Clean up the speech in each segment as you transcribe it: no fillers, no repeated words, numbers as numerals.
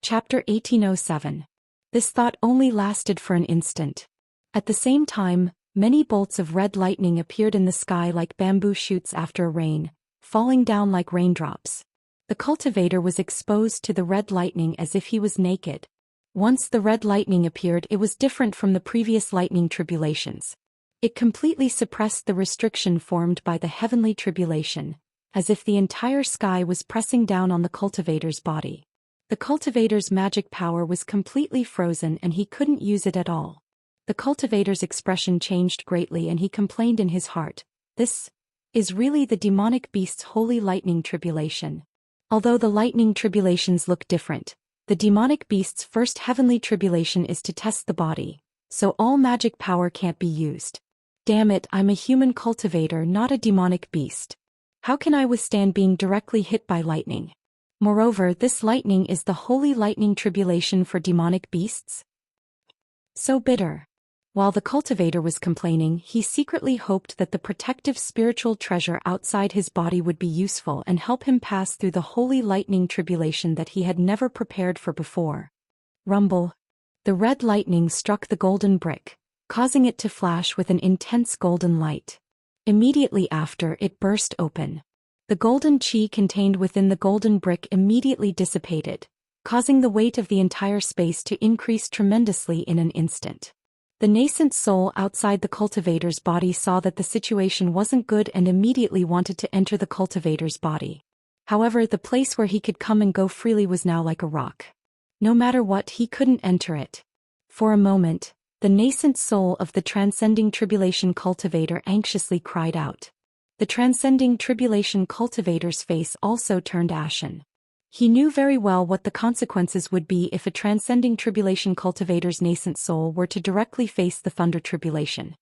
Chapter 1807. This thought only lasted for an instant. At the same time, many bolts of red lightning appeared in the sky like bamboo shoots after a rain, falling down like raindrops. The cultivator was exposed to the red lightning as if he was naked. Once the red lightning appeared, it was different from the previous lightning tribulations. It completely suppressed the restriction formed by the heavenly tribulation, as if the entire sky was pressing down on the cultivator's body. The cultivator's magic power was completely frozen and he couldn't use it at all. The cultivator's expression changed greatly and he complained in his heart, "This is really the demonic beast's holy lightning tribulation." Although the lightning tribulations look different, the demonic beast's first heavenly tribulation is to test the body, so all magic power can't be used. Damn it, I'm a human cultivator, not a demonic beast. How can I withstand being directly hit by lightning? Moreover, this lightning is the holy lightning tribulation for demonic beasts? So bitter. While the cultivator was complaining, he secretly hoped that the protective spiritual treasure outside his body would be useful and help him pass through the holy lightning tribulation that he had never prepared for before. Rumble. The red lightning struck the golden brick, causing it to flash with an intense golden light. Immediately after, it burst open. The golden chi contained within the golden brick immediately dissipated, causing the weight of the entire space to increase tremendously in an instant. The nascent soul outside the cultivator's body saw that the situation wasn't good and immediately wanted to enter the cultivator's body. However, the place where he could come and go freely was now like a rock. No matter what, he couldn't enter it. For a moment, the nascent soul of the transcending tribulation cultivator anxiously cried out. The transcending tribulation cultivator's face also turned ashen. He knew very well what the consequences would be if a transcending tribulation cultivator's nascent soul were to directly face the thunder tribulation.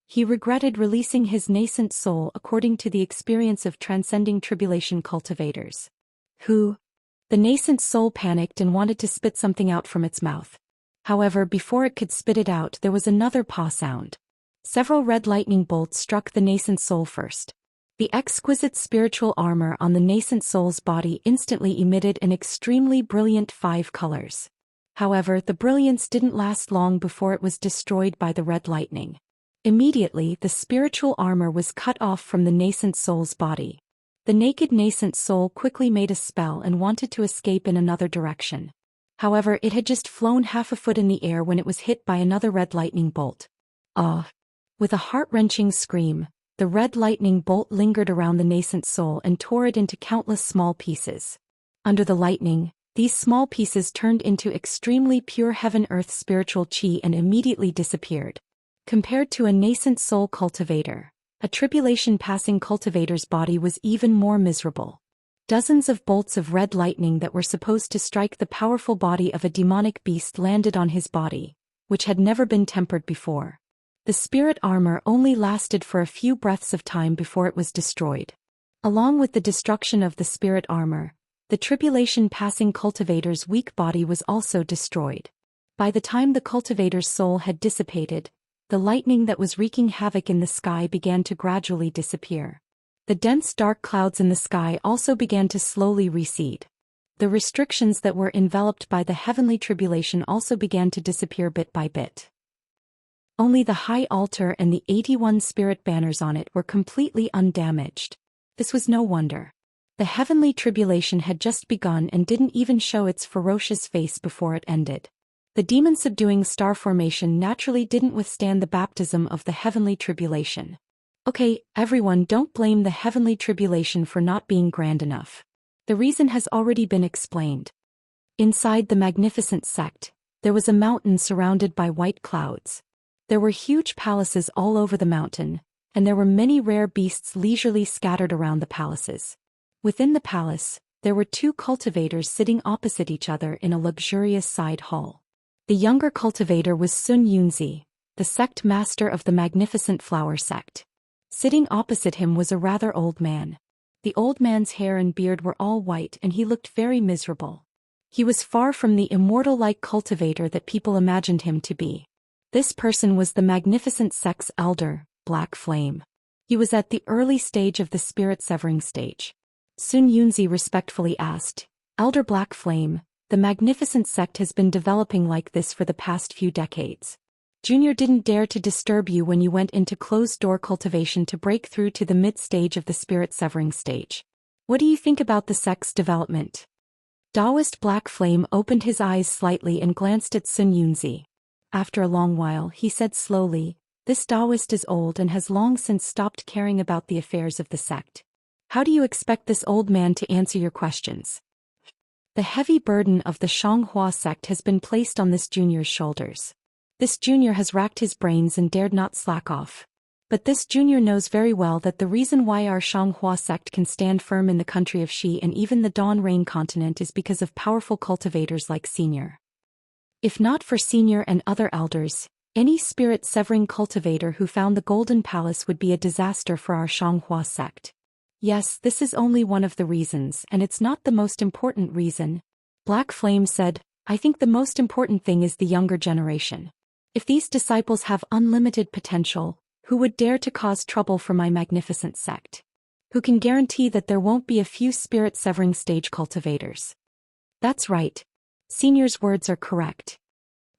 He regretted releasing his nascent soul according to the experience of transcending tribulation cultivators. The nascent soul panicked and wanted to spit something out from its mouth. However, before it could spit it out, there was another paw sound. Several red lightning bolts struck the nascent soul first. The exquisite spiritual armor on the nascent soul's body instantly emitted an extremely brilliant 5 colors. However, the brilliance didn't last long before it was destroyed by the red lightning. Immediately, the spiritual armor was cut off from the nascent soul's body. The naked nascent soul quickly made a spell and wanted to escape in another direction. However, it had just flown half a foot in the air when it was hit by another red lightning bolt. With a heart-wrenching scream, the red lightning bolt lingered around the nascent soul and tore it into countless small pieces. Under the lightning, these small pieces turned into extremely pure heaven-earth spiritual chi and immediately disappeared. Compared to a nascent soul cultivator, a tribulation-passing cultivator's body was even more miserable. Dozens of bolts of red lightning that were supposed to strike the powerful body of a demonic beast landed on his body, which had never been tempered before. The spirit armor only lasted for a few breaths of time before it was destroyed. Along with the destruction of the spirit armor, the tribulation-passing cultivator's weak body was also destroyed. By the time the cultivator's soul had dissipated, the lightning that was wreaking havoc in the sky began to gradually disappear. The dense dark clouds in the sky also began to slowly recede. The restrictions that were enveloped by the heavenly tribulation also began to disappear bit by bit. Only the high altar and the 81 spirit banners on it were completely undamaged. This was no wonder. The heavenly tribulation had just begun and didn't even show its ferocious face before it ended. The demon-subduing star formation naturally didn't withstand the baptism of the heavenly tribulation. Okay, everyone, don't blame the heavenly tribulation for not being grand enough. The reason has already been explained. Inside the magnificent sect, there was a mountain surrounded by white clouds. There were huge palaces all over the mountain, and there were many rare beasts leisurely scattered around the palaces. Within the palace, there were 2 cultivators sitting opposite each other in a luxurious side hall. The younger cultivator was Sun Yunzi, the sect master of the magnificent flower sect. Sitting opposite him was a rather old man. The old man's hair and beard were all white and he looked very miserable. He was far from the immortal-like cultivator that people imagined him to be. This person was the magnificent sect's elder, Black Flame. He was at the early stage of the spirit severing stage. Sun Yunzi respectfully asked, "Elder Black Flame, the magnificent sect has been developing like this for the past few decades. Junior didn't dare to disturb you when you went into closed-door cultivation to break through to the mid-stage of the spirit-severing stage. What do you think about the sect's development? Taoist Black Flame opened his eyes slightly and glanced at Sun Yunzi. After a long while, he said slowly, "This Taoist is old and has long since stopped caring about the affairs of the sect. How do you expect this old man to answer your questions?" The heavy burden of the Shanghua sect has been placed on this junior's shoulders. This junior has racked his brains and dared not slack off. But this junior knows very well that the reason why our Shanghua sect can stand firm in the country of Xi and even the Dawn Rain continent is because of powerful cultivators like Senior. If not for Senior and other elders, any spirit-severing cultivator who found the Golden Palace would be a disaster for our Shanghua sect. Yes, this is only one of the reasons, and it's not the most important reason. Black Flame said, "I think the most important thing is the younger generation. If these disciples have unlimited potential, who would dare to cause trouble for my magnificent sect? Who can guarantee that there won't be a few spirit-severing stage cultivators?" That's right. Senior's words are correct.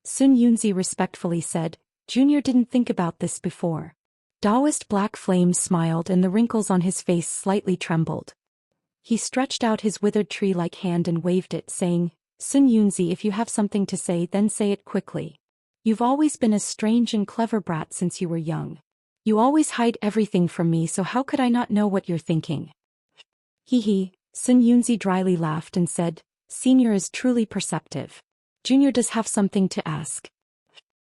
Sun Yunzi respectfully said, "Junior didn't think about this before." Taoist Black Flame smiled and the wrinkles on his face slightly trembled. He stretched out his withered tree-like hand and waved it, saying, "Sun Yunzi, if you have something to say, then say it quickly. You've always been a strange and clever brat since you were young. You always hide everything from me, so how could I not know what you're thinking?" Hee, Sun Yunzi dryly laughed and said, "Senior is truly perceptive. Junior does have something to ask."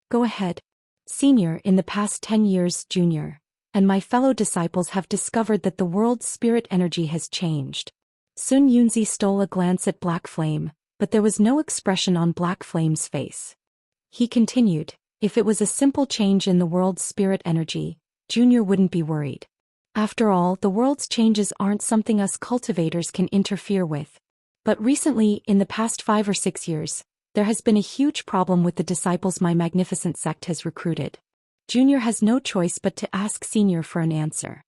"Go ahead." "Senior, in the past 10 years, Junior and my fellow disciples have discovered that the world's spirit energy has changed." Sun Yunzi stole a glance at Black Flame, but there was no expression on Black Flame's face. He continued, "If it was a simple change in the world's spirit energy, Junior wouldn't be worried. After all, the world's changes aren't something us cultivators can interfere with. But recently, in the past 5 or 6 years, there has been a huge problem with the disciples my magnificent sect has recruited. Junior has no choice but to ask Senior for an answer."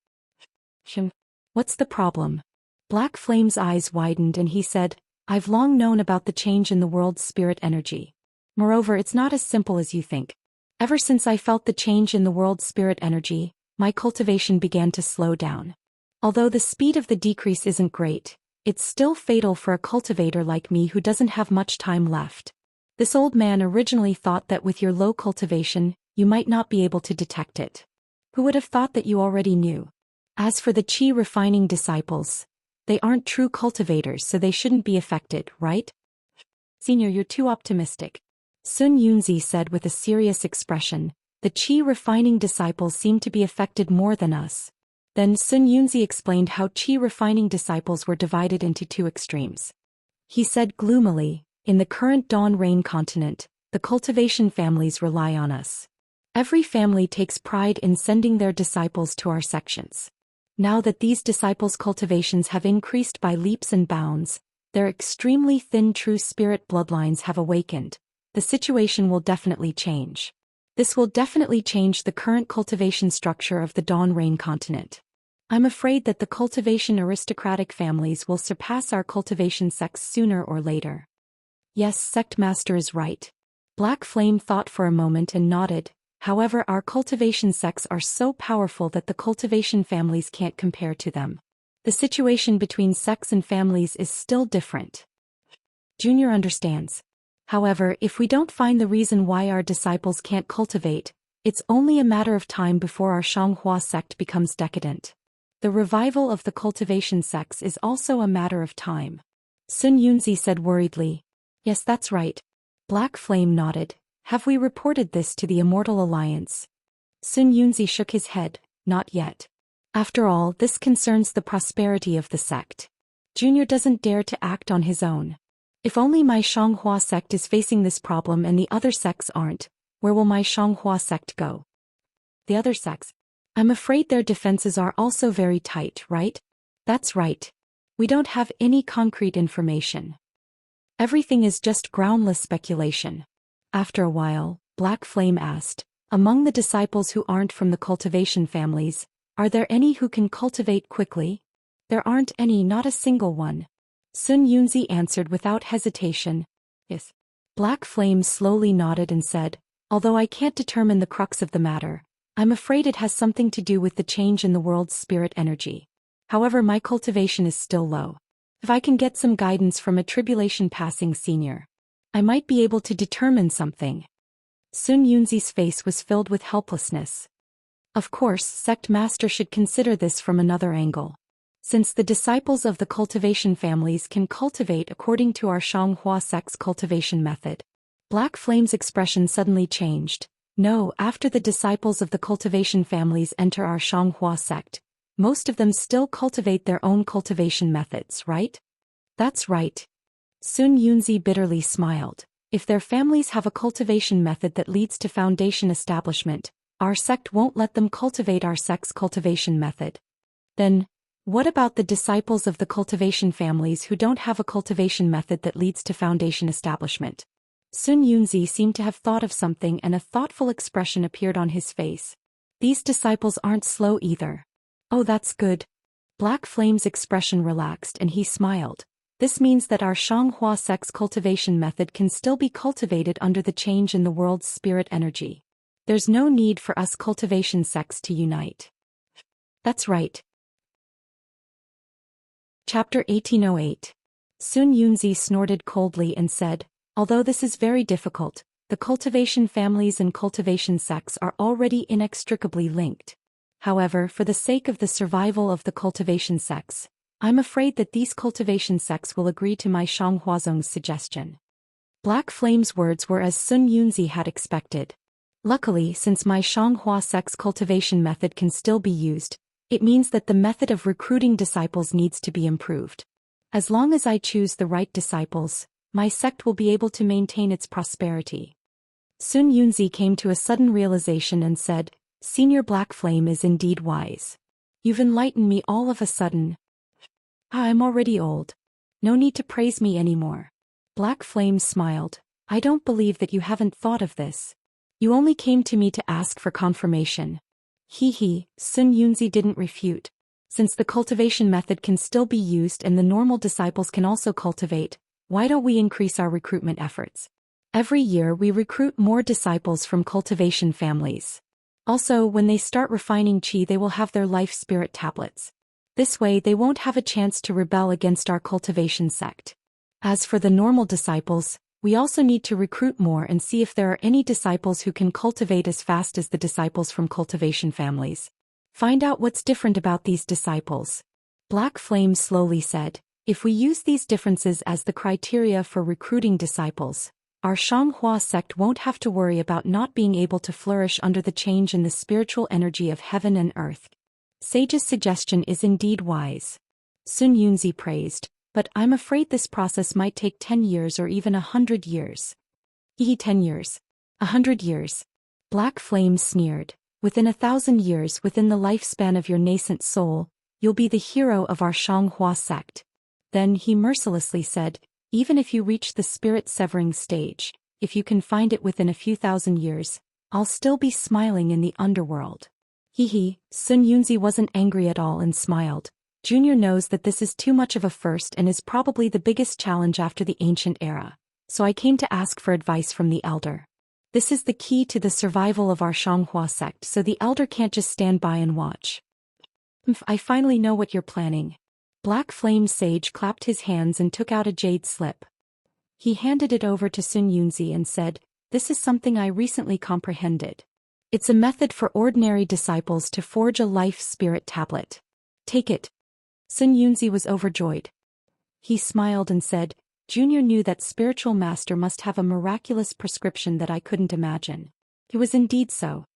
"What's the problem?" Black Flame's eyes widened and he said, "I've long known about the change in the world's spirit energy. Moreover, it's not as simple as you think. Ever since I felt the change in the world's spirit energy, my cultivation began to slow down. Although the speed of the decrease isn't great, it's still fatal for a cultivator like me who doesn't have much time left. This old man originally thought that with your low cultivation, you might not be able to detect it. Who would have thought that you already knew? As for the Qi refining disciples, they aren't true cultivators, so they shouldn't be affected, right?" "Senior, you're too optimistic." Sun Yunzi said with a serious expression, "The Qi refining disciples seem to be affected more than us." Then Sun Yunzi explained how Qi refining disciples were divided into 2 extremes. He said gloomily, "In the current Dawn Rain continent, the cultivation families rely on us. Every family takes pride in sending their disciples to our sections. Now that these disciples' cultivations have increased by leaps and bounds, their extremely thin true spirit bloodlines have awakened. The situation will definitely change. This will definitely change the current cultivation structure of the Dawn Rain continent. I'm afraid that the cultivation aristocratic families will surpass our cultivation sects sooner or later." "Yes, Sect Master is right." Black Flame thought for a moment and nodded. "However, our cultivation sects are so powerful that the cultivation families can't compare to them. The situation between sects and families is still different." Junior understands. However, if we don't find the reason why our disciples can't cultivate, it's only a matter of time before our Shanghua sect becomes decadent. The revival of the cultivation sects is also a matter of time." Sun Yunzi said worriedly. "Yes, that's right." Black Flame nodded. "Have we reported this to the Immortal Alliance?" Sun Yunzi shook his head. "Not yet. After all, this concerns the prosperity of the sect. Junior doesn't dare to act on his own. If only my Shanghua sect is facing this problem and the other sects aren't, where will my Shanghua sect go?" "The other sects? I'm afraid their defenses are also very tight, right?" "That's right. We don't have any concrete information. Everything is just groundless speculation." After a while, Black Flame asked, "Among the disciples who aren't from the cultivation families, are there any who can cultivate quickly?" "There aren't any, not a single one." Sun Yunzi answered without hesitation, Yes. Black Flame slowly nodded and said, although I can't determine the crux of the matter, I'm afraid it has something to do with the change in the world's spirit energy. However, my cultivation is still low. If I can get some guidance from a tribulation passing senior, I might be able to determine something. Sun Yunzi's face was filled with helplessness. Of course, sect master should consider this from another angle. Since the disciples of the cultivation families can cultivate according to our Shanghua sect's cultivation method. Black Flame's expression suddenly changed. No, after the disciples of the cultivation families enter our Shanghua sect, most of them still cultivate their own cultivation methods, right? That's right. Sun Yunzi bitterly smiled. If their families have a cultivation method that leads to foundation establishment, our sect won't let them cultivate our sect's cultivation method. Then, what about the disciples of the cultivation families who don't have a cultivation method that leads to foundation establishment? Sun Yunzi seemed to have thought of something and a thoughtful expression appeared on his face. These disciples aren't slow either. Oh, that's good. Black Flame's expression relaxed and he smiled. This means that our Shanghua sect's cultivation method can still be cultivated under the change in the world's spirit energy. There's no need for us cultivation sects to unite. That's right. Chapter 1808. Sun Yunzi snorted coldly and said, although this is very difficult, the cultivation families and cultivation sects are already inextricably linked. However, for the sake of the survival of the cultivation sects, I'm afraid that these cultivation sects will agree to my Shanghuazong's suggestion. Black Flame's words were as Sun Yunzi had expected. Luckily, since my Shanghua sect's cultivation method can still be used, it means that the method of recruiting disciples needs to be improved. As long as I choose the right disciples, my sect will be able to maintain its prosperity. Sun Yunzi came to a sudden realization and said, Senior Black Flame is indeed wise. You've enlightened me all of a sudden. I'm already old. No need to praise me anymore. Black Flame smiled. I don't believe that you haven't thought of this. You only came to me to ask for confirmation. Sun Yunzi didn't refute. Since the cultivation method can still be used and the normal disciples can also cultivate, why don't we increase our recruitment efforts? Every year we recruit more disciples from cultivation families. Also, when they start refining qi, they will have their life spirit tablets. This way they won't have a chance to rebel against our cultivation sect. As for the normal disciples, we also need to recruit more and see if there are any disciples who can cultivate as fast as the disciples from cultivation families. Find out what's different about these disciples. Black Flame slowly said, if we use these differences as the criteria for recruiting disciples, our Shanghua sect won't have to worry about not being able to flourish under the change in the spiritual energy of heaven and earth. Sage's suggestion is indeed wise. Sun Yunzi praised, but I'm afraid this process might take 10 years or even 100 years. 10 years. 100 years. Black Flame sneered. Within 1,000 years, within the lifespan of your nascent soul, you'll be the hero of our Shanghua sect. Then he mercilessly said, even if you reach the spirit-severing stage, if you can find it within a few thousand years, I'll still be smiling in the underworld. Sun Yunzi wasn't angry at all and smiled. Junior knows that this is too much of a first and is probably the biggest challenge after the ancient era, so I came to ask for advice from the elder. This is the key to the survival of our Shanghua sect, so the elder can't just stand by and watch. I finally know what you're planning. Black Flame Sage clapped his hands and took out a jade slip. He handed it over to Sun Yunzi and said, this is something I recently comprehended. It's a method for ordinary disciples to forge a life spirit tablet. Take it. Sun Yunzi was overjoyed. He smiled and said, Junior knew that spiritual master must have a miraculous prescription that I couldn't imagine. It was indeed so.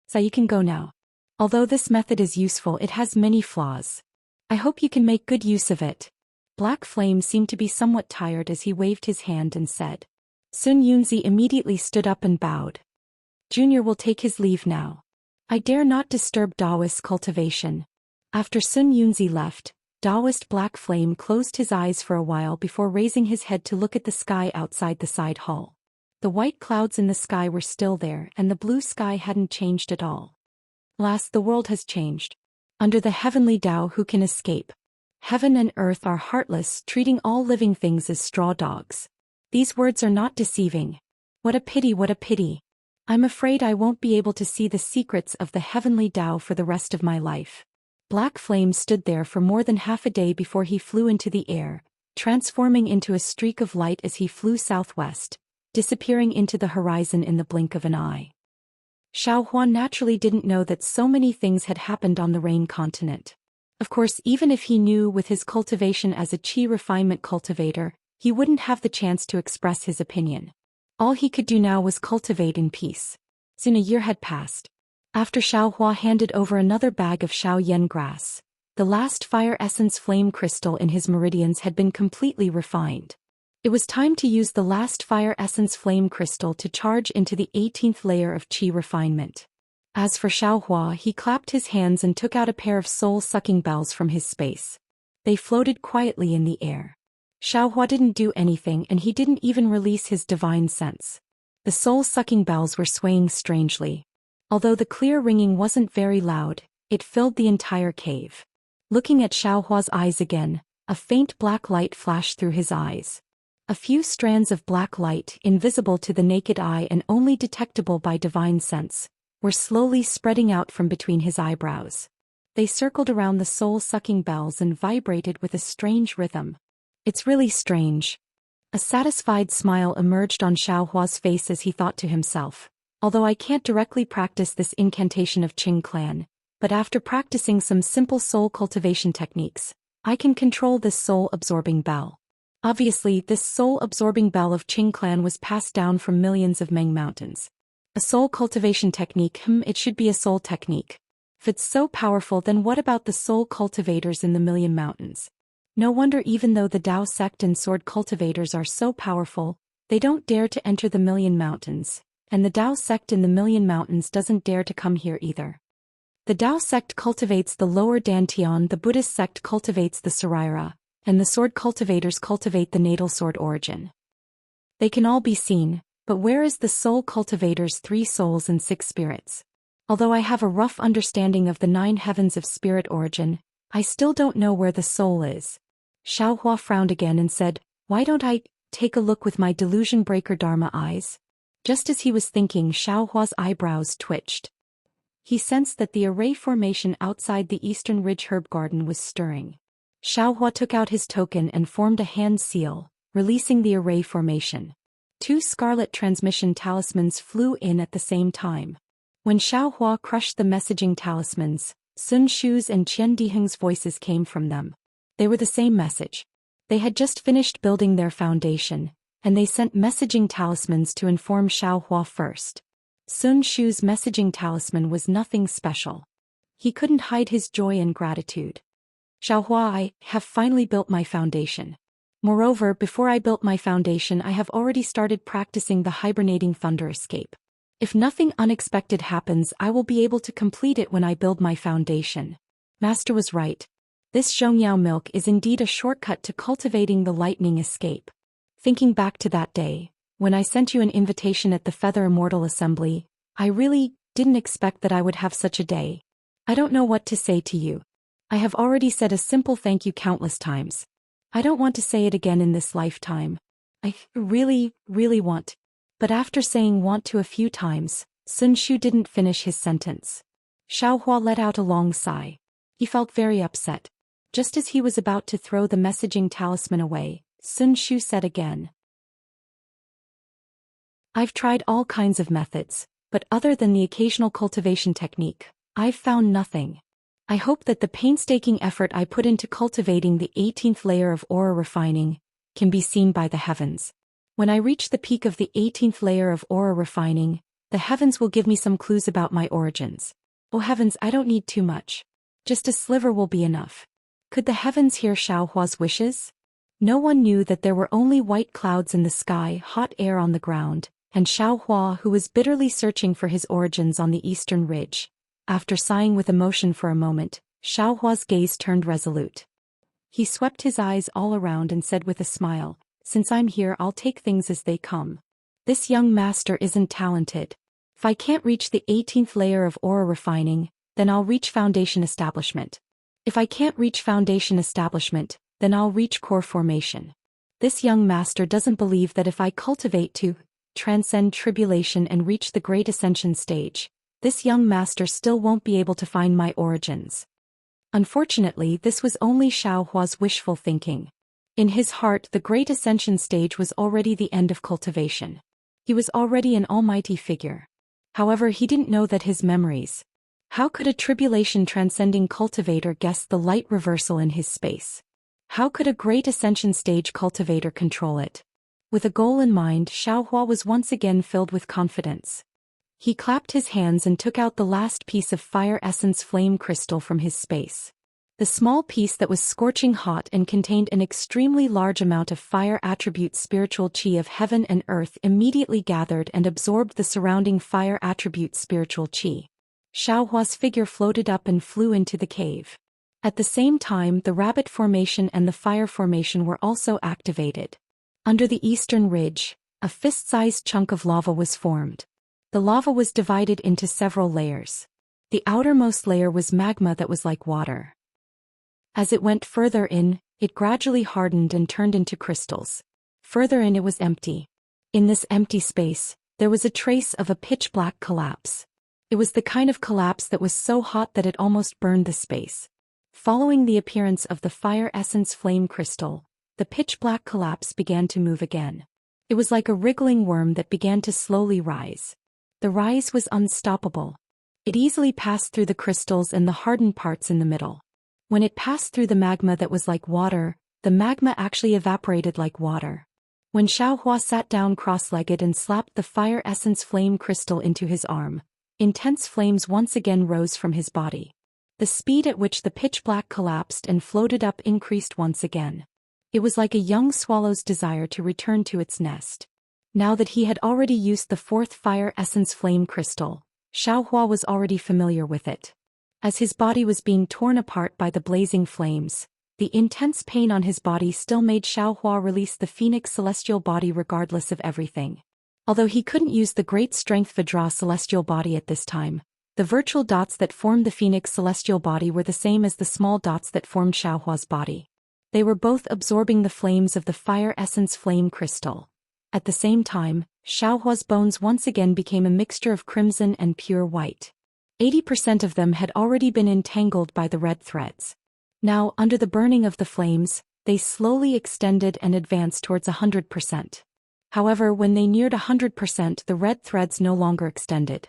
So you can go now. Although this method is useful, it has many flaws. I hope you can make good use of it. Black Flame seemed to be somewhat tired as he waved his hand and said. Sun Yunzi immediately stood up and bowed. Junior will take his leave now. I dare not disturb Taoist cultivation. After Sun Yunzi left, Taoist Black Flame closed his eyes for a while before raising his head to look at the sky outside the side hall. The white clouds in the sky were still there and the blue sky hadn't changed at all. Alas, the world has changed. Under the heavenly Tao, who can escape? Heaven and earth are heartless, treating all living things as straw dogs. These words are not deceiving. What a pity, what a pity. I'm afraid I won't be able to see the secrets of the heavenly Tao for the rest of my life. Black Flame stood there for more than half a day before he flew into the air, transforming into a streak of light as he flew southwest, disappearing into the horizon in the blink of an eye. Xiaohua naturally didn't know that so many things had happened on the Rain continent. Of course, even if he knew with his cultivation as a qi refinement cultivator, he wouldn't have the chance to express his opinion. All he could do now was cultivate in peace. Soon a year had passed. After Xiaohua handed over another bag of Xiaoyan grass, the last fire essence flame crystal in his meridians had been completely refined. It was time to use the last fire essence flame crystal to charge into the 18th layer of qi refinement. As for Xiaohua, he clapped his hands and took out a pair of soul-sucking bells from his space. They floated quietly in the air. Xiaohua didn't do anything and he didn't even release his divine sense. The soul-sucking bells were swaying strangely. Although the clear ringing wasn't very loud, it filled the entire cave. Looking at Xiaohua's eyes again, a faint black light flashed through his eyes. A few strands of black light, invisible to the naked eye and only detectable by divine sense, were slowly spreading out from between his eyebrows. They circled around the soul-sucking bells and vibrated with a strange rhythm. It's really strange. A satisfied smile emerged on Xiaohua's face as he thought to himself. Although I can't directly practice this incantation of Qing Clan, but after practicing some simple soul cultivation techniques, I can control this soul-absorbing bell. Obviously, this soul-absorbing bell of Qing Clan was passed down from millions of Meng mountains. A soul cultivation technique, it should be a soul technique. If it's so powerful, then what about the soul cultivators in the Million Mountains? No wonder even though the Dao sect and sword cultivators are so powerful, they don't dare to enter the Million Mountains, and the Dao sect in the Million Mountains doesn't dare to come here either. The Dao sect cultivates the lower Dantian, the Buddhist sect cultivates the Saraira, and the sword cultivators cultivate the natal sword origin. They can all be seen, but where is the soul cultivators' 3 souls and 6 spirits? Although I have a rough understanding of the 9 heavens of spirit origin, I still don't know where the soul is. Xiaohua frowned again and said, "Why don't I take a look with my delusion breaker Dharma eyes?" Just as he was thinking, Xiaohua's eyebrows twitched. He sensed that the array formation outside the eastern ridge herb garden was stirring. Xiaohua took out his token and formed a hand seal, releasing the array formation. 2 scarlet transmission talismans flew in at the same time. When Xiaohua crushed the messaging talismans, Sun Shu's and Qian Diheng's voices came from them. They were the same message. They had just finished building their foundation, and they sent messaging talismans to inform Xiaohua first. Sun Shu's messaging talisman was nothing special. He couldn't hide his joy and gratitude. "Xiaohua, I have finally built my foundation. Moreover, before I built my foundation, I have already started practicing the hibernating thunder escape. If nothing unexpected happens, I will be able to complete it when I build my foundation." Master was right. This Zhongyao milk is indeed a shortcut to cultivating the lightning escape. Thinking back to that day, when I sent you an invitation at the Feather Immortal Assembly, I really didn't expect that I would have such a day. I don't know what to say to you. I have already said a simple thank you countless times. I don't want to say it again in this lifetime. I really want. But after saying want to a few times, Sun Shu didn't finish his sentence. Xiaohua let out a long sigh. He felt very upset. Just as he was about to throw the messaging talisman away, Sun Shu said again. "I've tried all kinds of methods, but other than the occasional cultivation technique, I've found nothing. I hope that the painstaking effort I put into cultivating the 18th layer of aura refining can be seen by the heavens. When I reach the peak of the 18th layer of aura refining, the heavens will give me some clues about my origins. Oh heavens, I don't need too much. Just a sliver will be enough." Could the heavens hear Xiaohua's wishes? No one knew that there were only white clouds in the sky, hot air on the ground, and Xiaohua, who was bitterly searching for his origins on the eastern ridge. After sighing with emotion for a moment, Xiaohua's gaze turned resolute. He swept his eyes all around and said with a smile, "Since I'm here, I'll take things as they come. This young master isn't talented. If I can't reach the 18th layer of aura refining, then I'll reach foundation establishment. If I can't reach foundation establishment, then I'll reach core formation. This young master doesn't believe that if I cultivate to transcend tribulation and reach the great ascension stage, this young master still won't be able to find my origins. Unfortunately, this was only Xiaohua's wishful thinking. In his heart, the great ascension stage was already the end of cultivation. He was already an almighty figure. However, he didn't know that his memories. How could a tribulation transcending cultivator guess the light reversal in his space? How could a great ascension stage cultivator control it? With a goal in mind, Xiaohua was once again filled with confidence. He clapped his hands and took out the last piece of fire essence flame crystal from his space. The small piece that was scorching hot and contained an extremely large amount of fire attribute spiritual qi of heaven and earth immediately gathered and absorbed the surrounding fire attribute spiritual qi. Xiaohua's figure floated up and flew into the cave. At the same time, the rabbit formation and the fire formation were also activated. Under the eastern ridge, a fist-sized chunk of lava was formed. The lava was divided into several layers. The outermost layer was magma that was like water. As it went further in, it gradually hardened and turned into crystals. Further in, it was empty. In this empty space, there was a trace of a pitch-black collapse. It was the kind of collapse that was so hot that it almost burned the space. Following the appearance of the fire essence flame crystal, the pitch-black collapse began to move again. It was like a wriggling worm that began to slowly rise. The rise was unstoppable. It easily passed through the crystals and the hardened parts in the middle. When it passed through the magma that was like water, the magma actually evaporated like water. When Xiaohua sat down cross-legged and slapped the fire essence flame crystal into his arm, intense flames once again rose from his body. The speed at which the pitch-black collapsed and floated up increased once again. It was like a young swallow's desire to return to its nest. Now that he had already used the fourth fire essence flame crystal, Xiaohua was already familiar with it. As his body was being torn apart by the blazing flames, the intense pain on his body still made Xiaohua release the phoenix celestial body regardless of everything. Although he couldn't use the great strength Vajra celestial body at this time, the virtual dots that formed the phoenix celestial body were the same as the small dots that formed Xiaohua's body. They were both absorbing the flames of the fire essence flame crystal. At the same time, Xiaohua's bones once again became a mixture of crimson and pure white. 80% of them had already been entangled by the red threads. Now, under the burning of the flames, they slowly extended and advanced towards 100%. However, when they neared 100%, the red threads no longer extended.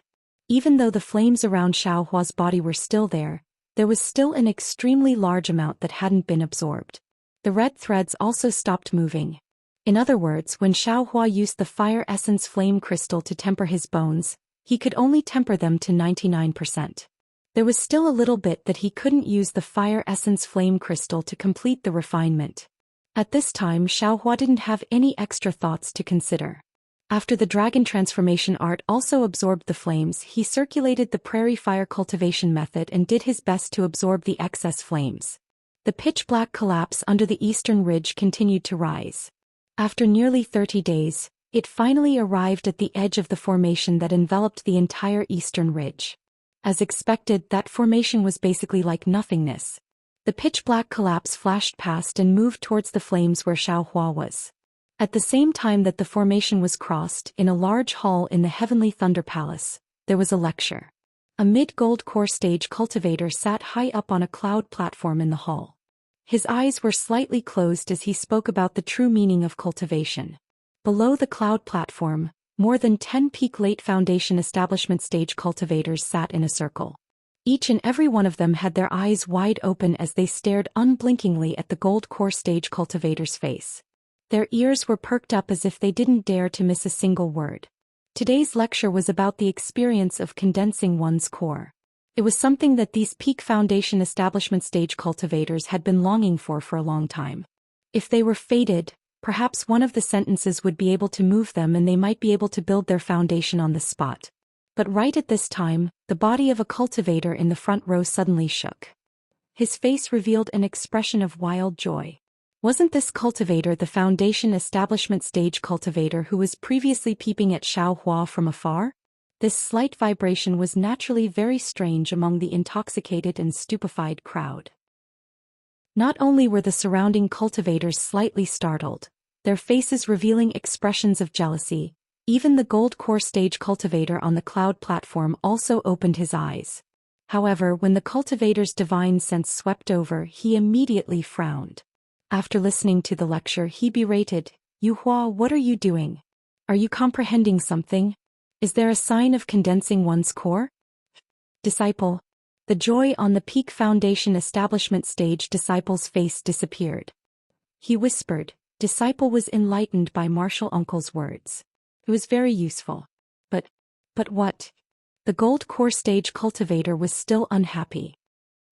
Even though the flames around Xiaohua's body were still there was still an extremely large amount that hadn't been absorbed. The red threads also stopped moving. In other words, when Xiaohua used the fire essence flame crystal to temper his bones, he could only temper them to 99%. There was still a little bit that he couldn't use the fire essence flame crystal to complete the refinement. At this time, Xiaohua didn't have any extra thoughts to consider. After the dragon transformation art also absorbed the flames, he circulated the prairie fire cultivation method and did his best to absorb the excess flames. The pitch-black collapse under the eastern ridge continued to rise. After nearly 30 days, it finally arrived at the edge of the formation that enveloped the entire eastern ridge. As expected, that formation was basically like nothingness. The pitch-black collapse flashed past and moved towards the flames where Xiaohua was. At the same time that the formation was crossed, in a large hall in the Heavenly Thunder Palace, there was a lecture. A mid-gold core stage cultivator sat high up on a cloud platform in the hall. His eyes were slightly closed as he spoke about the true meaning of cultivation. Below the cloud platform, more than 10 peak late foundation establishment stage cultivators sat in a circle. Each and every one of them had their eyes wide open as they stared unblinkingly at the gold core stage cultivator's face. Their ears were perked up as if they didn't dare to miss a single word. Today's lecture was about the experience of condensing one's core. It was something that these peak foundation establishment stage cultivators had been longing for a long time. If they were fated, perhaps one of the sentences would be able to move them and they might be able to build their foundation on the spot. But right at this time, the body of a cultivator in the front row suddenly shook. His face revealed an expression of wild joy. Wasn't this cultivator the foundation establishment stage cultivator who was previously peeping at Xiaohua from afar? This slight vibration was naturally very strange among the intoxicated and stupefied crowd. Not only were the surrounding cultivators slightly startled, their faces revealing expressions of jealousy. Even the gold core stage cultivator on the cloud platform also opened his eyes. However, when the cultivator's divine sense swept over, he immediately frowned. After listening to the lecture, he berated, "Yuhua, what are you doing? Are you comprehending something? Is there a sign of condensing one's core?" Disciple. The joy on the peak foundation establishment stage disciple's face disappeared. He whispered. Disciple was enlightened by Martial Uncle's words. It was very useful. But what? The gold core stage cultivator was still unhappy.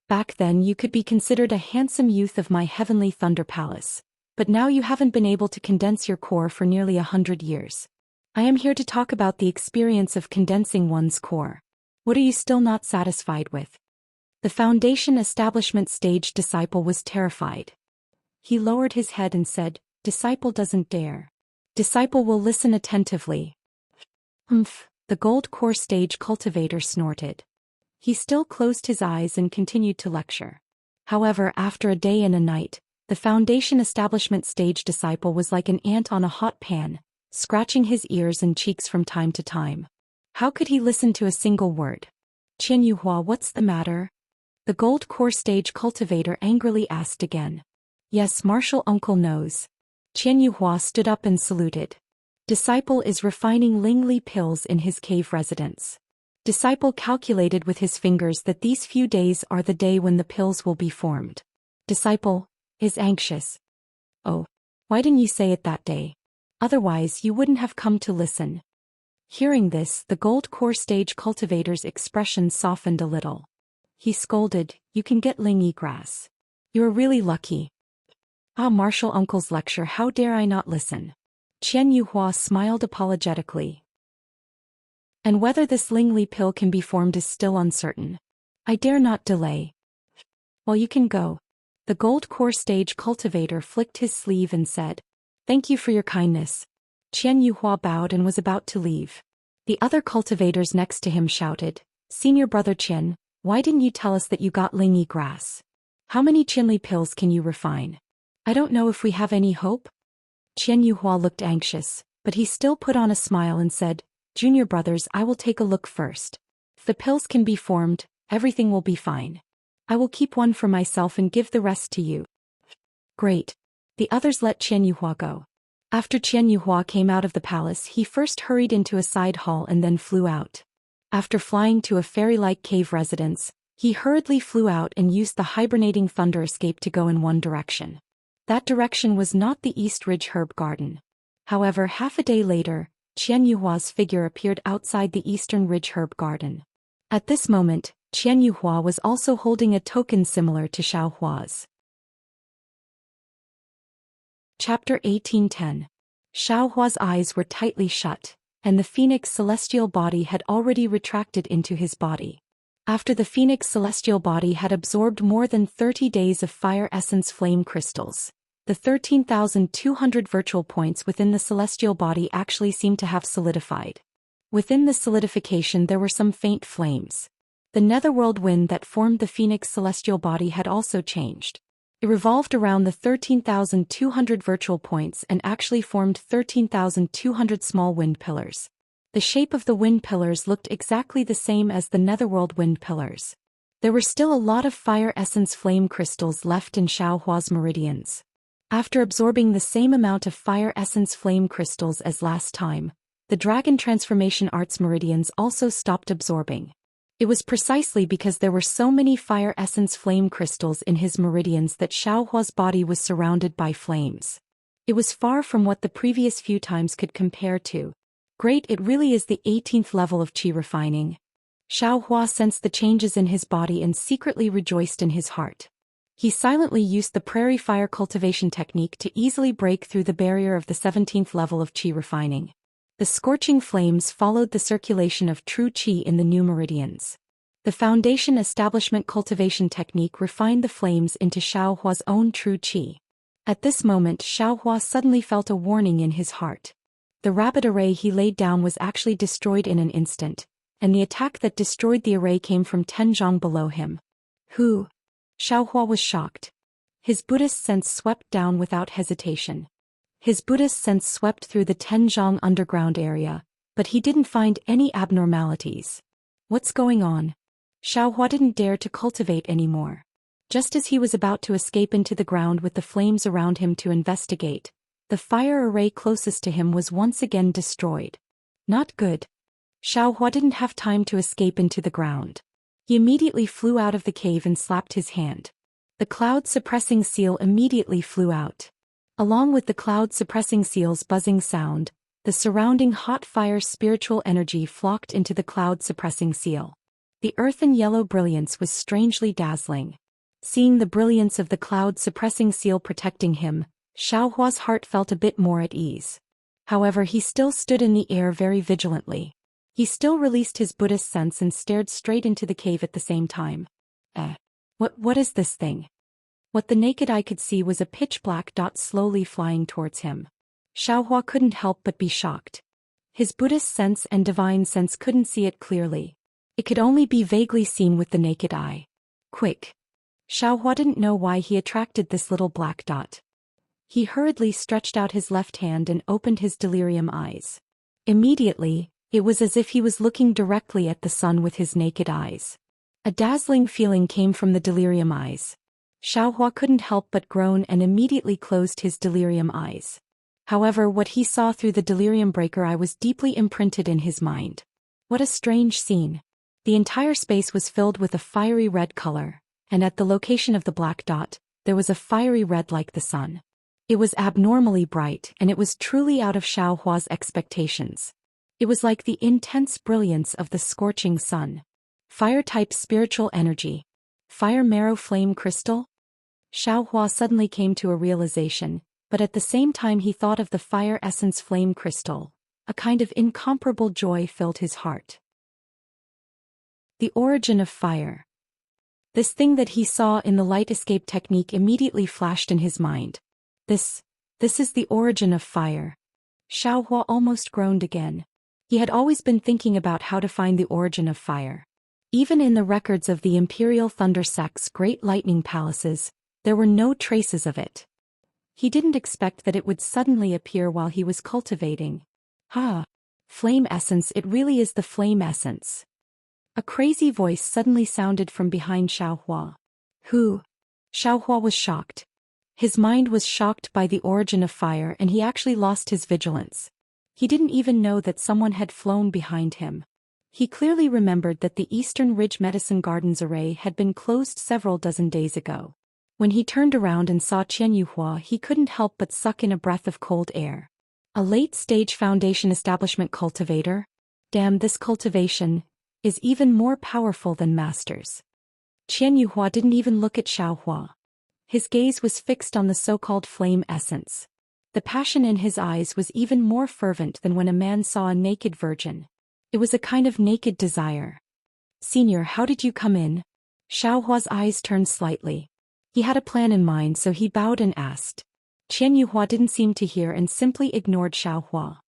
Back then you could be considered a handsome youth of my heavenly thunder palace, but now you haven't been able to condense your core for nearly 100 years. I am here to talk about the experience of condensing one's core. What are you still not satisfied with? The foundation establishment stage disciple was terrified. He lowered his head and said, "Disciple doesn't dare. Disciple will listen attentively." The gold core stage cultivator snorted. He still closed his eyes and continued to lecture. However, after a day and a night, the foundation establishment stage disciple was like an ant on a hot pan, scratching his ears and cheeks from time to time. How could he listen to a single word? "Qian Yuhua, what's the matter?" The gold core stage cultivator angrily asked again. "Yes, Martial Uncle knows." Qian Yuhua stood up and saluted. Disciple is refining Lingli pills in his cave residence. Disciple calculated with his fingers that these few days are the day when the pills will be formed. Disciple is anxious. "Oh, why didn't you say it that day? Otherwise you wouldn't have come to listen." Hearing this, the gold core stage cultivator's expression softened a little. He scolded, "You can get Lingi grass. You're really lucky." "Ah, Martial Uncle's lecture, how dare I not listen?" Qian Yuhua smiled apologetically. "And whether this Lingli pill can be formed is still uncertain. I dare not delay." "Well, you can go." The gold core stage cultivator flicked his sleeve and said, "Thank you for your kindness." Qian Yuhua bowed and was about to leave. The other cultivators next to him shouted, "Senior brother Qian, why didn't you tell us that you got Lingi grass? How many Qinli pills can you refine? I don't know if we have any hope." Qian Yuhua looked anxious, but he still put on a smile and said, "Junior brothers, I will take a look first. If the pills can be formed, everything will be fine. I will keep one for myself and give the rest to you." Great. The others let Qian Yuhua go. After Qian Yuhua came out of the palace, he first hurried into a side hall and then flew out. After flying to a fairy-like cave residence, he hurriedly flew out and used the hibernating thunder escape to go in one direction. That direction was not the East Ridge Herb Garden. However, half a day later, Qian Yuhua's figure appeared outside the Eastern Ridge Herb Garden. At this moment, Qian Yuhua was also holding a token similar to Xiao Hua's. Chapter 1810. Xiao Hua's eyes were tightly shut, and the Phoenix celestial body had already retracted into his body. After the Phoenix celestial body had absorbed more than 30 days of fire essence flame crystals, the 13,200 virtual points within the celestial body actually seemed to have solidified. Within the solidification there were some faint flames. The netherworld wind that formed the Phoenix celestial body had also changed. It revolved around the 13,200 virtual points and actually formed 13,200 small wind pillars. The shape of the wind pillars looked exactly the same as the netherworld wind pillars. There were still a lot of fire essence flame crystals left in Xiao Hua's meridians. After absorbing the same amount of fire essence flame crystals as last time, the Dragon Transformation Arts meridians also stopped absorbing. It was precisely because there were so many fire essence flame crystals in his meridians that Xiao Hua's body was surrounded by flames. It was far from what the previous few times could compare to. Great, it really is the 18th level of qi refining. Xiao Hua sensed the changes in his body and secretly rejoiced in his heart. He silently used the prairie fire cultivation technique to easily break through the barrier of the 17th level of qi refining. The scorching flames followed the circulation of true qi in the new meridians. The foundation establishment cultivation technique refined the flames into Xiao Hua's own true qi. At this moment, Xiao Hua suddenly felt a warning in his heart. The rapid array he laid down was actually destroyed in an instant, and the attack that destroyed the array came from Zhang below him. Who? Xiao Hua was shocked. His Buddhist sense swept down without hesitation. His Buddhist sense swept through the Tenjiang underground area, but he didn't find any abnormalities. What's going on? Xiaohua didn't dare to cultivate anymore. Just as he was about to escape into the ground with the flames around him to investigate, the fire array closest to him was once again destroyed. Not good. Xiaohua didn't have time to escape into the ground. He immediately flew out of the cave and slapped his hand. The cloud-suppressing seal immediately flew out. Along with the cloud-suppressing seal's buzzing sound, the surrounding hot fire spiritual energy flocked into the cloud-suppressing seal. The earthen yellow brilliance was strangely dazzling. Seeing the brilliance of the cloud-suppressing seal protecting him, Xiaohua's heart felt a bit more at ease. However, he still stood in the air very vigilantly. He still released his Buddhist sense and stared straight into the cave at the same time. What is this thing? What the naked eye could see was a pitch-black dot slowly flying towards him. Xiaohua couldn't help but be shocked. His Buddhist sense and divine sense couldn't see it clearly. It could only be vaguely seen with the naked eye. Quick! Xiaohua didn't know why he attracted this little black dot. He hurriedly stretched out his left hand and opened his delirium eyes. Immediately, it was as if he was looking directly at the sun with his naked eyes. A dazzling feeling came from the delirium eyes. Xiaohua couldn't help but groan and immediately closed his delirium eyes. However, what he saw through the delirium breaker eye was deeply imprinted in his mind. What a strange scene. The entire space was filled with a fiery red color, and at the location of the black dot, there was a fiery red like the sun. It was abnormally bright and it was truly out of Xiaohua's expectations. It was like the intense brilliance of the scorching sun. Fire-type spiritual energy. Fire marrow flame crystal? Xiaohua suddenly came to a realization, but at the same time he thought of the fire essence flame crystal. A kind of incomparable joy filled his heart. The origin of fire. This thing that he saw in the light escape technique immediately flashed in his mind. This is the origin of fire. Xiaohua almost groaned again. He had always been thinking about how to find the origin of fire. Even in the records of the Imperial Thunder Sect's great lightning palaces, there were no traces of it. He didn't expect that it would suddenly appear while he was cultivating. Flame essence, it really is the flame essence. A crazy voice suddenly sounded from behind Xiaohua. Who? Xiaohua was shocked. His mind was shocked by the origin of fire and he actually lost his vigilance. He didn't even know that someone had flown behind him. He clearly remembered that the Eastern Ridge Medicine Gardens array had been closed several dozen days ago. When he turned around and saw Qian Yuhua, he couldn't help but suck in a breath of cold air. A late-stage Foundation Establishment cultivator? Damn, this cultivation is even more powerful than Master's. Qian Yuhua didn't even look at Xiaohua. His gaze was fixed on the so-called flame essence. The passion in his eyes was even more fervent than when a man saw a naked virgin. It was a kind of naked desire. Senior, how did you come in? Xiaohua's eyes turned slightly. He had a plan in mind, so he bowed and asked. Qian Yuhua didn't seem to hear and simply ignored Xiaohua.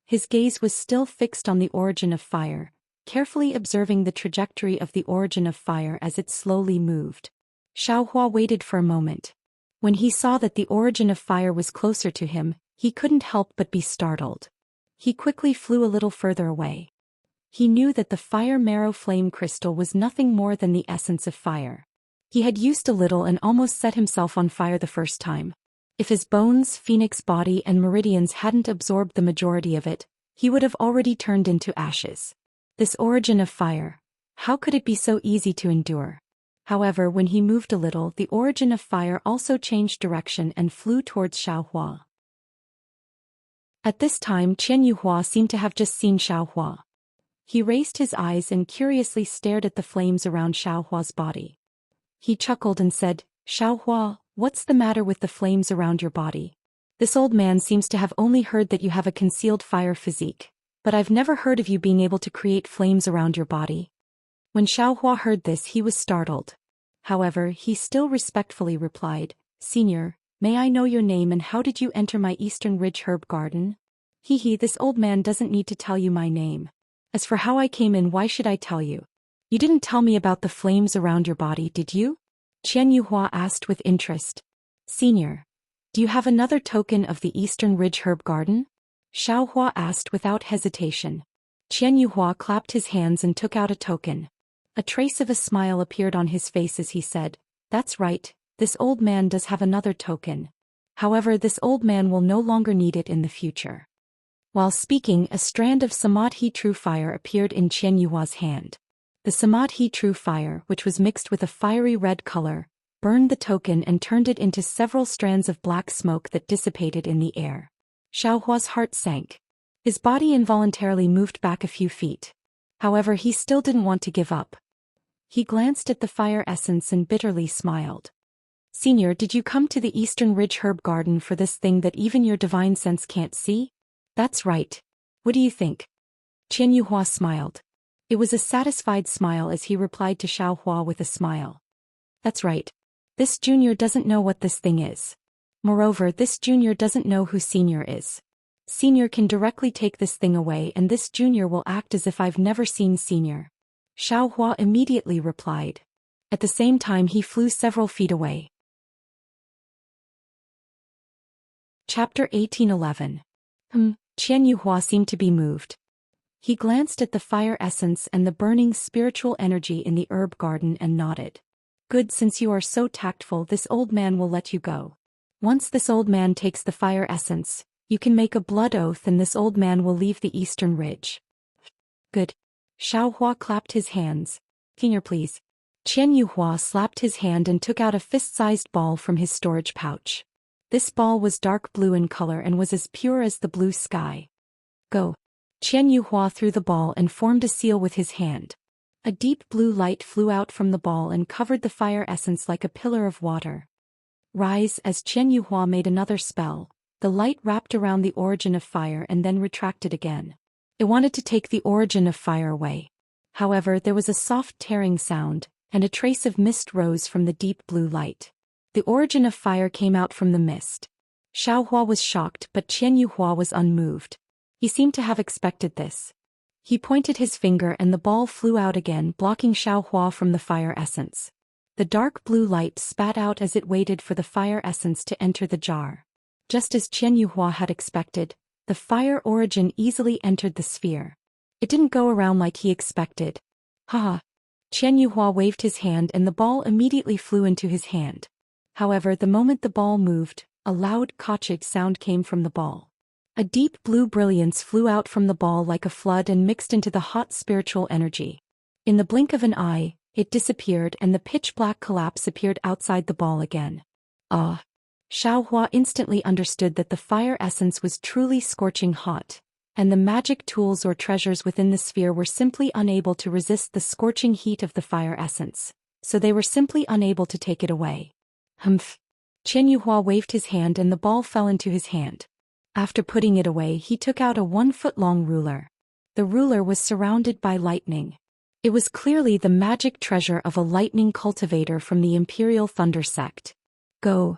His gaze was still fixed on the origin of fire, carefully observing the trajectory of the origin of fire as it slowly moved. Xiaohua waited for a moment. When he saw that the origin of fire was closer to him, he couldn't help but be startled. He quickly flew a little further away. He knew that the fire marrow flame crystal was nothing more than the essence of fire. He had used a little and almost set himself on fire the first time. If his bones, phoenix body and meridians hadn't absorbed the majority of it, he would have already turned into ashes. This origin of fire, how could it be so easy to endure? However, when he moved a little, the origin of fire also changed direction and flew towards Xiaohua. At this time, Qian Yuhua seemed to have just seen Xiaohua. He raised his eyes and curiously stared at the flames around Xiaohua's body. He chuckled and said, Xiaohua, what's the matter with the flames around your body? This old man seems to have only heard that you have a concealed fire physique, but I've never heard of you being able to create flames around your body. When Xiaohua heard this, he was startled. However, he still respectfully replied, Senior, may I know your name and how did you enter my Eastern Ridge Herb Garden? This old man doesn't need to tell you my name. As for how I came in, why should I tell you? You didn't tell me about the flames around your body, did you? Qian Yuhua asked with interest. Senior. Do you have another token of the Eastern Ridge Herb Garden? Xiao Hua asked without hesitation. Qian Yuhua clapped his hands and took out a token. A trace of a smile appeared on his face as he said, "That's right, this old man does have another token. However, this old man will no longer need it in the future." While speaking, a strand of Samadhi True Fire appeared in Qian Yuhua's hand. The Samadhi True Fire, which was mixed with a fiery red color, burned the token and turned it into several strands of black smoke that dissipated in the air. Xiao Hua's heart sank. His body involuntarily moved back a few feet. However, he still didn't want to give up. He glanced at the fire essence and bitterly smiled. "Senior, did you come to the Eastern Ridge Herb Garden for this thing that even your divine sense can't see?" "That's right. What do you think?" Qian Yuhua smiled. It was a satisfied smile as he replied to Xiao Hua with a smile. "That's right. This junior doesn't know what this thing is. Moreover, this junior doesn't know who senior is. Senior can directly take this thing away and this junior will act as if I've never seen senior." Xiao Hua immediately replied. At the same time he flew several feet away. Chapter 1811. Qian Yuhua seemed to be moved. He glanced at the fire essence and the burning spiritual energy in the herb garden and nodded. "Good, since you are so tactful, this old man will let you go. Once this old man takes the fire essence, you can make a blood oath and this old man will leave the Eastern Ridge." "Good." Xiao Hua clapped his hands. "Senior, please." Qian Yuhua slapped his hand and took out a fist-sized ball from his storage pouch. This ball was dark blue in color and was as pure as the blue sky. "Go." Qian Yuhua threw the ball and formed a seal with his hand. A deep blue light flew out from the ball and covered the fire essence like a pillar of water. "Rise." As Qian Yuhua made another spell, the light wrapped around the origin of fire and then retracted again. It wanted to take the origin of fire away. However, there was a soft tearing sound, and a trace of mist rose from the deep blue light. The origin of fire came out from the mist. Xiao Hua was shocked, but Qian Yuhua was unmoved. He seemed to have expected this. He pointed his finger and the ball flew out again, blocking Xiao Hua from the fire essence. The dark blue light spat out as it waited for the fire essence to enter the jar. Just as Qian Yuhua had expected, the fire origin easily entered the sphere. It didn't go around like he expected. "Haha." Qian Yuhua waved his hand and the ball immediately flew into his hand. However, the moment the ball moved, a loud kachik sound came from the ball. A deep blue brilliance flew out from the ball like a flood and mixed into the hot spiritual energy. In the blink of an eye, it disappeared and the pitch-black collapse appeared outside the ball again. Ah! Xiao Hua instantly understood that the fire essence was truly scorching hot, and the magic tools or treasures within the sphere were simply unable to resist the scorching heat of the fire essence, so they were simply unable to take it away. "Humph." Qian Yuhua waved his hand and the ball fell into his hand. After putting it away, he took out a 1-foot-long ruler. The ruler was surrounded by lightning. It was clearly the magic treasure of a lightning cultivator from the Imperial Thunder sect. "Go."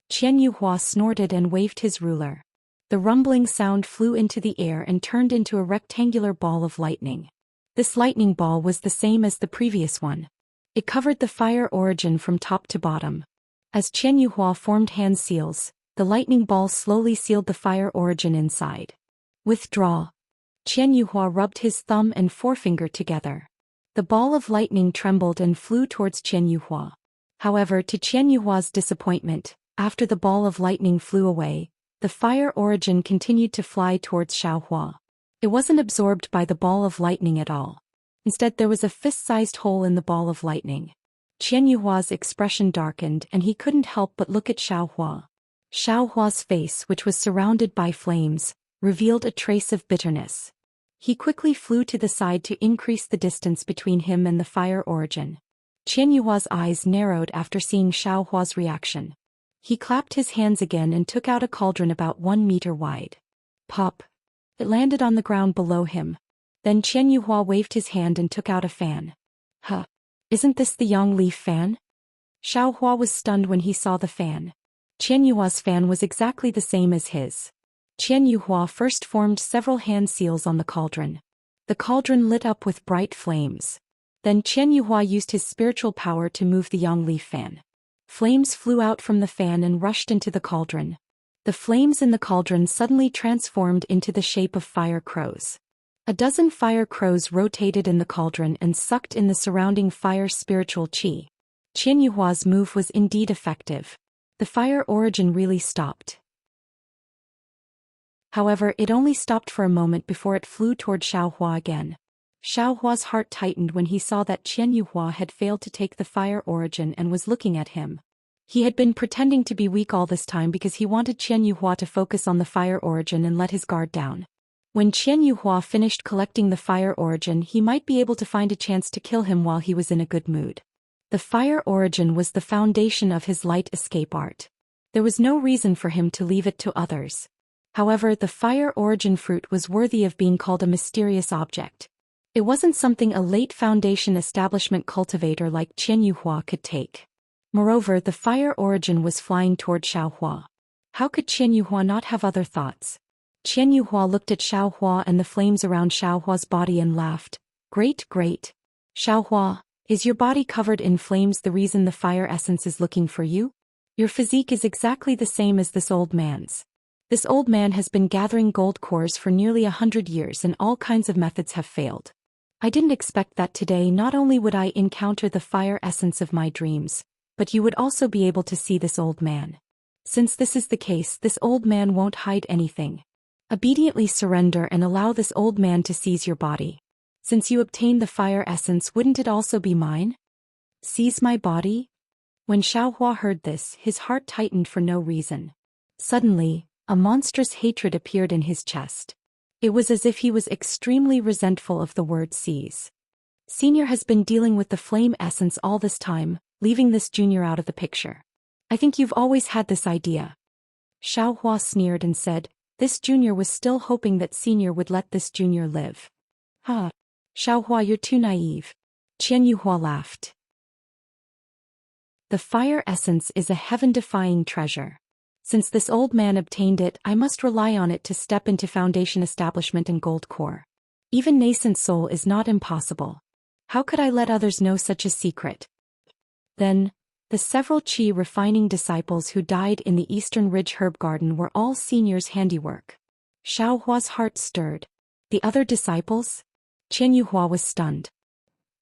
Qian Yuhua snorted and waved his ruler. The rumbling sound flew into the air and turned into a rectangular ball of lightning. This lightning ball was the same as the previous one. It covered the fire origin from top to bottom. As Qian Yuhua formed hand seals, the lightning ball slowly sealed the fire origin inside. "Withdraw." Qian Yuhua rubbed his thumb and forefinger together. The ball of lightning trembled and flew towards Qian Yuhua. However, to Qian Yuhua's disappointment, after the ball of lightning flew away, the fire origin continued to fly towards Xiao Hua. It wasn't absorbed by the ball of lightning at all. Instead, there was a fist-sized hole in the ball of lightning. Qian Yuhua's expression darkened and he couldn't help but look at Xiao Hua. Xiao Hua's face, which was surrounded by flames, revealed a trace of bitterness. He quickly flew to the side to increase the distance between him and the fire origin. Qian Yuhua's eyes narrowed after seeing Xiao Hua's reaction. He clapped his hands again and took out a cauldron about 1 meter wide. Pop! It landed on the ground below him. Then Qian Yuhua waved his hand and took out a fan. "Huh! Isn't this the Yang Leaf fan?" Xiao Hua was stunned when he saw the fan. Qian Yuhua's fan was exactly the same as his. Qian Yuhua first formed several hand seals on the cauldron. The cauldron lit up with bright flames. Then Qian Yuhua used his spiritual power to move the Yang Leaf fan. Flames flew out from the fan and rushed into the cauldron. The flames in the cauldron suddenly transformed into the shape of fire crows. A dozen fire crows rotated in the cauldron and sucked in the surrounding fire spiritual qi. Qian Yuhua's move was indeed effective. The fire origin really stopped. However, it only stopped for a moment before it flew toward Xiaohua again. Xiaohua's heart tightened when he saw that Qian Yuhua had failed to take the fire origin and was looking at him. He had been pretending to be weak all this time because he wanted Qian Yuhua to focus on the fire origin and let his guard down. When Qian Yuhua finished collecting the fire origin, he might be able to find a chance to kill him while he was in a good mood. The fire origin was the foundation of his light escape art. There was no reason for him to leave it to others. However, the fire origin fruit was worthy of being called a mysterious object. It wasn't something a late foundation establishment cultivator like Qian Yuhua could take. Moreover, the fire origin was flying toward Xiaohua. How could Qian Yuhua not have other thoughts? Qian Yuhua looked at Xiaohua and the flames around Xiaohua's body and laughed. Great. Xiaohua, is your body covered in flames the reason the fire essence is looking for you? Your physique is exactly the same as this old man's. This old man has been gathering gold cores for nearly 100 years and all kinds of methods have failed. I didn't expect that today not only would I encounter the fire essence of my dreams, but you would also be able to see this old man. Since this is the case, this old man won't hide anything. Obediently surrender and allow this old man to seize your body. Since you obtained the fire essence, wouldn't it also be mine? Seize my body? When Xiaohua heard this, his heart tightened for no reason. Suddenly, a monstrous hatred appeared in his chest. It was as if he was extremely resentful of the word seize. Senior has been dealing with the flame essence all this time, leaving this junior out of the picture. I think you've always had this idea. Xiaohua sneered and said, this junior was still hoping that senior would let this junior live. Ha! Xiaohua, you're too naive. Qian Yuhua laughed. The fire essence is a heaven-defying treasure. Since this old man obtained it, I must rely on it to step into foundation establishment and gold core. Even nascent soul is not impossible. How could I let others know such a secret? Then, the several qi refining disciples who died in the Eastern Ridge Herb Garden were all senior's handiwork. Xiaohua's heart stirred. The other disciples? Qian Yuhua was stunned.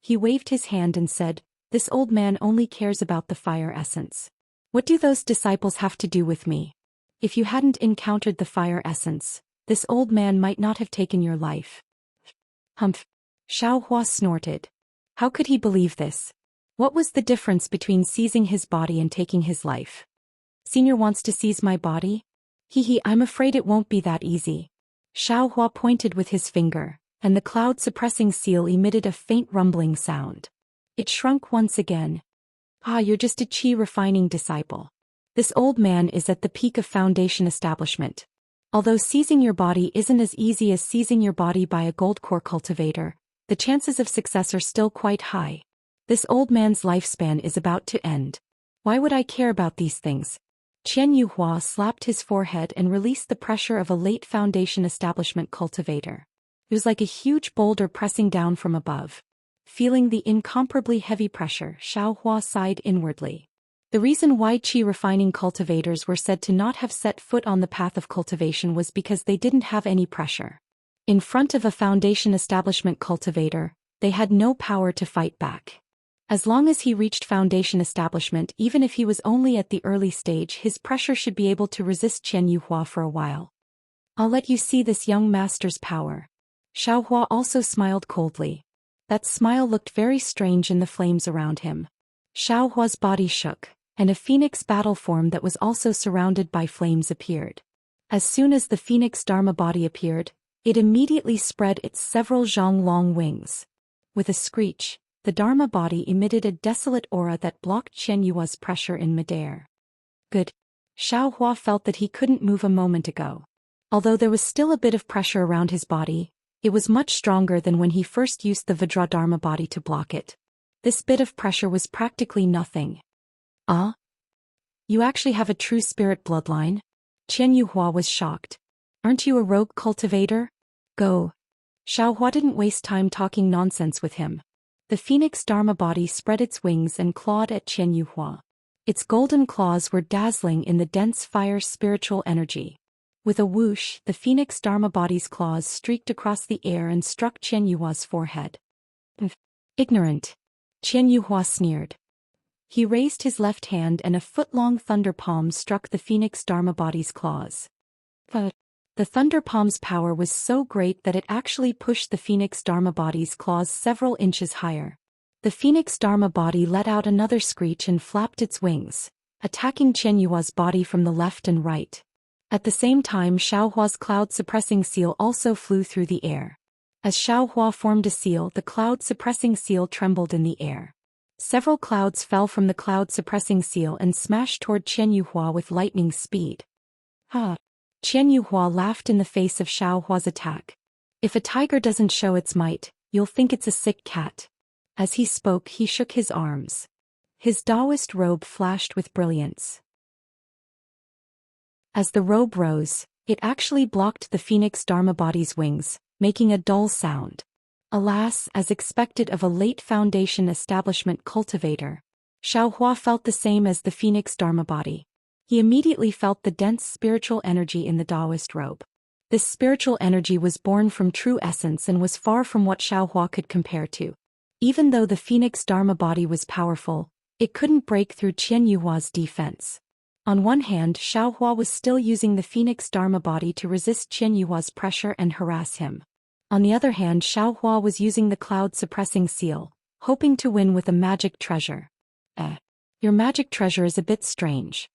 He waved his hand and said, this old man only cares about the fire essence. What do those disciples have to do with me? If you hadn't encountered the fire essence, this old man might not have taken your life. Humph! Xiaohua snorted. How could he believe this? What was the difference between seizing his body and taking his life? Senior wants to seize my body? I'm afraid it won't be that easy. Xiaohua pointed with his finger, and the cloud-suppressing seal emitted a faint rumbling sound. It shrunk once again. You're just a qi refining disciple. This old man is at the peak of foundation establishment. Although seizing your body isn't as easy as seizing your body by a gold core cultivator, the chances of success are still quite high. This old man's lifespan is about to end. Why would I care about these things? Qian Yuhua slapped his forehead and released the pressure of a late foundation establishment cultivator. It was like a huge boulder pressing down from above. Feeling the incomparably heavy pressure, Xiaohua sighed inwardly. The reason why qi refining cultivators were said to not have set foot on the path of cultivation was because they didn't have any pressure. In front of a foundation establishment cultivator, they had no power to fight back. As long as he reached foundation establishment, even if he was only at the early stage, his pressure should be able to resist Qian Yuhua for a while. I'll let you see this young master's power. Xiaohua also smiled coldly. That smile looked very strange in the flames around him. Xiaohua's body shook, and a phoenix battle form that was also surrounded by flames appeared. As soon as the phoenix Dharma body appeared, it immediately spread its several zhang-long wings. With a screech, the Dharma body emitted a desolate aura that blocked Qian Yuhua's pressure in midair. Good. Xiaohua felt that he couldn't move a moment ago. Although there was still a bit of pressure around his body, it was much stronger than when he first used the Vajra Dharma body to block it. This bit of pressure was practically nothing. You actually have a true spirit bloodline? Qian Yuhua was shocked. Aren't you a rogue cultivator? Go. Xiaohua didn't waste time talking nonsense with him. The phoenix Dharma body spread its wings and clawed at Qian Yuhua. Its golden claws were dazzling in the dense fire spiritual energy. With a whoosh, the phoenix Dharma body's claws streaked across the air and struck Qian Yuhua's forehead. Ignorant. Qian Yuhua sneered. He raised his left hand and a foot-long thunder palm struck the phoenix Dharma body's claws. The thunder palm's power was so great that it actually pushed the phoenix Dharma body's claws several inches higher. The phoenix Dharma body let out another screech and flapped its wings, attacking Qian Yuhua's body from the left and right. At the same time, Xiaohua's cloud-suppressing seal also flew through the air. As Xiaohua formed a seal, the cloud-suppressing seal trembled in the air. Several clouds fell from the cloud-suppressing seal and smashed toward Qian Yuhua with lightning speed. Ha! Qian Yuhua laughed in the face of Xiaohua's attack. If a tiger doesn't show its might, you'll think it's a sick cat. As he spoke, he shook his arms. His Taoist robe flashed with brilliance. As the robe rose, it actually blocked the phoenix Dharma body's wings, making a dull sound. Alas, as expected of a late Foundation establishment cultivator, Xiaohua felt the same as the phoenix Dharma body. He immediately felt the dense spiritual energy in the Taoist robe. This spiritual energy was born from true essence and was far from what Xiaohua could compare to. Even though the phoenix Dharma body was powerful, it couldn't break through Qian Yuhua's defense. On one hand, Xiaohua was still using the phoenix Dharma body to resist Qian Yuhua's pressure and harass him. On the other hand, Xiaohua was using the cloud-suppressing seal, hoping to win with a magic treasure. Your magic treasure is a bit strange.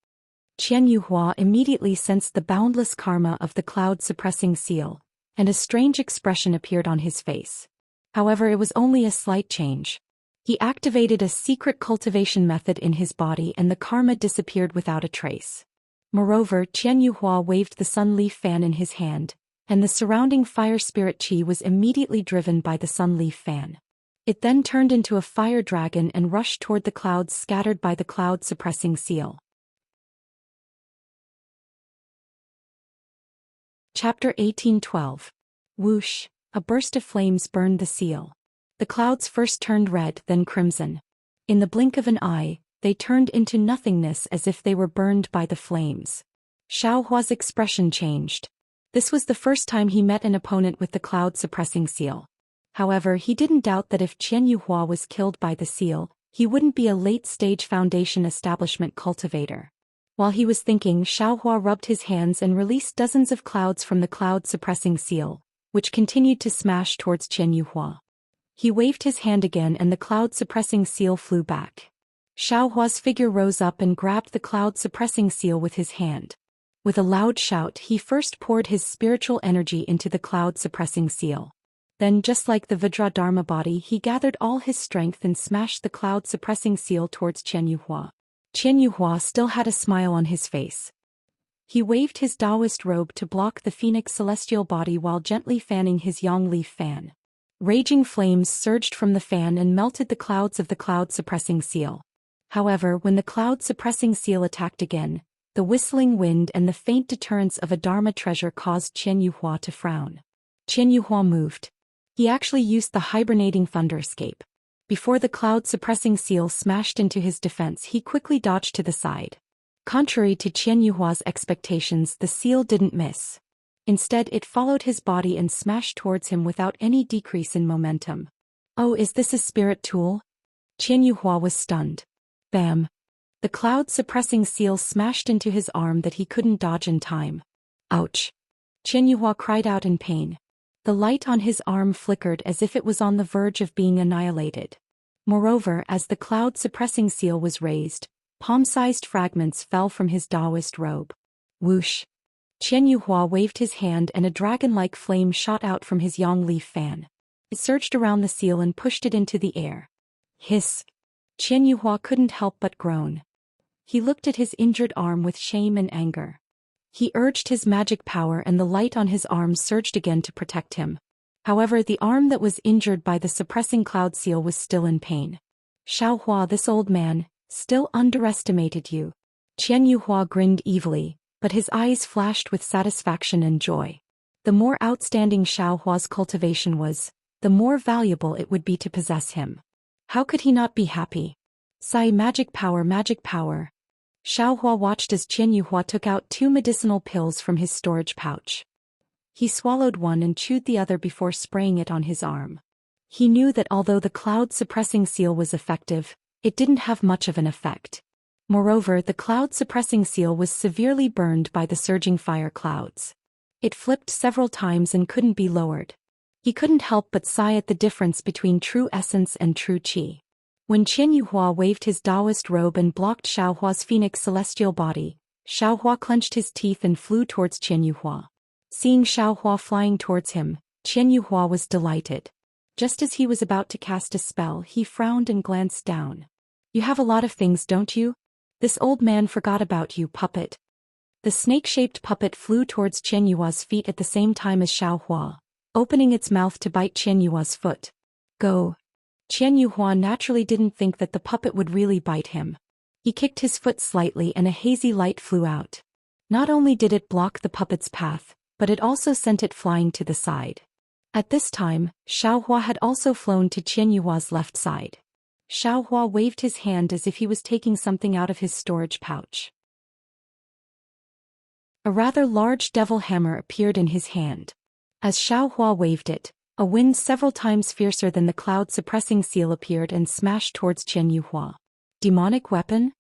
Qian Yuhua immediately sensed the boundless karma of the cloud-suppressing seal, and a strange expression appeared on his face. However, it was only a slight change. He activated a secret cultivation method in his body and the karma disappeared without a trace. Moreover, Qian Yuhua waved the sun leaf fan in his hand, and the surrounding fire spirit chi was immediately driven by the sun leaf fan. It then turned into a fire dragon and rushed toward the clouds scattered by the cloud-suppressing seal. Chapter 18:12. Whoosh, a burst of flames burned the seal. The clouds first turned red, then crimson. In the blink of an eye, they turned into nothingness as if they were burned by the flames. Xiaohua's expression changed. This was the first time he met an opponent with the cloud-suppressing seal. However, he didn't doubt that if Qian Yuhua was killed by the seal, he wouldn't be a late-stage Foundation establishment cultivator. While he was thinking, Xiaohua rubbed his hands and released dozens of clouds from the cloud-suppressing seal, which continued to smash towards Qian Yuhua. He waved his hand again and the cloud-suppressing seal flew back. Xiaohua's figure rose up and grabbed the cloud-suppressing seal with his hand. With a loud shout, he first poured his spiritual energy into the cloud-suppressing seal. Then, just like the Vajra Dharma body, he gathered all his strength and smashed the cloud-suppressing seal towards Qian Yuhua. Qian Yuhua still had a smile on his face. He waved his Taoist robe to block the phoenix celestial body while gently fanning his yang leaf fan. Raging flames surged from the fan and melted the clouds of the cloud-suppressing seal. However, when the cloud-suppressing seal attacked again, the whistling wind and the faint deterrence of a Dharma treasure caused Qian Yuhua to frown. Qian Yuhua moved. He actually used the hibernating thunder escape. Before the cloud-suppressing seal smashed into his defense, he quickly dodged to the side. Contrary to Qian Yuhua's expectations, the seal didn't miss. Instead, it followed his body and smashed towards him without any decrease in momentum. Oh, is this a spirit tool? Qian Yuhua was stunned. Bam! The cloud-suppressing seal smashed into his arm that he couldn't dodge in time. Ouch! Qian Yuhua cried out in pain. The light on his arm flickered as if it was on the verge of being annihilated. Moreover, as the cloud-suppressing seal was raised, palm-sized fragments fell from his Taoist robe. Whoosh! Qian Yuhua waved his hand and a dragon-like flame shot out from his yang leaf fan. It surged around the seal and pushed it into the air. Hiss! Qian Yuhua couldn't help but groan. He looked at his injured arm with shame and anger. He urged his magic power and the light on his arm surged again to protect him. However, the arm that was injured by the suppressing cloud seal was still in pain. Xiaohua, this old man, still underestimated you. Qian Yuhua grinned evilly, but his eyes flashed with satisfaction and joy. The more outstanding Xiaohua's cultivation was, the more valuable it would be to possess him. How could he not be happy? Sigh, magic power, Xiaohua watched as Qian Yuhua took out 2 medicinal pills from his storage pouch. He swallowed one and chewed the other before spraying it on his arm. He knew that although the cloud-suppressing seal was effective, it didn't have much of an effect. Moreover, the cloud-suppressing seal was severely burned by the surging fire clouds. It flipped several times and couldn't be lowered. He couldn't help but sigh at the difference between true essence and true qi. When Qian Yuhua waved his Taoist robe and blocked Xiaohua's phoenix celestial body, Xiaohua clenched his teeth and flew towards Qian Yuhua. Seeing Xiaohua flying towards him, Qian Yuhua was delighted. Just as he was about to cast a spell, he frowned and glanced down. "You have a lot of things, don't you? This old man forgot about you, puppet." The snake-shaped puppet flew towards Qian Yuhua's feet at the same time as Xiaohua, opening its mouth to bite Qian Yuhua's foot. "Go." Qian Yuhua naturally didn't think that the puppet would really bite him. He kicked his foot slightly and a hazy light flew out. Not only did it block the puppet's path, but it also sent it flying to the side. At this time, Xiaohua had also flown to Qian Yuhua's left side. Xiaohua waved his hand as if he was taking something out of his storage pouch. A rather large devil hammer appeared in his hand. As Xiaohua waved it, a wind several times fiercer than the cloud-suppressing seal appeared and smashed towards Qian Yuhua. Demonic weapon?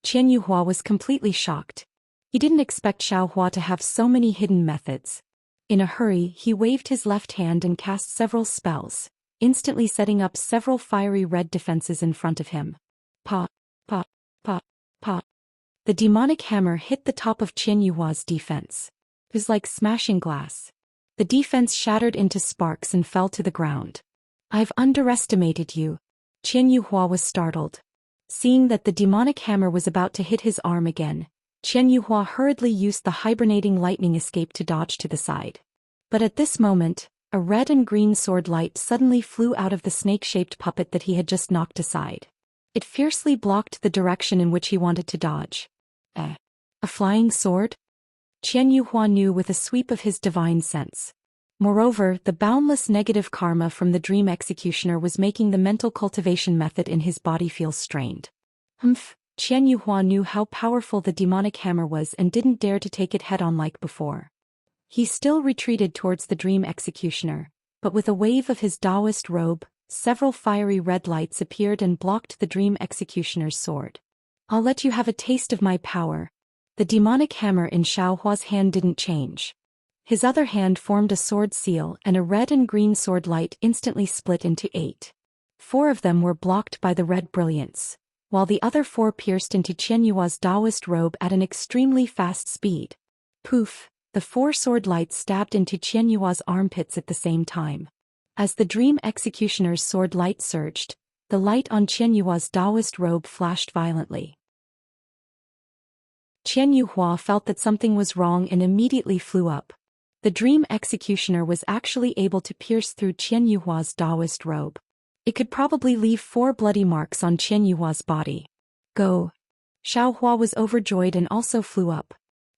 Qian Yuhua was completely shocked. He didn't expect Xiaohua to have so many hidden methods. In a hurry, he waved his left hand and cast several spells, instantly setting up several fiery red defenses in front of him. Pa, pa, pa, pa. The demonic hammer hit the top of Qian Yuhua's defense. It was like smashing glass. The defense shattered into sparks and fell to the ground. "I've underestimated you." Qian Yuhua was startled. Seeing that the demonic hammer was about to hit his arm again, Qian Yuhua hurriedly used the hibernating lightning escape to dodge to the side. But at this moment, a red and green sword light suddenly flew out of the snake-shaped puppet that he had just knocked aside. It fiercely blocked the direction in which he wanted to dodge. A flying sword? Qian Yuhua knew with a sweep of his divine sense. Moreover, the boundless negative karma from the dream executioner was making the mental cultivation method in his body feel strained. Qian Yuhua knew how powerful the demonic hammer was and didn't dare to take it head-on like before. He still retreated towards the dream executioner, but with a wave of his Taoist robe, several fiery red lights appeared and blocked the dream executioner's sword. "I'll let you have a taste of my power." The demonic hammer in Xiaohua's hand didn't change. His other hand formed a sword seal and a red and green sword light instantly split into 8. 4 of them were blocked by the red brilliance, while the other 4 pierced into Qian Yuhua's Taoist robe at an extremely fast speed. Poof! The 4 sword lights stabbed into Qian Yuhua's armpits at the same time. As the dream executioner's sword light surged, the light on Qian Yuhua's Taoist robe flashed violently. Qian Yuhua felt that something was wrong and immediately flew up. The dream executioner was actually able to pierce through Qian Yuhua's Taoist robe. It could probably leave 4 bloody marks on Qian Yuhua's body. "Go!" Xiaohua was overjoyed and also flew up.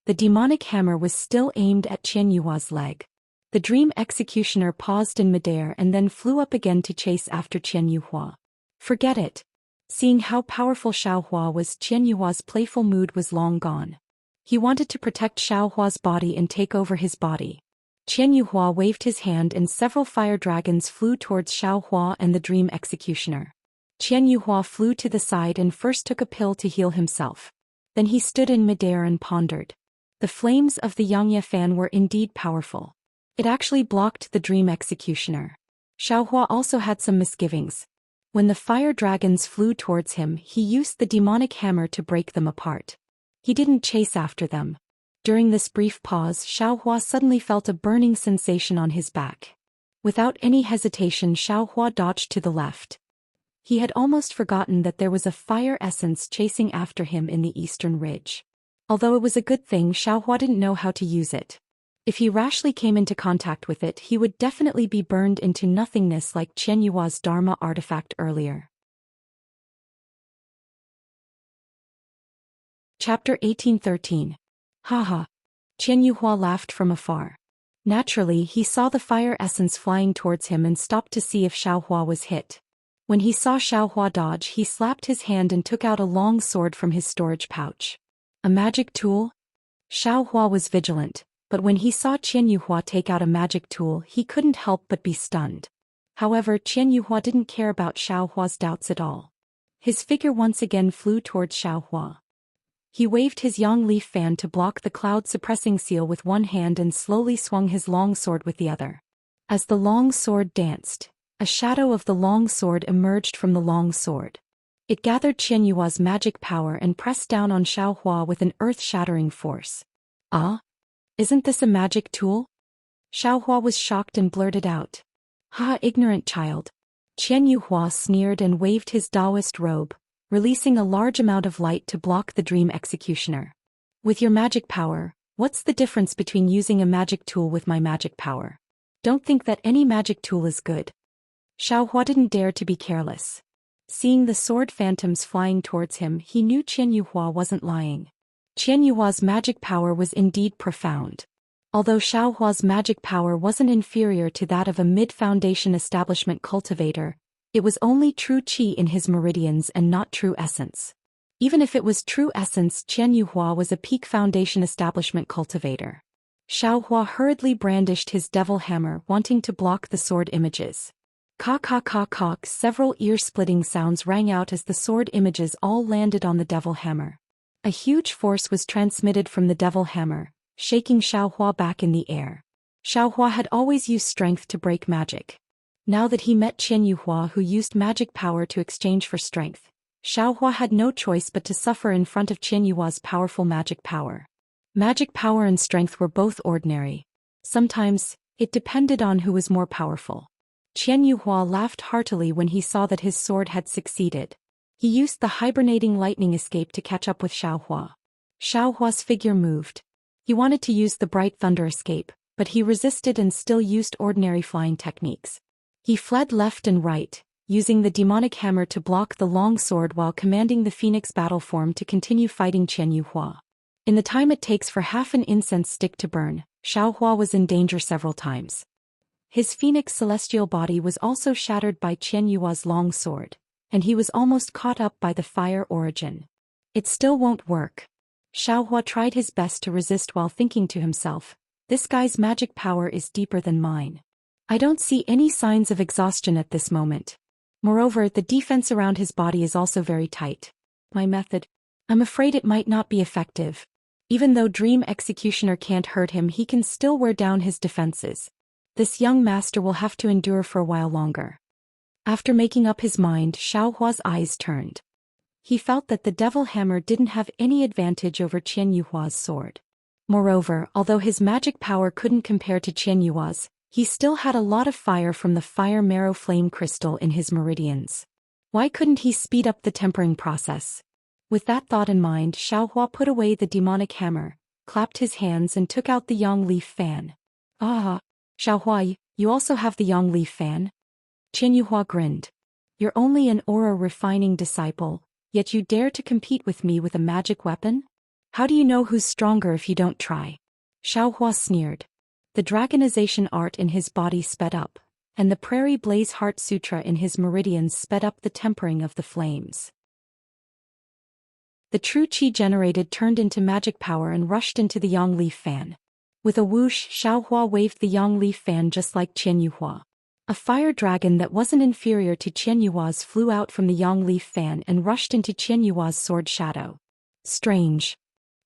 The demonic hammer was still aimed at Qian Yuhua's leg. The dream executioner paused in midair and then flew up again to chase after Qian Yuhua. Forget it. Seeing how powerful Xiaohua was, Qian Yuhua's playful mood was long gone. He wanted to protect Xiaohua's body and take over his body. Qian Yuhua waved his hand and several fire dragons flew towards Xiaohua and the dream executioner. Qian Yuhua flew to the side and first took a pill to heal himself. Then he stood in midair and pondered. The flames of the Yangye fan were indeed powerful. It actually blocked the dream executioner. Xiaohua also had some misgivings. When the fire dragons flew towards him, he used the demonic hammer to break them apart. He didn't chase after them. During this brief pause, Xiaohua suddenly felt a burning sensation on his back. Without any hesitation, Xiaohua dodged to the left. He had almost forgotten that there was a fire essence chasing after him in the eastern ridge. Although it was a good thing, Xiaohua didn't know how to use it. If he rashly came into contact with it, he would definitely be burned into nothingness like Qian Yuhua's Dharma artifact earlier. Chapter 1813. Haha. Qian Yuhua laughed from afar. Naturally, he saw the fire essence flying towards him and stopped to see if Xiaohua was hit. When he saw Xiaohua dodge, he slapped his hand and took out a long sword from his storage pouch. A magic tool? Xiao Hua was vigilant, but when he saw Qian Yuhua take out a magic tool he couldn't help but be stunned. However, Qian Yuhua didn't care about Xiao Hua's doubts at all. His figure once again flew towards Xiao Hua. He waved his yang leaf fan to block the cloud-suppressing seal with one hand and slowly swung his long sword with the other. As the long sword danced, a shadow of the long sword emerged from the long sword. It gathered Qian Yuhua's magic power and pressed down on Xiao Hua with an earth-shattering force. Ah? Isn't this a magic tool? Xiao Hua was shocked and blurted out. Ha, ignorant child. Qian Yuhua sneered and waved his Taoist robe, releasing a large amount of light to block the dream executioner. With your magic power, what's the difference between using a magic tool with my magic power? Don't think that any magic tool is good. Xiao Hua didn't dare to be careless. Seeing the sword phantoms flying towards him, he knew Qian Yuhua wasn't lying. Qian Yuhua's magic power was indeed profound. Although Xiao Hua's magic power wasn't inferior to that of a mid-foundation establishment cultivator, it was only true qi in his meridians and not true essence. Even if it was true essence, Qian Yuhua was a peak foundation establishment cultivator. Xiao Hua hurriedly brandished his devil hammer, wanting to block the sword images. Ka-ka-ka-ka, several ear-splitting sounds rang out as the sword images all landed on the devil hammer. A huge force was transmitted from the devil hammer, shaking Xiao Hua back in the air. Xiao Hua had always used strength to break magic. Now that he met Qian Yuhua, who used magic power to exchange for strength, Xiao Hua had no choice but to suffer in front of Qian Yuhua's powerful magic power. Magic power and strength were both ordinary. Sometimes, it depended on who was more powerful. Qian Yuhua laughed heartily when he saw that his sword had succeeded. He used the hibernating lightning escape to catch up with Xiao Hua. Xiao Hua's figure moved. He wanted to use the bright thunder escape, but he resisted and still used ordinary flying techniques. He fled left and right, using the demonic hammer to block the long sword while commanding the phoenix battle form to continue fighting Qian Yuhua. In the time it takes for half an incense stick to burn, Xiao Hua was in danger several times. His phoenix celestial body was also shattered by Qian Yuhua's long sword, and he was almost caught up by the fire origin. It still won't work. Xiao Hua tried his best to resist while thinking to himself, this guy's magic power is deeper than mine. I don't see any signs of exhaustion at this moment. Moreover, the defense around his body is also very tight. My method? I'm afraid it might not be effective. Even though Dream Executioner can't hurt him, he can still wear down his defenses. This young master will have to endure for a while longer. After making up his mind, Xiao Hua's eyes turned. He felt that the devil hammer didn't have any advantage over Qian Yuhua's sword. Moreover, although his magic power couldn't compare to Qian Yuhua's, he still had a lot of fire from the fire marrow flame crystal in his meridians. Why couldn't he speed up the tempering process? With that thought in mind, Xiao Hua put away the demonic hammer, clapped his hands and took out the yang leaf fan. Ah! Xiao Hua, you also have the yang leaf fan? Qian Yuhua grinned. You're only an aura refining disciple, yet you dare to compete with me with a magic weapon? How do you know who's stronger if you don't try? Xiao Hua sneered. The dragonization art in his body sped up, and the Prairie Blaze Heart Sutra in his meridians sped up the tempering of the flames. The true qi generated turned into magic power and rushed into the yang leaf fan. With a whoosh, Xiao Hua waved the yang leaf fan just like Qian Yuhua. A fire dragon that wasn't inferior to Qian Yuhua's flew out from the yang leaf fan and rushed into Qian Yuhua's sword shadow. Strange.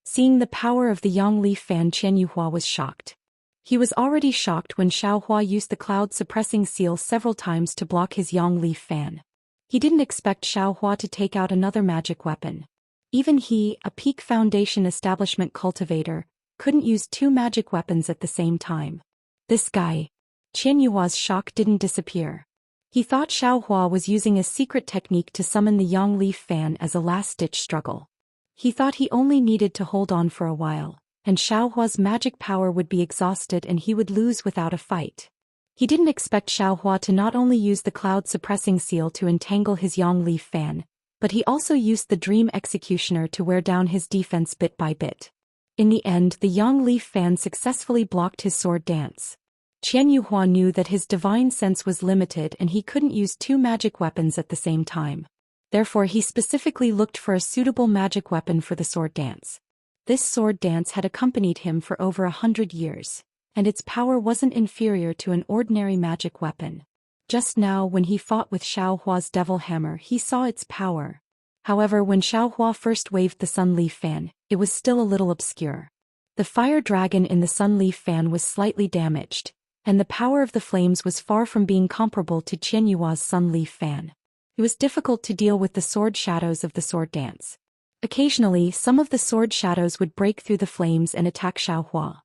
Seeing the power of the yang leaf fan, Qian Yuhua was shocked. He was already shocked when Xiao Hua used the cloud-suppressing seal several times to block his yang leaf fan. He didn't expect Xiao Hua to take out another magic weapon. Even he, a peak foundation establishment cultivator, couldn't use two magic weapons at the same time. This guy. Qian Yuhua's shock didn't disappear. He thought Xiao Hua was using a secret technique to summon the yang leaf fan as a last-ditch struggle. He thought he only needed to hold on for a while, and Xiao Hua's magic power would be exhausted and he would lose without a fight. He didn't expect Xiao Hua to not only use the cloud-suppressing seal to entangle his yang leaf fan, but he also used the Dream Executioner to wear down his defense bit by bit. In the end, the yang leaf fan successfully blocked his sword dance. Qian Yuhua knew that his divine sense was limited and he couldn't use two magic weapons at the same time. Therefore he specifically looked for a suitable magic weapon for the sword dance. This sword dance had accompanied him for over 100 years, and its power wasn't inferior to an ordinary magic weapon. Just now when he fought with Xiaohua's devil hammer he saw its power. However, when Xiaohua first waved the sun leaf fan, it was still a little obscure. The fire dragon in the sun leaf fan was slightly damaged, and the power of the flames was far from being comparable to Qianyua's sun leaf fan. It was difficult to deal with the sword shadows of the sword dance. Occasionally, some of the sword shadows would break through the flames and attack Xiaohua.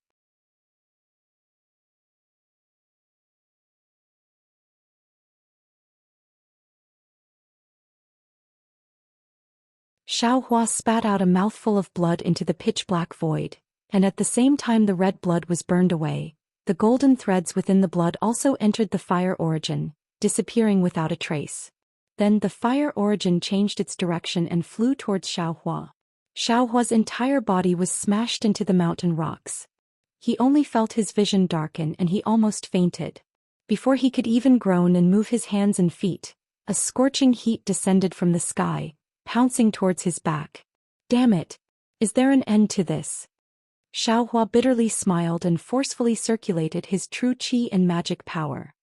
Xiaohua spat out a mouthful of blood into the pitch-black void, and at the same time the red blood was burned away, the golden threads within the blood also entered the fire origin, disappearing without a trace. Then the fire origin changed its direction and flew towards Xiaohua. Xiaohua's entire body was smashed into the mountain rocks. He only felt his vision darken and he almost fainted. Before he could even groan and move his hands and feet, a scorching heat descended from the sky, pouncing towards his back. Damn it! Is there an end to this? Xiaohua bitterly smiled and forcefully circulated his true qi and magic power.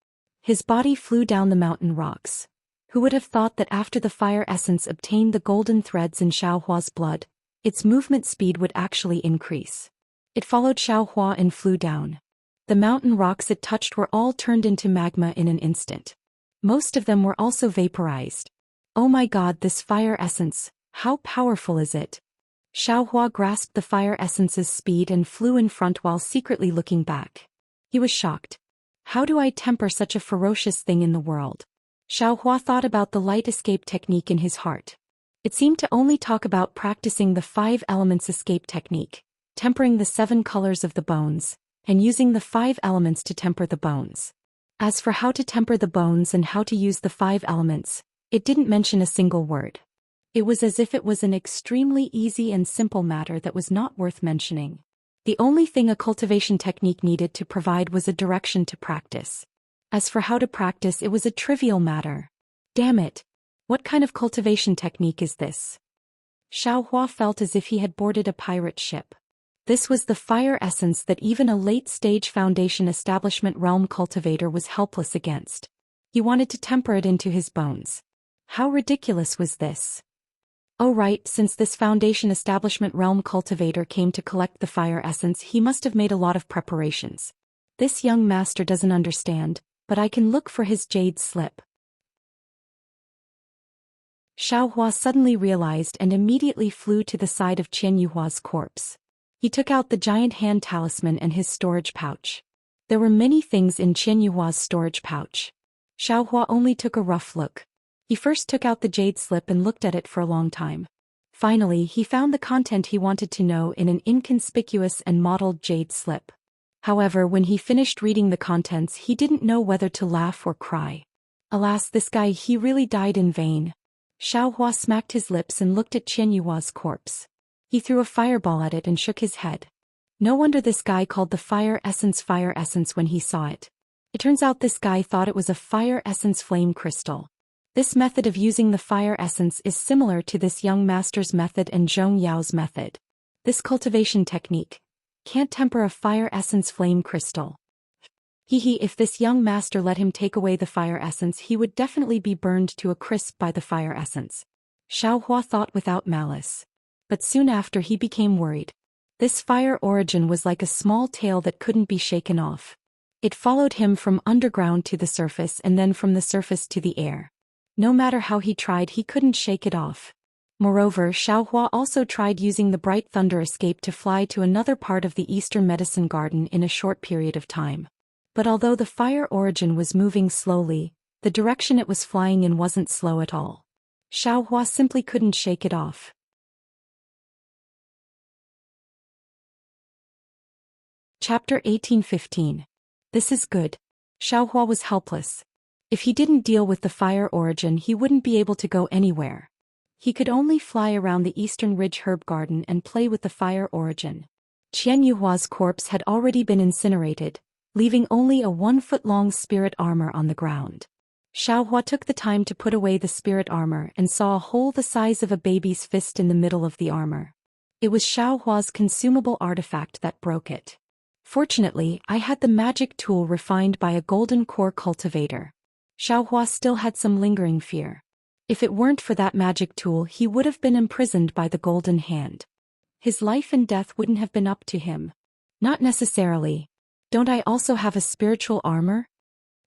His body flew down the mountain rocks. Who would have thought that after the fire essence obtained the golden threads in Xiaohua's blood, its movement speed would actually increase? It followed Xiaohua and flew down. The mountain rocks it touched were all turned into magma in an instant. Most of them were also vaporized. Oh my god, this fire essence, how powerful is it? Xiaohua grasped the fire essence's speed and flew in front while secretly looking back. He was shocked. How do I temper such a ferocious thing in the world? Xiaohua thought about the light escape technique in his heart. It seemed to only talk about practicing the 5 elements escape technique, tempering the 7 colors of the bones, and using the 5 elements to temper the bones. As for how to temper the bones and how to use the 5 elements, it didn't mention a single word. It was as if it was an extremely easy and simple matter that was not worth mentioning. The only thing a cultivation technique needed to provide was a direction to practice. As for how to practice, it was a trivial matter. Damn it! What kind of cultivation technique is this? Xiaohua felt as if he had boarded a pirate ship. This was the fire essence that even a late-stage foundation establishment realm cultivator was helpless against. He wanted to temper it into his bones. How ridiculous was this? Oh right, since this foundation establishment realm cultivator came to collect the fire essence, he must have made a lot of preparations. This young master doesn't understand, but I can look for his jade slip. Xiaohua suddenly realized and immediately flew to the side of Qianyuhua's corpse. He took out the giant hand talisman and his storage pouch. There were many things in Qianyuhua's storage pouch. Xiaohua only took a rough look. He first took out the jade slip and looked at it for a long time. Finally, he found the content he wanted to know in an inconspicuous and mottled jade slip. However, when he finished reading the contents, he didn't know whether to laugh or cry. Alas, this guy, he really died in vain. Xiaohua smacked his lips and looked at Qianyuhua's corpse. He threw a fireball at it and shook his head. No wonder this guy called the fire essence when he saw it. It turns out this guy thought it was a fire essence flame crystal. This method of using the fire essence is similar to this young master's method and Zhong Yao's method. This cultivation technique can't temper a fire essence flame crystal. If this young master let him take away the fire essence, he would definitely be burned to a crisp by the fire essence. Xiaohua thought without malice. But soon after he became worried. This fire origin was like a small tail that couldn't be shaken off. It followed him from underground to the surface and then from the surface to the air. No matter how he tried, he couldn't shake it off. Moreover, Xiaohua also tried using the bright thunder escape to fly to another part of the Eastern Medicine Garden in a short period of time. But although the fire origin was moving slowly, the direction it was flying in wasn't slow at all. Xiaohua simply couldn't shake it off. Chapter 1815. This is good. Xiaohua was helpless. If he didn't deal with the fire origin, he wouldn't be able to go anywhere. He could only fly around the Eastern Ridge Herb Garden and play with the fire origin. Qianyuhua's corpse had already been incinerated, leaving only a 1-foot-long spirit armor on the ground. Xiaohua took the time to put away the spirit armor and saw a hole the size of a baby's fist in the middle of the armor. It was Xiaohua's consumable artifact that broke it. Fortunately, I had the magic tool refined by a golden core cultivator. Xiaohua still had some lingering fear. If it weren't for that magic tool, he would have been imprisoned by the golden hand. His life and death wouldn't have been up to him. Not necessarily. Don't I also have a spiritual armor?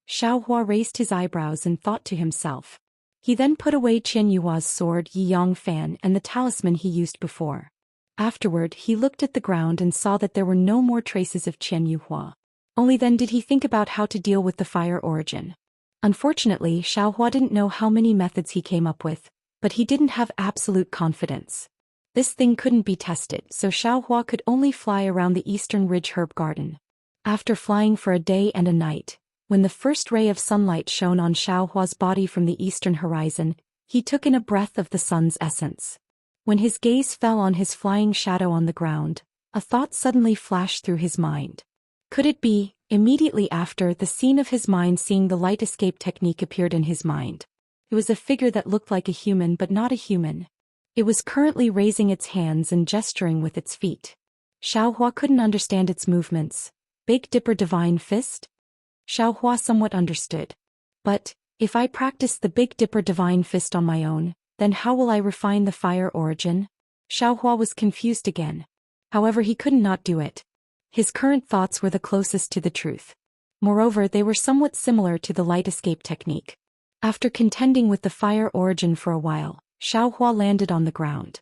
Xiaohua raised his eyebrows and thought to himself. He then put away Qian Yuhua's sword Yiyang fan and the talisman he used before. Afterward, he looked at the ground and saw that there were no more traces of Qian Yuhua. Only then did he think about how to deal with the fire origin. Unfortunately, Xiaohua didn't know how many methods he came up with, but he didn't have absolute confidence. This thing couldn't be tested, so Xiaohua could only fly around the eastern ridge herb garden. After flying for a day and a night, when the first ray of sunlight shone on Xiaohua's body from the eastern horizon, he took in a breath of the sun's essence. When his gaze fell on his flying shadow on the ground, a thought suddenly flashed through his mind. Could it be? Immediately after, the scene of his mind seeing the light escape technique appeared in his mind. It was a figure that looked like a human but not a human. It was currently raising its hands and gesturing with its feet. Xiaohua couldn't understand its movements. Big Dipper Divine Fist? Xiaohua somewhat understood. But, if I practice the Big Dipper Divine Fist on my own, then how will I refine the fire origin? Xiaohua was confused again. However, he couldn't not do it. His current thoughts were the closest to the truth. Moreover, they were somewhat similar to the light escape technique. After contending with the fire origin for a while, Xiaohua landed on the ground.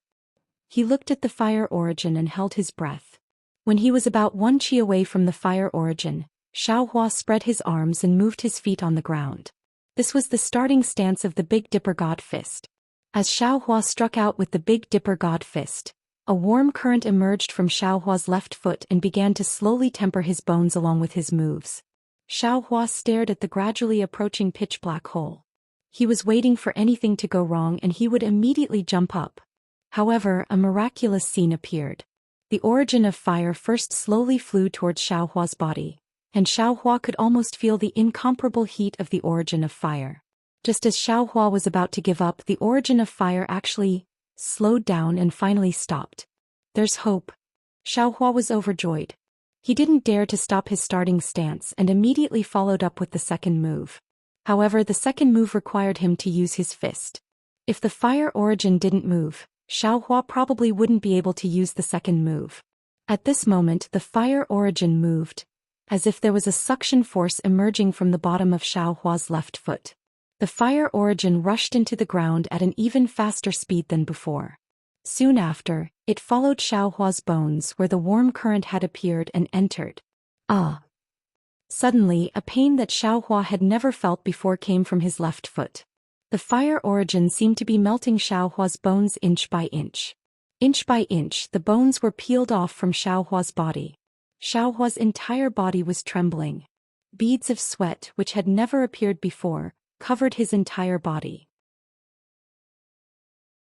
He looked at the fire origin and held his breath. When he was about 1 qi away from the fire origin, Xiaohua spread his arms and moved his feet on the ground. This was the starting stance of the Big Dipper God Fist. As Xiaohua struck out with the Big Dipper God Fist, a warm current emerged from Xiaohua's left foot and began to slowly temper his bones along with his moves. Xiaohua stared at the gradually approaching pitch-black hole. He was waiting for anything to go wrong and he would immediately jump up. However, a miraculous scene appeared. The origin of fire first slowly flew towards Xiaohua's body, and Xiaohua could almost feel the incomparable heat of the origin of fire. Just as Xiaohua was about to give up, the origin of fire actually slowed down and finally stopped. There's hope. Xiaohua was overjoyed. He didn't dare to stop his starting stance and immediately followed up with the second move. However, the second move required him to use his fist. If the fire origin didn't move, Xiaohua probably wouldn't be able to use the second move. At this moment, the fire origin moved, as if there was a suction force emerging from the bottom of Xiaohua's left foot. The fire origin rushed into the ground at an even faster speed than before. Soon after, it followed Xiaohua's bones where the warm current had appeared and entered. Ah! Suddenly, a pain that Xiaohua had never felt before came from his left foot. The fire origin seemed to be melting Xiaohua's bones inch by inch. Inch by inch, the bones were peeled off from Xiaohua's body. Xiaohua's entire body was trembling. Beads of sweat, which had never appeared before, covered his entire body.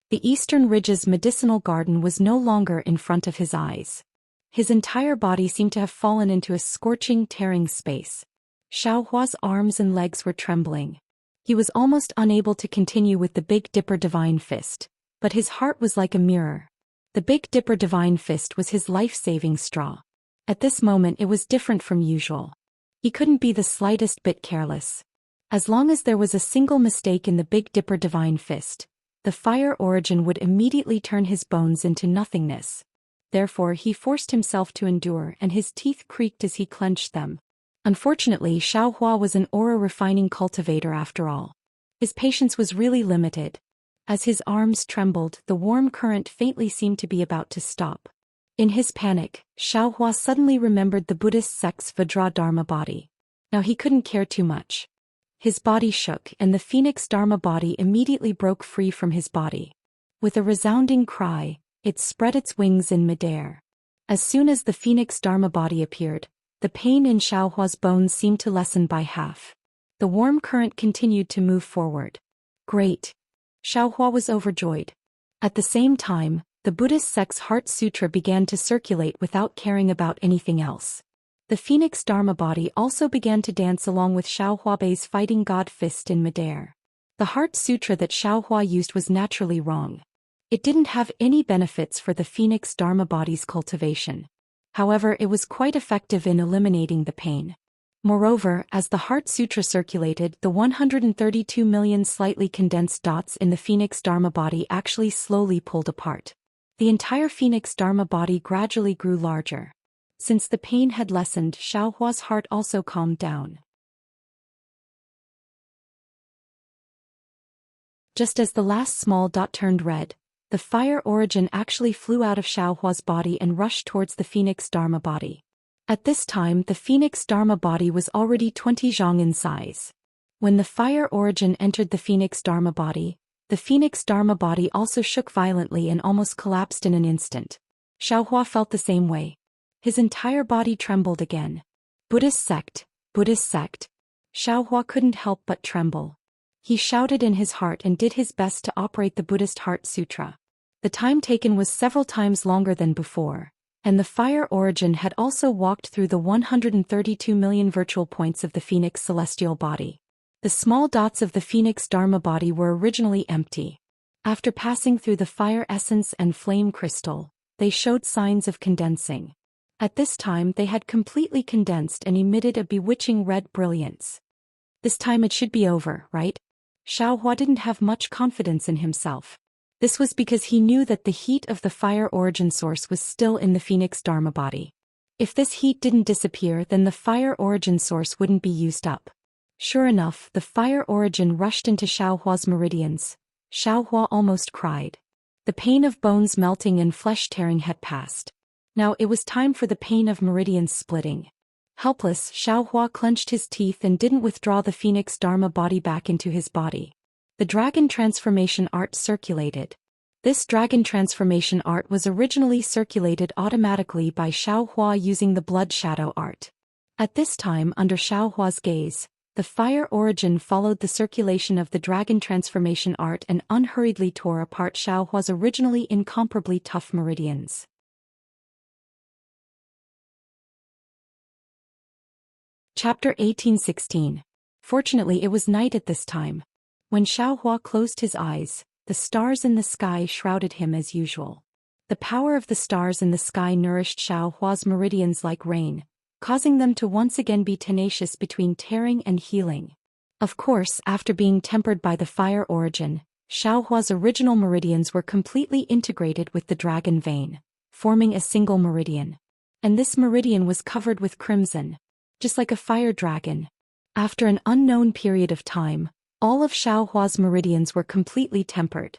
The eastern ridge's medicinal garden was no longer in front of his eyes. His entire body seemed to have fallen into a scorching, tearing space. Xiaohua's arms and legs were trembling. He was almost unable to continue with the Big Dipper Divine Fist, but his heart was like a mirror. The Big Dipper Divine Fist was his life-saving straw. At this moment it was different from usual. He couldn't be the slightest bit careless. As long as there was a single mistake in the Big Dipper Divine Fist, the fire origin would immediately turn his bones into nothingness. Therefore he forced himself to endure and his teeth creaked as he clenched them. Unfortunately, Xiaohua was an aura-refining cultivator after all. His patience was really limited. As his arms trembled, the warm current faintly seemed to be about to stop. In his panic, Xiaohua suddenly remembered the Buddhist sect's Vajra Dharma body. Now he couldn't care too much. His body shook and the Phoenix Dharma body immediately broke free from his body. With a resounding cry, it spread its wings in midair. As soon as the Phoenix Dharma body appeared, the pain in Xiaohua's bones seemed to lessen by half. The warm current continued to move forward. Great! Xiaohua was overjoyed. At the same time, the Buddhist sect's Heart Sutra began to circulate without caring about anything else. The Phoenix Dharma body also began to dance along with Xiaohua's fighting god fist in midair. The Heart Sutra that Xiaohua used was naturally wrong. It didn't have any benefits for the Phoenix Dharma body's cultivation. However, it was quite effective in eliminating the pain. Moreover, as the Heart Sutra circulated, the 132 million slightly condensed dots in the Phoenix Dharma body actually slowly pulled apart. The entire Phoenix Dharma body gradually grew larger. Since the pain had lessened, Xiaohua's heart also calmed down. Just as the last small dot turned red, the fire origin actually flew out of Xiaohua's body and rushed towards the Phoenix Dharma body. At this time, the Phoenix Dharma body was already 20 zhang in size. When the fire origin entered the Phoenix Dharma body, the Phoenix Dharma body also shook violently and almost collapsed in an instant. Xiaohua felt the same way. His entire body trembled again. Buddhist sect, Buddhist sect. Xiaohua couldn't help but tremble. He shouted in his heart and did his best to operate the Buddhist Heart Sutra. The time taken was several times longer than before, and the fire origin had also walked through the 132 million virtual points of the Phoenix celestial body. The small dots of the Phoenix Dharma body were originally empty. After passing through the fire essence and flame crystal, they showed signs of condensing. At this time they had completely condensed and emitted a bewitching red brilliance. This time it should be over, right? Xiaohua didn't have much confidence in himself. This was because he knew that the heat of the fire origin source was still in the Phoenix Dharma body. If this heat didn't disappear, then the fire origin source wouldn't be used up. Sure enough, the fire origin rushed into Xiaohua's meridians. Xiaohua almost cried. The pain of bones melting and flesh tearing had passed. Now it was time for the pain of meridians splitting. Helpless, Xiaohua clenched his teeth and didn't withdraw the Phoenix Dharma body back into his body. The dragon transformation art circulated. This dragon transformation art was originally circulated automatically by Xiaohua using the blood shadow art. At this time, under Xiaohua's gaze, the fire origin followed the circulation of the dragon transformation art and unhurriedly tore apart Xiaohua's originally incomparably tough meridians. Chapter 1816. Fortunately, it was night at this time. When Xiaohua closed his eyes, the stars in the sky shrouded him as usual. The power of the stars in the sky nourished Xiaohua's meridians like rain, causing them to once again be tenacious between tearing and healing. Of course, after being tempered by the fire origin, Xiaohua's original meridians were completely integrated with the dragon vein, forming a single meridian. And this meridian was covered with crimson, just like a fire dragon. After an unknown period of time, all of Xiaohua's meridians were completely tempered.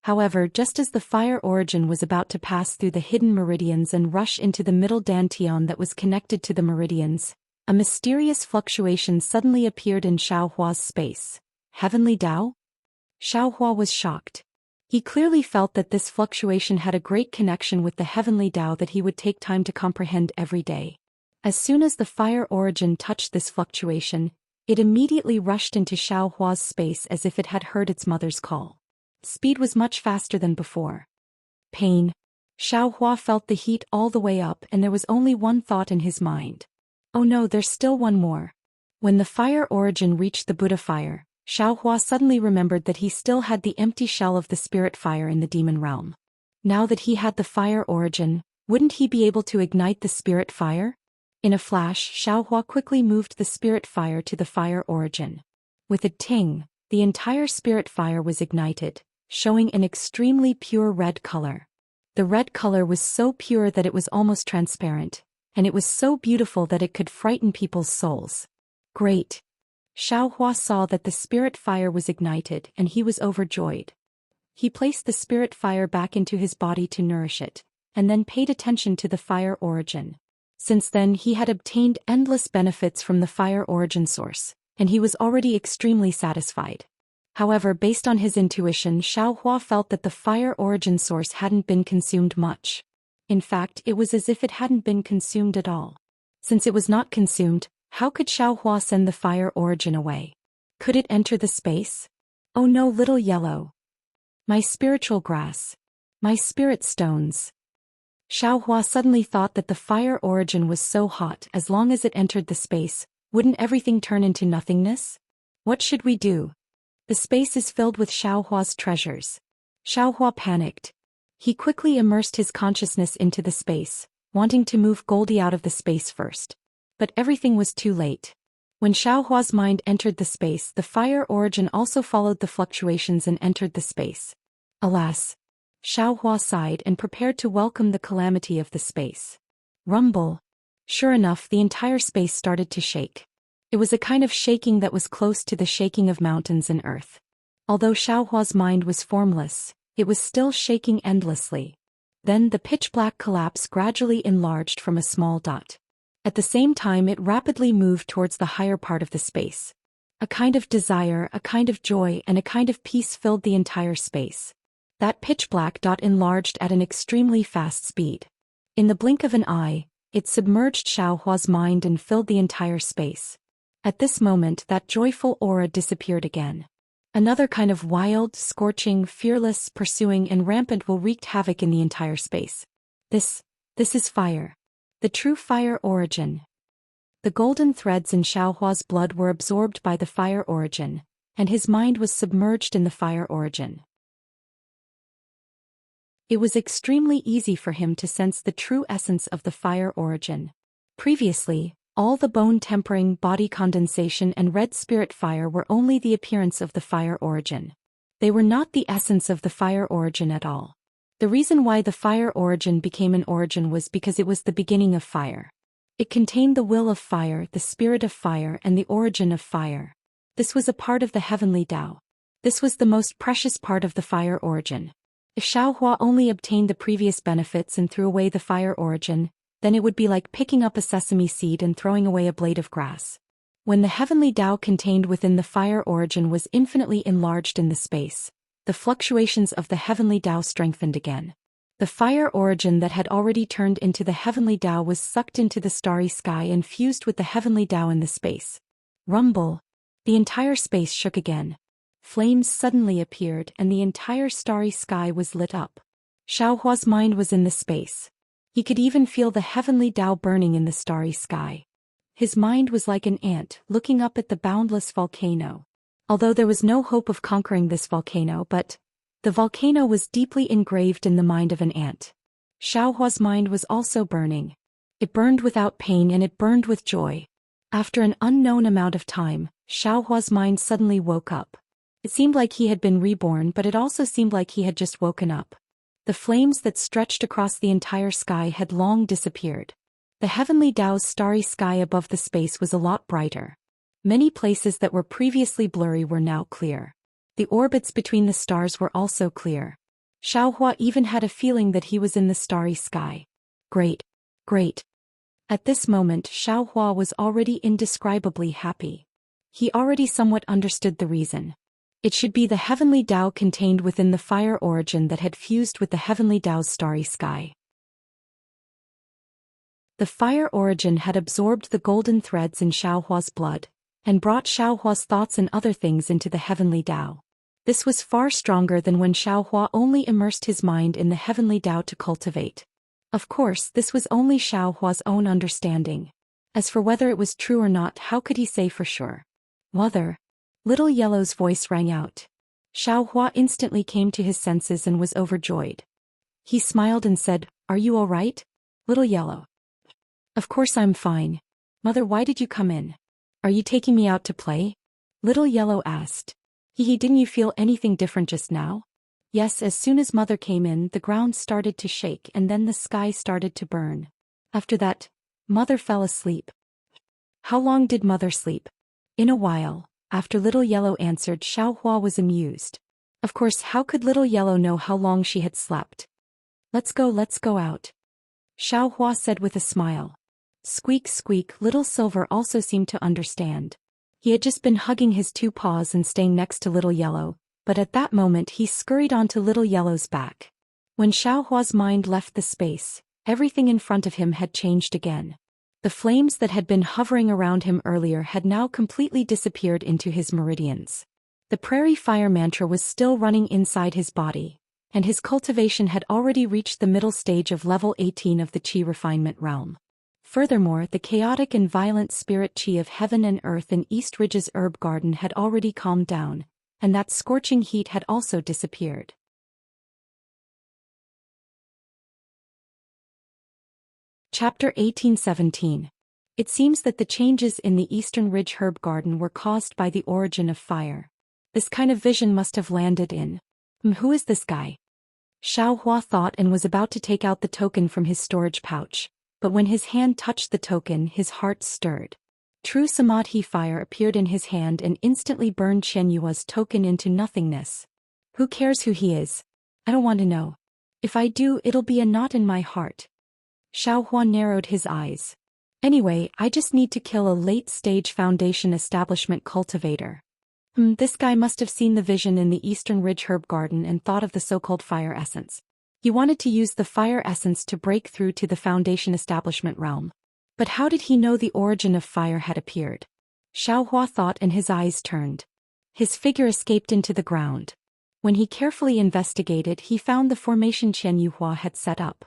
However, just as the fire origin was about to pass through the hidden meridians and rush into the middle dantian that was connected to the meridians, a mysterious fluctuation suddenly appeared in Xiaohua's space. Heavenly Tao? Xiaohua was shocked. He clearly felt that this fluctuation had a great connection with the heavenly Tao that he would take time to comprehend every day. As soon as the fire origin touched this fluctuation, it immediately rushed into Xiaohua's space as if it had heard its mother's call. Speed was much faster than before. Pain. Xiaohua felt the heat all the way up and there was only one thought in his mind. Oh no, there's still one more. When the fire origin reached the Buddha fire, Xiaohua suddenly remembered that he still had the empty shell of the spirit fire in the demon realm. Now that he had the fire origin, wouldn't he be able to ignite the spirit fire? In a flash, Xiaohua quickly moved the spirit fire to the fire origin. With a ting, the entire spirit fire was ignited, showing an extremely pure red color. The red color was so pure that it was almost transparent, and it was so beautiful that it could frighten people's souls. Great! Xiaohua saw that the spirit fire was ignited and he was overjoyed. He placed the spirit fire back into his body to nourish it, and then paid attention to the fire origin. Since then he had obtained endless benefits from the fire origin source, and he was already extremely satisfied. However, based on his intuition, Xiaohua felt that the fire origin source hadn't been consumed much. In fact, it was as if it hadn't been consumed at all. Since it was not consumed, how could Xiaohua send the fire origin away? Could it enter the space? Oh no, little yellow. My spiritual grass. My spirit stones. Xiaohua suddenly thought that the fire origin was so hot, as long as it entered the space, wouldn't everything turn into nothingness? What should we do? The space is filled with Xiaohua's treasures. Xiaohua panicked. He quickly immersed his consciousness into the space, wanting to move Goldie out of the space first. But everything was too late. When Xiaohua's mind entered the space, the fire origin also followed the fluctuations and entered the space. Alas! Xiaohua sighed and prepared to welcome the calamity of the space. Rumble. Sure enough, the entire space started to shake. It was a kind of shaking that was close to the shaking of mountains and earth. Although Xiaohua's mind was formless, it was still shaking endlessly. Then the pitch-black collapse gradually enlarged from a small dot. At the same time, it rapidly moved towards the higher part of the space. A kind of desire, a kind of joy, and a kind of peace filled the entire space. That pitch-black dot enlarged at an extremely fast speed. In the blink of an eye, it submerged Xiaohua's mind and filled the entire space. At this moment, that joyful aura disappeared again. Another kind of wild, scorching, fearless, pursuing, and rampant will wreaked havoc in the entire space. This is fire. The true fire origin. The golden threads in Xiaohua's blood were absorbed by the fire origin, and his mind was submerged in the fire origin. It was extremely easy for him to sense the true essence of the fire origin. Previously, all the bone-tempering, body condensation and red spirit fire were only the appearance of the fire origin. They were not the essence of the fire origin at all. The reason why the fire origin became an origin was because it was the beginning of fire. It contained the will of fire, the spirit of fire, and the origin of fire. This was a part of the heavenly Tao. This was the most precious part of the fire origin. If Xiaohua only obtained the previous benefits and threw away the fire origin, then it would be like picking up a sesame seed and throwing away a blade of grass. When the heavenly Tao contained within the fire origin was infinitely enlarged in the space, the fluctuations of the heavenly Tao strengthened again. The fire origin that had already turned into the heavenly Tao was sucked into the starry sky and fused with the heavenly Tao in the space. Rumble. The entire space shook again. Flames suddenly appeared and the entire starry sky was lit up. Xiaohua's mind was in the space. He could even feel the heavenly Tao burning in the starry sky. His mind was like an ant looking up at the boundless volcano. Although there was no hope of conquering this volcano, but the volcano was deeply engraved in the mind of an ant. Xiaohua's mind was also burning. It burned without pain and it burned with joy. After an unknown amount of time, Xiaohua's mind suddenly woke up. It seemed like he had been reborn, but it also seemed like he had just woken up. The flames that stretched across the entire sky had long disappeared. The heavenly Tao's starry sky above the space was a lot brighter. Many places that were previously blurry were now clear. The orbits between the stars were also clear. Xiaohua even had a feeling that he was in the starry sky. Great. Great. At this moment, Xiaohua was already indescribably happy. He already somewhat understood the reason. It should be the heavenly Tao contained within the fire origin that had fused with the heavenly Tao's starry sky. The fire origin had absorbed the golden threads in Xiaohua's blood, and brought Xiaohua's thoughts and other things into the heavenly Tao. This was far stronger than when Xiaohua only immersed his mind in the heavenly Tao to cultivate. Of course, this was only Xiaohua's own understanding. As for whether it was true or not, how could he say for sure? Mother. Little Yellow's voice rang out. Xiaohua instantly came to his senses and was overjoyed. He smiled and said, "Are you all right, Little Yellow?" "Of course I'm fine. Mother, why did you come in? Are you taking me out to play?" Little Yellow asked. Didn't you feel anything different just now?" "Yes, as soon as Mother came in, the ground started to shake and then the sky started to burn. After that, Mother fell asleep." "How long did Mother sleep?" "In a while." After Little Yellow answered, Xiaohua was amused. Of course, how could Little Yellow know how long she had slept? Let's go out," Xiaohua said with a smile. Squeak squeak, Little Silver also seemed to understand. He had just been hugging his two paws and staying next to Little Yellow, but at that moment he scurried onto Little Yellow's back. When Xiaohua's mind left the space, everything in front of him had changed again. The flames that had been hovering around him earlier had now completely disappeared into his meridians. The prairie fire mantra was still running inside his body, and his cultivation had already reached the middle stage of level 18 of the Qi refinement realm. Furthermore, the chaotic and violent spirit Qi of heaven and earth in East Ridge's herb garden had already calmed down, and that scorching heat had also disappeared. Chapter 1817. It seems that the changes in the Eastern Ridge herb garden were caused by the origin of fire. This kind of vision must have landed in. Who is this guy? Xiao Hua thought and was about to take out the token from his storage pouch, but when his hand touched the token, his heart stirred. True Samadhi fire appeared in his hand and instantly burned Chen Yua's token into nothingness. Who cares who he is? I don't want to know. If I do, it'll be a knot in my heart. Xiao Hua narrowed his eyes. Anyway, I just need to kill a late-stage Foundation establishment cultivator. This guy must have seen the vision in the Eastern Ridge herb garden and thought of the so-called fire essence. He wanted to use the fire essence to break through to the Foundation establishment realm. But how did he know the origin of fire had appeared? Xiao Hua thought and his eyes turned. His figure escaped into the ground. When he carefully investigated, he found the formation Chen Yuhua had set up.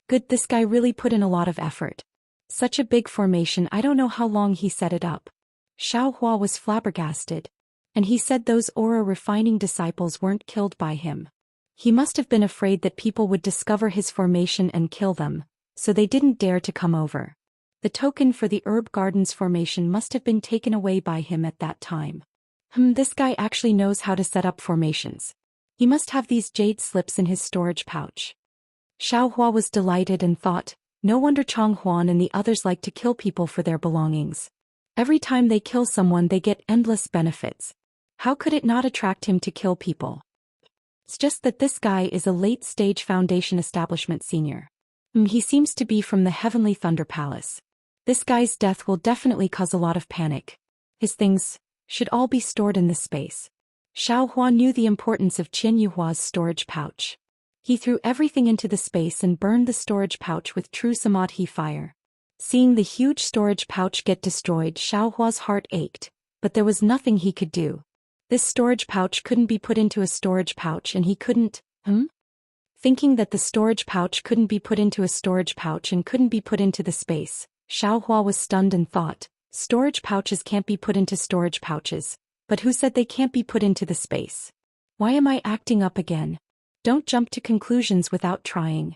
Good, this guy really put in a lot of effort. Such a big formation, I don't know how long he set it up. Xiao Hua was flabbergasted. And he said those aura refining disciples weren't killed by him. He must have been afraid that people would discover his formation and kill them, so they didn't dare to come over. The token for the herb garden's formation must have been taken away by him at that time. This guy actually knows how to set up formations. He must have these jade slips in his storage pouch. Xiao Hua was delighted and thought, no wonder Chang Huan and the others like to kill people for their belongings. Every time they kill someone they get endless benefits. How could it not attract him to kill people? It's just that this guy is a late-stage Foundation establishment senior. He seems to be from the Heavenly Thunder Palace. This guy's death will definitely cause a lot of panic. His things should all be stored in this space. Xiao Hua knew the importance of Chen Yuhua's storage pouch. He threw everything into the space and burned the storage pouch with true Samadhi fire. Seeing the huge storage pouch get destroyed, Xiao Hua's heart ached, but there was nothing he could do. This storage pouch couldn't be put into a storage pouch and he couldn't, Thinking that the storage pouch couldn't be put into a storage pouch and couldn't be put into the space, Xiao Hua was stunned and thought, storage pouches can't be put into storage pouches, but who said they can't be put into the space? Why am I acting up again? Don't jump to conclusions without trying.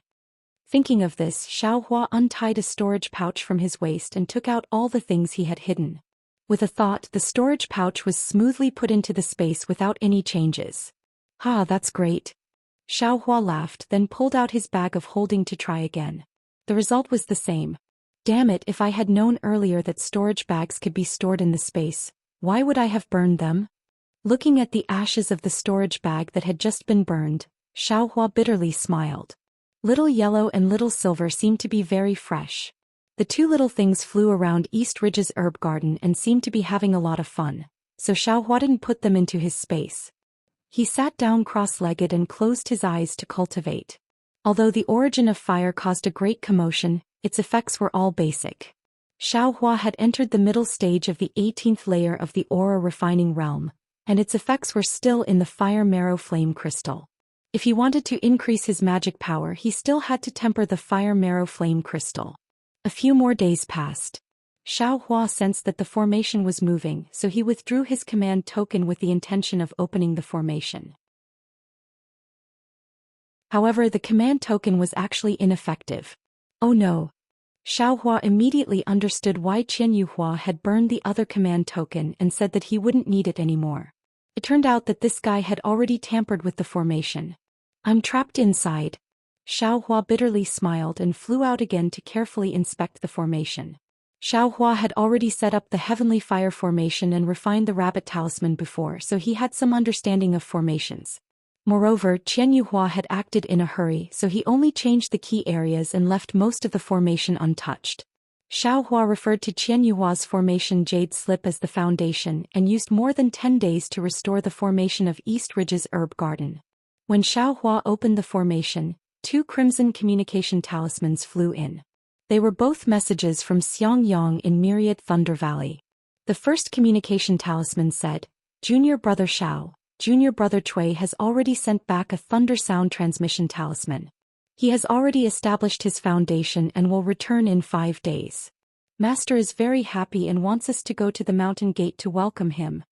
Thinking of this, Xiao Hua untied a storage pouch from his waist and took out all the things he had hidden. With a thought, the storage pouch was smoothly put into the space without any changes. That's great. Xiao Hua laughed, then pulled out his bag of holding to try again. The result was the same. Damn it, if I had known earlier that storage bags could be stored in the space, why would I have burned them? Looking at the ashes of the storage bag that had just been burned, Xiao Hua bitterly smiled. Little Yellow and Little Silver seemed to be very fresh. The two little things flew around East Ridge's herb garden and seemed to be having a lot of fun, so Xiao Hua didn't put them into his space. He sat down cross-legged and closed his eyes to cultivate. Although the origin of fire caused a great commotion, its effects were all basic. Xiao Hua had entered the middle stage of the 18th layer of the aura refining realm, and its effects were still in the fire marrow flame crystal. If he wanted to increase his magic power, he still had to temper the fire marrow flame crystal. A few more days passed. Xiao Hua sensed that the formation was moving, so he withdrew his command token with the intention of opening the formation. However, the command token was actually ineffective. Oh no. Xiao Hua immediately understood why Chen Yuhua had burned the other command token and said that he wouldn't need it anymore. It turned out that this guy had already tampered with the formation. I'm trapped inside. Xiao Hua bitterly smiled and flew out again to carefully inspect the formation. Xiao Hua had already set up the heavenly fire formation and refined the rabbit talisman before, so he had some understanding of formations. Moreover, Chen Yuhua had acted in a hurry, so he only changed the key areas and left most of the formation untouched. Xiao Hua referred to Chen Yuhua's formation Jade Slip as the foundation and used more than 10 days to restore the formation of East Ridge's herb garden. When Xiao Hua opened the formation, 2 crimson communication talismans flew in. They were both messages from Xiang Yang in Myriad Thunder Valley. The first communication talisman said, Junior Brother Xiao, Junior Brother Cui has already sent back a thunder sound transmission talisman. He has already established his foundation and will return in 5 days. Master is very happy and wants us to go to the mountain gate to welcome him.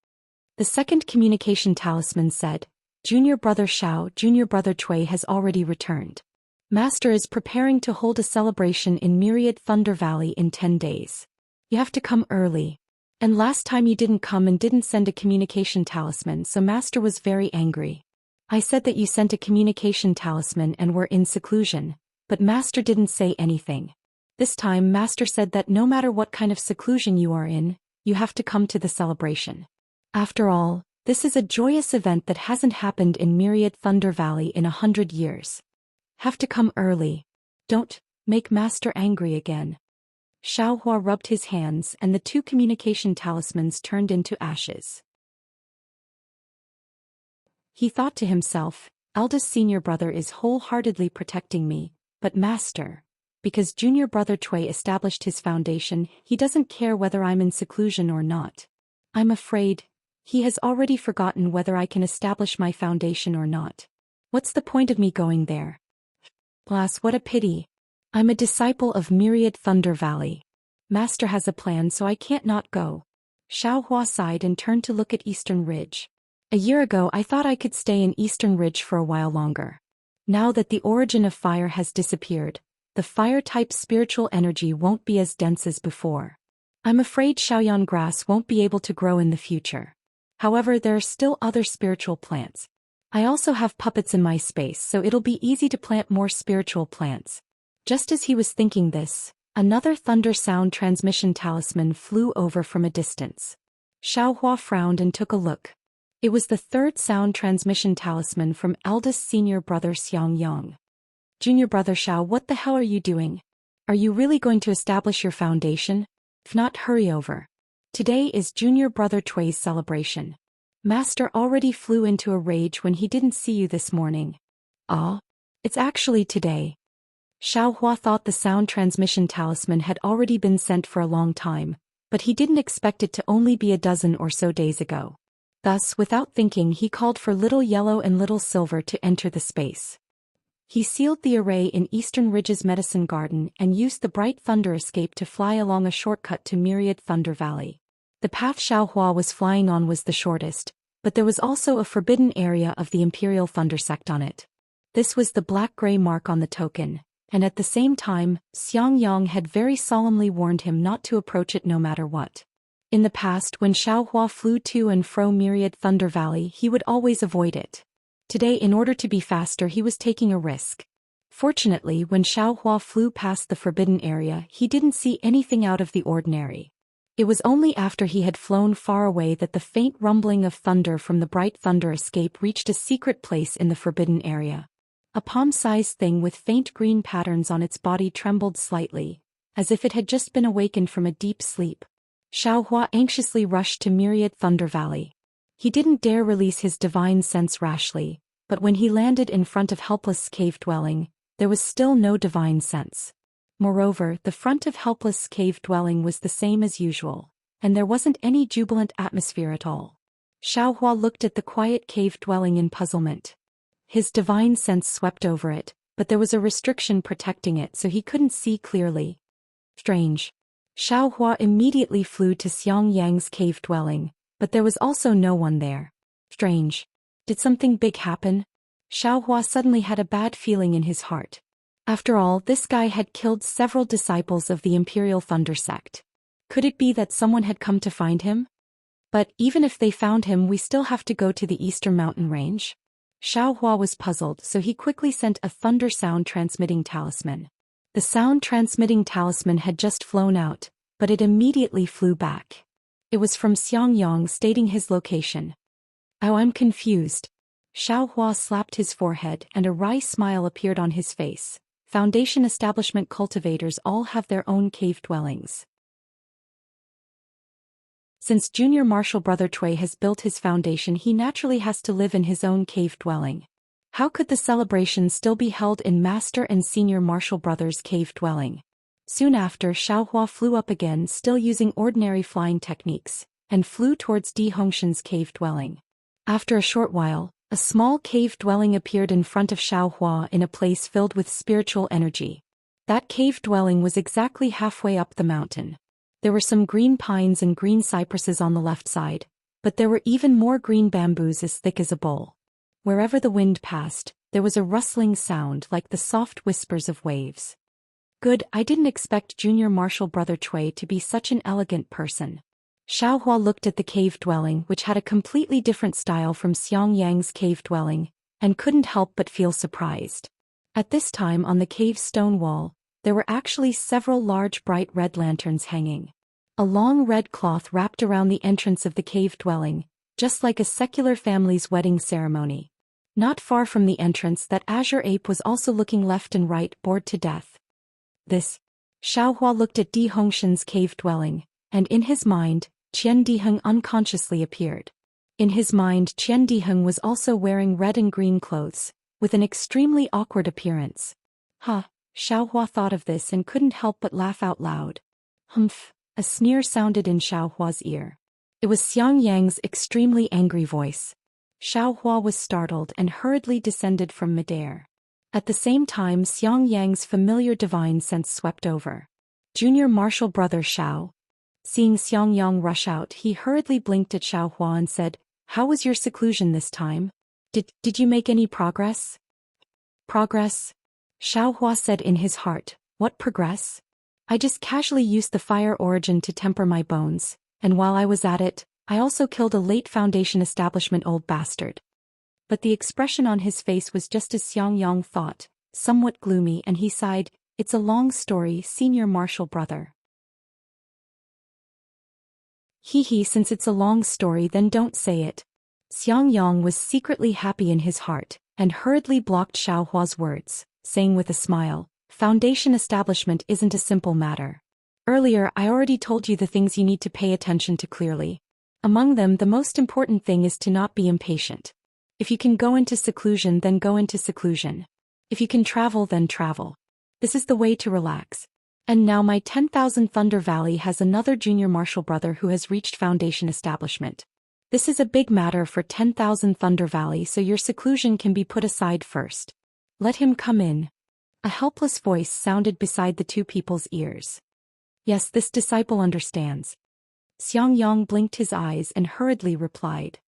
The second communication talisman said, Junior Brother Xiao, Junior Brother Cui has already returned. Master is preparing to hold a celebration in Myriad Thunder Valley in 10 days. You have to come early. And last time you didn't come and didn't send a communication talisman, so Master was very angry. I said that you sent a communication talisman and were in seclusion, but Master didn't say anything. This time Master said that no matter what kind of seclusion you are in, you have to come to the celebration. After all, this is a joyous event that hasn't happened in Myriad Thunder Valley in 100 years. Have to come early. Don't make Master angry again. Xiaohua rubbed his hands and the 2 communication talismans turned into ashes. He thought to himself, eldest senior brother is wholeheartedly protecting me, but Master, because junior brother Cui established his foundation, he doesn't care whether I'm in seclusion or not. I'm afraid he has already forgotten whether I can establish my foundation or not. What's the point of me going there? Alas, what a pity. I'm a disciple of Myriad Thunder Valley. Master has a plan, so I can't not go. Xiaohua sighed and turned to look at Eastern Ridge. A year ago I thought I could stay in Eastern Ridge for a while longer. Now that the origin of fire has disappeared, the fire-type spiritual energy won't be as dense as before. I'm afraid Shaoyan grass won't be able to grow in the future. However, there are still other spiritual plants. I also have puppets in my space, so it'll be easy to plant more spiritual plants. Just as he was thinking this, another thunder sound transmission talisman flew over from a distance. Xiaohua frowned and took a look. It was the 3rd sound transmission talisman from eldest senior brother Xiang Yang. Junior brother Xiao, what the hell are you doing? Are you really going to establish your foundation? If not, hurry over. Today is junior brother Cui's celebration. Master already flew into a rage when he didn't see you this morning. Ah, it's actually today. Xiaohua thought the sound transmission talisman had already been sent for a long time, but he didn't expect it to only be a dozen or so days ago. Thus, without thinking, he called for Little Yellow and Little Silver to enter the space. He sealed the array in Eastern Ridge's medicine garden and used the bright thunder escape to fly along a shortcut to Myriad Thunder Valley. The path Xiaohua was flying on was the shortest, but there was also a forbidden area of the Imperial Thunder Sect on it. This was the black-gray mark on the token, and at the same time, Xiang Yang had very solemnly warned him not to approach it no matter what. In the past, when Xiaohua flew to and fro Myriad Thunder Valley, he would always avoid it. Today, in order to be faster, he was taking a risk. Fortunately, when Xiaohua flew past the forbidden area, he didn't see anything out of the ordinary. It was only after he had flown far away that the faint rumbling of thunder from the bright thunder escape reached a secret place in the forbidden area. A palm-sized thing with faint green patterns on its body trembled slightly, as if it had just been awakened from a deep sleep. Xiaohua anxiously rushed to Myriad Thunder Valley. He didn't dare release his divine sense rashly, but when he landed in front of Helpless' cave dwelling, there was still no divine sense. Moreover, the front of Helpless' cave dwelling was the same as usual, and there wasn't any jubilant atmosphere at all. Xiaohua looked at the quiet cave dwelling in puzzlement. His divine sense swept over it, but there was a restriction protecting it so he couldn't see clearly. Strange. Xiaohua immediately flew to Xiang Yang's cave dwelling, but there was also no one there. Strange. Did something big happen? Xiaohua suddenly had a bad feeling in his heart. After all, this guy had killed several disciples of the Imperial Thunder Sect. Could it be that someone had come to find him? But even if they found him, we still have to go to the Eastern Mountain Range? Xiaohua was puzzled, so he quickly sent a thunder sound transmitting talisman. The sound transmitting talisman had just flown out, but it immediately flew back. It was from Xiang Yang stating his location. Oh, I'm confused. Xiaohua slapped his forehead and a wry smile appeared on his face. Foundation establishment cultivators all have their own cave dwellings. Since junior martial brother Cui has built his foundation, he naturally has to live in his own cave dwelling. How could the celebration still be held in master and senior martial brother's cave dwelling? Soon after, Xiaohua flew up again, still using ordinary flying techniques, and flew towards Di Hongshan's cave dwelling. After a short while, a small cave dwelling appeared in front of Xiaohua in a place filled with spiritual energy. That cave dwelling was exactly halfway up the mountain. There were some green pines and green cypresses on the left side, but there were even more green bamboos as thick as a bowl. Wherever the wind passed, there there was a rustling sound like the soft whispers of waves. Good, I didn't expect Junior Marshall Brother Chui to be such an elegant person. Xiaohua looked at the cave dwelling, which had a completely different style from Xiang Yang's cave dwelling, and couldn't help but feel surprised. At this time on the cave's stone wall, there were actually several large bright red lanterns hanging. A long red cloth wrapped around the entrance of the cave dwelling, just like a secular family's wedding ceremony. Not far from the entrance, that azure ape was also looking left and right, bored to death. This. Xiaohua looked at Di Hongshan's cave dwelling, and in his mind, Qian Diheng unconsciously appeared. In his mind, Qian Diheng was also wearing red and green clothes, with an extremely awkward appearance. Xiaohua thought of this and couldn't help but laugh out loud. Humph, a sneer sounded in Xiaohua's ear. It was Xiang Yang's extremely angry voice. Xiaohua was startled and hurriedly descended from midair. At the same time, Xiang Yang's familiar divine sense swept over. Junior Marshall Brother Xiao. Seeing Xiang Yang rush out, he hurriedly blinked at Xiaohua and said, "How was your seclusion this time? Did you make any progress?" "Progress?" Xiaohua said in his heart, "What progress? I just casually used the fire origin to temper my bones, and while I was at it, I also killed a late Foundation establishment old bastard." But the expression on his face was just as Xiang Yang thought, somewhat gloomy, and he sighed, "It's a long story, Senior Marshall Brother." Hee, since it's a long story, then don't say it. Xiang Yang was secretly happy in his heart, and hurriedly blocked Xiaohua's words, saying with a smile, "Foundation establishment isn't a simple matter. Earlier I already told you the things you need to pay attention to clearly. Among them, the most important thing is to not be impatient. If you can go into seclusion, then go into seclusion. If you can travel, then travel. This is the way to relax. And now my 10,000 Thunder Valley has another Junior Marshall Brother who has reached Foundation establishment. This is a big matter for 10,000 Thunder Valley, so your seclusion can be put aside first. Let him come in." A helpless voice sounded beside the two people's ears. "Yes, this disciple understands." Xiang Yang blinked his eyes and hurriedly replied.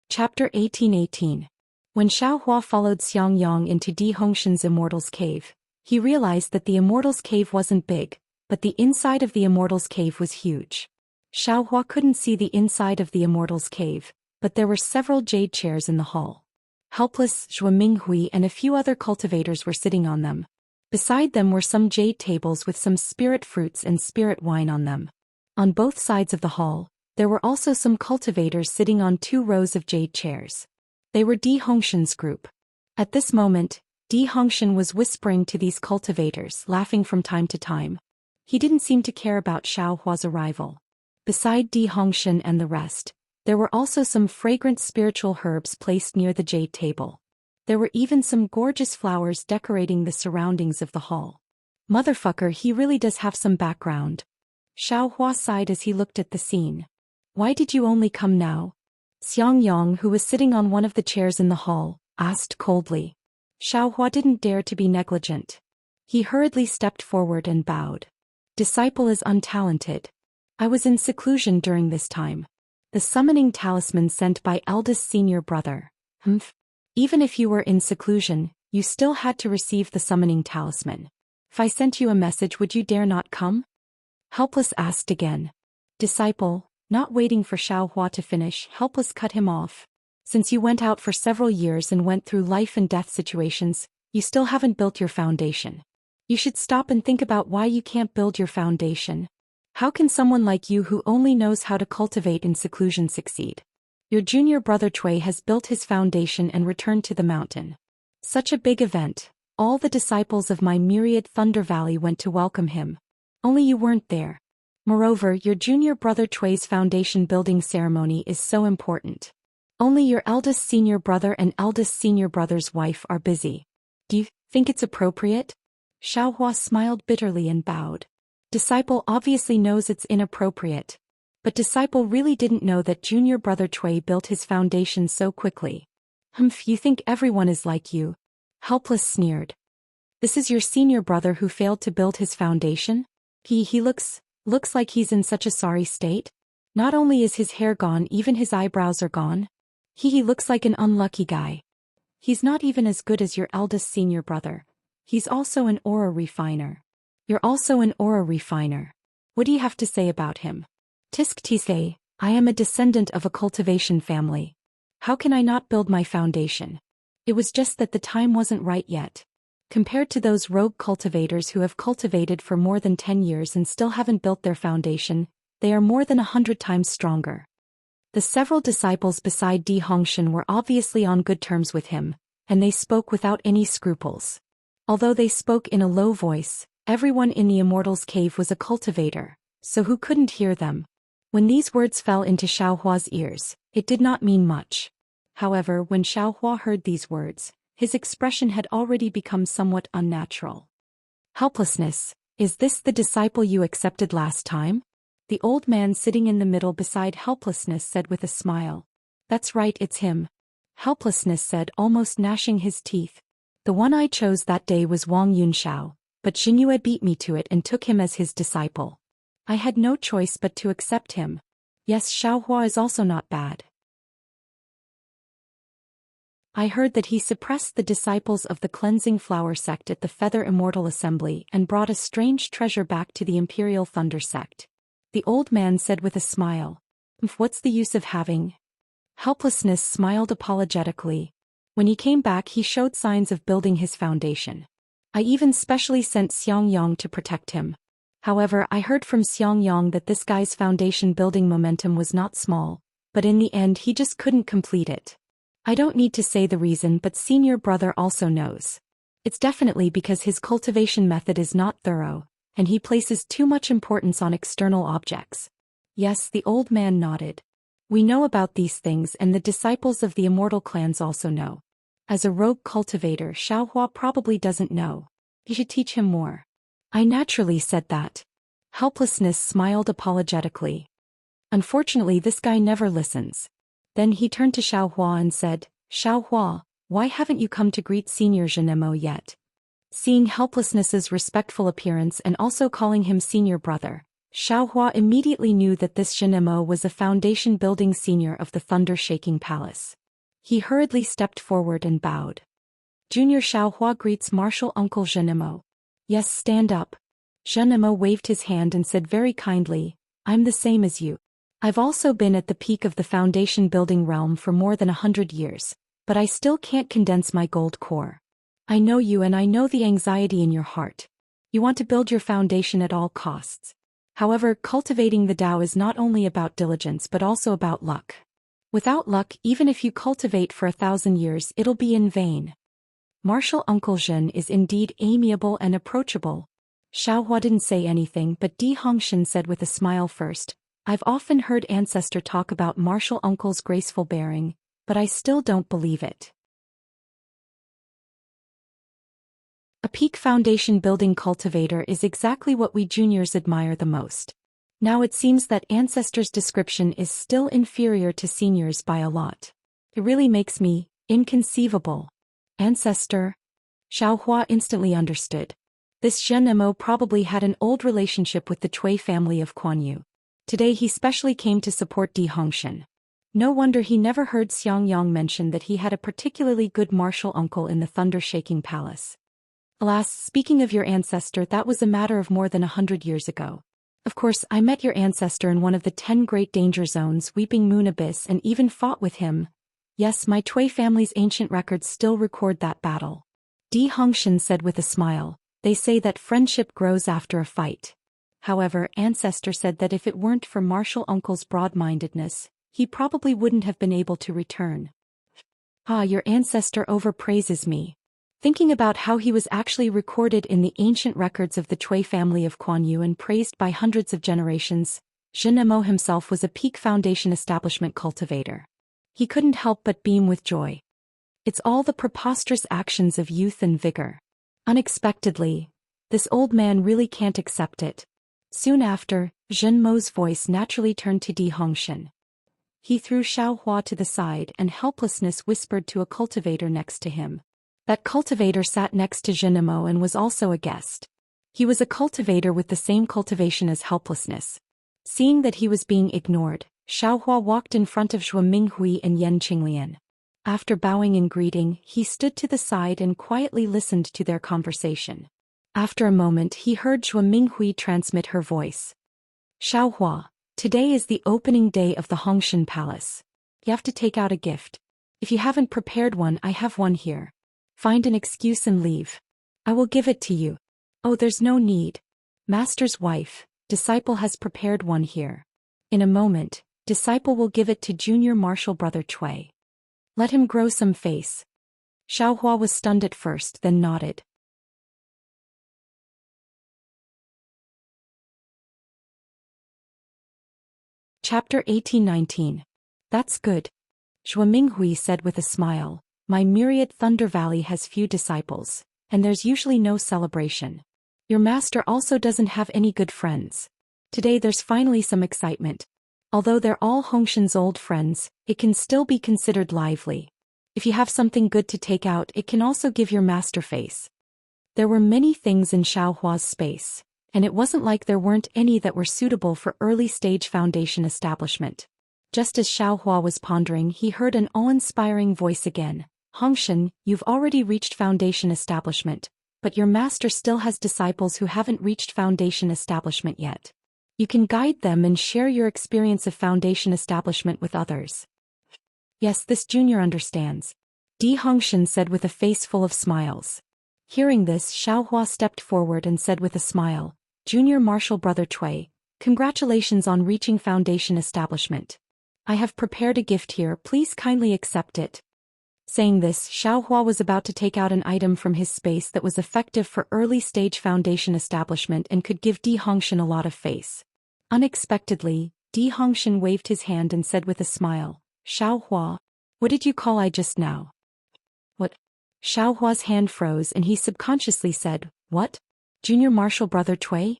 Chapter 1818. When Xiaohua followed Xiang Yang into Di Hongshan's Immortal's Cave, he realized that the Immortal's Cave wasn't big, but the inside of the Immortal's Cave was huge. Xiaohua couldn't see the inside of the Immortal's Cave, but there were several jade chairs in the hall. Helpless Zhua Minghui and a few other cultivators were sitting on them. Beside them were some jade tables with some spirit fruits and spirit wine on them. On both sides of the hall, there were also some cultivators sitting on 2 rows of jade chairs. They were Di Hongshan's group. At this moment, Di Hongshan was whispering to these cultivators, laughing from time to time. He didn't seem to care about Xiaohua's arrival. Beside Di Hongshan and the rest, there were also some fragrant spiritual herbs placed near the jade table. There were even some gorgeous flowers decorating the surroundings of the hall. Motherfucker, he really does have some background. Xiaohua sighed as he looked at the scene. Why did you only come now? Xiang Yang, who was sitting on one of the chairs in the hall, asked coldly. Xiaohua didn't dare to be negligent. He hurriedly stepped forward and bowed. Disciple is untalented. I was in seclusion during this time. The summoning talisman sent by eldest senior brother. Even if you were in seclusion, you still had to receive the summoning talisman. If I sent you a message, would you dare not come? Helpless asked again. Disciple, not waiting for Xiaohua to finish, Helpless cut him off. Since you went out for several years and went through life and death situations, you still haven't built your foundation. You should stop and think about why you can't build your foundation. How can someone like you who only knows how to cultivate in seclusion succeed? Your junior brother Chui has built his foundation and returned to the mountain. Such a big event. All the disciples of my myriad Thunder Valley went to welcome him. Only you weren't there. Moreover, your junior brother Chui's foundation building ceremony is so important. Only your eldest senior brother and eldest senior brother's wife are busy. Do you think it's appropriate? Xiaohua smiled bitterly and bowed. Disciple obviously knows it's inappropriate. But Disciple really didn't know that junior brother Chui built his foundation so quickly. You think everyone is like you? Helpless sneered. This is your senior brother who failed to build his foundation? He looks like he's in such a sorry state. Not only is his hair gone, even his eyebrows are gone. He looks like an unlucky guy. He's not even as good as your eldest senior brother. He's also an aura refiner. You're also an aura refiner. What do you have to say about him? Tisk tise, I am a descendant of a cultivation family. How can I not build my foundation? It was just that the time wasn't right yet. Compared to those rogue cultivators who have cultivated for more than 10 years and still haven't built their foundation, they are more than 100 times stronger. The several disciples beside Di Hongshan were obviously on good terms with him, and they spoke without any scruples. Although they spoke in a low voice, everyone in the Immortals' Cave was a cultivator, so who couldn't hear them? When these words fell into Xiaohua's ears, it did not mean much. However, when Xiaohua heard these words, his expression had already become somewhat unnatural. Helplessness, is this the disciple you accepted last time? The old man sitting in the middle beside Helplessness said with a smile. That's right, it's him. Helplessness said, almost gnashing his teeth. The one I chose that day was Wang Yunxiao, but Xingyue beat me to it and took him as his disciple. I had no choice but to accept him. Yes, Xiaohua is also not bad. I heard that he suppressed the disciples of the Cleansing Flower sect at the Feather Immortal Assembly and brought a strange treasure back to the Imperial Thunder sect. The old man said with a smile. What's the use of having? Helplessness smiled apologetically. When he came back, he showed signs of building his foundation. I even specially sent Xiang Yang to protect him. However, I heard from Xiang Yang that this guy's foundation building momentum was not small, but in the end he just couldn't complete it. I don't need to say the reason, but senior brother also knows. It's definitely because his cultivation method is not thorough, and he places too much importance on external objects. Yes, the old man nodded. We know about these things, and the disciples of the immortal clans also know. As a rogue cultivator, Xiaohua probably doesn't know. You should teach him more. I naturally said that. Helplessness smiled apologetically. Unfortunately, this guy never listens. Then he turned to Xiaohua and said, Xiaohua, why haven't you come to greet Senior Zhenemo yet? Seeing Helplessness's respectful appearance and also calling him senior brother, Xiaohua immediately knew that this Zhenemo was a foundation-building senior of the Thunder-Shaking Palace. He hurriedly stepped forward and bowed. Junior Xiaohua greets Martial Uncle Zhenemo. Yes, stand up. Zhenemo waved his hand and said very kindly, I'm the same as you. I've also been at the peak of the foundation-building realm for more than 100 years, but I still can't condense my gold core. I know you and I know the anxiety in your heart. You want to build your foundation at all costs. However, cultivating the Tao is not only about diligence but also about luck. Without luck, even if you cultivate for 1,000 years, it'll be in vain. Martial Uncle Zhen is indeed amiable and approachable. Xiaohua didn't say anything, but Di Hongshan said with a smile first, I've often heard Ancestor talk about Martial Uncle's graceful bearing, but I still don't believe it. A peak foundation building cultivator is exactly what we juniors admire the most. Now it seems that Ancestor's description is still inferior to seniors by a lot. It really makes me inconceivable. Ancestor? Xiaohua instantly understood. This Zhenemo probably had an old relationship with the Cui family of Kuan Yu. Today he specially came to support Di Hongshan. No wonder he never heard Xiang Yang mention that he had a particularly good martial uncle in the Thunder-Shaking Palace. Alas, speaking of your ancestor, that was a matter of more than 100 years ago. Of course, I met your ancestor in one of the 10 great danger zones, Weeping Moon Abyss, and even fought with him. Yes, my Cui family's ancient records still record that battle. Di Hongshan said with a smile, they say that friendship grows after a fight. However, Ancestor said that if it weren't for Martial Uncle's broad-mindedness, he probably wouldn't have been able to return. Ah, your ancestor overpraises me. Thinking about how he was actually recorded in the ancient records of the Cui family of Kuan Yu and praised by hundreds of generations, Zhenemo himself was a peak foundation establishment cultivator. He couldn't help but beam with joy. It's all the preposterous actions of youth and vigor. Unexpectedly, this old man really can't accept it. Soon after, Zhenmo's voice naturally turned to Di Hongshan. He threw Xiaohua to the side and Helplessness whispered to a cultivator next to him. That cultivator sat next to Zhenemo and was also a guest. He was a cultivator with the same cultivation as Helplessness. Seeing that he was being ignored, Xiaohua walked in front of Zhuo Minghui and Yan Qinglian. After bowing in greeting, he stood to the side and quietly listened to their conversation. After a moment he heard Zhuo Minghui transmit her voice. Xiaohua, today is the opening day of the Hongshan Palace. You have to take out a gift. If you haven't prepared one, I have one here. Find an excuse and leave. I will give it to you. Oh, there's no need. Master's wife, disciple has prepared one here. In a moment, disciple will give it to junior martial brother Cui. Let him grow some face. Xiaohua was stunned at first, then nodded. Chapter 18-19. That's good. Zhuo Minghui said with a smile, my myriad Thunder Valley has few disciples, and there's usually no celebration. Your master also doesn't have any good friends. Today there's finally some excitement. Although they're all Hongshan's old friends, it can still be considered lively. If you have something good to take out, it can also give your master face. There were many things in Xiaohua's space, and it wasn't like there weren't any that were suitable for early-stage foundation establishment. Just as Xiaohua was pondering, he heard an awe-inspiring voice again. Hongshan, you've already reached foundation establishment, but your master still has disciples who haven't reached foundation establishment yet. You can guide them and share your experience of foundation establishment with others. Yes, this junior understands. Di Hongshan said with a face full of smiles. Hearing this, Xiaohua stepped forward and said with a smile, Junior martial brother Cui, congratulations on reaching foundation establishment. I have prepared a gift here, please kindly accept it. Saying this, Xiaohua was about to take out an item from his space that was effective for early-stage foundation establishment and could give Di Hongshan a lot of face. Unexpectedly, Di Hongshan waved his hand and said with a smile, Xiaohua, what did you call I just now? What? Xiaohua's hand froze and he subconsciously said, what? Junior martial brother Cui?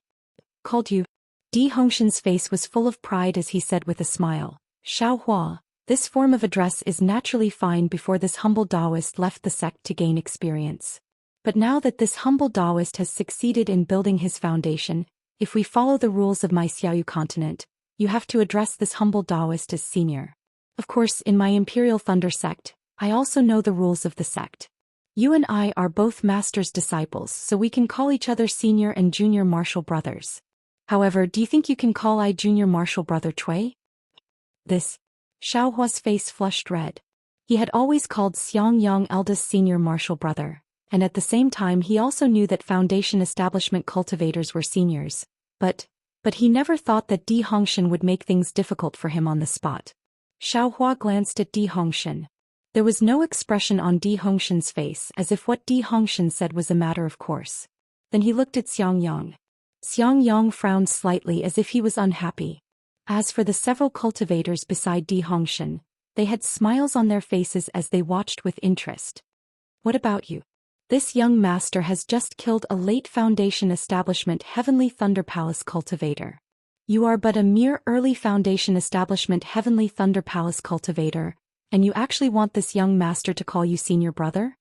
Called you? Di Hongshan's face was full of pride as he said with a smile, Xiaohua, this form of address is naturally fine before this humble Taoist left the sect to gain experience. But now that this humble Taoist has succeeded in building his foundation, if we follow the rules of my Xiaoyu continent, you have to address this humble Taoist as senior. Of course, in my Imperial Thunder sect, I also know the rules of the sect. You and I are both master's disciples, so we can call each other senior and junior martial brothers. However, do you think you can call I junior martial brother Cui? This. Xiaohua's face flushed red. He had always called Xiang Yang eldest senior martial brother, and at the same time he also knew that foundation establishment cultivators were seniors, but he never thought that Di Hongshan would make things difficult for him on the spot. Xiaohua glanced at Di Hongshan. There was no expression on Di Hongshan's face, as if what Di Hongshan said was a matter of course. Then he looked at Xiang Yang. Xiang Yang frowned slightly as if he was unhappy. As for the several cultivators beside Di Hongshan, they had smiles on their faces as they watched with interest. What about you? This young master has just killed a late foundation establishment Heavenly Thunder Palace cultivator. You are but a mere early foundation establishment Heavenly Thunder Palace cultivator, and you actually want this young master to call you senior brother?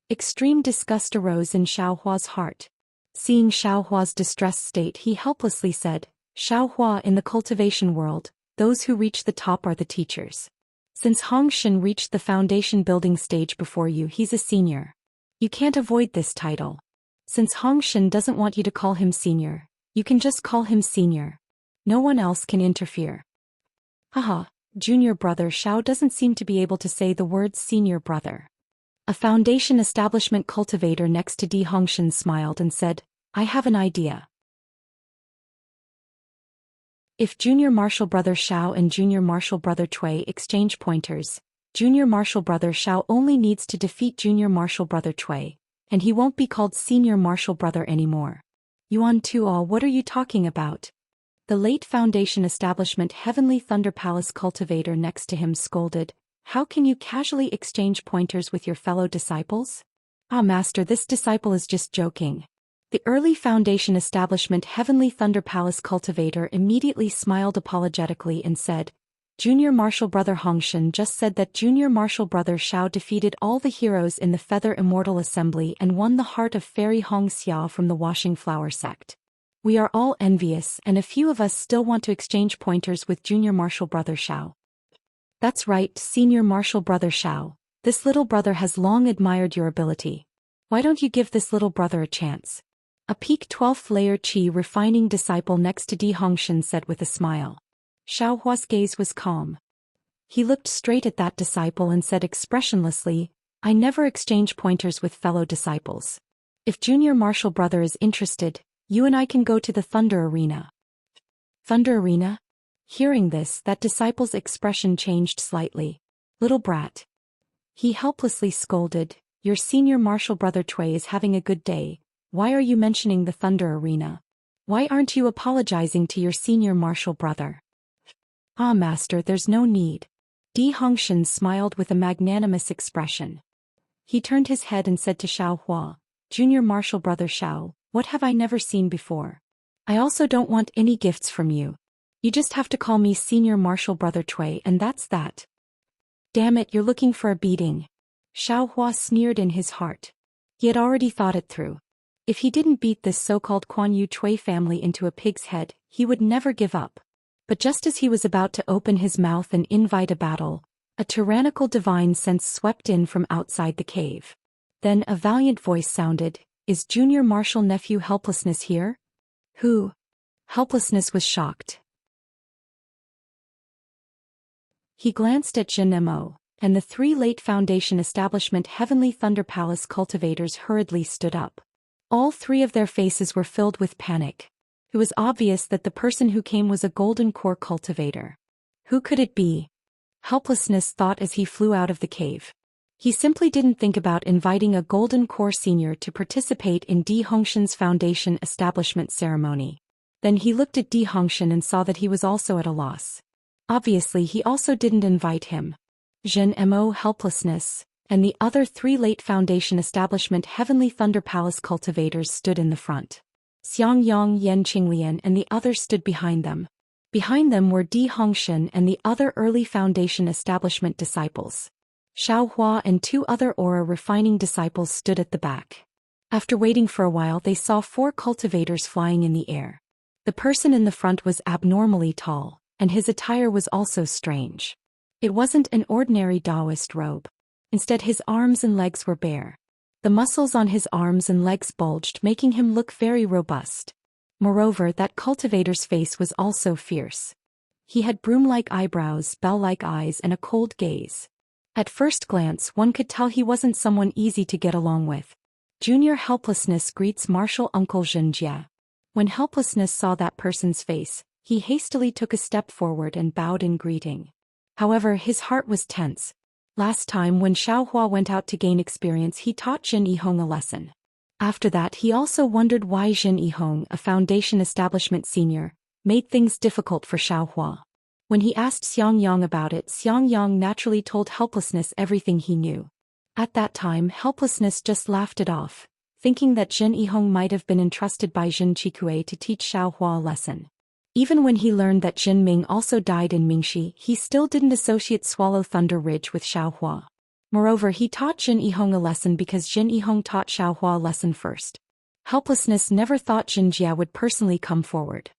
Extreme disgust arose in Xiaohua's heart. Seeing Xiaohua's distressed state, he helplessly said, Xiaohua, in the cultivation world, those who reach the top are the teachers. Since Hongshan reached the foundation building stage before you, he's a senior. You can't avoid this title. Since Hongshan doesn't want you to call him senior, you can just call him senior. No one else can interfere. Haha, junior brother Xiao doesn't seem to be able to say the words senior brother. A foundation establishment cultivator next to Di Hongshan smiled and said, I have an idea. If junior martial brother Xiao and junior martial brother Cui exchange pointers, junior martial brother Xiao only needs to defeat junior martial brother Cui, and he won't be called senior martial brother anymore. Yuan Tuo, what are you talking about? The late foundation establishment Heavenly Thunder Palace cultivator next to him scolded, how can you casually exchange pointers with your fellow disciples? Ah, master, this disciple is just joking. The early foundation establishment Heavenly Thunder Palace cultivator immediately smiled apologetically and said, Junior martial brother Hongshan just said that junior martial brother Xiao defeated all the heroes in the Feather Immortal Assembly and won the heart of Fairy Hong Xiao from the Washing Flower sect. We are all envious and a few of us still want to exchange pointers with junior martial brother Xiao. That's right, senior martial brother Xiao. This little brother has long admired your ability. Why don't you give this little brother a chance? A peak 12th layer Qi refining disciple next to Di Hongshan said with a smile. Xiao Hua's gaze was calm. He looked straight at that disciple and said expressionlessly, I never exchange pointers with fellow disciples. If junior martial brother is interested, you and I can go to the Thunder Arena. Thunder Arena? Hearing this, that disciple's expression changed slightly. Little brat. He helplessly scolded, your senior martial brother Cui is having a good day. Why are you mentioning the Thunder Arena? Why aren't you apologizing to your senior martial brother? Ah, master, there's no need. Di Hongshan smiled with a magnanimous expression. He turned his head and said to Xiao Hua, Junior martial brother Xiao, what have I never seen before? I also don't want any gifts from you. You just have to call me senior martial brother Cui and that's that. Damn it, you're looking for a beating. Xiao Hua sneered in his heart. He had already thought it through. If he didn't beat this so-called Quan Yu Cui family into a pig's head, he would never give up. But just as he was about to open his mouth and invite a battle, a tyrannical divine sense swept in from outside the cave. Then a valiant voice sounded, is junior martial nephew Helplessness here? Who? Helplessness was shocked. He glanced at Jin Mo, and the three late Foundation establishment Heavenly Thunder Palace cultivators hurriedly stood up. All three of their faces were filled with panic. It was obvious that the person who came was a golden core cultivator. Who could it be? Helplessness thought as he flew out of the cave. He simply didn't think about inviting a golden core senior to participate in Di Hongshan's Foundation establishment ceremony. Then he looked at Di Hongshan and saw that he was also at a loss. Obviously he also didn't invite him. Jin Mo Helplessness, and the other three late Foundation establishment Heavenly Thunder Palace cultivators stood in the front. Xiang Yang Yen Qinglian and the others stood behind them. Behind them were Di Hongshan and the other early Foundation establishment disciples. Xiao Hua and two other aura refining disciples stood at the back. After waiting for a while they saw four cultivators flying in the air. The person in the front was abnormally tall, and his attire was also strange. It wasn't an ordinary Taoist robe. Instead his arms and legs were bare. The muscles on his arms and legs bulged, making him look very robust. Moreover, that cultivator's face was also fierce. He had broom-like eyebrows, bell-like eyes and a cold gaze. At first glance one could tell he wasn't someone easy to get along with. Junior Helplessness greets martial uncle Zhenjia. When Helplessness saw that person's face, he hastily took a step forward and bowed in greeting. However, his heart was tense. Last time when Xiao Hua went out to gain experience he taught Jin Yihong a lesson. After that he also wondered why Jin Yihong, a Foundation establishment senior, made things difficult for Xiao Hua. When he asked Xiang Yang about it, Xiang Yang naturally told Helplessness everything he knew. At that time Helplessness just laughed it off, thinking that Jin Yihong might have been entrusted by Jin Qikue to teach Xiao Hua a lesson. Even when he learned that Jin Ming also died in Mingxi, he still didn't associate Swallow Thunder Ridge with Xiao Hua. Moreover, he taught Jin Yihong a lesson because Jin Yihong taught Xiao Hua a lesson first. Helplessness never thought Jin Jia would personally come forward.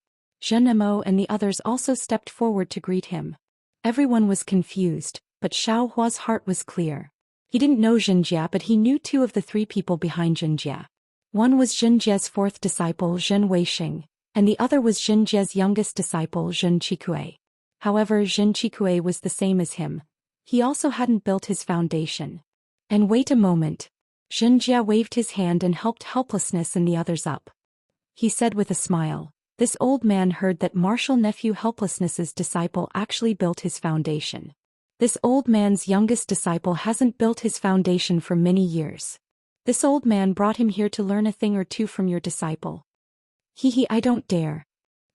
Zhen Mo and the others also stepped forward to greet him. Everyone was confused, but Xiao Hua's heart was clear. He didn't know Jin Jia, but he knew two of the three people behind Jin Jia. One was Jin Jia's fourth disciple Zhen Weixing, and the other was Jin Jia's youngest disciple Zhen Qikue. However, Zhen Qikue was the same as him. He also hadn't built his foundation. And wait a moment. Zhen Jia waved his hand and helped Helplessness and the others up. He said with a smile, this old man heard that martial nephew Helplessness's disciple actually built his foundation. This old man's youngest disciple hasn't built his foundation for many years. This old man brought him here to learn a thing or two from your disciple. I don't dare.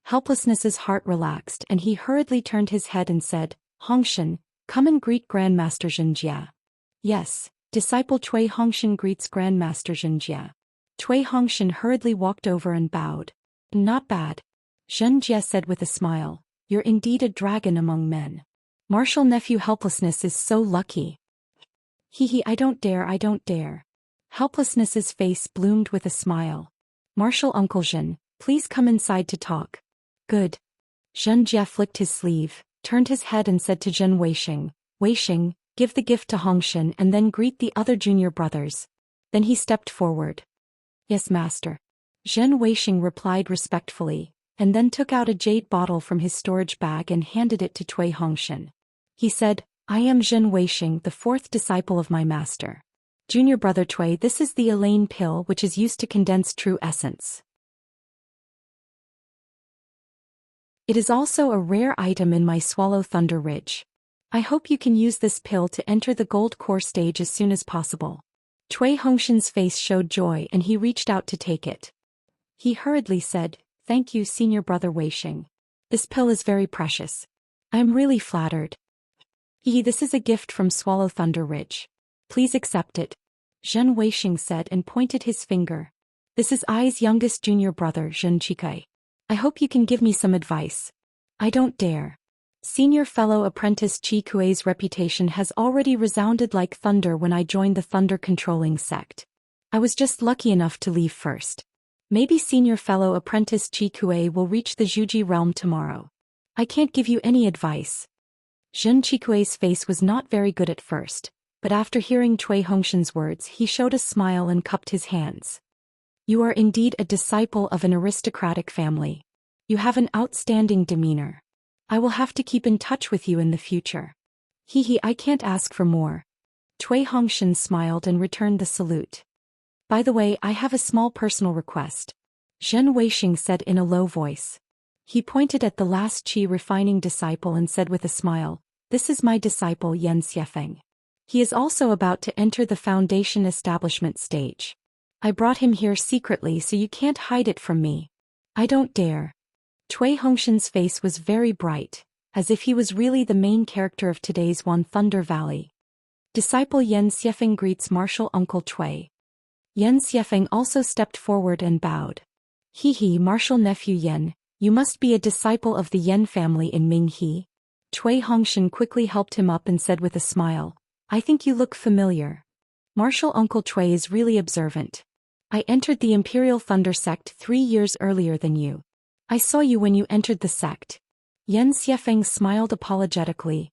Helplessness's heart relaxed and he hurriedly turned his head and said, Hongshan, come and greet Grandmaster Zhenjia. Yes, disciple Cui Hongshan greets Grandmaster Zhenjia. Cui Hongshan hurriedly walked over and bowed. Not bad. Zhenjia said with a smile, you're indeed a dragon among men. Martial nephew Helplessness is so lucky. I don't dare. Helplessness's face bloomed with a smile. Martial uncle Zhen, Please come inside to talk. Good. Zhen Jie flicked his sleeve, turned his head and said to Zhen Weisheng, give the gift to Hongshan and then greet the other junior brothers. Then he stepped forward. Yes, master. Zhen Weisheng replied respectfully, and then took out a jade bottle from his storage bag and handed it to Cui Hongshan. He said, I am Zhen Weisheng, the fourth disciple of my master. Junior brother Cui, this is the Elaine pill which is used to condense true essence. It is also a rare item in my Swallow Thunder Ridge. I hope you can use this pill to enter the gold core stage as soon as possible. Cui Hongshan's face showed joy and he reached out to take it. He hurriedly said, Thank you, senior brother Weisheng. This pill is very precious. I am really flattered. This is a gift from Swallow Thunder Ridge. Please accept it. Zhen Weisheng said and pointed his finger. This is I's youngest junior brother, Zhen Chikai. I hope you can give me some advice. I don't dare. Senior fellow apprentice Chi Kuei's reputation has already resounded like thunder when I joined the thunder controlling sect. I was just lucky enough to leave first. Maybe senior fellow apprentice Chi Kuei will reach the Zhuji realm tomorrow. I can't give you any advice. Zhen Chikuei's face was not very good at first, but after hearing Cui Hongshan's words he showed a smile and cupped his hands. You are indeed a disciple of an aristocratic family. You have an outstanding demeanor. I will have to keep in touch with you in the future. I can't ask for more. Cui Hongshan smiled and returned the salute. By the way, I have a small personal request. Zhen Weisheng said in a low voice. He pointed at the last Qi refining disciple and said with a smile, This is my disciple Yan Xiefeng. He is also about to enter the foundation establishment stage. I brought him here secretly so you can't hide it from me. I don't dare. Cui Hongshan's face was very bright, as if he was really the main character of today's One Thunder Valley. Disciple Yan Xiefeng greets martial uncle Cui. Yan Xiefeng also stepped forward and bowed. Martial nephew Yan. You must be a disciple of the Yen family in Minghe. Cui Hongshan quickly helped him up and said with a smile, I think you look familiar. Martial Uncle Cui is really observant. I entered the Imperial Thunder sect 3 years earlier than you. I saw you when you entered the sect. Yan Xiefeng smiled apologetically.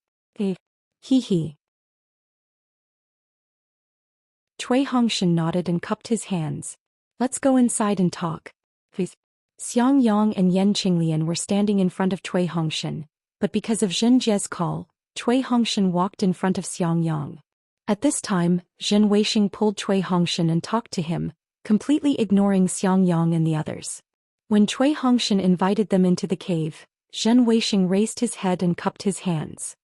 Cui Hongshan nodded and cupped his hands. Let's go inside and talk. Xiang Yang and Yan Qinglian were standing in front of Cui Hongshan, but because of Zhen Jie's call, Cui Hongshan walked in front of Xiang Yang. At this time, Zhen Weisheng pulled Cui Hongshan and talked to him, completely ignoring Xiang Yang and the others. When Cui Hongshan invited them into the cave, Zhen Weisheng raised his head and cupped his hands.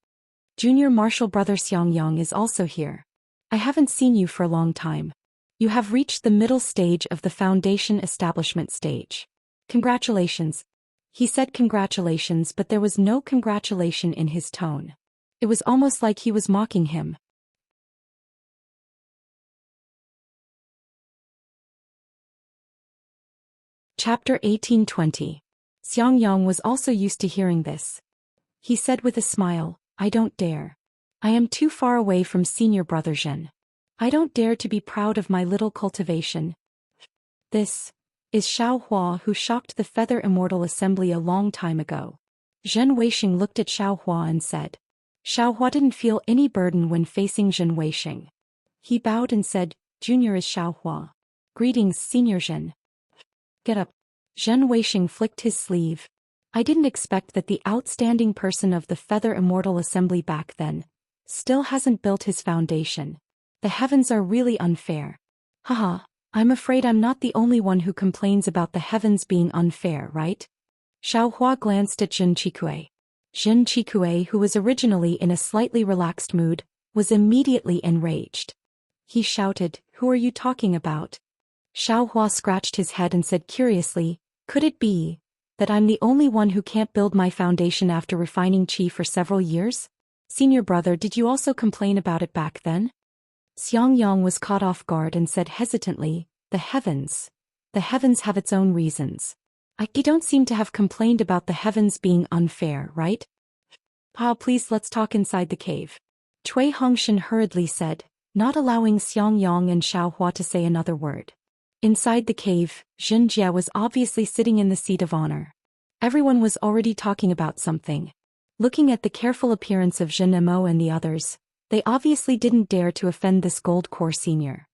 Junior martial brother Xiang Yang is also here. I haven't seen you for a long time. You have reached the middle stage of the foundation establishment stage. Congratulations. He said congratulations, but there was no congratulation in his tone. It was almost like he was mocking him. Chapter 1820. Xiang Yang was also used to hearing this. He said with a smile, I don't dare. I am too far away from senior brother Zhen. I don't dare to be proud of my little cultivation. This is Xiao Hua who shocked the Feather Immortal Assembly a long time ago. Zhen Weisheng looked at Xiao Hua and said. Xiao Hua didn't feel any burden when facing Zhen Weisheng. He bowed and said, Junior is Xiao Hua. Greetings, Senior Zhen. Get up. Zhen Weisheng flicked his sleeve. I didn't expect that the outstanding person of the Feather Immortal Assembly back then still hasn't built his foundation. The heavens are really unfair. Haha. I'm afraid I'm not the only one who complains about the heavens being unfair, right? Xiao Hua glanced at Zhen Chikui. Zhen Chikui, who was originally in a slightly relaxed mood, was immediately enraged. He shouted, Who are you talking about? Xiao Hua scratched his head and said curiously, Could it be that I'm the only one who can't build my foundation after refining qi for several years? Senior brother, did you also complain about it back then? Xiang Yang was caught off guard and said hesitantly, The heavens have its own reasons. I don't seem to have complained about the heavens being unfair, right? Please let's talk inside the cave. Cui Hongshan hurriedly said, not allowing Xiang Yang and Xiao Hua to say another word. Inside the cave, Jin Jie was obviously sitting in the seat of honor. Everyone was already talking about something. Looking at the careful appearance of Jin Mo and the others, they obviously didn't dare to offend this gold core senior.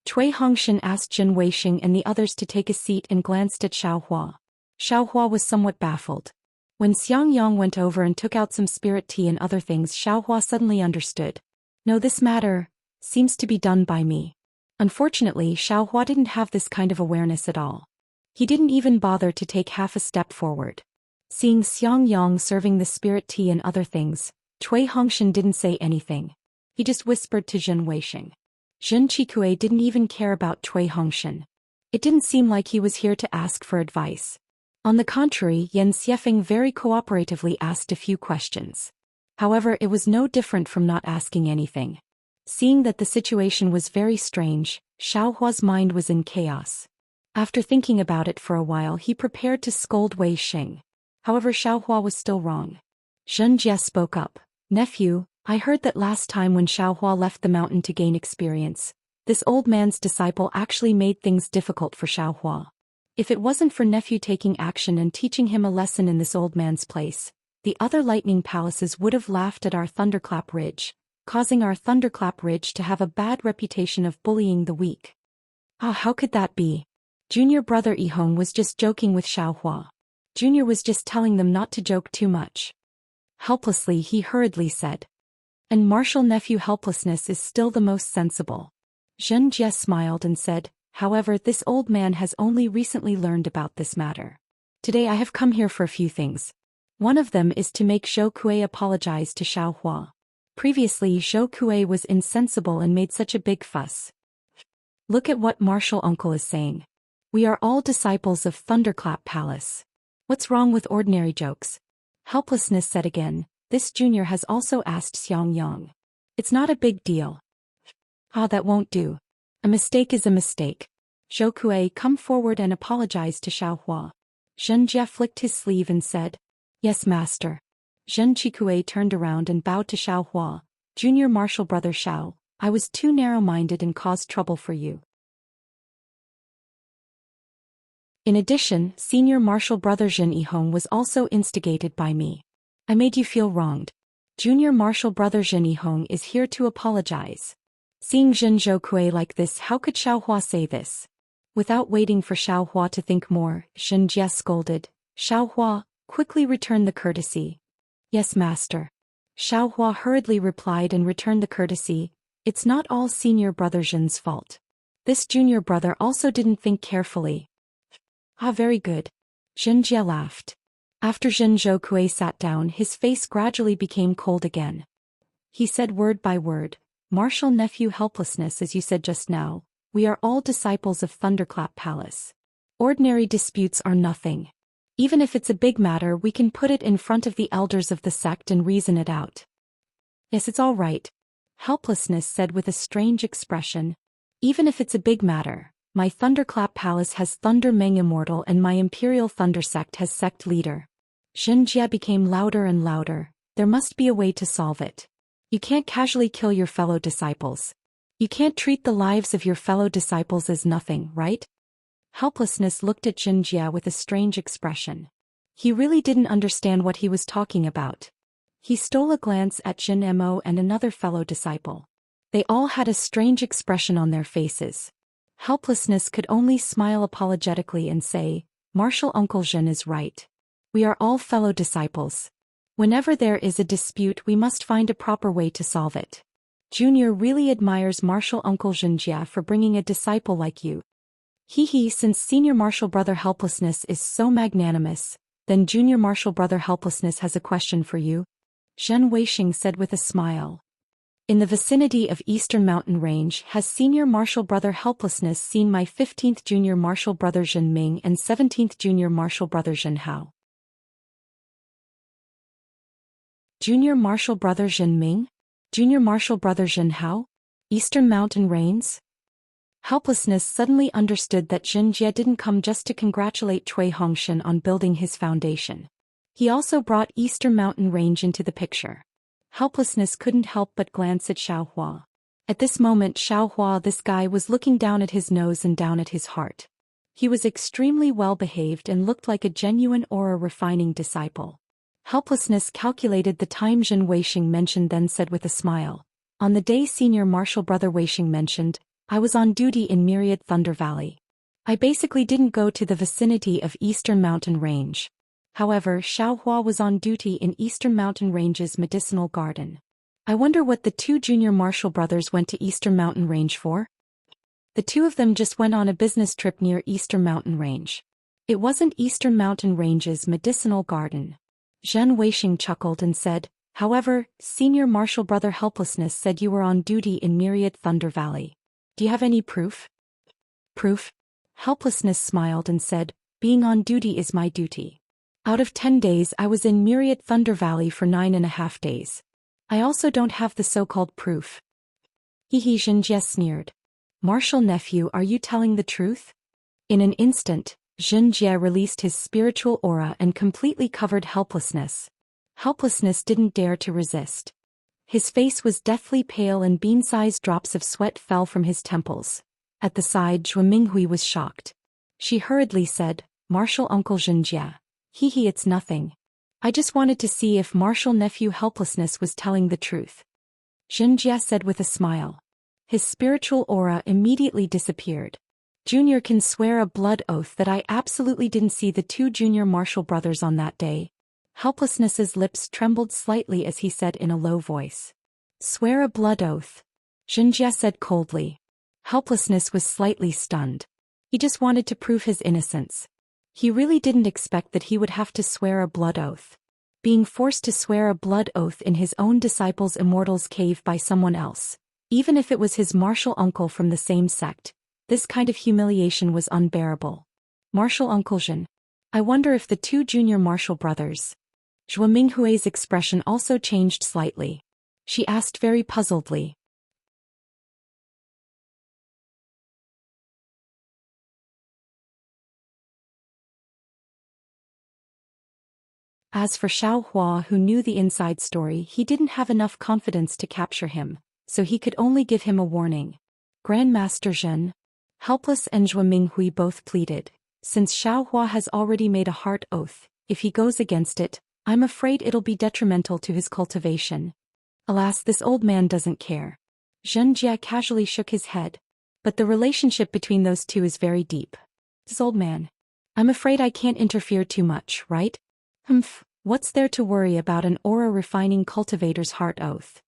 Cui Hongshan asked Jin Weixing and the others to take a seat and glanced at Xiao Hua. Xiao Hua was somewhat baffled. When Xiang Yang went over and took out some spirit tea and other things, Xiao Hua suddenly understood. No, this matter seems to be done by me. Unfortunately, Xiao Hua didn't have this kind of awareness at all. He didn't even bother to take half a step forward. Seeing Xiang Yang serving the spirit tea and other things, Cui Hongshan didn't say anything. He just whispered to Jin Weixing. Jin Qikue didn't even care about Cui Hongshan. It didn't seem like he was here to ask for advice. On the contrary, Yan Xiefeng very cooperatively asked a few questions. However, it was no different from not asking anything. Seeing that the situation was very strange, Xiao Hua's mind was in chaos. After thinking about it for a while, he prepared to scold Wei Xing. However, Xiao Hua was still wrong. Zhen Jie spoke up. Nephew, I heard that last time when Xiao Hua left the mountain to gain experience, this old man's disciple actually made things difficult for Xiao Hua. If it wasn't for nephew taking action and teaching him a lesson in this old man's place, the other lightning palaces would have laughed at our Thunderclap Ridge, causing our Thunderclap Ridge to have a bad reputation of bullying the weak. How could that be? Junior brother Yihong was just joking with Xiao Hua. Junior was just telling them not to joke too much. Helplessly, he hurriedly said. And martial nephew helplessness is still the most sensible. Zhen Jie smiled and said, however, this old man has only recently learned about this matter. Today I have come here for a few things. One of them is to make Zhou Kue apologize to Xiao Hua. Previously, Zhou Kue was insensible and made such a big fuss. Look at what martial uncle is saying. We are all disciples of Thunderclap Palace. What's wrong with ordinary jokes? Helplessness said again. This junior has also asked Xiang Yang. It's not a big deal. That won't do. A mistake is a mistake. Zhou Kue, come forward and apologize to Xiao Hua. Zhen Jie flicked his sleeve and said, yes, master. Zhen Qikue turned around and bowed to Xiao Hua. Junior martial brother Xiao, I was too narrow-minded and caused trouble for you. In addition, senior martial brother Jin Yihong was also instigated by me. I made you feel wronged. Junior martial brother Jin Yihong is here to apologize. Seeing Jin Zhou like this, how could Xiao Hua say this? Without waiting for Xiao Hua to think more, Zhen Jie scolded. Xiao Hua, quickly return the courtesy. Yes, master. Xiao Hua hurriedly replied and returned the courtesy. It's not all senior brother Jin's fault. This junior brother also didn't think carefully. Very good. Zhen Jie laughed. After Jin Zhou sat down, his face gradually became cold again. He said word by word, martial nephew helplessness, as you said just now, we are all disciples of Thunderclap Palace. Ordinary disputes are nothing. Even if it's a big matter, we can put it in front of the elders of the sect and reason it out. Yes, it's all right. Helplessness said with a strange expression. Even if it's a big matter, my Thunderclap Palace has Thunder Meng Immortal and my Imperial Thunder Sect has sect leader. Zhen Jie became louder and louder. There must be a way to solve it. You can't casually kill your fellow disciples. You can't treat the lives of your fellow disciples as nothing, right? Helplessness looked at Zhen Jie with a strange expression. He really didn't understand what he was talking about. He stole a glance at Jin Mo and another fellow disciple. They all had a strange expression on their faces. Helplessness could only smile apologetically and say, martial uncle Jin is right. We are all fellow disciples. Whenever there is a dispute, we must find a proper way to solve it. Junior really admires martial uncle Zhen Jie for bringing a disciple like you. Since senior martial brother helplessness is so magnanimous, then junior martial brother helplessness has a question for you. Zhen Weixing said with a smile. In the vicinity of Eastern Mountain Range has senior martial brother helplessness seen my 15th junior martial brother Zhen Ming and 17th junior martial brother Zhen Hao? Junior martial brother Zhen Ming? Junior martial brother Zhen Hao? Eastern Mountain Range? Helplessness suddenly understood that Zhen Jie didn't come just to congratulate Cui Hongshan on building his foundation. He also brought Eastern Mountain Range into the picture. Helplessness couldn't help but glance at Xiao Hua. At this moment Xiaohua, this guy, was looking down at his nose and down at his heart. He was extremely well behaved and looked like a genuine aura refining disciple. Helplessness calculated the time Zhen Weixing mentioned, then said with a smile. On the day Senior Martial Brother Weixing mentioned, I was on duty in Myriad Thunder Valley. I basically didn't go to the vicinity of Eastern Mountain Range. However, Xiaohua was on duty in Eastern Mountain Range's medicinal garden. I wonder what the two junior Martial brothers went to Eastern Mountain Range for? The two of them just went on a business trip near Eastern Mountain Range. It wasn't Eastern Mountain Range's medicinal garden. Zhen Weixing chuckled and said, however, Senior Martial Brother Helplessness said you were on duty in Myriad Thunder Valley. Do you have any proof? Proof? Helplessness smiled and said, being on duty is my duty. Out of 10 days I was in Myriad Thunder Valley for 9.5 days. I also don't have the so-called proof. Hehe, Zhenjie sneered. Martial nephew, are you telling the truth? In an instant, Zhenjie released his spiritual aura and completely covered Helplessness. Helplessness didn't dare to resist. His face was deathly pale and bean-sized drops of sweat fell from his temples. At the side, Zhuo Minghui was shocked. She hurriedly said, Martial Uncle Zhenjie. Hehe, it's nothing. I just wanted to see if Martial Nephew Helplessness was telling the truth. Zhenjie said with a smile. His spiritual aura immediately disappeared. Junior can swear a blood oath that I absolutely didn't see the two junior Martial brothers on that day. Helplessness's lips trembled slightly as he said in a low voice. Swear a blood oath. Zhenjie said coldly. Helplessness was slightly stunned. He just wanted to prove his innocence. He really didn't expect that he would have to swear a blood oath. Being forced to swear a blood oath in his own disciple's immortal's cave by someone else, even if it was his martial uncle from the same sect, this kind of humiliation was unbearable. Martial Uncle Zhen. I wonder if the two junior martial brothers. Zhuo Minghui's expression also changed slightly. She asked very puzzledly. As for Xiaohua, who knew the inside story, he didn't have enough confidence to capture him, so he could only give him a warning. Grandmaster Zhen. Helpless and Zhuo Minghui both pleaded. Since Xiaohua has already made a heart oath, if he goes against it, I'm afraid it'll be detrimental to his cultivation. Alas, this old man doesn't care. Zhenjie casually shook his head. But the relationship between those two is very deep. This old man. I'm afraid I can't interfere too much, right? Humph, what's there to worry about an aura-refining cultivator's heart oath?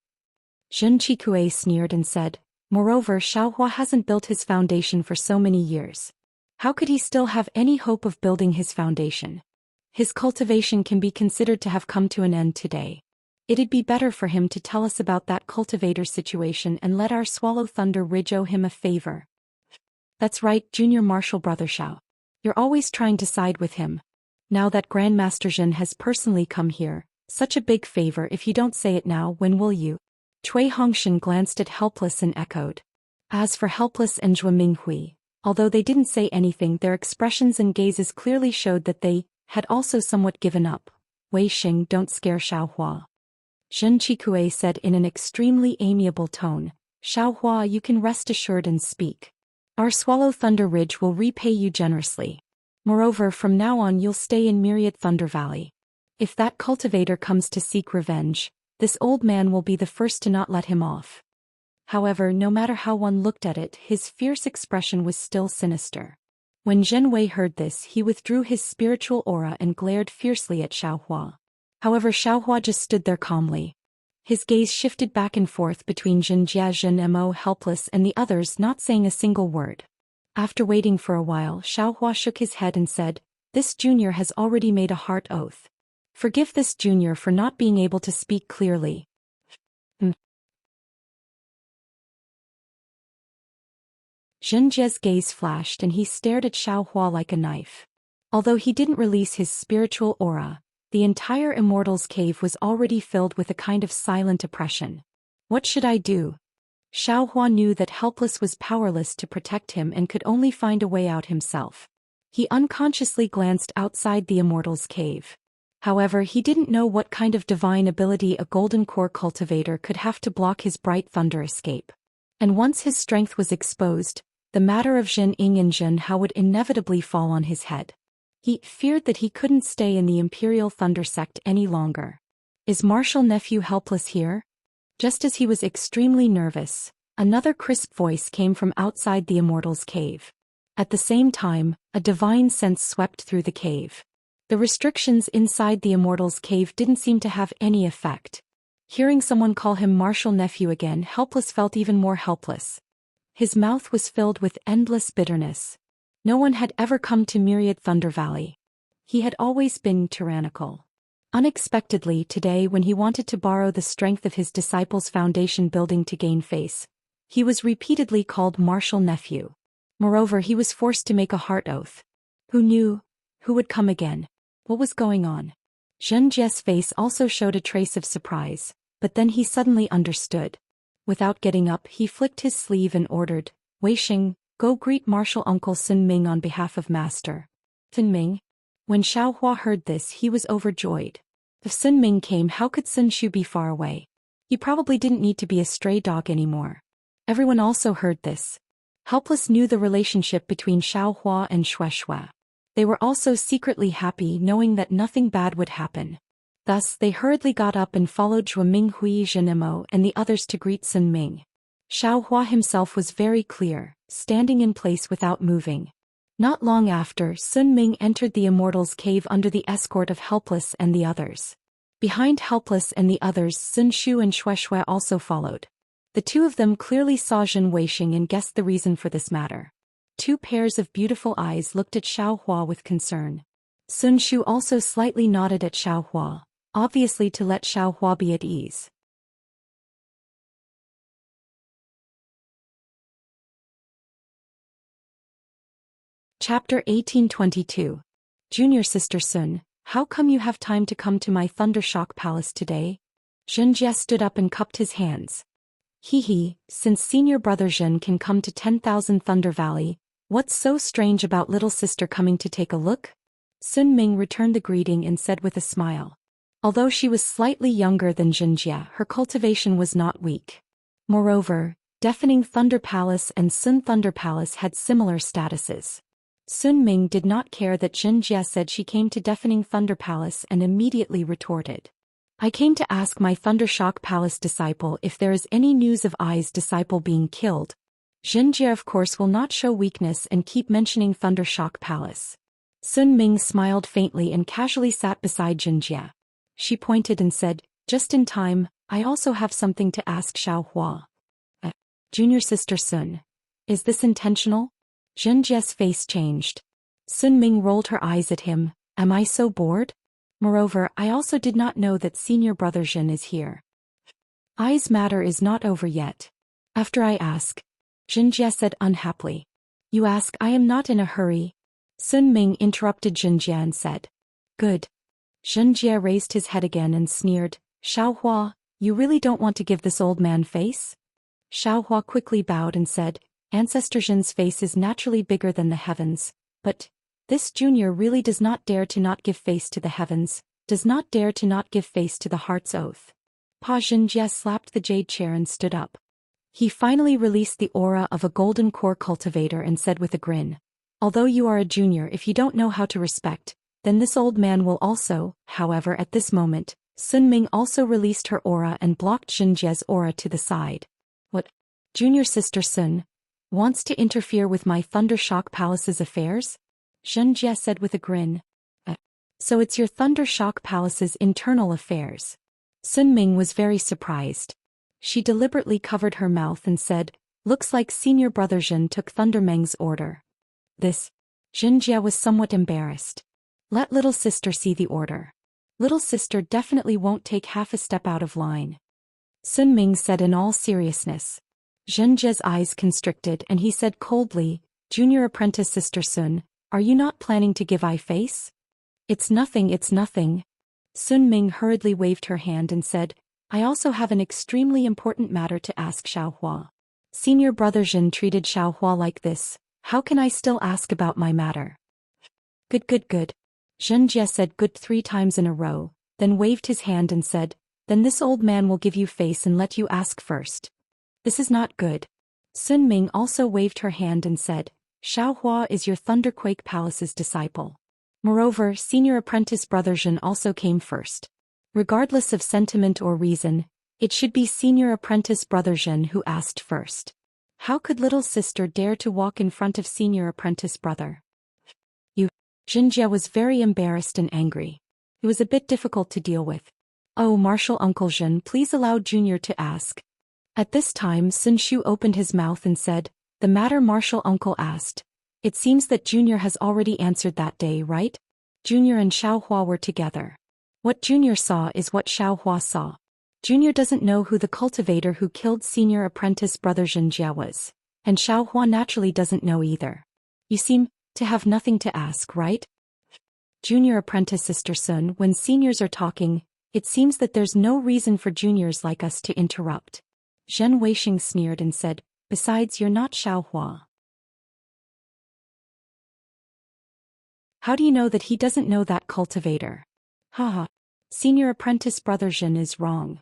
Zhen Qikue sneered and said, moreover, Xiaohua hasn't built his foundation for so many years. How could he still have any hope of building his foundation? His cultivation can be considered to have come to an end today. It'd be better for him to tell us about that cultivator situation and let our Swallow Thunder Ridge owe him a favor. That's right, Junior Martial Brother Xiao. You're always trying to side with him. Now that Grandmaster Zhen has personally come here, such a big favor, if you don't say it now, when will you? Cui Hongshan glanced at Helpless and echoed. As for Helpless and Zhuo Minghui, although they didn't say anything, their expressions and gazes clearly showed that they had also somewhat given up. Wei Xing, don't scare Xiaohua. Zhen Qikue said in an extremely amiable tone. Xiaohua, you can rest assured and speak. Our Swallow Thunder Ridge will repay you generously. Moreover, from now on you'll stay in Myriad Thunder Valley. If that cultivator comes to seek revenge, this old man will be the first to not let him off. However, no matter how one looked at it, his fierce expression was still sinister. When Zhen Wei heard this, he withdrew his spiritual aura and glared fiercely at Xiaohua. However, Xiaohua just stood there calmly. His gaze shifted back and forth between Zhenjie, Zhen Mo, Helpless, and the others, not saying a single word. After waiting for a while, Xiaohua shook his head and said, this junior has already made a heart oath. Forgive this junior for not being able to speak clearly. Zhenjie's gaze flashed and he stared at Xiaohua like a knife. Although he didn't release his spiritual aura, the entire Immortal's cave was already filled with a kind of silent oppression. What should I do? Xiaohua knew that Helpless was powerless to protect him and could only find a way out himself. He unconsciously glanced outside the Immortal's cave. However, he didn't know what kind of divine ability a golden core cultivator could have to block his bright thunder escape. And once his strength was exposed, the matter of Zhen Ying and Zhen Hao would inevitably fall on his head. He feared that he couldn't stay in the Imperial Thunder Sect any longer. Is Martial Nephew helpless here? Just as he was extremely nervous, another crisp voice came from outside the Immortal's cave. At the same time, a divine sense swept through the cave. The restrictions inside the Immortal's cave didn't seem to have any effect. Hearing someone call him Martial Nephew again, Helpless felt even more helpless. His mouth was filled with endless bitterness. No one had ever come to Myriad Thunder Valley. He had always been tyrannical. Unexpectedly today, when he wanted to borrow the strength of his disciples' foundation building to gain face, he was repeatedly called Martial Nephew. Moreover, he was forced to make a heart oath. Who knew? Who would come again? What was going on? Zhen Jie's face also showed a trace of surprise, but then he suddenly understood. Without getting up, he flicked his sleeve and ordered, Wei Xing, go greet Martial Uncle Sun Ming on behalf of Master. Sun Ming? When Xiaohua heard this, he was overjoyed. If Sun Ming came, how could Sun Shu be far away? He probably didn't need to be a stray dog anymore. Everyone also heard this. Helpless knew the relationship between Xiaohua and Shueshue. They were also secretly happy knowing that nothing bad would happen. Thus, they hurriedly got up and followed Zhuo Minghui, Zhenemo, and the others to greet Sun Ming. Xiaohua himself was very clear, standing in place without moving. Not long after, Sun Ming entered the Immortal's cave under the escort of Helpless and the others. Behind Helpless and the others, Sun Shu and Shueshue also followed. The two of them clearly saw Zhen Weixing and guessed the reason for this matter. Two pairs of beautiful eyes looked at Xiaohua with concern. Sun Shu also slightly nodded at Xiaohua, obviously to let Xiaohua be at ease. Chapter 1822. Junior Sister Sun, how come you have time to come to my Thundershock Palace today? Zhen Jie stood up and cupped his hands. Since senior brother Zhen can come to 10,000 Thunder Valley, what's so strange about little sister coming to take a look? Sun Ming returned the greeting and said with a smile. Although she was slightly younger than Zhen Jie, her cultivation was not weak. Moreover, Deafening Thunder Palace and Sun Thunder Palace had similar statuses. Sun Ming did not care that Zhen Jie said she came to Deafening Thunder Palace and immediately retorted. I came to ask my Thundershock Palace disciple if there is any news of Ai's disciple being killed. Zhen Jie of course will not show weakness and keep mentioning Thundershock Palace. Sun Ming smiled faintly and casually sat beside Zhen Jie. She pointed and said, just in time, I also have something to ask Xiaohua. Junior Sister Sun. Is this intentional? Zhen Jie's face changed. Sun Ming rolled her eyes at him. Am I so bored? Moreover, I also did not know that senior brother Zhen is here. Ai's matter is not over yet. After I ask. Zhen Jie said unhappily. You ask, I am not in a hurry. Sun Ming interrupted Zhen Jie and said. Good. Zhen Jie raised his head again and sneered. Xiaohua, you really don't want to give this old man face? Xiaohua quickly bowed and said, Ancestor Zhen's face is naturally bigger than the heavens, but this junior really does not dare to not give face to the heavens, does not dare to not give face to the heart's oath. Pa Zhen Jie slapped the jade chair and stood up. He finally released the aura of a golden core cultivator and said with a grin, although you are a junior, if you don't know how to respect, then this old man will also. However, at this moment, Sun Ming also released her aura and blocked Zhen Jie's aura to the side. What? Junior Sister Sun wants to interfere with my Thundershock Palace's affairs? Zhen Jie said with a grin. So it's your Thundershock Palace's internal affairs. Sun Ming was very surprised. She deliberately covered her mouth and said, looks like senior brother Zhen took Thunder Meng's order. This. Zhen Jie was somewhat embarrassed. Let little sister see the order. Little sister definitely won't take half a step out of line. Sun Ming said in all seriousness. Zhen Jie's eyes constricted and he said coldly, Junior Apprentice Sister Sun, are you not planning to give Ai face? It's nothing, it's nothing. Sun Ming hurriedly waved her hand and said, I also have an extremely important matter to ask Xiaohua. Senior brother Zhen treated Xiaohua like this, how can I still ask about my matter? Good. Zhen Jie said good 3 times in a row, then waved his hand and said, then this old man will give you face and let you ask first. This is not good. Sun Ming also waved her hand and said, Xiao Hua is your Thunderquake Palace's disciple. Moreover, senior apprentice brother Zhen also came first. Regardless of sentiment or reason, it should be senior apprentice brother Zhen who asked first. How could little sister dare to walk in front of senior apprentice brother? Jinjia was very embarrassed and angry. It was a bit difficult to deal with. Oh, Martial Uncle Zhen, please allow Junior to ask. At this time Sun Shu opened his mouth and said, the matter Martial Uncle asked. It seems that Junior has already answered that day, right? Junior and Xiao Hua were together. What Junior saw is what Xiao Hua saw. Junior doesn't know who the cultivator who killed senior apprentice brother Jinjia was. And Xiao Hua naturally doesn't know either. You seem to have nothing to ask, right? Junior apprentice Sister Sun, when seniors are talking, it seems that there's no reason for juniors like us to interrupt. Zhen Weixing sneered and said, besides you're not Xiao Hua. How do you know that he doesn't know that cultivator? Haha. Senior apprentice brother Zhen is wrong.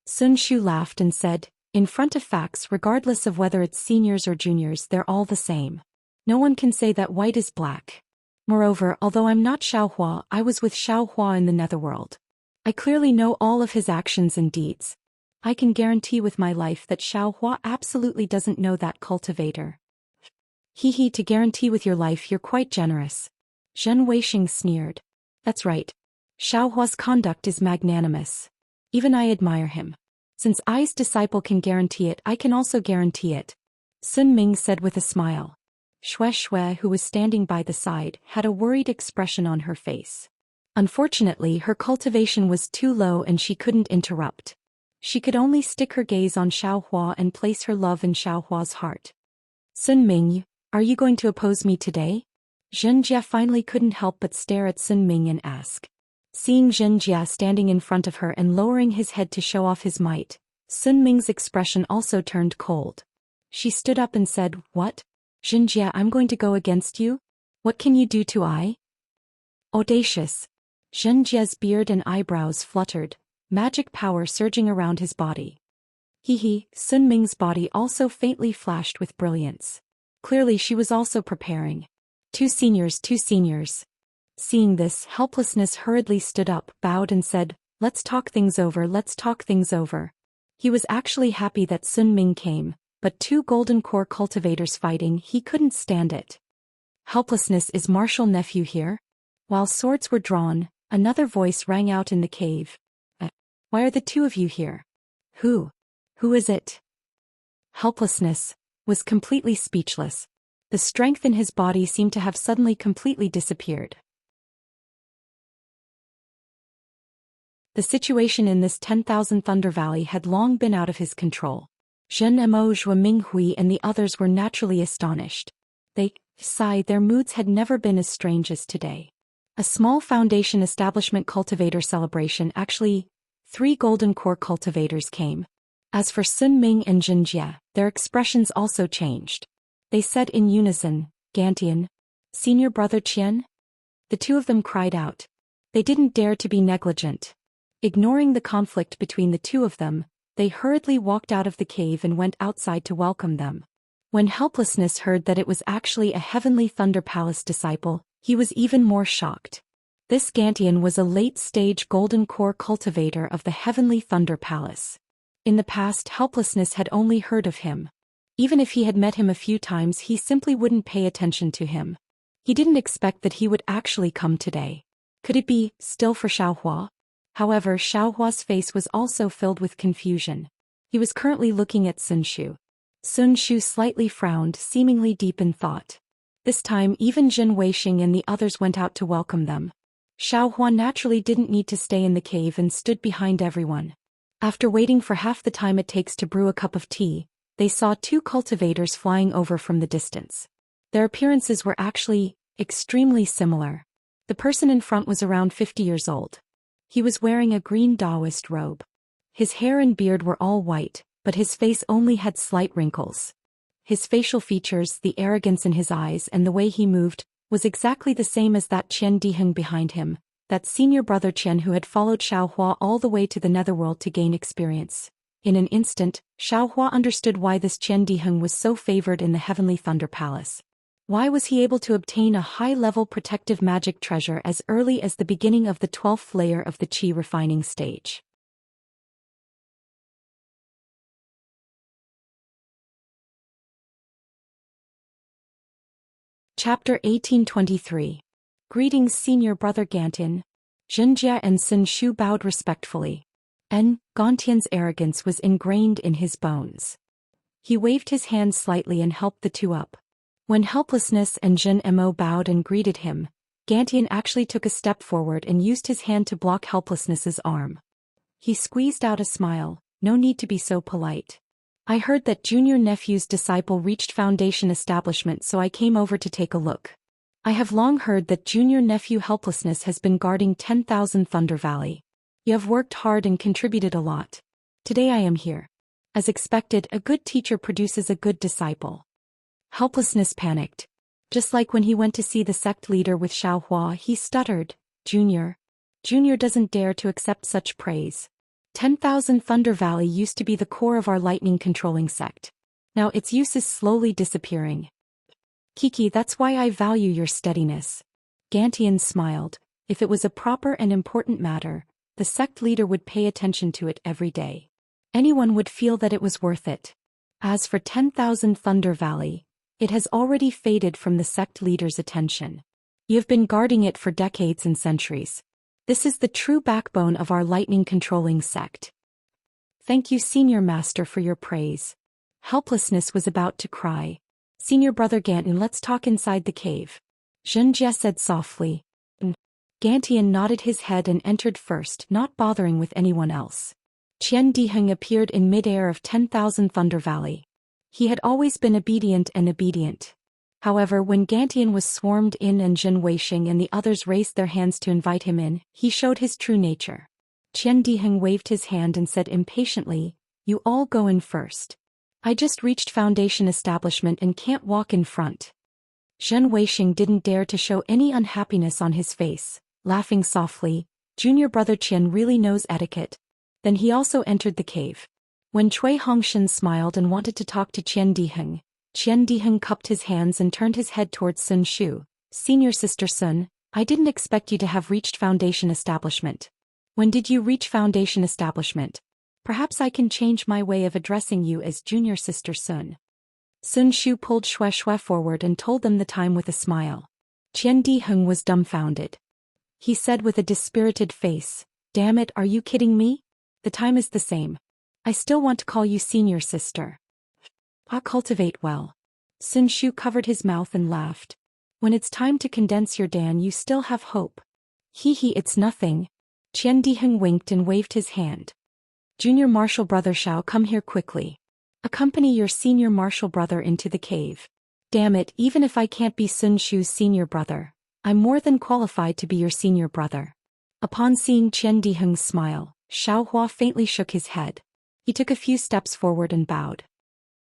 Sun Shu laughed and said, in front of facts regardless of whether it's seniors or juniors they're all the same. No one can say that white is black. Moreover, although I'm not Xiao Hua, I was with Xiao Hua in the netherworld. I clearly know all of his actions and deeds. I can guarantee with my life that Xiao Hua absolutely doesn't know that cultivator. Hee, to guarantee with your life you're quite generous. Zhen Weixing sneered. That's right. Xiao Hua's conduct is magnanimous. Even I admire him. Since I's disciple can guarantee it, I can also guarantee it. Sun Ming said with a smile. Shui, who was standing by the side, had a worried expression on her face. Unfortunately, her cultivation was too low and she couldn't interrupt. She could only stick her gaze on Xiao Hua and place her love in Xiao Hua's heart. Sun Ming, are you going to oppose me today? Zhen Jia finally couldn't help but stare at Sun Ming and ask. Seeing Zhen Jia standing in front of her and lowering his head to show off his might, Sun Ming's expression also turned cold. She stood up and said, what? Zhen Jia, I'm going to go against you? What can you do to I? Audacious. Zhen Jia's beard and eyebrows fluttered, magic power surging around his body. Sun Ming's body also faintly flashed with brilliance. Clearly she was also preparing. Two seniors. Seeing this, Helplessness hurriedly stood up, bowed and said, let's talk things over. He was actually happy that Sun Ming came, but two golden core cultivators fighting, he couldn't stand it. Helplessness, is Martial nephew here? While swords were drawn, another voice rang out in the cave. Why are the two of you here? Who is it? Helplessness was completely speechless. The strength in his body seemed to have suddenly completely disappeared. The situation in this 10,000 Thunder Valley had long been out of his control. Zhen Mo, Zhua Minghui and the others were naturally astonished. They sighed, their moods had never been as strange as today. A small foundation establishment cultivator celebration, actually, 3 golden core cultivators came. As for Sun Ming and Zhen Jia, their expressions also changed. They said in unison, Gantian. Senior brother Qian? The two of them cried out. They didn't dare to be negligent. Ignoring the conflict between the two of them, they hurriedly walked out of the cave and went outside to welcome them. When Helplessness heard that it was actually a Heavenly Thunder Palace disciple, he was even more shocked. This Gantian was a late-stage golden core cultivator of the Heavenly Thunder Palace. In the past, Helplessness had only heard of him. Even if he had met him a few times, he simply wouldn't pay attention to him. He didn't expect that he would actually come today. Could it be still for Xiao Hua? However, Xiao Hua's face was also filled with confusion. He was currently looking at Sun Shu. Sun Shu slightly frowned, seemingly deep in thought. This time even Zhen Weixing and the others went out to welcome them. Xiao Hua naturally didn't need to stay in the cave and stood behind everyone. After waiting for half the time it takes to brew a cup of tea, they saw 2 cultivators flying over from the distance. Their appearances were actually extremely similar. The person in front was around 50 years old. He was wearing a green Taoist robe. His hair and beard were all white, but his face only had slight wrinkles. His facial features, the arrogance in his eyes and the way he moved, was exactly the same as that Qian Diheng behind him, that senior brother Qian who had followed Xiao Hua all the way to the netherworld to gain experience. In an instant, Xiaohua understood why this Qian Diheng was so favored in the Heavenly Thunder Palace. Why was he able to obtain a high-level protective magic treasure as early as the beginning of the 12th layer of the Qi refining stage? Chapter 1823. Greetings, Senior Brother Gantian. Zhenjie and Sun Shu bowed respectfully. Gantian's arrogance was ingrained in his bones. He waved his hand slightly and helped the two up. When Helplessness and Zhen Mo bowed and greeted him, Gantian actually took a step forward and used his hand to block Helplessness's arm. He squeezed out a smile. No need to be so polite. I heard that junior nephew's disciple reached Foundation establishment, so I came over to take a look. I have long heard that junior nephew Helplessness has been guarding 10,000 Thunder Valley. You have worked hard and contributed a lot. Today I am here. As expected, a good teacher produces a good disciple. Helplessness panicked. Just like when he went to see the sect leader with Xiaohua, he stuttered. Junior doesn't dare to accept such praise. 10,000 Thunder Valley used to be the core of our lightning controlling sect. Now its use is slowly disappearing. Kiki, that's why I value your steadiness. Gantian smiled. If it was a proper and important matter, the sect leader would pay attention to it every day. Anyone would feel that it was worth it. As for 10,000 Thunder Valley, it has already faded from the sect leader's attention. You have been guarding it for decades and centuries. This is the true backbone of our lightning-controlling sect. Thank you, Senior Master, for your praise. Helplessness was about to cry. Senior Brother Gantian, let's talk inside the cave. Zhenjie said softly. Gantian nodded his head and entered first, not bothering with anyone else. Qian Diheng appeared in mid-air of 10,000 Thunder Valley. He had always been obedient. However, when Gantian was swarmed in and Zhen Weixing and the others raised their hands to invite him in, he showed his true nature. Qian Diheng waved his hand and said impatiently, "You all go in first. I just reached Foundation establishment and can't walk in front." Zhen Weixing didn't dare to show any unhappiness on his face, laughing softly. Junior Brother Qian really knows etiquette. Then he also entered the cave. When Cui Hongshan smiled and wanted to talk to Qian Diheng cupped his hands and turned his head towards Sun Shu. Senior Sister Sun, I didn't expect you to have reached Foundation establishment. When did you reach Foundation establishment? Perhaps I can change my way of addressing you as Junior Sister Sun. Sun Shu pulled Shui forward and told them the time with a smile. Qian Diheng was dumbfounded. He said with a dispirited face, "Damn it, are you kidding me? The time is the same. I still want to call you Senior Sister." Cultivate well. Sun Shu covered his mouth and laughed. When it's time to condense your Dan, you still have hope. Hee, it's nothing. Qian Diheng winked and waved his hand. Junior Martial Brother Xiao, come here quickly. Accompany your senior martial brother into the cave. Damn it, even if I can't be Sun Shu's senior brother, I'm more than qualified to be your senior brother. Upon seeing Qian Diheng's smile, Xiaohua faintly shook his head. He took a few steps forward and bowed.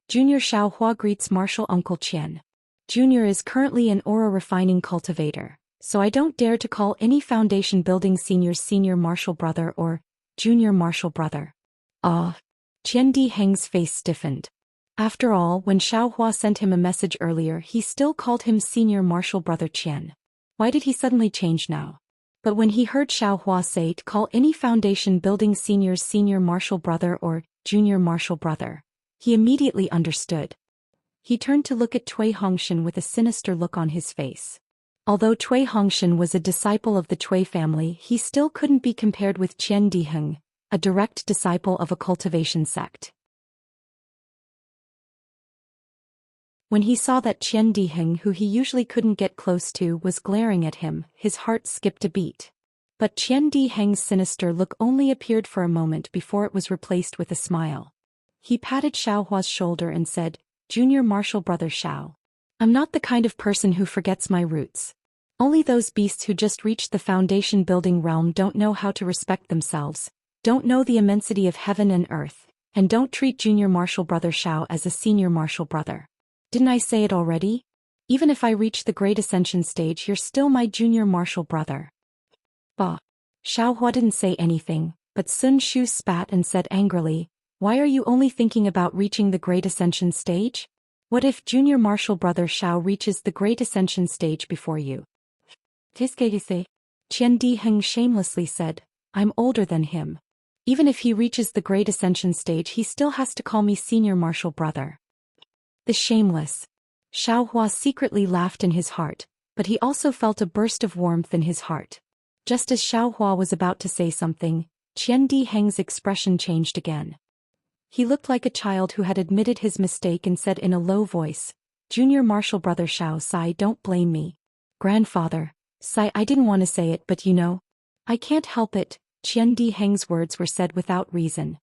Junior Xiaohua greets Martial Uncle Qian. Junior is currently an aura refining cultivator, so I don't dare to call any foundation building senior's senior martial brother or junior martial brother. Qian Diheng's face stiffened. After all, when Xiaohua sent him a message earlier, he still called him senior martial brother Qian. Why did he suddenly change now? But when he heard Xiaohua say to call any foundation building senior's senior martial brother or junior martial brother, he immediately understood. He turned to look at Cui Hongshan with a sinister look on his face. Although Cui Hongshan was a disciple of the Cui family, he still couldn't be compared with Qian Diheng, a direct disciple of a cultivation sect. When he saw that Qian Diheng, who he usually couldn't get close to, was glaring at him, his heart skipped a beat. But Qian Diheng's sinister look only appeared for a moment before it was replaced with a smile. He patted Xiaohua's shoulder and said, Junior Martial Brother Xiao. I'm not the kind of person who forgets my roots. Only those beasts who just reached the foundation building realm don't know how to respect themselves, don't know the immensity of heaven and earth, and don't treat Junior Martial Brother Xiao as a senior martial brother. Didn't I say it already? Even if I reach the Great Ascension stage, you're still my junior martial brother. Bah. Xiaohua didn't say anything, but Sun Shu spat and said angrily, Why are you only thinking about reaching the Great Ascension stage? What if junior martial brother Xiao reaches the Great Ascension stage before you? Qu'est-ce qu'il sait? Qian Diheng shamelessly said, I'm older than him. Even if he reaches the Great Ascension stage he still has to call me senior martial brother. The shameless. Xiao Hua secretly laughed in his heart, but he also felt a burst of warmth in his heart. Just as Xiao Hua was about to say something, Qian Diheng's expression changed again. He looked like a child who had admitted his mistake and said in a low voice, Junior martial brother Xiao Sai, don't blame me. Grandfather, Sai, I didn't want to say it but you know. I can't help it. Qian Diheng's words were said without reason.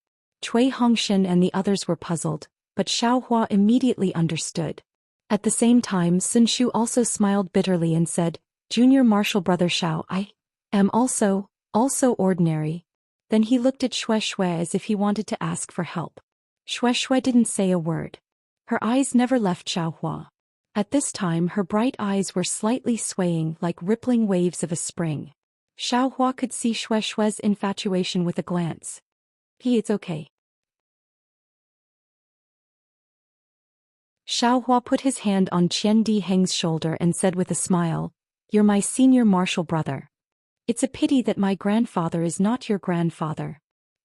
Cui Hongshan and the others were puzzled, but Xiao Hua immediately understood. At the same time Sun Shu also smiled bitterly and said, Junior martial brother Xiao, I am also ordinary. Then he looked at Xue Xue as if he wanted to ask for help. Xue Xue didn't say a word. Her eyes never left Xiao Hua. At this time her bright eyes were slightly swaying like rippling waves of a spring. Xiao Hua could see Xue Xue's infatuation with a glance. It's okay. Xiao Hua put his hand on Qian Diheng's shoulder and said with a smile, You're my senior martial brother. It's a pity that my grandfather is not your grandfather.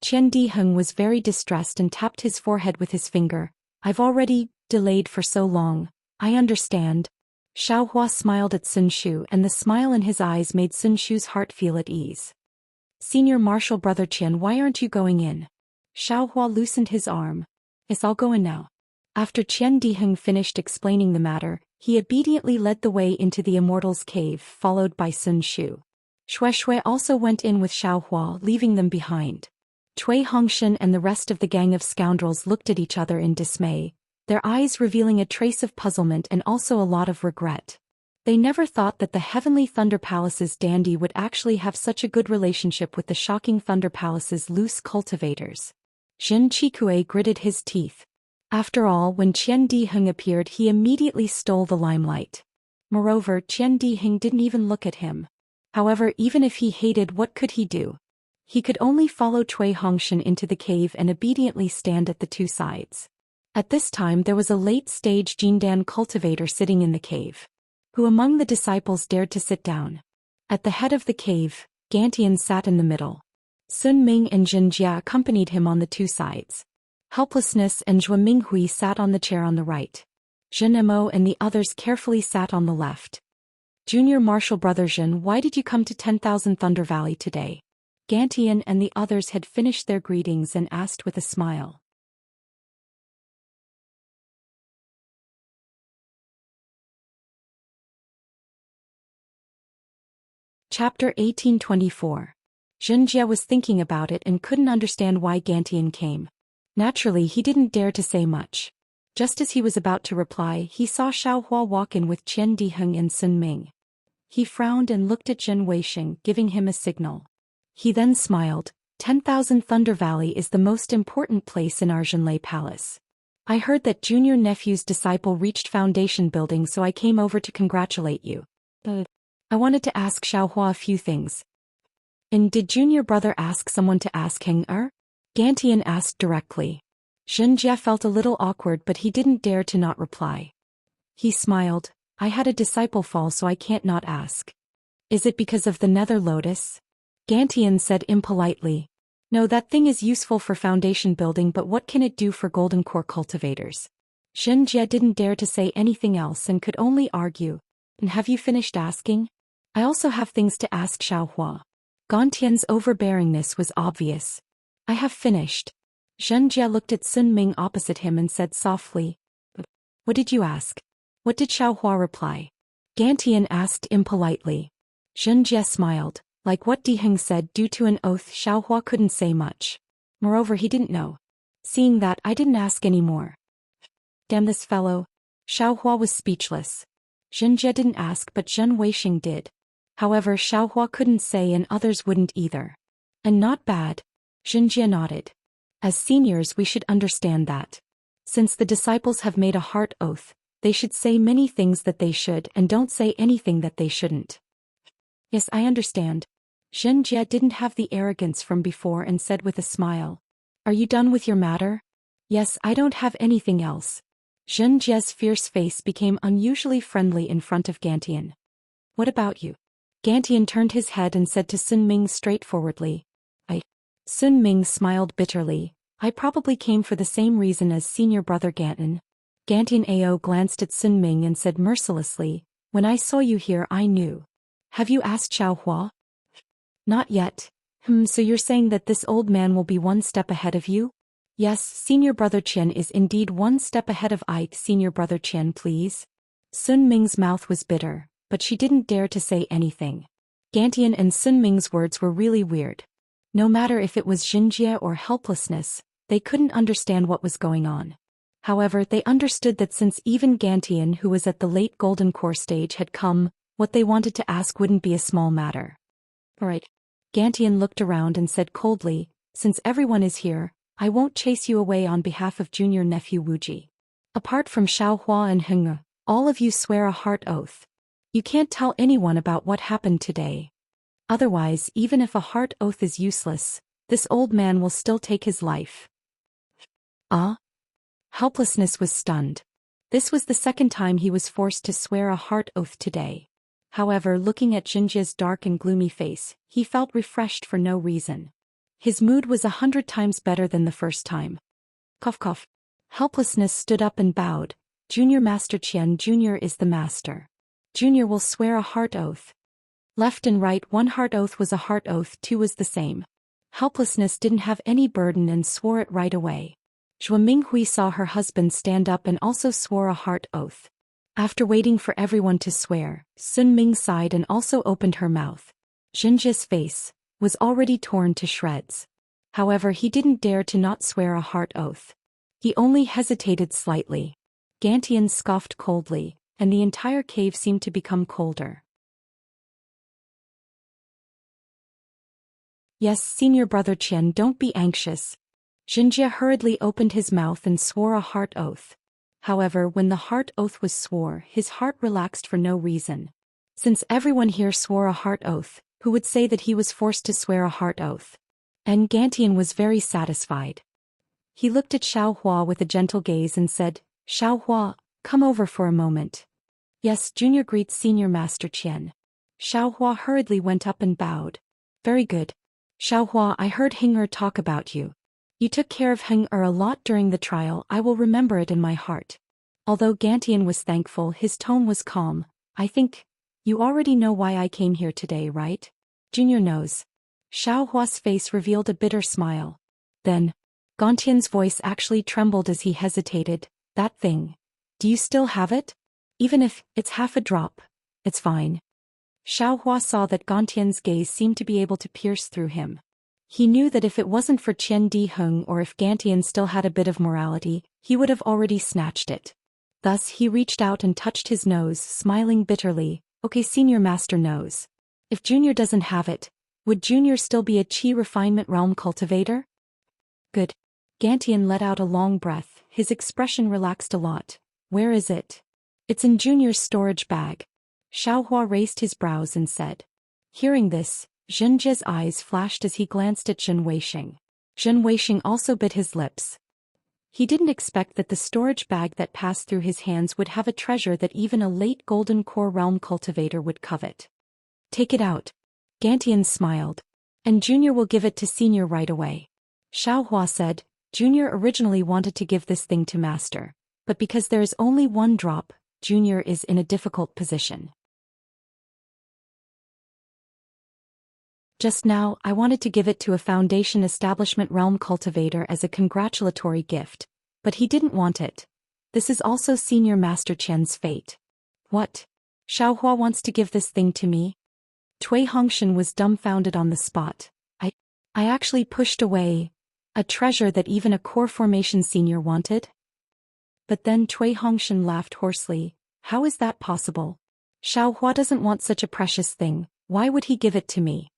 Qian Diheng was very distressed and tapped his forehead with his finger. I've already delayed for so long. I understand. Xiao Hua smiled at Sun Shu and the smile in his eyes made Sun Shu's heart feel at ease. Senior martial brother Qian, why aren't you going in? Xiao Hua loosened his arm. Yes, I'll go in now. After Qian Diheng finished explaining the matter, he obediently led the way into the Immortal's cave followed by Sun Shu. Xue Xue also went in with Xiao Hua, leaving them behind. Cui Hongshan and the rest of the gang of scoundrels looked at each other in dismay, their eyes revealing a trace of puzzlement and also a lot of regret. They never thought that the Heavenly Thunder Palace's dandy would actually have such a good relationship with the shocking Thunder Palace's loose cultivators. Jin Chikue gritted his teeth. After all, when Qian Diheng appeared he immediately stole the limelight. Moreover, Qian Diheng didn't even look at him. However, even if he hated, what could he do? He could only follow Cui Hongshan into the cave and obediently stand at the two sides. At this time there was a late-stage Jindan cultivator sitting in the cave. Who among the disciples dared to sit down? At the head of the cave, Gantian sat in the middle. Sun Ming and Jin Jia accompanied him on the two sides. Helplessness and Zhua Minghui sat on the chair on the right. Zhen Mo and the others carefully sat on the left. Junior martial brother Zhen, why did you come to 10,000 Thunder Valley today? Gantian and the others had finished their greetings and asked with a smile. Chapter 1824. Zhen Jia was thinking about it and couldn't understand why Gantian came. Naturally he didn't dare to say much. Just as he was about to reply he saw Xiao Hua walk in with Qian Diheng and Sun Ming. He frowned and looked at Zhen Weisheng, giving him a signal. He then smiled. 10,000 Thunder Valley is the most important place in our Zhenlei Palace. I heard that junior nephew's disciple reached foundation building, so I came over to congratulate you. I wanted to ask Xiao Hua a few things. And did junior brother ask someone to ask Heng Er? Gantian asked directly. Zhen Jia felt a little awkward but he didn't dare to not reply. He smiled. I had a disciple fall so I can't not ask. Is it because of the nether lotus? Gantian said impolitely. No, that thing is useful for foundation building, but what can it do for golden core cultivators? Zhen Jia didn't dare to say anything else and could only argue. And have you finished asking? I also have things to ask Xiao Hua. Gantian's overbearingness was obvious. I have finished. Zhen Jia looked at Sun Ming opposite him and said softly. What did you ask? What did Xiao Hua reply? Gantian asked impolitely. Zhen Jia smiled. Like what Diheng said, due to an oath Xiao Hua couldn't say much. Moreover, he didn't know. Seeing that, I didn't ask any more. Damn this fellow. Xiao Hua was speechless. Zhen Jia didn't ask but Zhen Weisheng did. However, Xiao Hua couldn't say and others wouldn't either. And not bad. Zhen Jia nodded. As seniors we should understand that. Since the disciples have made a heart oath, they should say many things that they should and don't say anything that they shouldn't. Yes, I understand. Zhen Jia didn't have the arrogance from before and said with a smile. Are you done with your matter? Yes, I don't have anything else. Zhen Jie's fierce face became unusually friendly in front of Gantian. What about you? Gantian turned his head and said to Sun Ming straightforwardly. Sun Ming smiled bitterly. I probably came for the same reason as senior brother Gantian. Gantian Ao glanced at Sun Ming and said mercilessly, when I saw you here I knew. Have you asked Xiao Hua? Not yet. So you're saying that this old man will be one step ahead of you? Yes, senior brother Qian is indeed one step ahead of Ike. Senior brother Qian, please. Sun Ming's mouth was bitter, but she didn't dare to say anything. Gantian and Sun Ming's words were really weird. No matter if it was Xinjie or helplessness, they couldn't understand what was going on. However, they understood that since even Gantian, who was at the late golden core stage, had come, what they wanted to ask wouldn't be a small matter. Alright. Gantian looked around and said coldly, since everyone is here, I won't chase you away on behalf of junior nephew Wuji. Apart from Xiao Hua and Heng, all of you swear a heart oath. You can't tell anyone about what happened today. Otherwise, even if a heart oath is useless, this old man will still take his life. Helplessness was stunned. This was the second time he was forced to swear a heart oath today. However, looking at Xinjie's dark and gloomy face, he felt refreshed for no reason. His mood was 100 times better than the first time. Cough cough. Helplessness stood up and bowed. Junior Master Qian Jr. is the master. Junior will swear a heart oath. Left and right, one heart oath was a heart oath, two was the same. Helplessness didn't have any burden and swore it right away. Zhua Minghui saw her husband stand up and also swore a heart oath. After waiting for everyone to swear, Sun Ming sighed and also opened her mouth. Xinjie's face was already torn to shreds. However, he didn't dare to not swear a heart oath. He only hesitated slightly. Gantian scoffed coldly, and the entire cave seemed to become colder. Yes, senior brother Qian, don't be anxious. Xinjie hurriedly opened his mouth and swore a heart oath. However, when the heart oath was swore, his heart relaxed for no reason. Since everyone here swore a heart oath, who would say that he was forced to swear a heart oath? And Gantian was very satisfied. He looked at Xiao Hua with a gentle gaze and said, Xiao Hua, come over for a moment. Yes, Junior greets Senior Master Qian. Xiao Hua hurriedly went up and bowed. Very good. Xiao Hua, I heard Heng talk about you. You took care of Heng a lot during the trial. I will remember it in my heart. Although Gantian was thankful, his tone was calm. I think you already know why I came here today, right? Junior knows. Xiao Hua's face revealed a bitter smile. Then, Gantian's voice actually trembled as he hesitated. That thing. Do you still have it? Even if it's half a drop, it's fine. Xiao Hua saw that Gantian's gaze seemed to be able to pierce through him. He knew that if it wasn't for Qian Di Heng or if Gantian still had a bit of morality, he would have already snatched it. Thus he reached out and touched his nose, smiling bitterly. Okay, Senior Master knows. If Junior doesn't have it, would Junior still be a Qi refinement realm cultivator? Good. Gantian let out a long breath, his expression relaxed a lot. Where is it? It's in Junior's storage bag. Xiao Hua raised his brows and said. Hearing this, Xinjie's eyes flashed as he glanced at Zhen Weixing. Zhen Weixing also bit his lips. He didn't expect that the storage bag that passed through his hands would have a treasure that even a late golden core realm cultivator would covet. Take it out. Gantian smiled. And Junior will give it to Senior right away. Xiao Hua said, Junior originally wanted to give this thing to Master, but because there is only one drop, Junior is in a difficult position. Just now, I wanted to give it to a Foundation Establishment Realm Cultivator as a congratulatory gift, but he didn't want it. This is also Senior Master Qian's fate. What? Xiao Hua wants to give this thing to me? Cui Hongshan was dumbfounded on the spot. I actually pushed away a treasure that even a core formation senior wanted? But then Cui Hongshan laughed hoarsely. How is that possible? Xiao Hua doesn't want such a precious thing, why would he give it to me?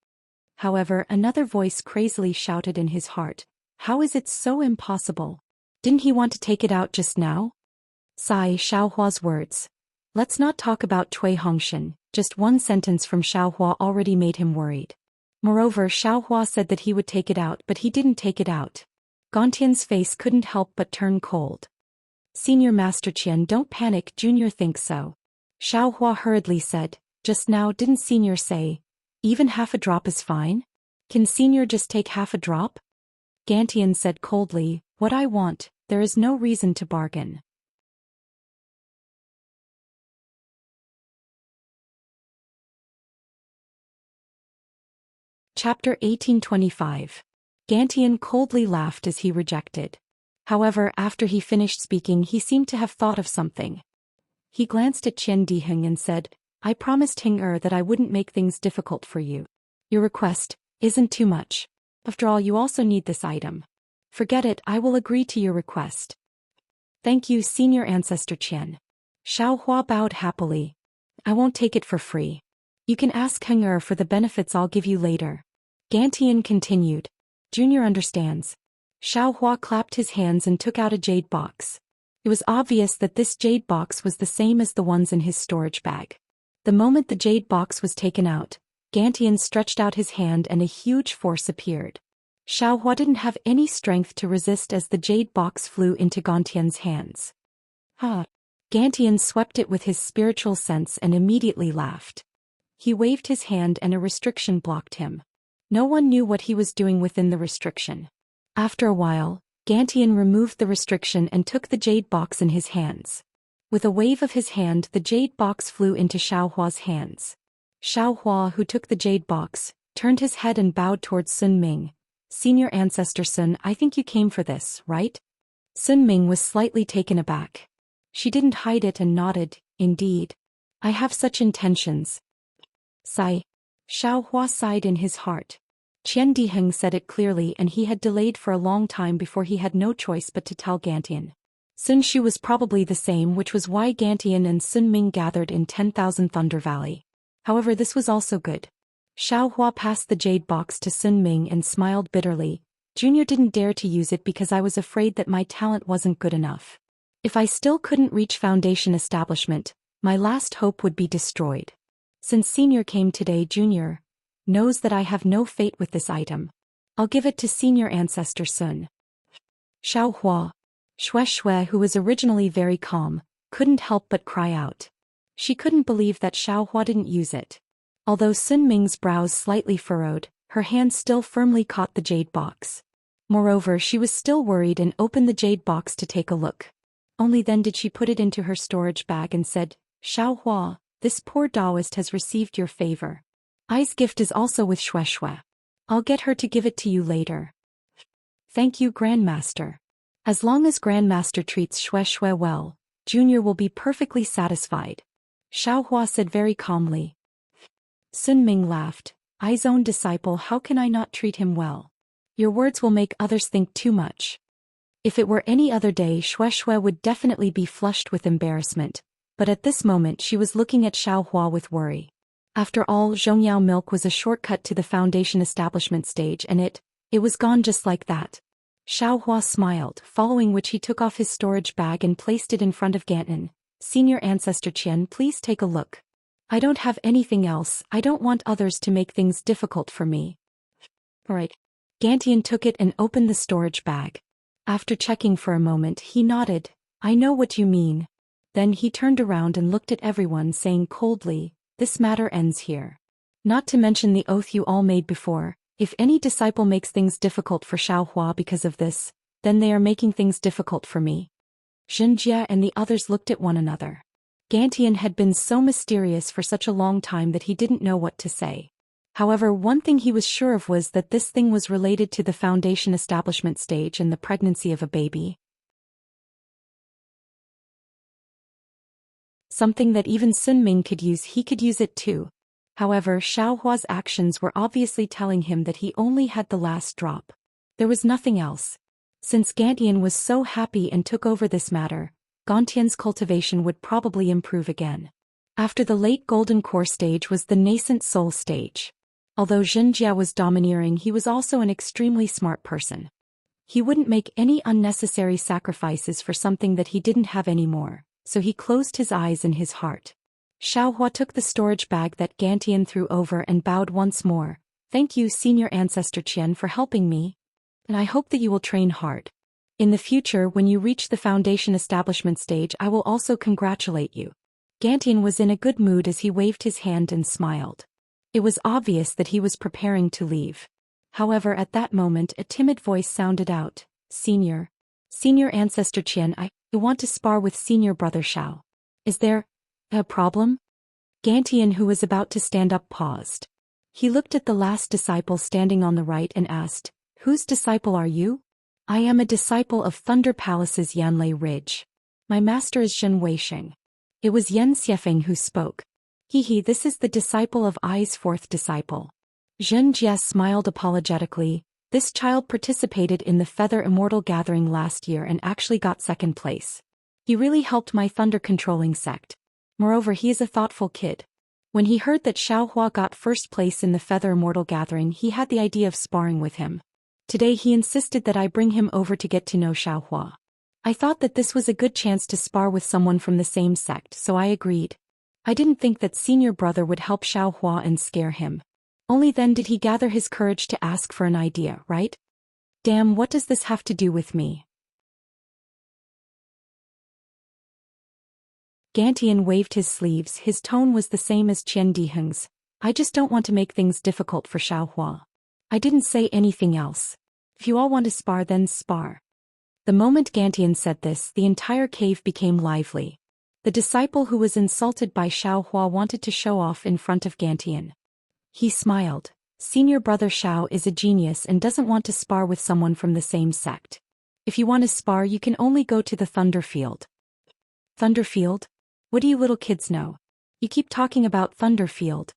However, another voice crazily shouted in his heart. How is it so impossible? Didn't he want to take it out just now? Sigh Xiao Hua's words. Let's not talk about Cui Hongshan, just one sentence from Xiao Hua already made him worried. Moreover, Xiao Hua said that he would take it out, but he didn't take it out. Gontian's face couldn't help but turn cold. Senior Master Qian, don't panic, Junior thinks so. Xiaohua hurriedly said, just now didn't Senior say, even half a drop is fine? Can Senior just take half a drop? Gantian said coldly, what I want, there is no reason to bargain. Chapter 1825. Gantian coldly laughed as he rejected. However, after he finished speaking he seemed to have thought of something. He glanced at Qian Diheng and said, I promised Hing that I wouldn't make things difficult for you. Your request isn't too much. After all, you also need this item. Forget it, I will agree to your request. Thank you, Senior Ancestor Qian. Xiaohua bowed happily. I won't take it for free. You can ask Heng for the benefits I'll give you later. Gantian continued. Junior understands. Xiaohua clapped his hands and took out a jade box. It was obvious that this jade box was the same as the ones in his storage bag. The moment the jade box was taken out, Gantian stretched out his hand and a huge force appeared. Xiaohua didn't have any strength to resist as the jade box flew into Gantian's hands. Gantian swept it with his spiritual sense and immediately laughed. He waved his hand and a restriction blocked him. No one knew what he was doing within the restriction. After a while, Gantian removed the restriction and took the jade box in his hands. With a wave of his hand, the jade box flew into Xiaohua's hands. Xiaohua, who took the jade box, turned his head and bowed towards Sun Ming. Senior Ancestor Sun, I think you came for this, right? Sun Ming was slightly taken aback. She didn't hide it and nodded, indeed. I have such intentions. Sigh. Xiaohua sighed in his heart. Qian Diheng said it clearly and he had delayed for a long time before he had no choice but to tell Gantian. Sun Shu was probably the same, which was why Gantian and Sun Ming gathered in 10,000 Thunder Valley. However, this was also good. Xiaohua passed the jade box to Sun Ming and smiled bitterly. Junior didn't dare to use it because I was afraid that my talent wasn't good enough. If I still couldn't reach Foundation establishment, my last hope would be destroyed. Since Senior came today, Junior knows that I have no fate with this item. I'll give it to Senior Ancestor Sun. Xiaohua. Xue, who was originally very calm, couldn't help but cry out. She couldn't believe that Xiaohua didn't use it. Although Sun Ming's brows slightly furrowed, her hand still firmly caught the jade box. Moreover, she was still worried and opened the jade box to take a look. Only then did she put it into her storage bag and said, Xiaohua, this poor Taoist has received your favor. Ai's gift is also with Xue. I'll get her to give it to you later. Thank you, Grandmaster. As long as Grandmaster treats Xue well, Junior will be perfectly satisfied. Xiaohua said very calmly. Sun Ming laughed. Ai's own disciple, how can I not treat him well? Your words will make others think too much. If it were any other day, Xue would definitely be flushed with embarrassment, but at this moment she was looking at Xiaohua with worry. After all, Zhongyao milk was a shortcut to the Foundation establishment stage and it was gone just like that. Xiaohua smiled, following which he took off his storage bag and placed it in front of Gantian. Senior Ancestor Qian, please take a look. I don't have anything else, I don't want others to make things difficult for me. Alright. Gantian took it and opened the storage bag. After checking for a moment, he nodded. I know what you mean. Then he turned around and looked at everyone, saying coldly, this matter ends here. Not to mention the oath you all made before, if any disciple makes things difficult for Xiaohua because of this, then they are making things difficult for me. Zhenjia and the others looked at one another. Gantian had been so mysterious for such a long time that he didn't know what to say. However, one thing he was sure of was that this thing was related to the Foundation establishment stage and the pregnancy of a baby. Something that even Sun Ming could use, he could use it too. However, Xiaohua's actions were obviously telling him that he only had the last drop. There was nothing else. Since Gantian was so happy and took over this matter, Gantian's cultivation would probably improve again. After the late Golden Core stage was the nascent soul stage. Although Zhenjia was domineering, he was also an extremely smart person. He wouldn't make any unnecessary sacrifices for something that he didn't have anymore, so he closed his eyes in his heart. Xiaohua took the storage bag that Gantian threw over and bowed once more. Thank you, Senior Ancestor Qian, for helping me. and I hope that you will train hard. In the future, when you reach the foundation establishment stage, I will also congratulate you. Gantian was in a good mood as he waved his hand and smiled. It was obvious that he was preparing to leave. However, at that moment a timid voice sounded out, Senior Ancestor Qian, I want to spar with Senior Brother Shao. Is there a problem? Gantian, who was about to stand up, paused. He looked at the last disciple standing on the right and asked, Whose disciple are you? I am a disciple of Thunder Palace's Yanlei Ridge. My master is Zhen Weisheng. It was Yan Xiefeng who spoke. This is the disciple of Ai's fourth disciple. Zhen Jie smiled apologetically. This child participated in the Feather Immortal Gathering last year and actually got second place. He really helped my thunder controlling sect. Moreover, he is a thoughtful kid. When he heard that Xiaohua got first place in the Feather Immortal Gathering, he had the idea of sparring with him. Today he insisted that I bring him over to get to know Xiaohua. I thought that this was a good chance to spar with someone from the same sect, so I agreed. I didn't think that senior brother would help Xiaohua and scare him. Only then did he gather his courage to ask for an idea, right? Damn, what does this have to do with me? Gantian waved his sleeves. His tone was the same as Qian Diheng's. I just don't want to make things difficult for Xiaohua. I didn't say anything else. If you all want to spar, then spar. The moment Gantian said this, the entire cave became lively. The disciple who was insulted by Xiaohua wanted to show off in front of Gantian. He smiled. Senior brother Xiao is a genius and doesn't want to spar with someone from the same sect. If you want to spar, you can only go to the Thunder Field. Thunder Field? What do you little kids know? You keep talking about Thunder Field.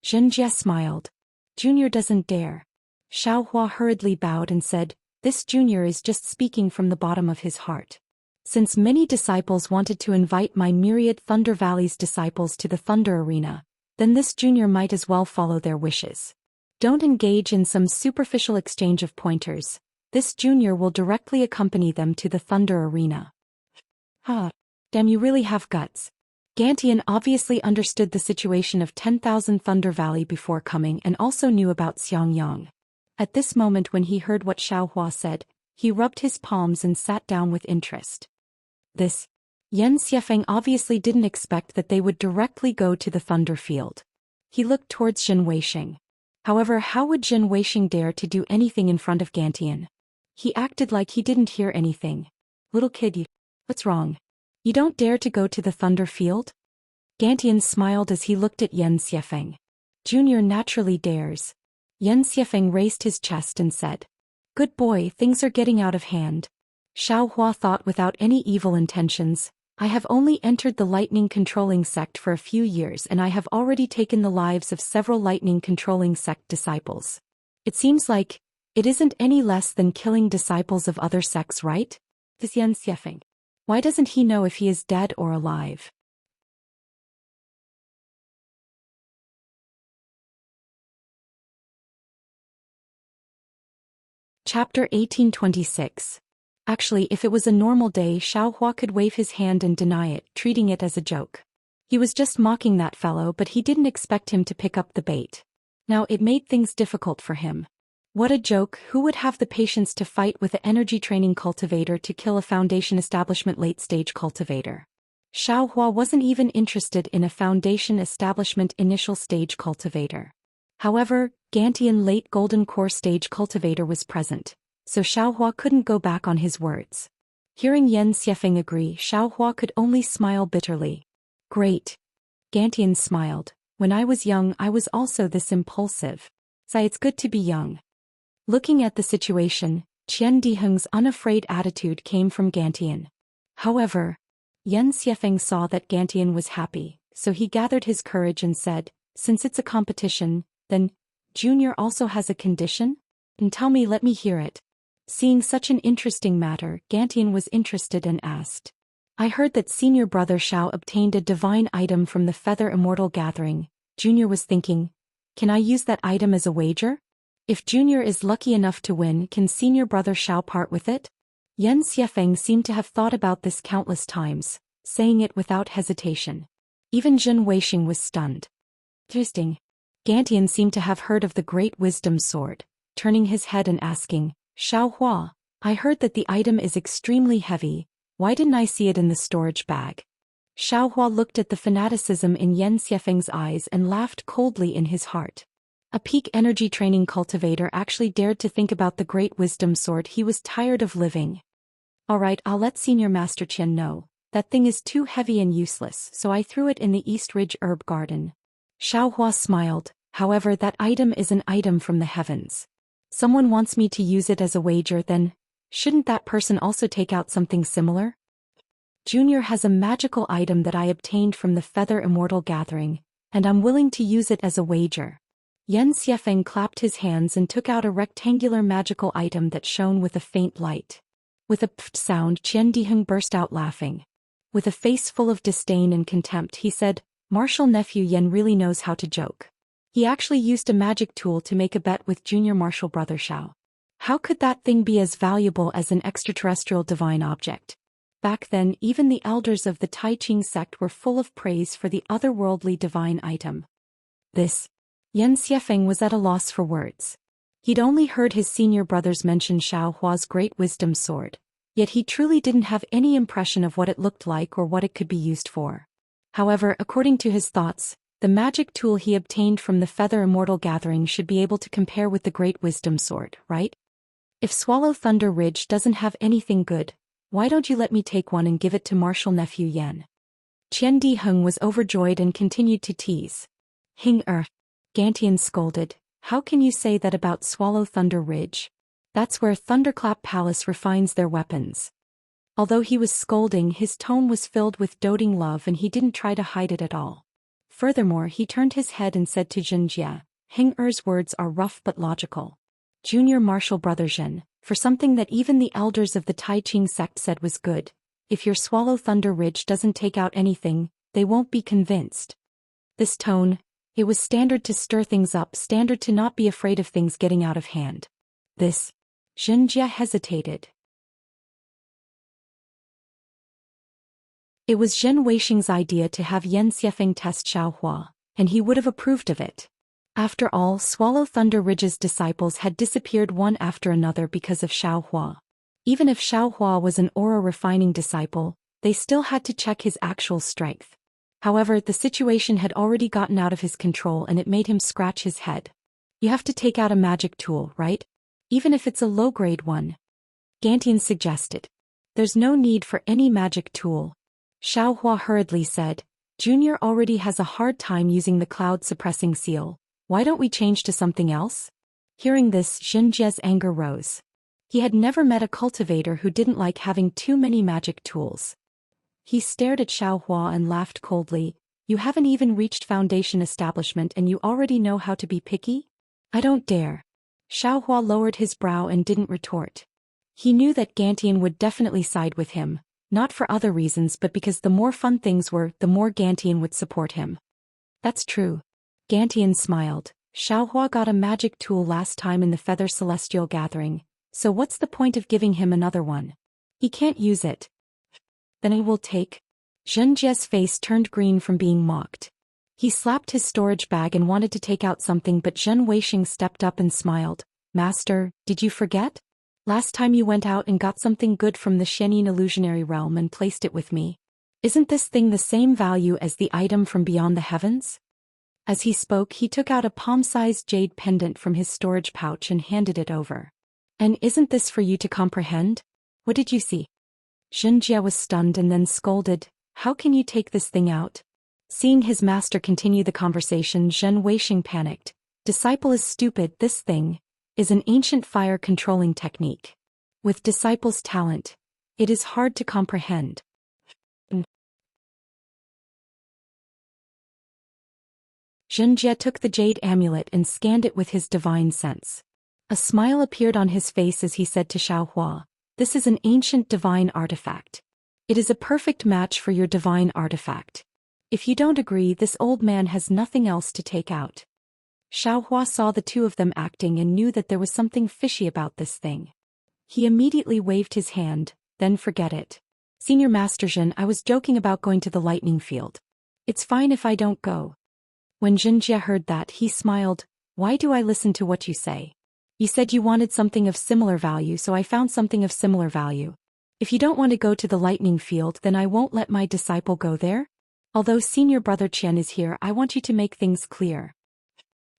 Zhen Jie smiled. Junior doesn't dare. Xiaohua hurriedly bowed and said, This junior is just speaking from the bottom of his heart. Since many disciples wanted to invite my myriad Thunder Valley's disciples to the Thunder Arena, then this junior might as well follow their wishes. Don't engage in some superficial exchange of pointers. This junior will directly accompany them to the Thunder Arena. Damn, you really have guts. Gantian obviously understood the situation of 10,000 Thunder Valley before coming and also knew about Xiangyang. At this moment, when he heard what Xiaohua said, he rubbed his palms and sat down with interest. Yan Xiefeng obviously didn't expect that they would directly go to the Thunder Field. He looked towards Zhen Weisheng. However, how would Zhen Weisheng dare to do anything in front of Gantian? He acted like he didn't hear anything. Little kid, what's wrong? You don't dare to go to the Thunder Field? Gantian smiled as he looked at Yan Xiefeng. Junior naturally dares. Yan Xiefeng raised his chest and said, Good boy, things are getting out of hand. Xiaohua thought without any evil intentions, I have only entered the lightning controlling sect for a few years and I have already taken the lives of several lightning controlling sect disciples. It seems like it isn't any less than killing disciples of other sects, right? This Yan Xiefeng. Why doesn't he know if he is dead or alive? Chapter 1826. Actually, if it was a normal day, Xiaohua could wave his hand and deny it, treating it as a joke. He was just mocking that fellow, but he didn't expect him to pick up the bait. Now it made things difficult for him. What a joke! Who would have the patience to fight with an energy training cultivator to kill a foundation establishment late-stage cultivator? Xiaohua wasn't even interested in a foundation establishment initial stage cultivator. However, Gantian late golden core stage cultivator was present, so Xiaohua couldn't go back on his words. Hearing Yan Xiefeng agree, Xiaohua could only smile bitterly. Great. Gantian smiled. When I was young, I was also this impulsive. It's good to be young. Looking at the situation, Qian Diheng's unafraid attitude came from Gantian. However, Yan Xiefeng saw that Gantian was happy, so he gathered his courage and said, Since it's a competition, then, Junior also has a condition? And tell me, let me hear it. Seeing such an interesting matter, Gantian was interested and asked. I heard that senior brother Xiao obtained a divine item from the Feather Immortal Gathering. Junior was thinking, can I use that item as a wager? If Junior is lucky enough to win, can senior brother Xiao part with it? Yan Xiefeng seemed to have thought about this countless times, saying it without hesitation. Even Zhen Weisheng was stunned. Interesting. Gantian seemed to have heard of the Great Wisdom Sword, turning his head and asking, Xiaohua, I heard that the item is extremely heavy. Why didn't I see it in the storage bag? Xiaohua looked at the fanaticism in Yan Xiefeng's eyes and laughed coldly in his heart. A peak energy training cultivator actually dared to think about the great wisdom sword. He was tired of living. Alright, I'll let Senior Master Qian know. That thing is too heavy and useless, so I threw it in the East Ridge Herb Garden. Xiaohua smiled. However, that item is an item from the heavens. Someone wants me to use it as a wager, then shouldn't that person also take out something similar? Junior has a magical item that I obtained from the Feather Immortal Gathering, and I'm willing to use it as a wager. Yan Xiefeng clapped his hands and took out a rectangular magical item that shone with a faint light. With a pft sound, Qian Diheng burst out laughing. With a face full of disdain and contempt, he said, Martial nephew Yan really knows how to joke. He actually used a magic tool to make a bet with junior martial brother Xiao. How could that thing be as valuable as an extraterrestrial divine object? Back then, even the elders of the Tai Ching sect were full of praise for the otherworldly divine item. Yan Xiefeng was at a loss for words. He'd only heard his senior brothers mention Xiaohua's great wisdom sword, yet he truly didn't have any impression of what it looked like or what it could be used for. However, according to his thoughts, the magic tool he obtained from the Feather Immortal Gathering should be able to compare with the great wisdom sword, right? If Swallow Thunder Ridge doesn't have anything good, why don't you let me take one and give it to martial nephew Yan? Qian Diheng was overjoyed and continued to tease. Gantian scolded, how can you say that about Swallow Thunder Ridge? That's where Thunderclap Palace refines their weapons. Although he was scolding, his tone was filled with doting love and he didn't try to hide it at all. Furthermore, he turned his head and said to Zhenjie, Heng-Er's words are rough but logical. Junior martial brother Zhen, for something that even the elders of the Tai Ching sect said was good, if your Swallow Thunder Ridge doesn't take out anything, they won't be convinced. This tone, it was standard to stir things up, standard to not be afraid of things getting out of hand. Zhenjie hesitated. It was Zhen Weixing's idea to have Yan Xiefeng test Xiaohua, and he would have approved of it. After all, Swallow Thunder Ridge's disciples had disappeared one after another because of Xiaohua. Even if Xiaohua was an aura-refining disciple, they still had to check his actual strength. However, the situation had already gotten out of his control and it made him scratch his head. You have to take out a magic tool, right? Even if it's a low-grade one. Gantian suggested. There's no need for any magic tool. Xiaohua hurriedly said, Junior already has a hard time using the cloud-suppressing seal. Why don't we change to something else? Hearing this, Zhenjie's anger rose. He had never met a cultivator who didn't like having too many magic tools. He stared at Xiaohua and laughed coldly. You haven't even reached foundation establishment and you already know how to be picky? I don't dare. Xiaohua lowered his brow and didn't retort. He knew that Gantian would definitely side with him, not for other reasons but because the more fun things were, the more Gantian would support him. That's true. Gantian smiled. Xiaohua got a magic tool last time in the Feather Celestial Gathering, so what's the point of giving him another one? He can't use it. Then I will take. Zhenjie's face turned green from being mocked. He slapped his storage bag and wanted to take out something but Zhen Weixing stepped up and smiled. Master, did you forget? Last time you went out and got something good from the Shenin illusionary realm and placed it with me. Isn't this thing the same value as the item from beyond the heavens? As he spoke, he took out a palm-sized jade pendant from his storage pouch and handed it over. And isn't this for you to comprehend? What did you see? Zhenjie was stunned and then scolded, how can you take this thing out? Seeing his master continue the conversation, Zhen Weixing panicked. Disciple is stupid. This thing is an ancient fire controlling technique. With disciple's talent, it is hard to comprehend. Zhenjie took the jade amulet and scanned it with his divine sense. A smile appeared on his face as he said to Xiaohua, this is an ancient divine artifact. It is a perfect match for your divine artifact. If you don't agree, this old man has nothing else to take out. Xiaohua saw the two of them acting and knew that there was something fishy about this thing. He immediately waved his hand, then forget it. Senior Master Zhen, I was joking about going to the lightning field. It's fine if I don't go. When Zhenjie heard that, he smiled, why do I listen to what you say? You said you wanted something of similar value, so I found something of similar value. If you don't want to go to the lightning field, then I won't let my disciple go there. Although senior brother Qian is here, I want you to make things clear.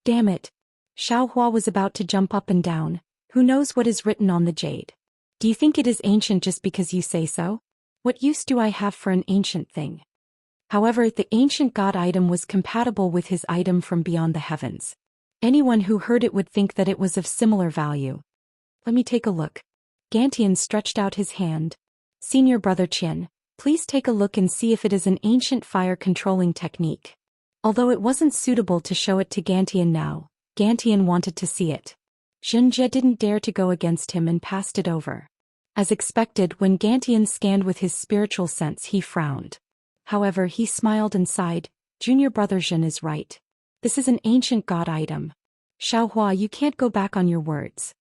Damn it. Xiaohua was about to jump up and down. Who knows what is written on the jade? Do you think it is ancient just because you say so? What use do I have for an ancient thing? However, the ancient god item was compatible with his item from beyond the heavens. Anyone who heard it would think that it was of similar value. Let me take a look. Gantian stretched out his hand. Senior brother Qian, please take a look and see if it is an ancient fire controlling technique. Although it wasn't suitable to show it to Gantian now, Gantian wanted to see it. Zhenjie didn't dare to go against him and passed it over. As expected, when Gantian scanned with his spiritual sense, he frowned. However, he smiled and sighed. Junior brother Zhen is right. This is an ancient god item. Xiaohua, you can't go back on your words.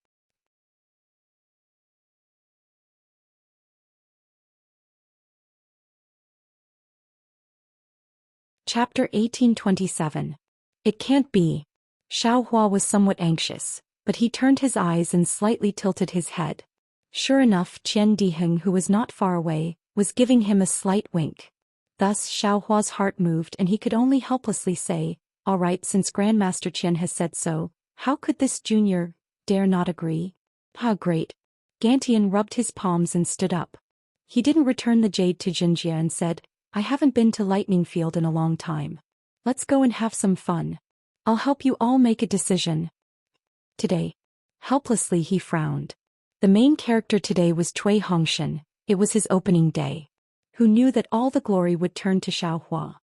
Chapter 1827. It can't be. Xiaohua was somewhat anxious, but he turned his eyes and slightly tilted his head. Sure enough, Qian Diheng, who was not far away, was giving him a slight wink. Thus Xiaohua's heart moved and he could only helplessly say, all right, since Grandmaster Qian has said so, how could this junior dare not agree? Ah, great. Gantian rubbed his palms and stood up. He didn't return the jade to Zhenjie and said, I haven't been to Lightning Field in a long time. Let's go and have some fun. I'll help you all make a decision. Today. Helplessly he frowned. The main character today was Cui Hongshan. It was his opening day. Who knew that all the glory would turn to Xiaohua?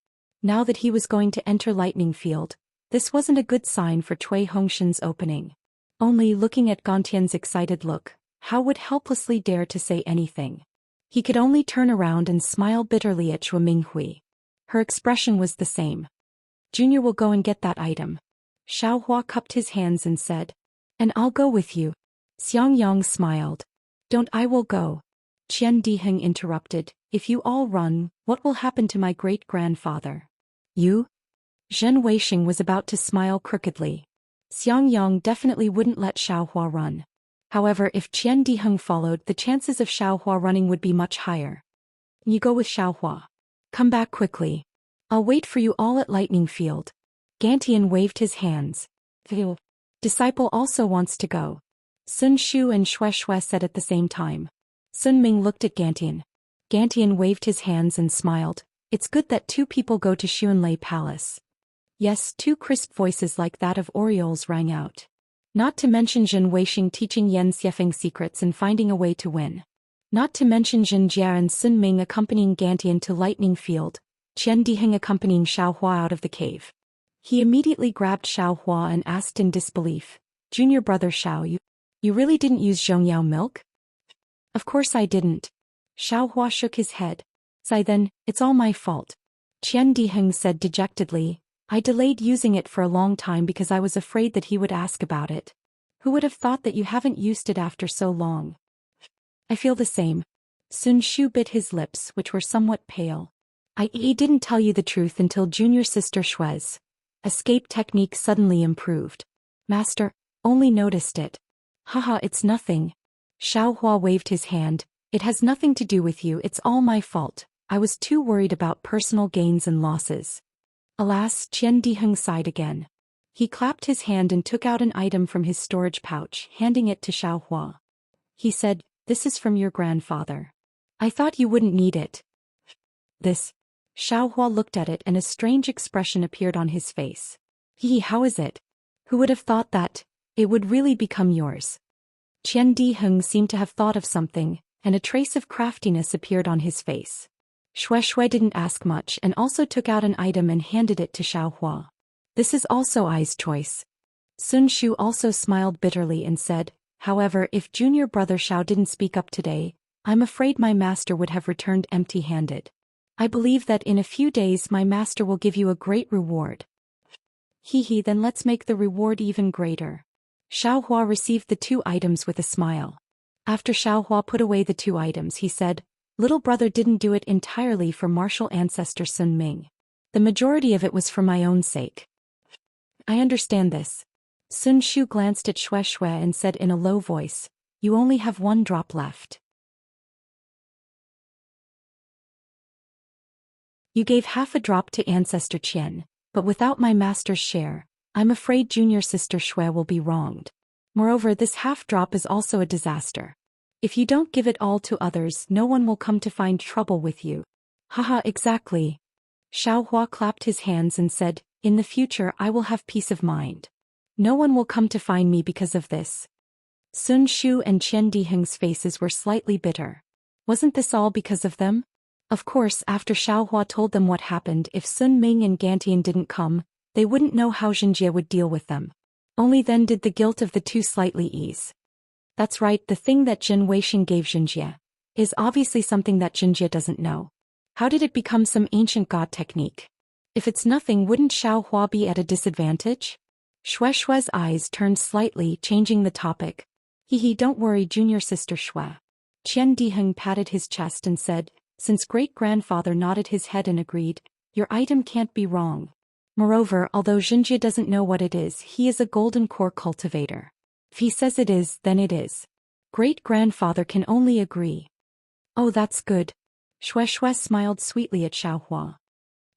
Now that he was going to enter Lightning Field, this wasn't a good sign for Cui Hongshan's opening. Only looking at Gantian's excited look, how would helplessly dare to say anything? He could only turn around and smile bitterly at Chua Minghui. Her expression was the same. Junior will go and get that item. Xiaohua cupped his hands and said, and I'll go with you. Xiang Yang smiled. Don't, I will go. Qian Diheng interrupted, if you all run, what will happen to my great-grandfather? You? Zhen Weixing was about to smile crookedly. Xiang Yang definitely wouldn't let Xiaohua run. However, if Qian Diheng followed, the chances of Xiaohua running would be much higher. You go with Xiaohua. Come back quickly. I'll wait for you all at Lightning Field. Gantian waved his hands. Phew. Disciple also wants to go. Sun Shu and Xue Xue said at the same time. Sun Ming looked at Gantian. Gantian waved his hands and smiled. It's good that two people go to Xuanlei Palace. Yes, two crisp voices like that of Orioles rang out. Not to mention Zhen Weixing teaching Yan Xiefeng secrets and finding a way to win. Not to mention Zhen Jia and Sun Ming accompanying Gantian to Lightning Field, Qian Diheng accompanying Xiaohua out of the cave. He immediately grabbed Xiaohua and asked in disbelief, Junior brother Xiao, you really didn't use Zhongyao milk? Of course I didn't. Xiaohua shook his head. Sai then, it's all my fault. Qian Diheng said dejectedly, I delayed using it for a long time because I was afraid that he would ask about it. Who would have thought that you haven't used it after so long? I feel the same. Sun Shu bit his lips, which were somewhat pale. I didn't tell you the truth until junior sister Xue's escape technique suddenly improved. Master, only noticed it. Haha, it's nothing. Xiaohua waved his hand. It has nothing to do with you, it's all my fault. I was too worried about personal gains and losses. Alas, Qian Diheng sighed again. He clapped his hand and took out an item from his storage pouch, handing it to Xiaohua. He said, this is from your grandfather. I thought you wouldn't need it. This. Xiaohua looked at it and a strange expression appeared on his face. How is it? Who would have thought that it would really become yours? Qian Diheng seemed to have thought of something, and a trace of craftiness appeared on his face. Xue Xue didn't ask much and also took out an item and handed it to Xiaohua. This is also Ai's choice. Sun Shu also smiled bitterly and said, however, if junior brother Xiao didn't speak up today, I'm afraid my master would have returned empty-handed. I believe that in a few days my master will give you a great reward. Then let's make the reward even greater. Xiaohua received the two items with a smile. After Xiaohua put away the two items, he said, little brother didn't do it entirely for martial ancestor Sun Ming. The majority of it was for my own sake. I understand this. Sun Shu glanced at Xue Xue and said in a low voice, "You only have 1 drop left. You gave half a drop to Ancestor Qian, but without my master's share, I'm afraid junior sister Xue will be wronged. Moreover, this half drop is also a disaster. If you don't give it all to others, no one will come to find trouble with you." Haha, exactly. Xiao Hua clapped his hands and said, "In the future I will have peace of mind. No one will come to find me because of this." Sun Shu and Qian Diheng's faces were slightly bitter. Wasn't this all because of them? Of course, after Xiao Hua told them what happened, if Sun Ming and Gantian didn't come, they wouldn't know how Jinjie would deal with them. Only then did the guilt of the two slightly ease. That's right, the thing that Jin Weixing gave Jinjie is obviously something that Jinjie doesn't know. How did it become some ancient god technique? If it's nothing, wouldn't Xiao Hua be at a disadvantage? Xue Xue's eyes turned slightly, changing the topic. Hehe, don't worry, junior sister Xue. Qian Diheng patted his chest and said, since great-grandfather nodded his head and agreed, your item can't be wrong. Moreover, although Jinjie doesn't know what it is, he is a golden core cultivator. If he says it is, then it is. Great-grandfather can only agree. Oh, that's good. Xue Xue smiled sweetly at Xiao Hua.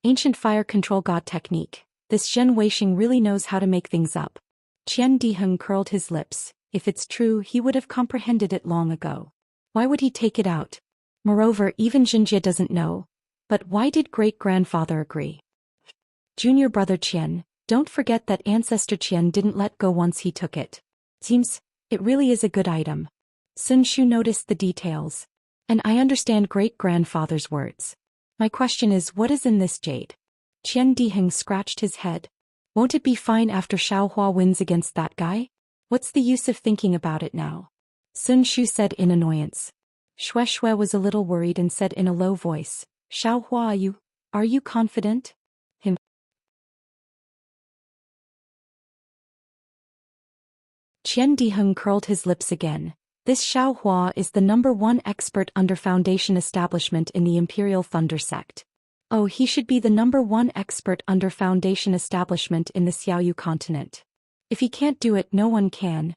Ancient fire control god technique. This Zhen Weixing really knows how to make things up. Qian Diheng curled his lips. If it's true, he would have comprehended it long ago. Why would he take it out? Moreover, even Jinjie doesn't know. But why did great-grandfather agree? Junior brother Qian, don't forget that Ancestor Qian didn't let go once he took it. Seems, it really is a good item. Sun Shu noticed the details. And I understand great-grandfather's words. My question is, what is in this jade? Qian Diheng scratched his head. Won't it be fine after Xiao Hua wins against that guy? What's the use of thinking about it now? Sun Shu said in annoyance. Xue Xue was a little worried and said in a low voice, Xiao Hua, are you confident? Qian Diheng curled his lips again. This Xiao Hua is the #1 expert under Foundation establishment in the Imperial Thunder sect. Oh, he should be the #1 expert under Foundation establishment in the Xiaoyu continent. If he can't do it, no one can.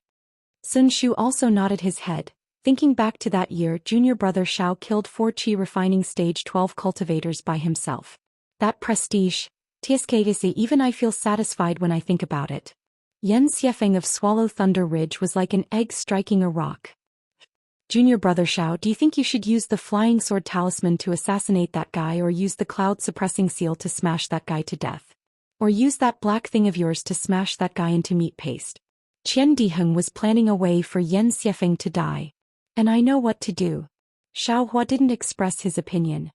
Sun Shu also nodded his head. Thinking back to that year, junior brother Xiao killed 4 Qi refining stage 12 cultivators by himself. That prestige, TSKDC, even I feel satisfied when I think about it. Yen Xiefeng of Swallow Thunder Ridge was like an egg striking a rock. Junior brother Xiao, do you think you should use the flying sword talisman to assassinate that guy, or use the cloud suppressing seal to smash that guy to death? Or use that black thing of yours to smash that guy into meat paste? Qian Diheng was planning a way for Yen Xiefeng to die. And I know what to do. Xiao Hua didn't express his opinion.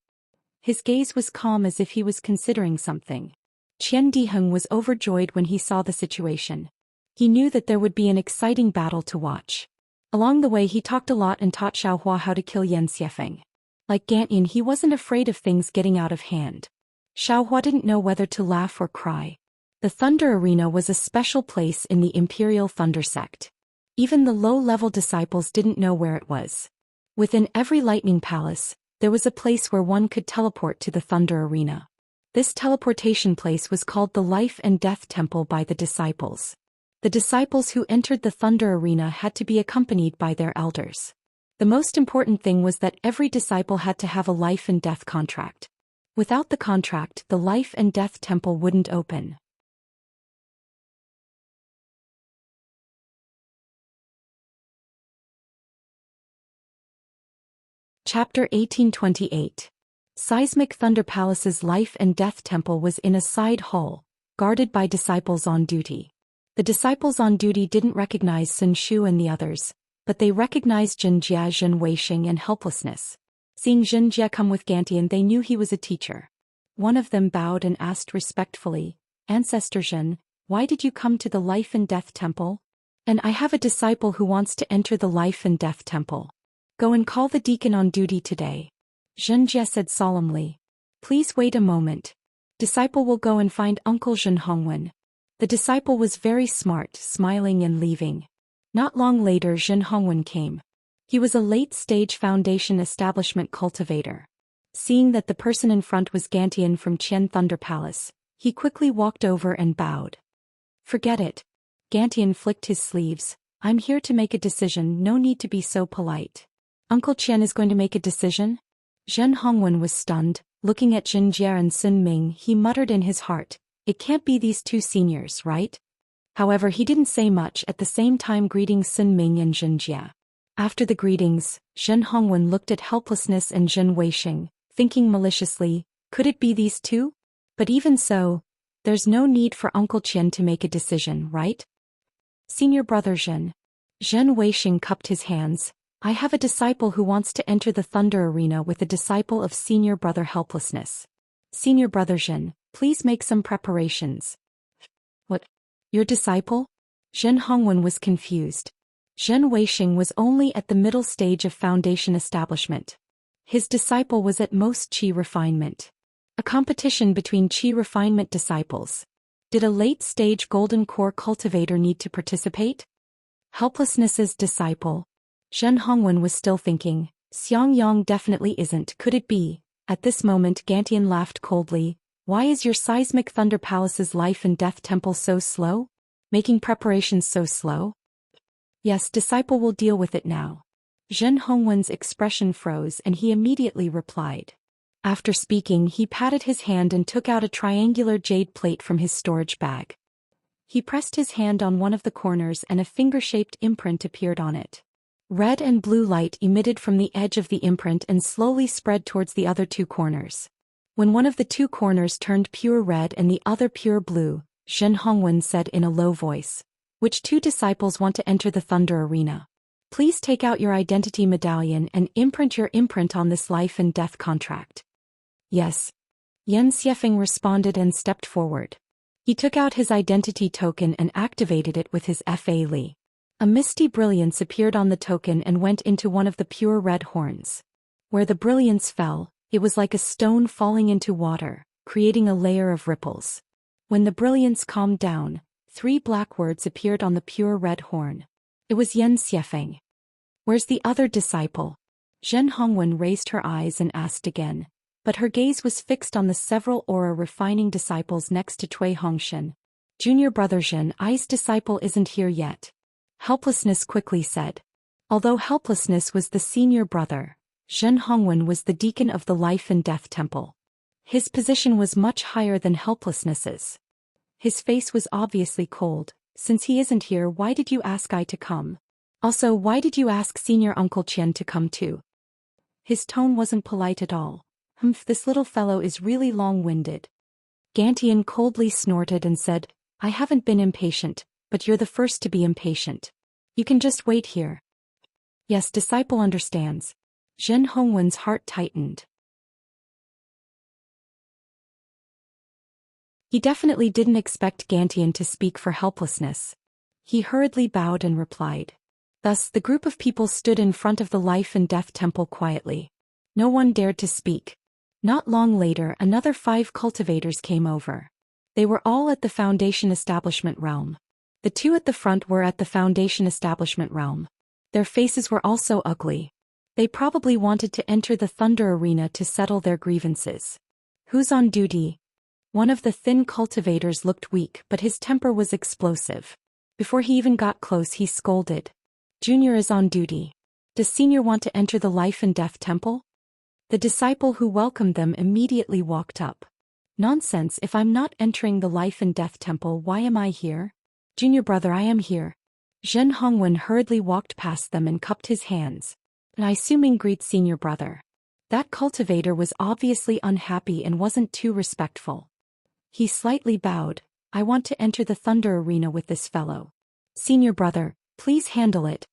His gaze was calm as if he was considering something. Qian Diheng was overjoyed when he saw the situation. He knew that there would be an exciting battle to watch. Along the way he talked a lot and taught Xiao Hua how to kill Yen Xiefeng. Like Gantian, he wasn't afraid of things getting out of hand. Xiao Hua didn't know whether to laugh or cry. The Thunder Arena was a special place in the Imperial Thunder sect. Even the low-level disciples didn't know where it was. Within every lightning palace, there was a place where one could teleport to the Thunder Arena. This teleportation place was called the Life and Death Temple by the disciples. The disciples who entered the Thunder Arena had to be accompanied by their elders. The most important thing was that every disciple had to have a life and death contract. Without the contract, the Life and Death Temple wouldn't open. Chapter 1828. Seismic Thunder Palace's Life and Death Temple was in a side hall, guarded by disciples on duty. The disciples on duty didn't recognize Sun Shu and the others, but they recognized Jinjie, Zhen Weixing, and helplessness. Seeing Jinjie come with Gantian, they knew he was a teacher. One of them bowed and asked respectfully, Ancestor Zhen, why did you come to the Life and Death Temple? And I have a disciple who wants to enter the Life and Death Temple. Go and call the deacon on duty today. Jinjie said solemnly. Please wait a moment. Disciple will go and find Uncle Zhen Hongwen. The disciple was very smart, smiling and leaving. Not long later, Zhen Hongwen came. He was a late-stage Foundation establishment cultivator. Seeing that the person in front was Gantian from Qian Thunder Palace, he quickly walked over and bowed. Forget it. Gantian flicked his sleeves. I'm here to make a decision, no need to be so polite. Uncle Qian is going to make a decision? Zhen Hongwen was stunned. Looking at Jinjie and Sun Ming, he muttered in his heart, it can't be these two seniors, right? However, he didn't say much, at the same time greeting Sun Ming and Jinjie. After the greetings, Zhen Hongwen looked at Helplessness and Zhen Weixing, thinking maliciously, could it be these two? But even so, there's no need for Uncle Qian to make a decision, right? Senior brother Zhen. Zhen Weixing cupped his hands. I have a disciple who wants to enter the Thunder Arena with a disciple of Senior Brother Helplessness. Senior Brother Zhen, please make some preparations. What? Your disciple? Zhen Hongwen was confused. Zhen Weixing was only at the middle stage of foundation establishment. His disciple was at most Qi refinement. A competition between Qi refinement disciples. Did a late-stage Golden Core cultivator need to participate? Helplessness's disciple. Zhen Hongwen was still thinking, Xiang Yang definitely isn't, could it be? At this moment Gantian laughed coldly. Why is your seismic Thunder Palace's life and death temple so slow? Making preparations so slow? Yes, disciple will deal with it now. Zhen Hongwen's expression froze and he immediately replied. After speaking, he patted his hand and took out a triangular jade plate from his storage bag. He pressed his hand on one of the corners and a finger-shaped imprint appeared on it. Red and blue light emitted from the edge of the imprint and slowly spread towards the other two corners. When one of the two corners turned pure red and the other pure blue, Zhen Hongwen said in a low voice, which two disciples want to enter the Thunder Arena? Please take out your identity medallion and imprint your imprint on this life and death contract. Yes. Yan Xiefeng responded and stepped forward. He took out his identity token and activated it with his Fa Li. A misty brilliance appeared on the token and went into one of the pure red horns. Where the brilliance fell, it was like a stone falling into water, creating a layer of ripples. When the brilliance calmed down, 3 black words appeared on the pure red horn. It was Yan Xiefeng. Where's the other disciple? Zhen Hongwen raised her eyes and asked again, but her gaze was fixed on the several aura refining disciples next to Cui Hongshen. Junior brother Zhen Ai's disciple isn't here yet. Helplessness quickly said. Although Helplessness was the senior brother, Zhen Hongwen was the deacon of the Life and Death Temple. His position was much higher than Helplessness's. His face was obviously cold. Since he isn't here, why did you ask I to come? Also, why did you ask Senior Uncle Qian to come too? His tone wasn't polite at all. This little fellow is really long-winded. Gantian coldly snorted and said, I haven't been impatient, but you're the first to be impatient. You can just wait here. Yes, disciple understands. Zhen Hongwen's heart tightened. He definitely didn't expect Gantian to speak for Helplessness. He hurriedly bowed and replied. Thus, the group of people stood in front of the Life and Death Temple quietly. No one dared to speak. Not long later, another 5 cultivators came over. They were all at the Foundation Establishment realm. The 2 at the front were at the Foundation Establishment realm. Their faces were also ugly. They probably wanted to enter the Thunder Arena to settle their grievances. Who's on duty? One of the thin cultivators looked weak, but his temper was explosive. Before he even got close, he scolded. Junior is on duty. Does Senior want to enter the Life and Death Temple? The disciple who welcomed them immediately walked up. Nonsense, if I'm not entering the Life and Death Temple, why am I here? Junior brother, I am here. Zhen Hongwen hurriedly walked past them and cupped his hands. I assuming greet Senior brother. That cultivator was obviously unhappy and wasn't too respectful. He slightly bowed. I want to enter the Thunder Arena with this fellow. Senior brother, please handle it.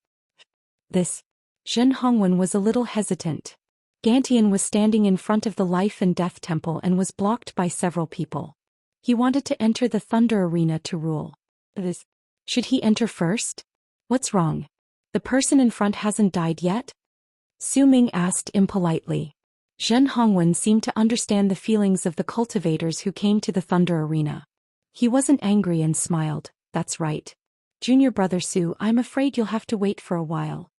This. Zhen Hongwen was a little hesitant. Gantian was standing in front of the Life and Death Temple and was blocked by several people. He wanted to enter the Thunder Arena to rule. This. Should he enter first? What's wrong? The person in front hasn't died yet? Su Ming asked impolitely. Zhen Hongwen seemed to understand the feelings of the cultivators who came to the Thunder Arena. He wasn't angry and smiled. That's right. Junior brother Su, I'm afraid you'll have to wait for a while.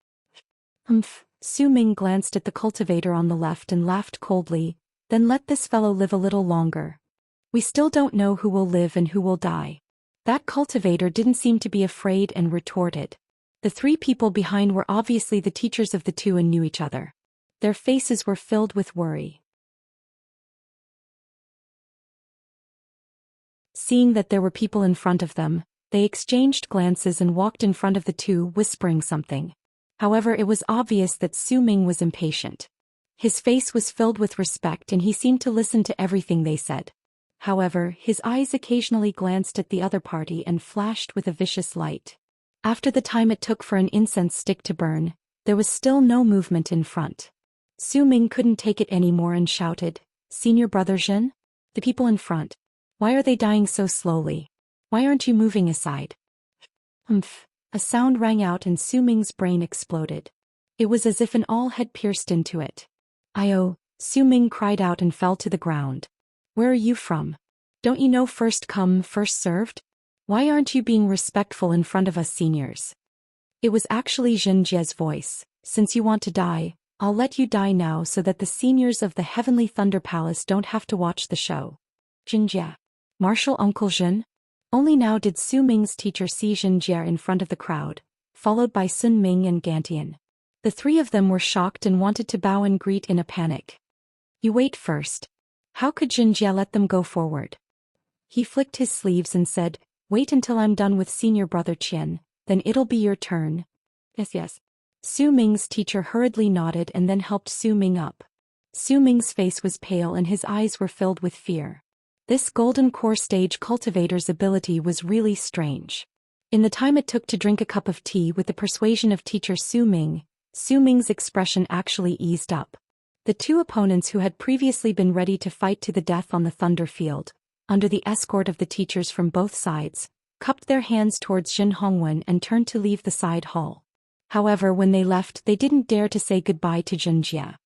Su Ming glanced at the cultivator on the left and laughed coldly. Then let this fellow live a little longer. We still don't know who will live and who will die. That cultivator didn't seem to be afraid and retorted. The three people behind were obviously the teachers of the two and knew each other. Their faces were filled with worry. Seeing that there were people in front of them, they exchanged glances and walked in front of the two, whispering something. However, it was obvious that Su Ming was impatient. His face was filled with respect and he seemed to listen to everything they said. However, his eyes occasionally glanced at the other party and flashed with a vicious light. After the time it took for an incense stick to burn, there was still no movement in front. Su Ming couldn't take it anymore and shouted, "Senior Brother Jin? The people in front. Why are they dying so slowly? Why aren't you moving aside?" Humph! A sound rang out and Su Ming's brain exploded. It was as if an awl had pierced into it. "Io!" Su Ming cried out and fell to the ground. "Where are you from? Don't you know first come, first served? Why aren't you being respectful in front of us seniors?" It was actually Jin Jie's voice. "Since you want to die, I'll let you die now so that the seniors of the Heavenly Thunder Palace don't have to watch the show." Jin Jie. Martial Uncle Jin? Only now did Su Ming's teacher see Jin Jie in front of the crowd, followed by Sun Ming and Gantian. The three of them were shocked and wanted to bow and greet in a panic. "You wait first." How could Jin Jie let them go forward? He flicked his sleeves and said, "Wait until I'm done with Senior Brother Qian, then it'll be your turn." "Yes, yes." Su Ming's teacher hurriedly nodded and then helped Su Ming up. Su Ming's face was pale and his eyes were filled with fear. This golden core stage cultivator's ability was really strange. In the time it took to drink a cup of tea with the persuasion of teacher Su Ming's expression actually eased up. The two opponents who had previously been ready to fight to the death on the thunder field, under the escort of the teachers from both sides, cupped their hands towards Jin Hongwen and turned to leave the side hall. However, when they left, they didn't dare to say goodbye to Jin Jie.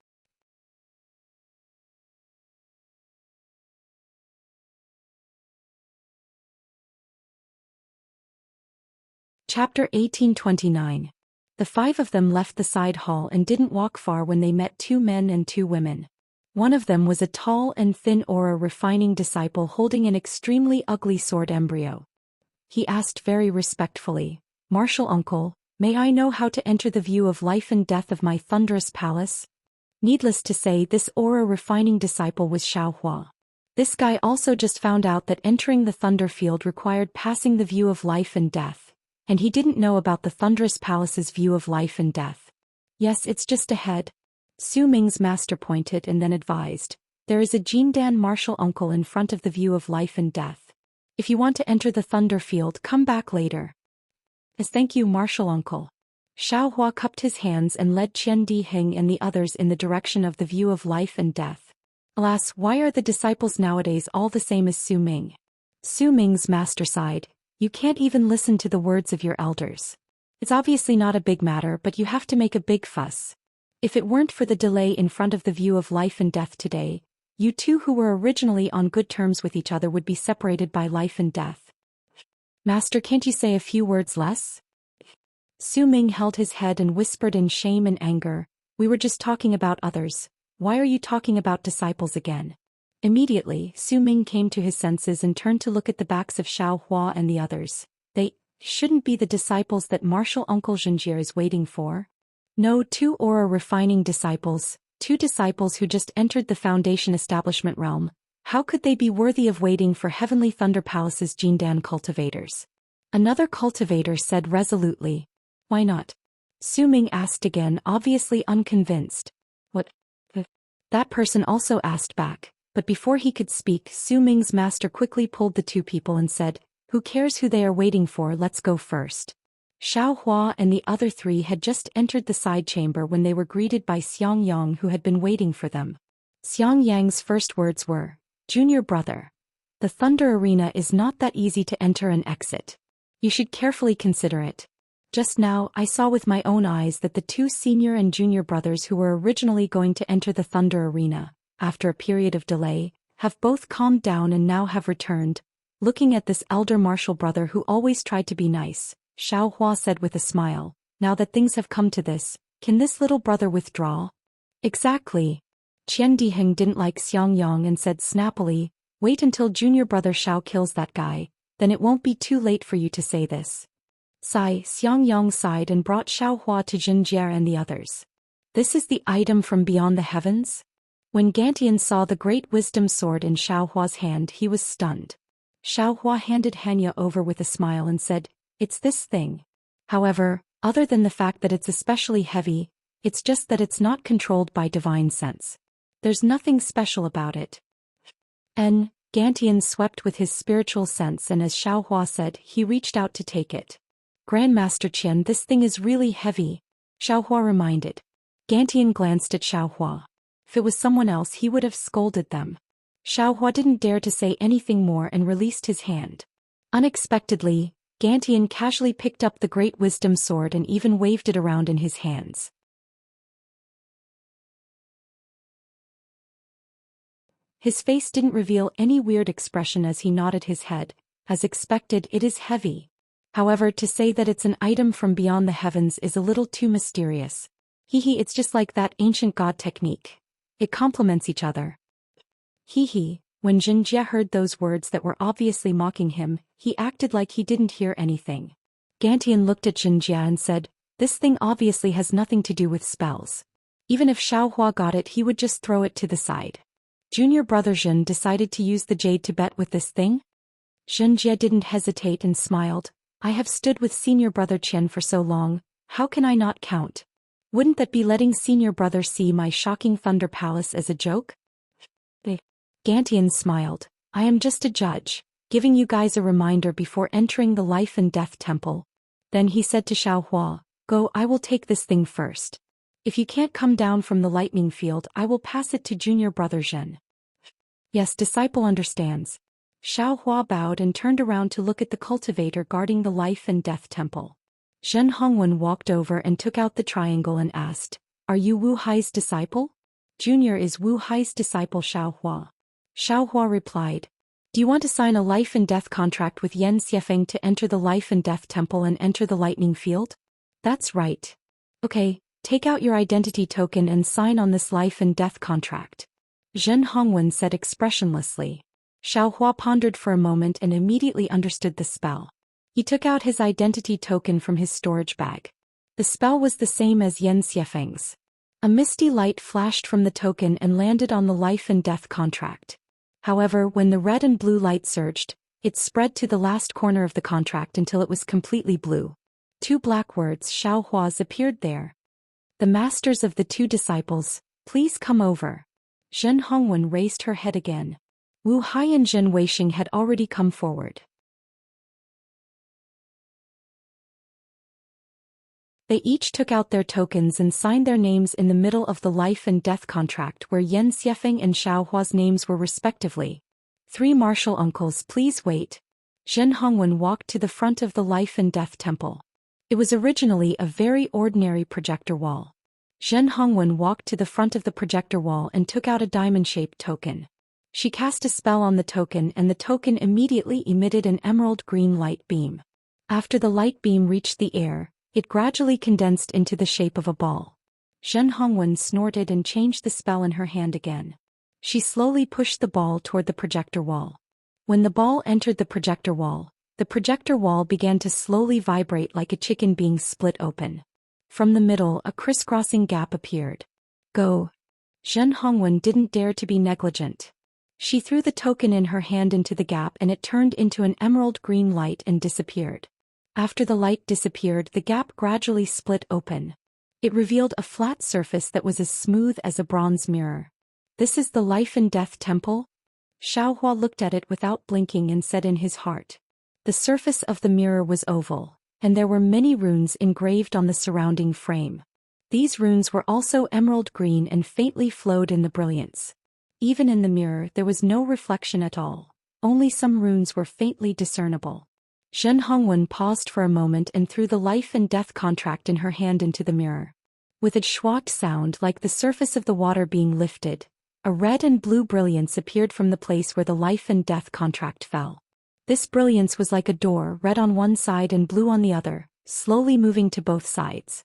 Chapter 1829. The five of them left the side hall and didn't walk far when they met two men and two women. One of them was a tall and thin aura refining disciple holding an extremely ugly sword embryo. He asked very respectfully, "Martial Uncle, may I know how to enter the view of life and death of my thunderous palace?" Needless to say, this aura refining disciple was Xiao Hua. This guy also just found out that entering the thunder field required passing the view of life and death. And he didn't know about the Thunderous Palace's view of life and death. "Yes, it's just ahead." Su Ming's master pointed and then advised, "There is a Jindan martial uncle in front of the view of life and death. If you want to enter the thunder field, come back later." "As thank you, martial uncle." Xiao Hua cupped his hands and led Qian Diheng and the others in the direction of the view of life and death. Alas, why are the disciples nowadays all the same as Su Ming? Su Ming's master sighed. "You can't even listen to the words of your elders. It's obviously not a big matter, but you have to make a big fuss. If it weren't for the delay in front of the view of life and death today, you two who were originally on good terms with each other would be separated by life and death." "Master, can't you say a few words less?" Su Ming held his head and whispered in shame and anger, "We were just talking about others. Why are you talking about disciples again?" Immediately, Su Ming came to his senses and turned to look at the backs of Xiao Hua and the others. They shouldn't be the disciples that martial Uncle Jinjie is waiting for. No, two aura refining disciples, two disciples who just entered the Foundation establishment realm. How could they be worthy of waiting for Heavenly Thunder Palace's Jindan cultivators? Another cultivator said resolutely. "Why not?" Su Ming asked again, obviously unconvinced. "What?" That person also asked back. But before he could speak, Su Ming's master quickly pulled the two people and said, "Who cares who they are waiting for, let's go first." Xiao Hua and the other three had just entered the side chamber when they were greeted by Xiang Yang who had been waiting for them. Xiang Yang's first words were, "Junior brother, the Thunder Arena is not that easy to enter and exit. You should carefully consider it. Just now, I saw with my own eyes that the two senior and junior brothers who were originally going to enter the Thunder Arena, after a period of delay, have both calmed down and now have returned." Looking at this elder martial brother who always tried to be nice, Xiao Hua said with a smile, "Now that things have come to this, can this little brother withdraw?" "Exactly." Qian Diheng didn't like Xiang Yang and said snappily, "Wait until junior brother Xiao kills that guy, Then it won't be too late for you to say this. Xiangyang sighed and brought Xiaohua to Jinjie and the others. This is the item from beyond the heavens? When Gantian saw the great wisdom sword in Xiaohua's hand, he was stunned. Xiaohua handed Hanya over with a smile and said, "It's this thing. However, other than the fact that it's especially heavy, it's just that it's not controlled by divine sense. There's nothing special about it." Gantian swept with his spiritual sense, and as Xiaohua said, he reached out to take it. "Grandmaster Qian, this thing is really heavy," Xiaohua reminded. Gantian glanced at Xiaohua. If it was someone else, he would have scolded them. Xiaohua didn't dare to say anything more and released his hand. Unexpectedly, Gantian casually picked up the great wisdom sword and even waved it around in his hands. His face didn't reveal any weird expression as he nodded his head. As expected, it is heavy. However, to say that it's an item from beyond the heavens is a little too mysterious. It's just like that ancient god technique. It complements each other. When Jinjie heard those words that were obviously mocking him, he acted like he didn't hear anything. Gantian looked at Jinjie and said, "This thing obviously has nothing to do with spells. Even if Xiaohua got it, he would just throw it to the side." Junior brother Jin decided to use the jade to bet with this thing? Jinjie didn't hesitate and smiled. "I have stood with senior brother Qian for so long, how can I not count? Wouldn't that be letting senior brother see my shocking Thunder Palace as a joke?" Gantian smiled. "I am just a judge, giving you guys a reminder before entering the life and death temple." Then he said to Xiaohua, "Go, I will take this thing first. If you can't come down from the lightning field, I will pass it to junior brother Zhen." "Yes, disciple understands." Xiaohua bowed and turned around to look at the cultivator guarding the life and death temple. Zhen Hongwen walked over and took out the triangle and asked, "Are you Wu Hai's disciple?" "Junior is Wu Hai's disciple Xiaohua." Xiaohua replied, "Do you want to sign a life and death contract with Yan Xiefeng to enter the life and death temple and enter the lightning field?" "That's right." "Okay, take out your identity token and sign on this life and death contract." Zhen Hongwen said expressionlessly. Xiaohua pondered for a moment and immediately understood the spell. He took out his identity token from his storage bag. The spell was the same as Yan Xiefeng's. A misty light flashed from the token and landed on the life and death contract. However, when the red and blue light surged, it spread to the last corner of the contract until it was completely blue. Two black words Xiaohua's appeared there. "The masters of the two disciples, please come over." Zhen Hongwen raised her head again. Wu Hai and Zhen Weixing had already come forward. They each took out their tokens and signed their names in the middle of the life and death contract where Yan Xiefeng and Xiaohua's names were respectively. "Three martial uncles, please wait." Zhen Hongwen walked to the front of the life and death temple. It was originally a very ordinary projector wall. Zhen Hongwen walked to the front of the projector wall and took out a diamond-shaped token. She cast a spell on the token and the token immediately emitted an emerald green light beam. After the light beam reached the air, it gradually condensed into the shape of a ball. Zhen Hongwen snorted and changed the spell in her hand again. She slowly pushed the ball toward the projector wall. When the ball entered the projector wall began to slowly vibrate like a chicken being split open. From the middle, a crisscrossing gap appeared. "Go." Zhen Hongwen didn't dare to be negligent. She threw the token in her hand into the gap and it turned into an emerald green light and disappeared. After the light disappeared, the gap gradually split open. It revealed a flat surface that was as smooth as a bronze mirror. "This is the life and death temple?" Xiaohua looked at it without blinking and said in his heart. The surface of the mirror was oval, and there were many runes engraved on the surrounding frame. These runes were also emerald green and faintly flowed in the brilliance. Even in the mirror there was no reflection at all, only some runes were faintly discernible. Zhen Hongwen paused for a moment and threw the life and death contract in her hand into the mirror. With a schwacked sound like the surface of the water being lifted, a red and blue brilliance appeared from the place where the life and death contract fell. This brilliance was like a door, red on one side and blue on the other, slowly moving to both sides.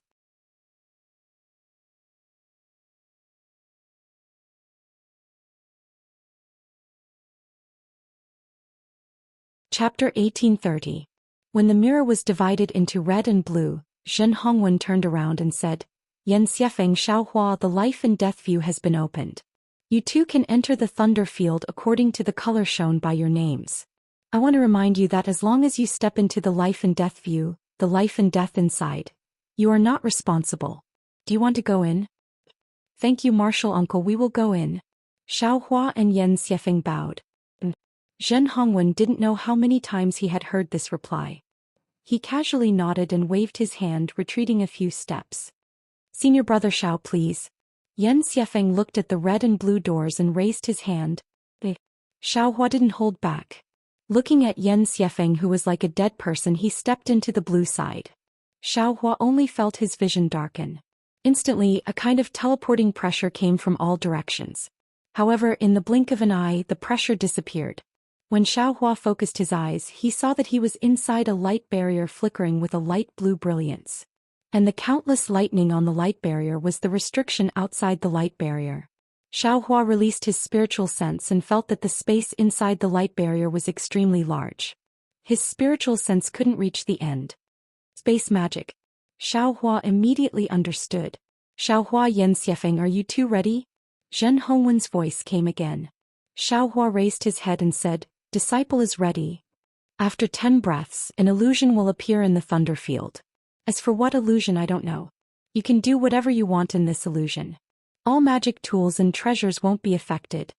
Chapter 1830. When the mirror was divided into red and blue, Zhen Hongwen turned around and said, Yan Xiefeng Xiaohua, the life and death view has been opened. You too can enter the thunder field according to the color shown by your names. I want to remind you that as long as you step into the life and death view, the life and death inside, you are not responsible. Do you want to go in? Thank you, Martial Uncle, we will go in. Xiaohua and Yan Xiefeng bowed. Zhen Hongwen didn't know how many times he had heard this reply. He casually nodded and waved his hand, retreating a few steps. Senior brother Xiao, please. Yan Xiefeng looked at the red and blue doors and raised his hand. Xiaohua didn't hold back. Looking at Yan Xiefeng, who was like a dead person, he stepped into the blue side. Xiaohua only felt his vision darken. Instantly, a kind of teleporting pressure came from all directions. However, in the blink of an eye, the pressure disappeared. When Xiaohua focused his eyes, he saw that he was inside a light barrier flickering with a light blue brilliance. And the countless lightning on the light barrier was the restriction outside the light barrier. Xiaohua released his spiritual sense and felt that the space inside the light barrier was extremely large. His spiritual sense couldn't reach the end. Space magic. Xiaohua immediately understood. Xiaohua, Yan Xiefeng, are you two ready? Zhen Hongwen's voice came again. Xiaohua raised his head and said, Disciple is ready. After 10 breaths, an illusion will appear in the thunder field. As for what illusion, I don't know. You can do whatever you want in this illusion. All magic tools and treasures won't be affected.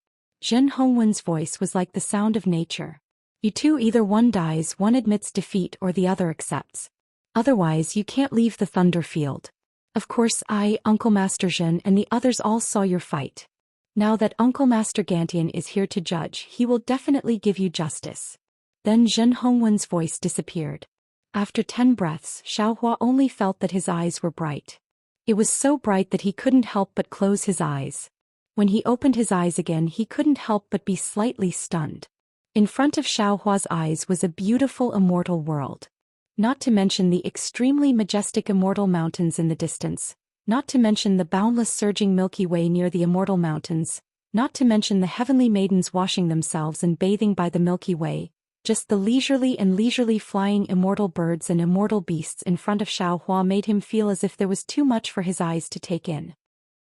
Zhen Hongwen's voice was like the sound of nature. You two, either one dies, one admits defeat, or the other accepts. Otherwise, you can't leave the thunder field. Of course, I, Uncle Master Zhen, and the others all saw your fight. Now that Uncle Master Gantian is here to judge, he will definitely give you justice. Then Zhen Hongwen's voice disappeared. After 10 breaths, Xiaohua only felt that his eyes were bright. It was so bright that he couldn't help but close his eyes. When he opened his eyes again, he couldn't help but be slightly stunned. In front of Xiaohua's eyes was a beautiful immortal world. Not to mention the extremely majestic immortal mountains in the distance. Not to mention the boundless surging Milky Way near the immortal mountains, not to mention the heavenly maidens washing themselves and bathing by the Milky Way, just the leisurely flying immortal birds and immortal beasts in front of Xiaohua made him feel as if there was too much for his eyes to take in.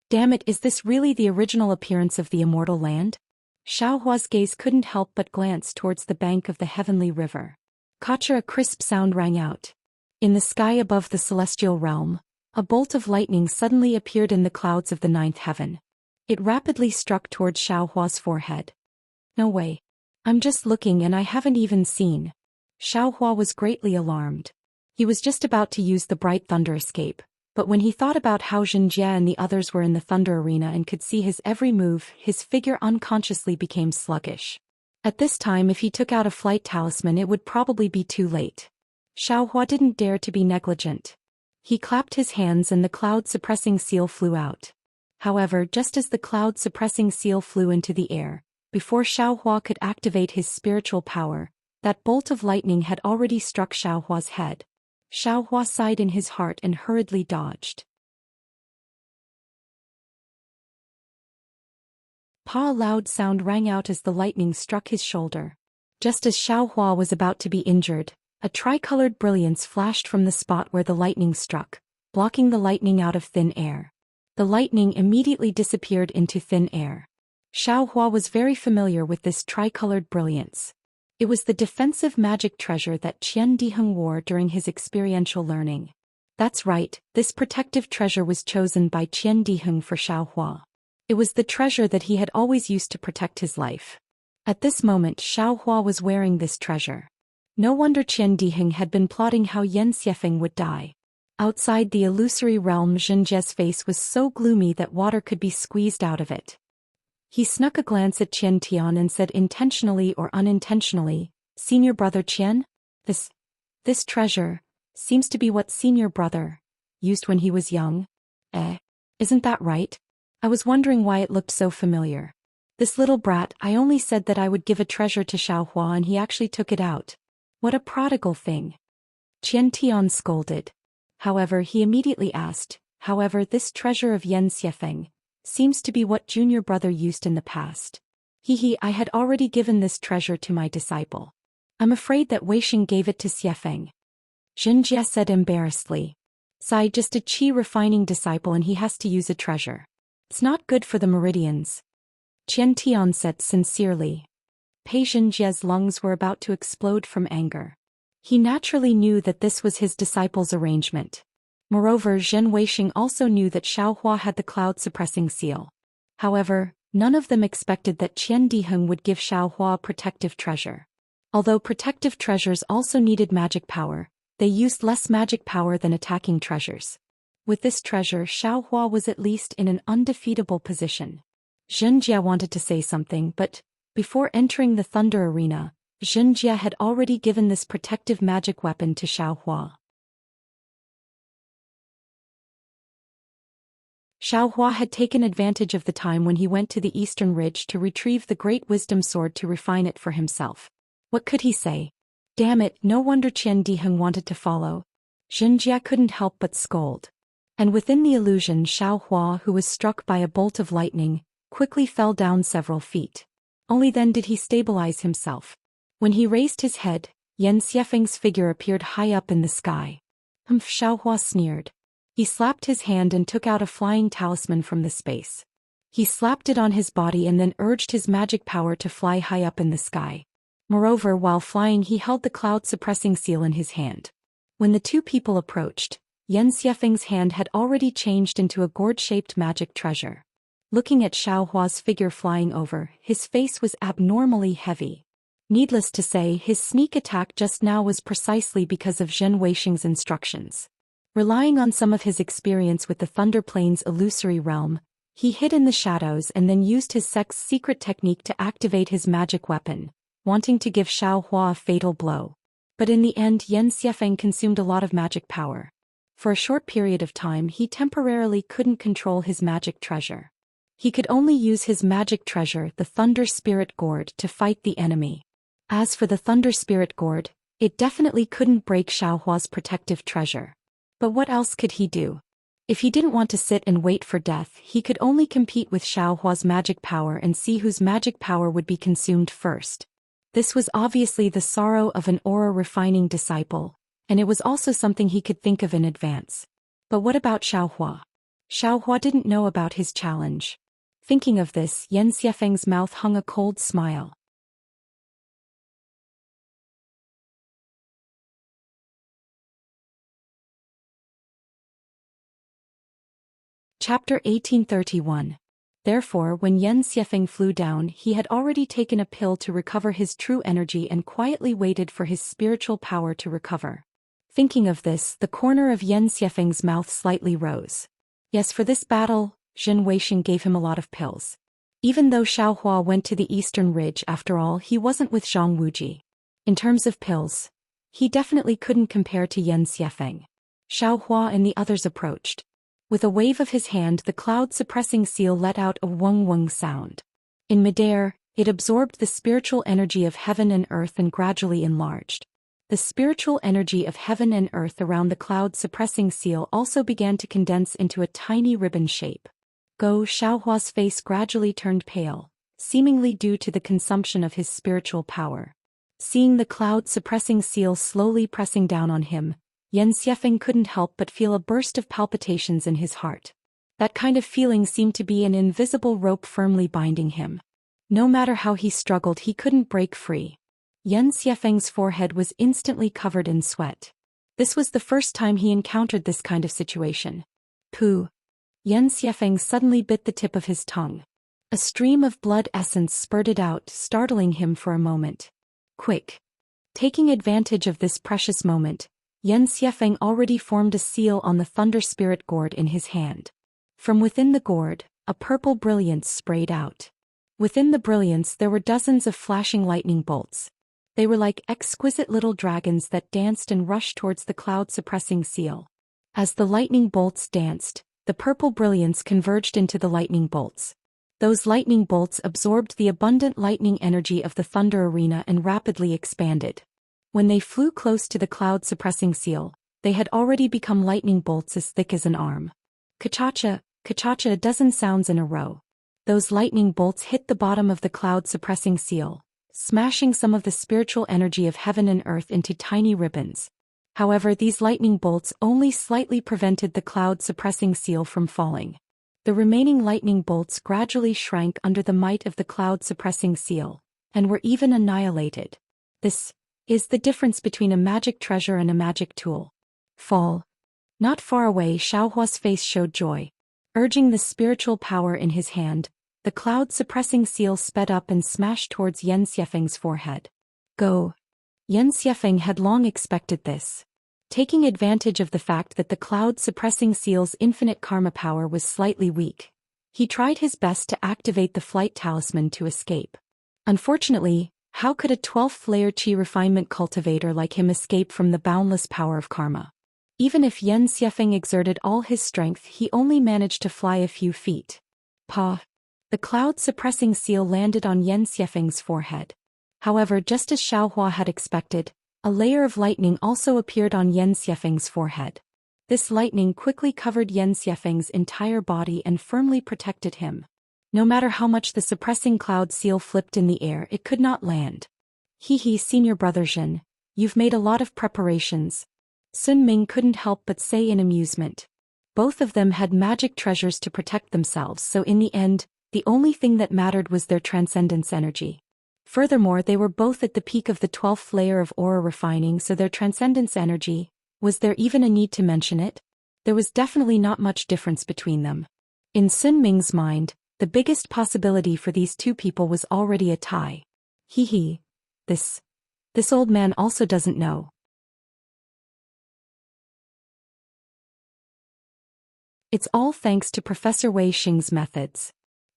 Damn it, is this really the original appearance of the immortal land? Xiaohua's gaze couldn't help but glance towards the bank of the heavenly river. Kacha, a crisp sound rang out. In the sky above the celestial realm, a bolt of lightning suddenly appeared in the clouds of the 9th heaven. It rapidly struck towards Xiaohua's forehead. No way. I'm just looking and I haven't even seen. Xiaohua was greatly alarmed. He was just about to use the bright thunder escape, but when he thought about how Zhenjie and the others were in the thunder arena and could see his every move, his figure unconsciously became sluggish. At this time, if he took out a flight talisman, it would probably be too late. Xiaohua didn't dare to be negligent. He clapped his hands and the cloud-suppressing seal flew out. However, just as the cloud-suppressing seal flew into the air, before Xiaohua could activate his spiritual power, that bolt of lightning had already struck Xiaohua's head. Xiaohua sighed in his heart and hurriedly dodged. Pa! A loud sound rang out as the lightning struck his shoulder. Just as Xiaohua was about to be injured, a tricolored brilliance flashed from the spot where the lightning struck, blocking the lightning out of thin air. The lightning immediately disappeared into thin air. Xiaohua was very familiar with this tricolored brilliance. It was the defensive magic treasure that Qian Diheng wore during his experiential learning. That's right, this protective treasure was chosen by Qian Diheng for Xiaohua. It was the treasure that he had always used to protect his life. At this moment, Xiaohua was wearing this treasure. No wonder Qian Diheng had been plotting how Yan Xiefeng would die. Outside the illusory realm, Zhenjie's face was so gloomy that water could be squeezed out of it. He snuck a glance at Qian Tian and said intentionally or unintentionally, Senior brother Qian? This treasure seems to be what senior brother used when he was young. Isn't that right? I was wondering why it looked so familiar. This little brat, I only said that I would give a treasure to Xiaohua and he actually took it out. What a prodigal thing. Qian Tian scolded. However, he immediately asked, however, this treasure of Yan Xiefeng seems to be what junior brother used in the past. I had already given this treasure to my disciple. I'm afraid that Weisheng gave it to Xiefeng. Zhenjie said embarrassedly. Sai just a qi refining disciple and he has to use a treasure. It's not good for the meridians. Qian Tian said sincerely. Pei Zhenjie's lungs were about to explode from anger. He naturally knew that this was his disciple's arrangement. Moreover, Zhen Weisheng also knew that Xiaohua had the cloud-suppressing seal. However, none of them expected that Qian Diheng would give Xiaohua a protective treasure. Although protective treasures also needed magic power, they used less magic power than attacking treasures. With this treasure, Xiaohua was at least in an undefeatable position. Zhenjie wanted to say something, but before entering the Thunder Arena, Zhenjie had already given this protective magic weapon to Xiaohua. Xiaohua had taken advantage of the time when he went to the Eastern Ridge to retrieve the Great Wisdom Sword to refine it for himself. What could he say? Damn it, no wonder Qian Diheng wanted to follow. Zhenjie couldn't help but scold. And within the illusion, Xiaohua, who was struck by a bolt of lightning, quickly fell down several feet. Only then did he stabilize himself. When he raised his head, Yan Xiefeng's figure appeared high up in the sky. Humph, Xiaohua sneered. He slapped his hand and took out a flying talisman from the space. He slapped it on his body and then urged his magic power to fly high up in the sky. Moreover, while flying he held the cloud-suppressing seal in his hand. When the two people approached, Yan Xiefeng's hand had already changed into a gourd-shaped magic treasure. Looking at Xiaohua's figure flying over, his face was abnormally heavy. Needless to say, his sneak attack just now was precisely because of Zhen Weisheng's instructions. Relying on some of his experience with the Thunder Plains illusory realm, he hid in the shadows and then used his sect's secret technique to activate his magic weapon, wanting to give Xiaohua a fatal blow. But in the end, Yan Xiefeng consumed a lot of magic power. For a short period of time he temporarily couldn't control his magic treasure. He could only use his magic treasure, the Thunder Spirit Gourd, to fight the enemy. As for the Thunder Spirit Gourd, it definitely couldn't break Xiaohua's protective treasure. But what else could he do? If he didn't want to sit and wait for death, he could only compete with Xiaohua's magic power and see whose magic power would be consumed first. This was obviously the sorrow of an aura-refining disciple, and it was also something he could think of in advance. But what about Xiaohua? Xiaohua didn't know about his challenge. Thinking of this, Yan Xiefeng's mouth hung a cold smile. Chapter 1831. Therefore, when Yan Xiefeng flew down, he had already taken a pill to recover his true energy and quietly waited for his spiritual power to recover. Thinking of this, the corner of Yan Xiefeng's mouth slightly rose. Yes, for this battle, Zhen Weisheng gave him a lot of pills. Even though Xiaohua went to the Eastern Ridge, after all, he wasn't with Zhang Wuji. In terms of pills, he definitely couldn't compare to Yan Xiefeng. Xiaohua and the others approached. With a wave of his hand, the cloud-suppressing seal let out a wung-wung sound. In midair, it absorbed the spiritual energy of heaven and earth and gradually enlarged. The spiritual energy of heaven and earth around the cloud-suppressing seal also began to condense into a tiny ribbon shape. Xiaohua's face gradually turned pale, seemingly due to the consumption of his spiritual power. Seeing the cloud-suppressing seal slowly pressing down on him, Yan Xiefeng couldn't help but feel a burst of palpitations in his heart. That kind of feeling seemed to be an invisible rope firmly binding him. No matter how he struggled, he couldn't break free. Yan Xiefeng's forehead was instantly covered in sweat. This was the first time he encountered this kind of situation. Pooh! Yan Xiefeng suddenly bit the tip of his tongue. A stream of blood essence spurted out, startling him for a moment. Quick! Taking advantage of this precious moment, Yan Xiefeng already formed a seal on the Thunder Spirit Gourd in his hand. From within the gourd, a purple brilliance sprayed out. Within the brilliance there were dozens of flashing lightning bolts. They were like exquisite little dragons that danced and rushed towards the cloud-suppressing seal. As the lightning bolts danced, the purple brilliance converged into the lightning bolts. Those lightning bolts absorbed the abundant lightning energy of the Thunder Arena and rapidly expanded. When they flew close to the cloud-suppressing seal, they had already become lightning bolts as thick as an arm. Ka-cha-cha, ka-cha-cha, a dozen sounds in a row. Those lightning bolts hit the bottom of the cloud-suppressing seal, smashing some of the spiritual energy of heaven and earth into tiny ribbons. However, these lightning bolts only slightly prevented the cloud-suppressing seal from falling. The remaining lightning bolts gradually shrank under the might of the cloud-suppressing seal, and were even annihilated. This is the difference between a magic treasure and a magic tool. Fall. Not far away, Xiaohua's face showed joy. Urging the spiritual power in his hand, the cloud-suppressing seal sped up and smashed towards Yan Xiefeng's forehead. Go. Yan Xiefeng had long expected this. Taking advantage of the fact that the cloud-suppressing seal's infinite karma power was slightly weak, he tried his best to activate the flight talisman to escape. Unfortunately, how could a 12th layer Qi refinement cultivator like him escape from the boundless power of karma? Even if Yan Xiefeng exerted all his strength, he only managed to fly a few feet. Pa! The cloud-suppressing seal landed on Yan Xiefeng's forehead. However, just as Xiaohua had expected, a layer of lightning also appeared on Yan Xiefeng's forehead. This lightning quickly covered Yan Xiefeng's entire body and firmly protected him. No matter how much the suppressing cloud seal flipped in the air, it could not land. Hee, senior brother Zhen, you've made a lot of preparations. Sun Ming couldn't help but say in amusement. Both of them had magic treasures to protect themselves, so in the end, the only thing that mattered was their transcendence energy. Furthermore, they were both at the peak of the 12th layer of aura refining, so their transcendence energy, was there even a need to mention it? There was definitely not much difference between them. In Sun Ming's mind, the biggest possibility for these two people was already a tie. Hee. This old man also doesn't know. It's all thanks to Professor Wei Xing's methods.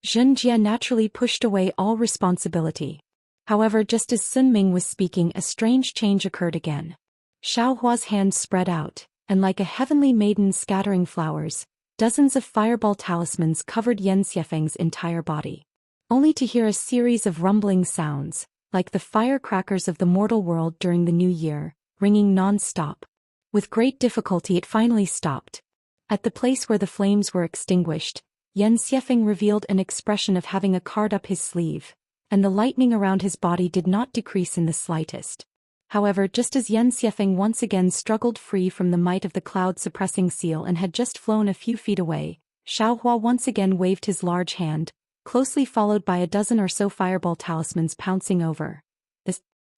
Zhen Jie naturally pushed away all responsibility. However, just as Sun Ming was speaking, a strange change occurred again. Xiaohua's hand spread out, and like a heavenly maiden scattering flowers, dozens of fireball talismans covered Yan Xiefeng's entire body. Only to hear a series of rumbling sounds, like the firecrackers of the mortal world during the new year, ringing non-stop. With great difficulty it finally stopped. At the place where the flames were extinguished, Yan Xiefeng revealed an expression of having a card up his sleeve, and the lightning around his body did not decrease in the slightest. However, just as Yan Xiefeng once again struggled free from the might of the cloud-suppressing seal and had just flown a few feet away, Xiaohua once again waved his large hand, closely followed by a dozen or so fireball talismans pouncing over.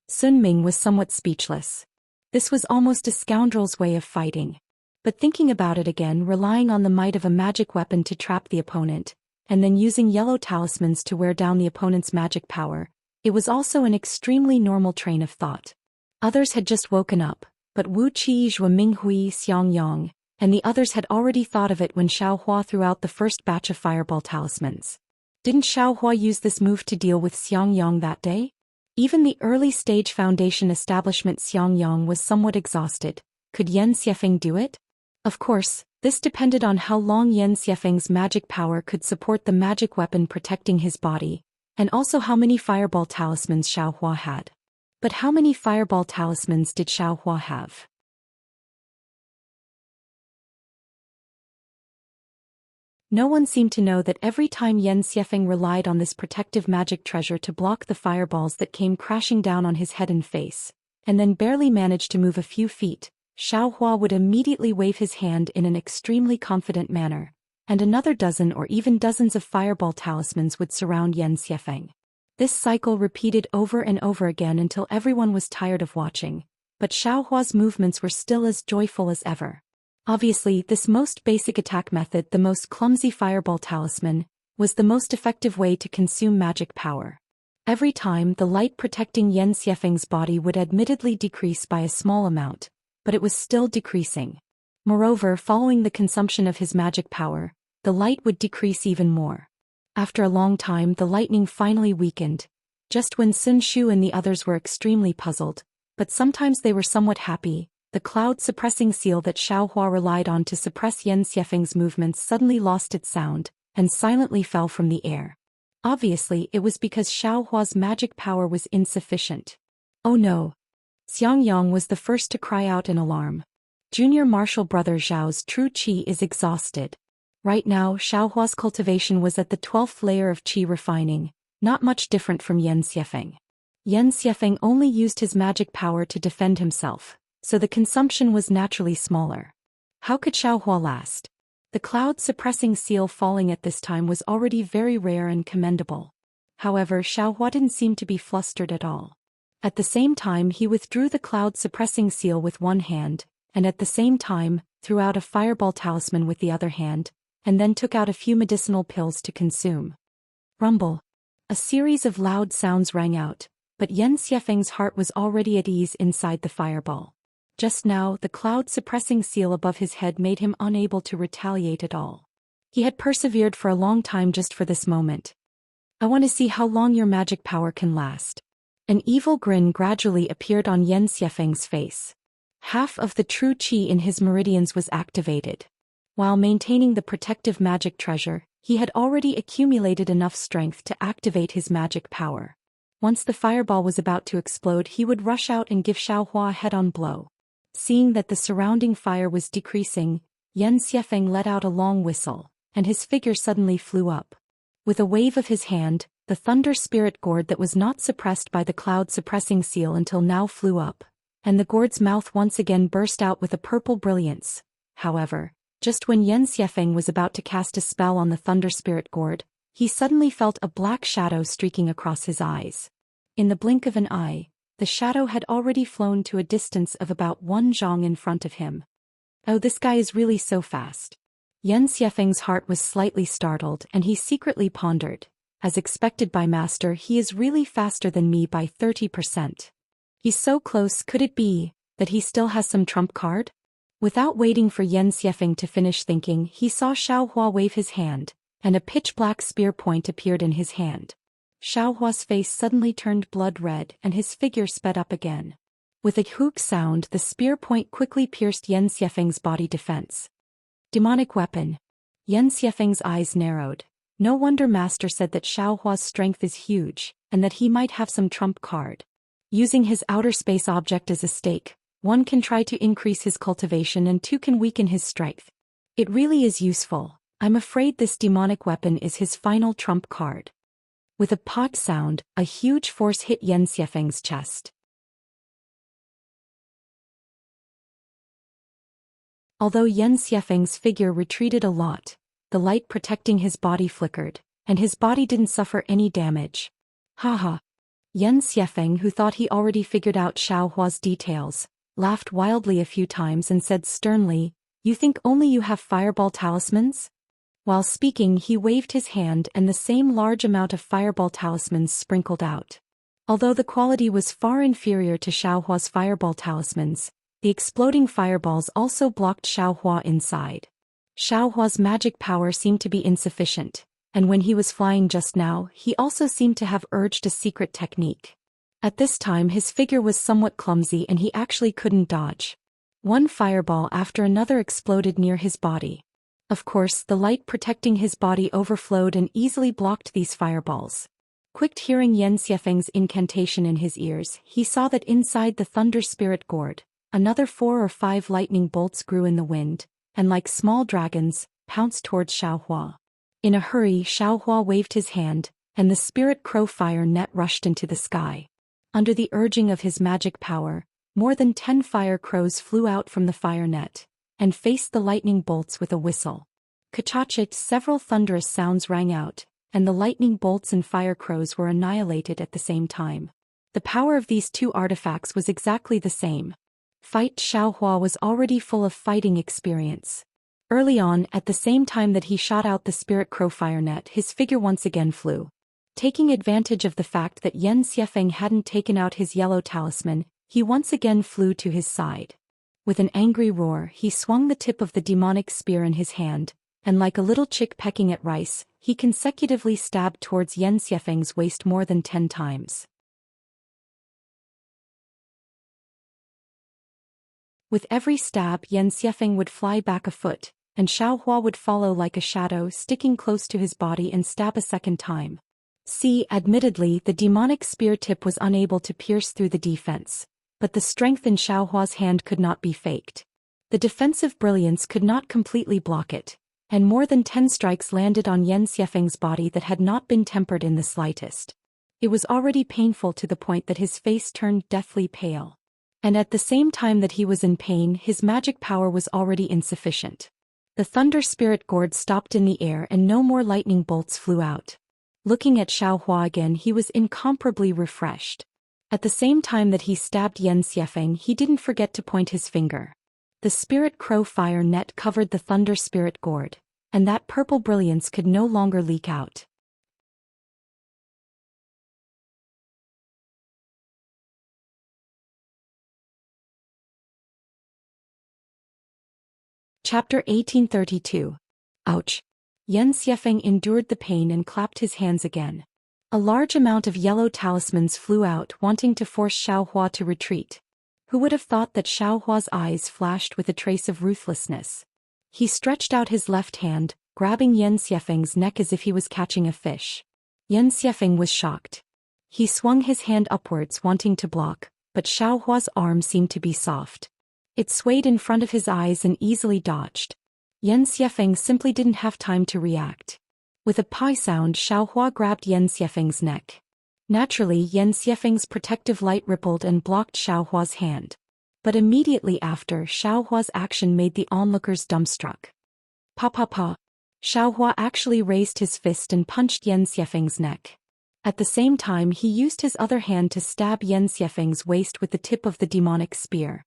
Sun Ming was somewhat speechless. This was almost a scoundrel's way of fighting. But thinking about it again, relying on the might of a magic weapon to trap the opponent, and then using yellow talismans to wear down the opponent's magic power, it was also an extremely normal train of thought. Others had just woken up, but Wu Qi, Zhua Minghui, Xiang Yang, and the others had already thought of it when Xiaohua threw out the first batch of fireball talismans. Didn't Xiaohua use this move to deal with Xiang Yang that day? Even the early-stage foundation establishment Xiang Yang was somewhat exhausted. Could Yan Xiefeng do it? Of course, this depended on how long Yan Xiefeng's magic power could support the magic weapon protecting his body, and also how many fireball talismans Xiaohua had. But how many fireball talismans did Xiaohua have? No one seemed to know that every time Yan Xiefeng relied on this protective magic treasure to block the fireballs that came crashing down on his head and face, and then barely managed to move a few feet, Xiaohua would immediately wave his hand in an extremely confident manner, and another dozen or even dozens of fireball talismans would surround Yan Xiefeng. This cycle repeated over and over again until everyone was tired of watching, but Xiaohua's movements were still as joyful as ever. Obviously, this most basic attack method, the most clumsy fireball talisman, was the most effective way to consume magic power. Every time, the light protecting Yan Xiefeng's body would admittedly decrease by a small amount, but it was still decreasing. Moreover, following the consumption of his magic power, the light would decrease even more. After a long time, the lightning finally weakened, just when Sun Shu and the others were extremely puzzled, but sometimes they were somewhat happy. The cloud-suppressing seal that Xiaohua relied on to suppress Yan Xiefeng's movements suddenly lost its sound, and silently fell from the air. Obviously, it was because Xiaohua's magic power was insufficient. Oh no! Xiang Yang was the first to cry out in alarm. Junior martial brother Zhao's true qi is exhausted. Right now, Xiaohua's cultivation was at the 12th layer of qi refining, not much different from Yan Xiefeng. Yan Xiefeng only used his magic power to defend himself, so the consumption was naturally smaller. How could Xiaohua last? The cloud-suppressing seal falling at this time was already very rare and commendable. However, Xiaohua didn't seem to be flustered at all. At the same time he withdrew the cloud-suppressing seal with one hand, and at the same time, threw out a fireball talisman with the other hand, and then took out a few medicinal pills to consume. Rumble. A series of loud sounds rang out, but Yan Xiefeng's heart was already at ease inside the fireball. Just now, the cloud-suppressing seal above his head made him unable to retaliate at all. He had persevered for a long time just for this moment. I want to see how long your magic power can last. An evil grin gradually appeared on Yan Xiefeng's face. Half of the true qi in his meridians was activated. While maintaining the protective magic treasure, he had already accumulated enough strength to activate his magic power. Once the fireball was about to explode, he would rush out and give Xiaohua a head-on blow. Seeing that the surrounding fire was decreasing, Yan Xiefeng let out a long whistle, and his figure suddenly flew up. With a wave of his hand, the thunder spirit gourd that was not suppressed by the cloud-suppressing seal until now flew up, and the gourd's mouth once again burst out with a purple brilliance. However, just when Yan Xiefeng was about to cast a spell on the thunder spirit gourd, he suddenly felt a black shadow streaking across his eyes. In the blink of an eye, the shadow had already flown to a distance of about 1 zhang in front of him. Oh, this guy is really so fast. Yan Xiefeng's heart was slightly startled and he secretly pondered. As expected by Master, he is really faster than me by 30%. He's so close, could it be that he still has some trump card? Without waiting for Yan Xiefeng to finish thinking, he saw Xiaohua wave his hand, and a pitch-black spear point appeared in his hand. Xiaohua's face suddenly turned blood red and his figure sped up again. With a hook sound, the spear point quickly pierced Yan Xiefeng's body defense. Demonic weapon. Yan Xiefeng's eyes narrowed. No wonder Master said that Xiaohua's strength is huge, and that he might have some trump card. Using his outer space object as a stake, 1 can try to increase his cultivation and 2 can weaken his strength. It really is useful. I'm afraid this demonic weapon is his final trump card. With a pot sound, a huge force hit Yan Xiefeng's chest. Although Yan Xiefeng's figure retreated a lot, the light protecting his body flickered, and his body didn't suffer any damage. Haha. Yan Xiefeng, who thought he already figured out Xiaohua's details, laughed wildly a few times and said sternly, "You think only you have fireball talismans?" While speaking, he waved his hand and the same large amount of fireball talismans sprinkled out. Although the quality was far inferior to Xiaohua's fireball talismans, the exploding fireballs also blocked Xiaohua inside. Xiaohua's magic power seemed to be insufficient, and when he was flying just now, he also seemed to have urged a secret technique. At this time his figure was somewhat clumsy and he actually couldn't dodge. One fireball after another exploded near his body. Of course, the light protecting his body overflowed and easily blocked these fireballs. Quick hearing Yan Xiefeng's incantation in his ears, he saw that inside the thunder spirit gourd, another 4 or 5 lightning bolts grew in the wind, and like small dragons, pounced towards Xiaohua. In a hurry, Xiaohua waved his hand, and the spirit crow fire net rushed into the sky. Under the urging of his magic power, more than 10 fire crows flew out from the fire net, and faced the lightning bolts with a whistle. Kachachit, several thunderous sounds rang out, and the lightning bolts and fire crows were annihilated at the same time. The power of these 2 artifacts was exactly the same. Xiaohua was already full of fighting experience. Early on, at the same time that he shot out the spirit crow fire net, his figure once again flew. Taking advantage of the fact that Yan Xiefeng hadn't taken out his yellow talisman, he once again flew to his side. With an angry roar, he swung the tip of the demonic spear in his hand, and like a little chick pecking at rice, he consecutively stabbed towards Yan Xiefeng's waist more than 10 times. With every stab, Yan Xiefeng would fly back a foot, and Xiaohua would follow like a shadow, sticking close to his body and stab a second time. Admittedly, the demonic spear tip was unable to pierce through the defense, but the strength in Xiaohua's hand could not be faked. The defensive brilliance could not completely block it, and more than 10 strikes landed on Yan Xiefeng's body that had not been tempered in the slightest. It was already painful to the point that his face turned deathly pale. And at the same time that he was in pain, his magic power was already insufficient. The thunder spirit gourd stopped in the air and no more lightning bolts flew out. Looking at Xiaohua again, he was incomparably refreshed. At the same time that he stabbed Yan Xiefeng, he didn't forget to point his finger. The spirit crow fire net covered the thunder spirit gourd, and that purple brilliance could no longer leak out. Chapter 1832. Ouch. Yan Xiefeng endured the pain and clapped his hands again. A large amount of yellow talismans flew out, wanting to force Xiaohua to retreat. Who would have thought that Xiaohua's eyes flashed with a trace of ruthlessness? He stretched out his left hand, grabbing Yan Xiefeng's neck as if he was catching a fish. Yan Xiefeng was shocked. He swung his hand upwards, wanting to block, but Xiaohua's arm seemed to be soft. It swayed in front of his eyes and easily dodged. Yan Xiefeng simply didn't have time to react. With a pie sound, Xiaohua grabbed Yan Xiefeng's neck. Naturally, Yan Xiefeng's protective light rippled and blocked Xiaohua's hand. But immediately after, Xiaohua's action made the onlookers dumbstruck. Pa pa pa. Xiaohua actually raised his fist and punched Yan Xiefeng's neck. At the same time, he used his other hand to stab Yan Xiefeng's waist with the tip of the demonic spear.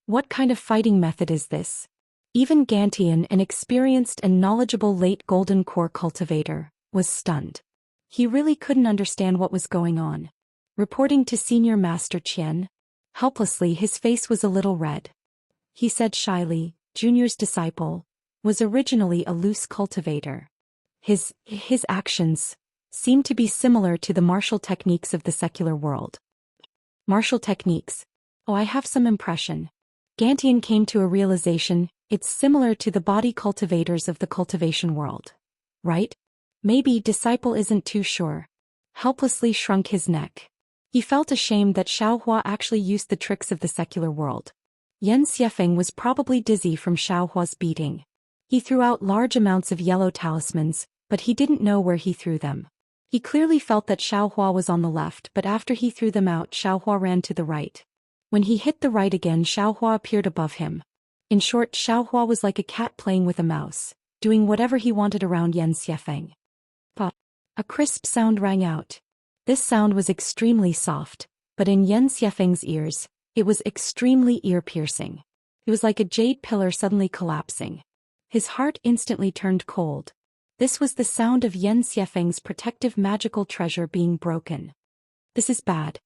What kind of fighting method is this? Even Gantian, an experienced and knowledgeable late Golden Core cultivator, was stunned. He really couldn't understand what was going on. Reporting to Senior Master Qian. Helplessly, his face was a little red. He said shyly, Junior's disciple was originally a loose cultivator. His actions seemed to be similar to the martial techniques of the secular world. Martial techniques? Oh, I have some impression. Gantian came to a realization, it's similar to the body cultivators of the cultivation world. Right? Maybe disciple isn't too sure. Helplessly shrunk his neck. He felt ashamed that Xiaohua actually used the tricks of the secular world. Yan Xiefeng was probably dizzy from Xiaohua's beating. He threw out large amounts of yellow talismans, but he didn't know where he threw them. He clearly felt that Xiaohua was on the left, but after he threw them out, Xiaohua ran to the right. When he hit the right again, Xiaohua appeared above him. In short, Xiaohua was like a cat playing with a mouse, doing whatever he wanted around Yan Xiefeng. Pa! A crisp sound rang out. This sound was extremely soft, but in Yan Xiefeng's ears, it was extremely ear-piercing. It was like a jade pillar suddenly collapsing. His heart instantly turned cold. This was the sound of Yan Xiefeng's protective magical treasure being broken. This is bad.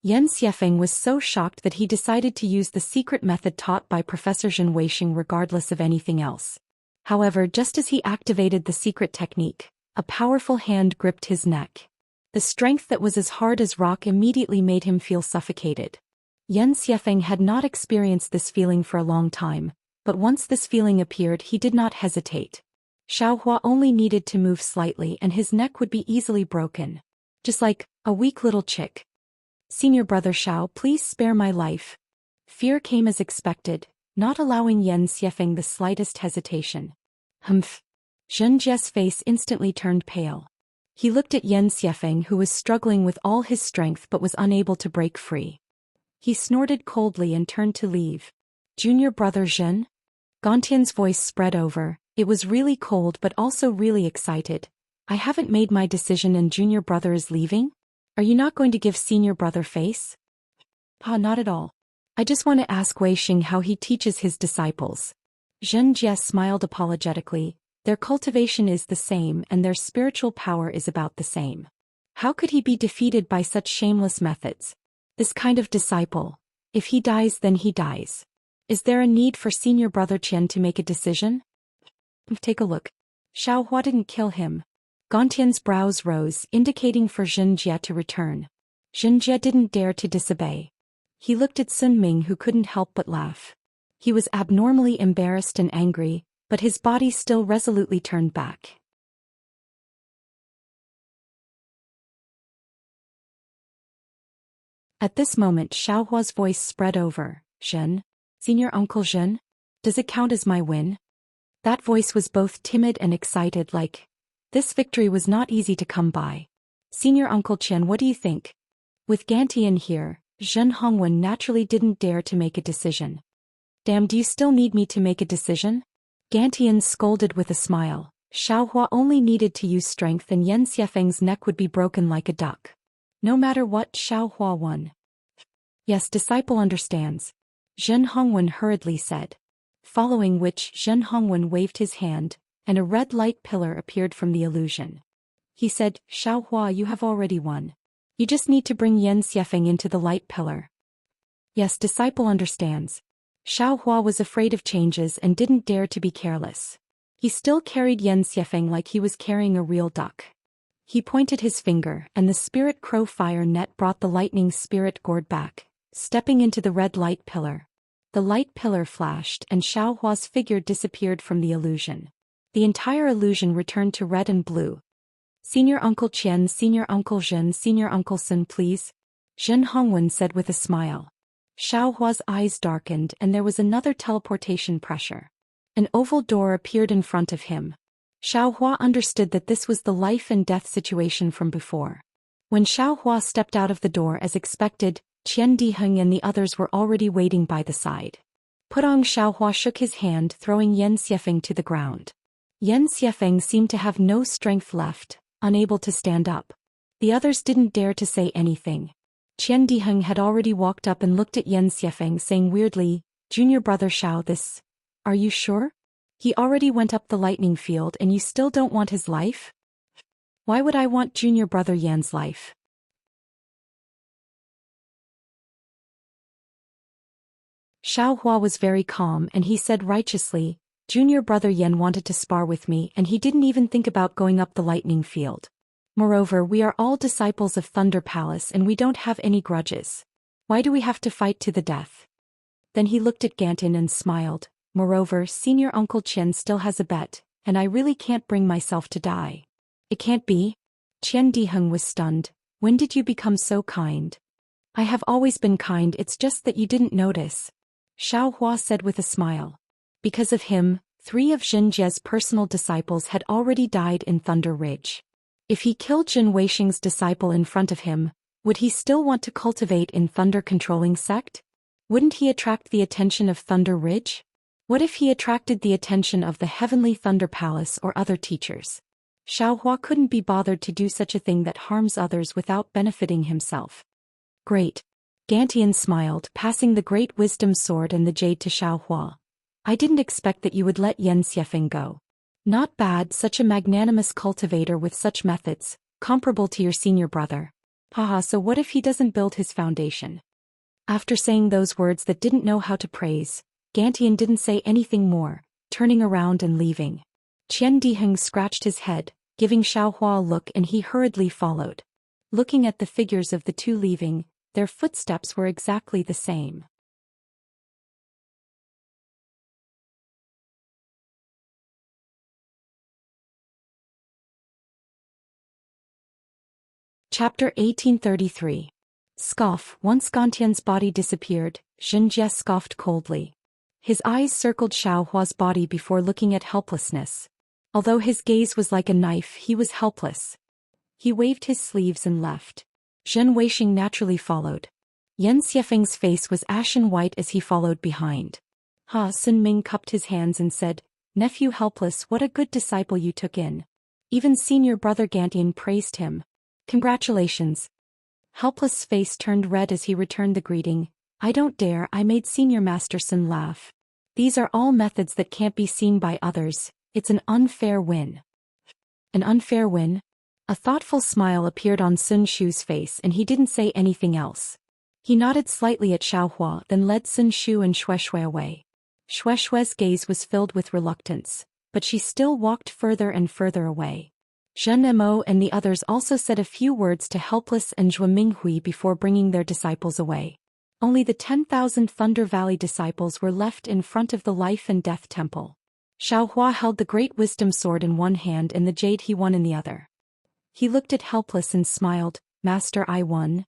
Yan Xiefeng was so shocked that he decided to use the secret method taught by Professor Zhen Weixing regardless of anything else. However, just as he activated the secret technique, a powerful hand gripped his neck. The strength that was as hard as rock immediately made him feel suffocated. Yan Xiefeng had not experienced this feeling for a long time, but once this feeling appeared, he did not hesitate. Xiaohua only needed to move slightly and his neck would be easily broken. Just like a weak little chick. Senior Brother Xiao, please spare my life. Fear came as expected, not allowing Yan Xiefeng the slightest hesitation. Humph. Zhen Jie's face instantly turned pale. He looked at Yan Xiefeng, who was struggling with all his strength but was unable to break free. He snorted coldly and turned to leave. Junior Brother Zhen? Gantian's voice spread over. It was really cold but also really excited. I haven't made my decision and Junior Brother is leaving? Are you not going to give Senior Brother face? Pa, not at all. I just want to ask Weixing how he teaches his disciples. Zhen Jie smiled apologetically. Their cultivation is the same and their spiritual power is about the same. How could he be defeated by such shameless methods? This kind of disciple. If he dies, then he dies. Is there a need for Senior Brother Qian to make a decision? Take a look. Xiaohua didn't kill him. Gantian's brows rose, indicating for Zhen Jie to return. Zhen Jie didn't dare to disobey. He looked at Sun Ming, who couldn't help but laugh. He was abnormally embarrassed and angry, but his body still resolutely turned back. At this moment, Xiaohua's voice spread over. Zhen? Senior Uncle Zhen? Does it count as my win? That voice was both timid and excited, like, this victory was not easy to come by. Senior Uncle Chen, what do you think? With Gantian here, Zhen Hongwen naturally didn't dare to make a decision. Damn, do you still need me to make a decision? Gantian scolded with a smile. Xiaohua only needed to use strength and Yan Xiefeng's neck would be broken like a duck. No matter what, Xiaohua won. Yes, disciple understands. Zhen Hongwen hurriedly said. Following which Zhen Hongwen waved his hand, and a red light pillar appeared from the illusion. He said, Xiaohua, you have already won. You just need to bring Yan Xiefeng into the light pillar. Yes, disciple understands. Xiaohua was afraid of changes and didn't dare to be careless. He still carried Yan Xiefeng like he was carrying a real duck. He pointed his finger, and the spirit crow fire net brought the lightning spirit gourd back, stepping into the red light pillar. The light pillar flashed and Xiaohua's figure disappeared from the illusion. The entire illusion returned to red and blue. Senior Uncle Qian, Senior Uncle Zhen, Senior Uncle Sun, please, Zhen Hongwen said with a smile. Xiaohua's eyes darkened and there was another teleportation pressure. An oval door appeared in front of him. Xiaohua understood that this was the life and death situation from before. When Xiaohua stepped out of the door as expected, Qian Diheng and the others were already waiting by the side. Pudong Xiaohua shook his hand, throwing Yan Xiefeng to the ground. Yan Xiefeng seemed to have no strength left, unable to stand up. The others didn't dare to say anything. Qian Diheng had already walked up and looked at Yan Xiefeng, saying weirdly, Junior brother Xiao, this. Are you sure? He already went up the lightning field and you still don't want his life? Why would I want junior brother Yan's life? Xiaohua was very calm and he said righteously, Junior brother Yan wanted to spar with me and he didn't even think about going up the lightning field. Moreover, we are all disciples of Thunder Palace and we don't have any grudges. Why do we have to fight to the death? Then he looked at Gantin and smiled. Moreover, Senior Uncle Qian still has a bet, and I really can't bring myself to die. It can't be? Qian Diheng was stunned. When did you become so kind? I have always been kind, it's just that you didn't notice. Xiaohua said with a smile. Because of him, 3 of Jin Jie's personal disciples had already died in Thunder Ridge. If he killed Jin Weisheng's disciple in front of him, would he still want to cultivate in Thunder-controlling sect? Wouldn't he attract the attention of Thunder Ridge? What if he attracted the attention of the Heavenly Thunder Palace or other teachers? Xiaohua couldn't be bothered to do such a thing that harms others without benefiting himself. Great. Gantian smiled, passing the Great Wisdom Sword and the jade to Xiaohua. I didn't expect that you would let Yan Xiefeng go. Not bad, such a magnanimous cultivator with such methods, comparable to your senior brother. Haha, so what if he doesn't build his foundation? After saying those words that didn't know how to praise, Gantian didn't say anything more, turning around and leaving. Qian Diheng scratched his head, giving Xiaohua a look and he hurriedly followed. Looking at the figures of the two leaving, their footsteps were exactly the same. Chapter 1833. Scoff. Once Gantian's body disappeared, Xinjie scoffed coldly. His eyes circled Xiaohua's body before looking at helplessness. Although his gaze was like a knife, he was helpless. He waved his sleeves and left. Zhen Weisheng naturally followed. Yan Xiefeng's face was ashen white as he followed behind. Sun Ming cupped his hands and said, Nephew helpless, what a good disciple you took in. Even senior brother Gantian praised him. Congratulations. Helpless' face turned red as he returned the greeting. I don't dare, I made Senior Master Sun laugh. These are all methods that can't be seen by others, it's an unfair win. An unfair win? A thoughtful smile appeared on Sun Shu's face and he didn't say anything else. He nodded slightly at Xiaohua, then led Sun Shu and Shui away. Shui's gaze was filled with reluctance, but she still walked further and further away. Zhen Mo and the others also said a few words to Helpless and Zhuo Minghui before bringing their disciples away. Only the 10,000 Thunder Valley disciples were left in front of the Life and Death Temple. Xiaohua held the Great Wisdom Sword in one hand and the jade he won in the other. He looked at Helpless and smiled, Master, I won.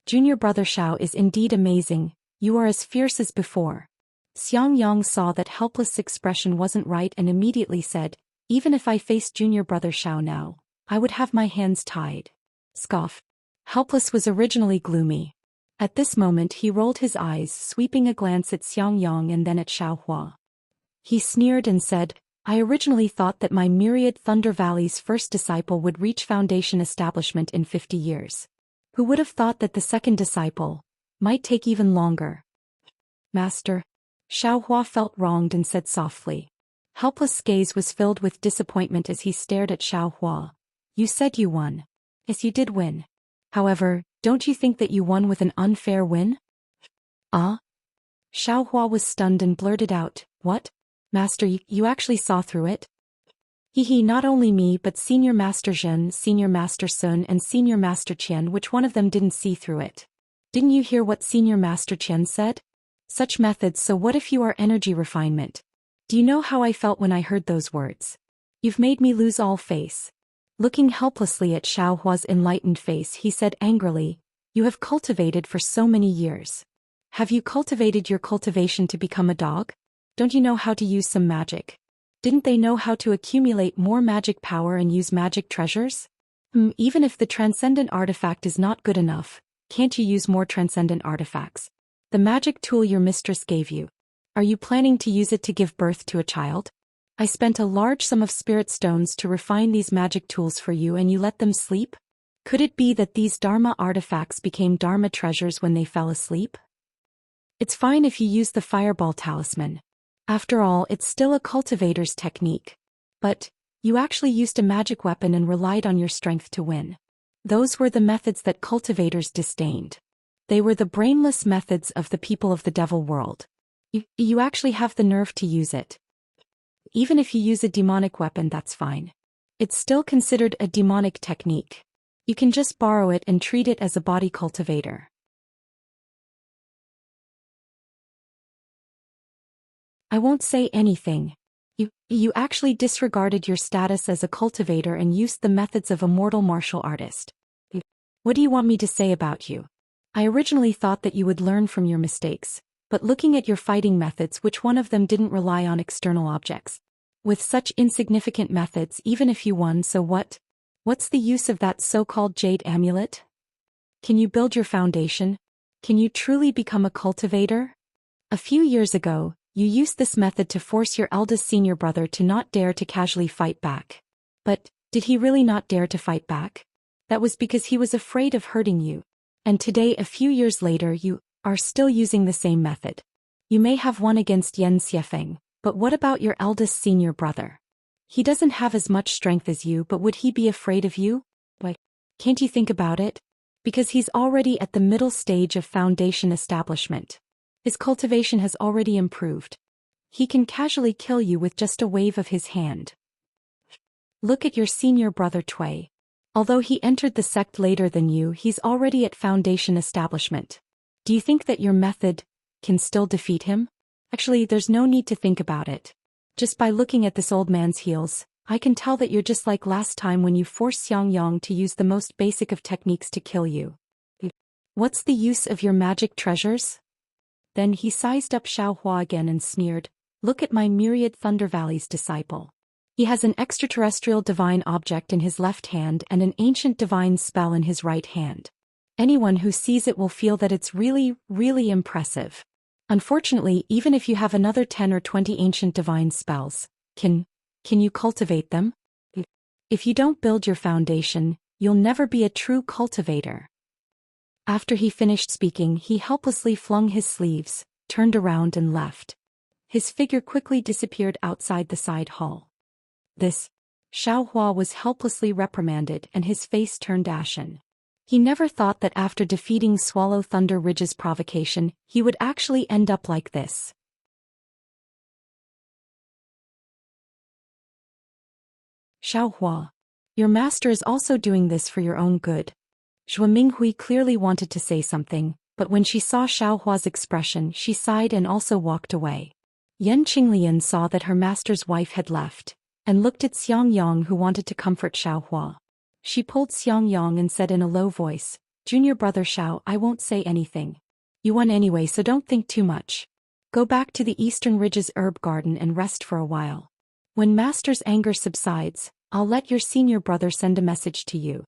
Junior brother Xiao is indeed amazing, you are as fierce as before. Xiang Yang saw that Helpless' expression wasn't right and immediately said, even if I faced junior brother Xiao now, I would have my hands tied. Scoff. Helpless was originally gloomy. At this moment he rolled his eyes, sweeping a glance at Xiangyang and then at Xiaohua. He sneered and said, I originally thought that my myriad Thunder Valley's first disciple would reach foundation establishment in 50 years. Who would have thought that the second disciple might take even longer? Master. Xiaohua felt wronged and said softly. Helpless' gaze was filled with disappointment as he stared at Xiaohua. You said you won. Yes, you did win. However, don't you think that you won with an unfair win? Ah? Xiaohua was stunned and blurted out, What? Master, you actually saw through it? Not only me but Senior Master Zhen, Senior Master Sun and Senior Master Qian, which one of them didn't see through it? Didn't you hear what Senior Master Qian said? Such methods, so what if you are energy refinement? Do you know how I felt when I heard those words? You've made me lose all face. Looking helplessly at Xiaohua's enlightened face, he said angrily, You have cultivated for so many years. Have you cultivated your cultivation to become a dog? Don't you know how to use some magic? Didn't they know how to accumulate more magic power and use magic treasures? Even if the transcendent artifact is not good enough, can't you use more transcendent artifacts? The magic tool your mistress gave you. Are you planning to use it to give birth to a child? I spent a large sum of spirit stones to refine these magic tools for you and you let them sleep? Could it be that these Dharma artifacts became Dharma treasures when they fell asleep? It's fine if you use the fireball talisman. After all, it's still a cultivator's technique. But you actually used a magic weapon and relied on your strength to win. Those were the methods that cultivators disdained. They were the brainless methods of the people of the devil world. You actually have the nerve to use it. Even if you use a demonic weapon, that's fine. It's still considered a demonic technique. You can just borrow it and treat it as a body cultivator. I won't say anything. You actually disregarded your status as a cultivator and used the methods of a mortal martial artist. What do you want me to say about you? I originally thought that you would learn from your mistakes, but looking at your fighting methods, which one of them didn't rely on external objects? With such insignificant methods, even if you won, so what? What's the use of that so-called jade amulet? Can you build your foundation? Can you truly become a cultivator? A few years ago, you used this method to force your eldest senior brother to not dare to casually fight back. But, did he really not dare to fight back? That was because he was afraid of hurting you. And today, a few years later, you are still using the same method. You may have won against Yan Xiefeng, but what about your eldest senior brother? He doesn't have as much strength as you, but would he be afraid of you? Why, can't you think about it? Because he's already at the middle stage of foundation establishment. His cultivation has already improved. He can casually kill you with just a wave of his hand. Look at your senior brother Tui. Although he entered the sect later than you, he's already at foundation establishment. Do you think that your method can still defeat him? Actually, there's no need to think about it. Just by looking at this old man's heels, I can tell that you're just like last time when you forced Xiangyang to use the most basic of techniques to kill you. What's the use of your magic treasures? Then he sized up Xiaohua again and sneered, Look at my myriad Thunder Valley's disciple. He has an extraterrestrial divine object in his left hand and an ancient divine spell in his right hand. Anyone who sees it will feel that it's really, really impressive. Unfortunately, even if you have another 10 or 20 ancient divine spells, can you cultivate them? If you don't build your foundation, you'll never be a true cultivator. After he finished speaking, he helplessly flung his sleeves, turned around and left. His figure quickly disappeared outside the side hall. This, Xiaohua was helplessly reprimanded and his face turned ashen. He never thought that after defeating Swallow Thunder Ridge's provocation, he would actually end up like this. Xiaohua, your master is also doing this for your own good. Zhua Minghui clearly wanted to say something, but when she saw Xiaohua's expression, she sighed and also walked away. Yan Qinglian saw that her master's wife had left, and looked at Xiangyang, who wanted to comfort Xiaohua. She pulled Xiangyang and said in a low voice, Junior brother Xiao, I won't say anything. You won anyway, so don't think too much. Go back to the Eastern Ridge's herb garden and rest for a while. When master's anger subsides, I'll let your senior brother send a message to you.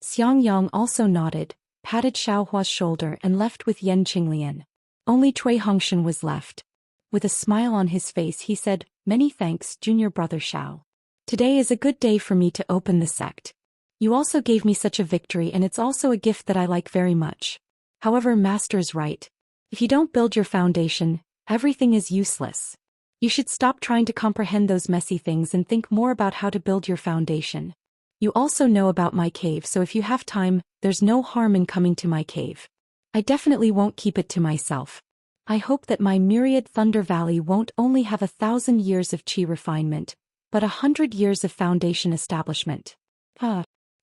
Xiang Yang also nodded, patted Xiaohua's shoulder and left with Yan Qinglian. Only Cui Hongshan was left. With a smile on his face he said, "Many thanks, junior brother Xiao. Today is a good day for me to open the sect. You also gave me such a victory and it's also a gift that I like very much. However, Master is right. If you don't build your foundation, everything is useless. You should stop trying to comprehend those messy things and think more about how to build your foundation. You also know about my cave, so if you have time, there's no harm in coming to my cave. I definitely won't keep it to myself. I hope that my myriad Thunder Valley won't only have 1,000 years of chi refinement, but 100 years of foundation establishment."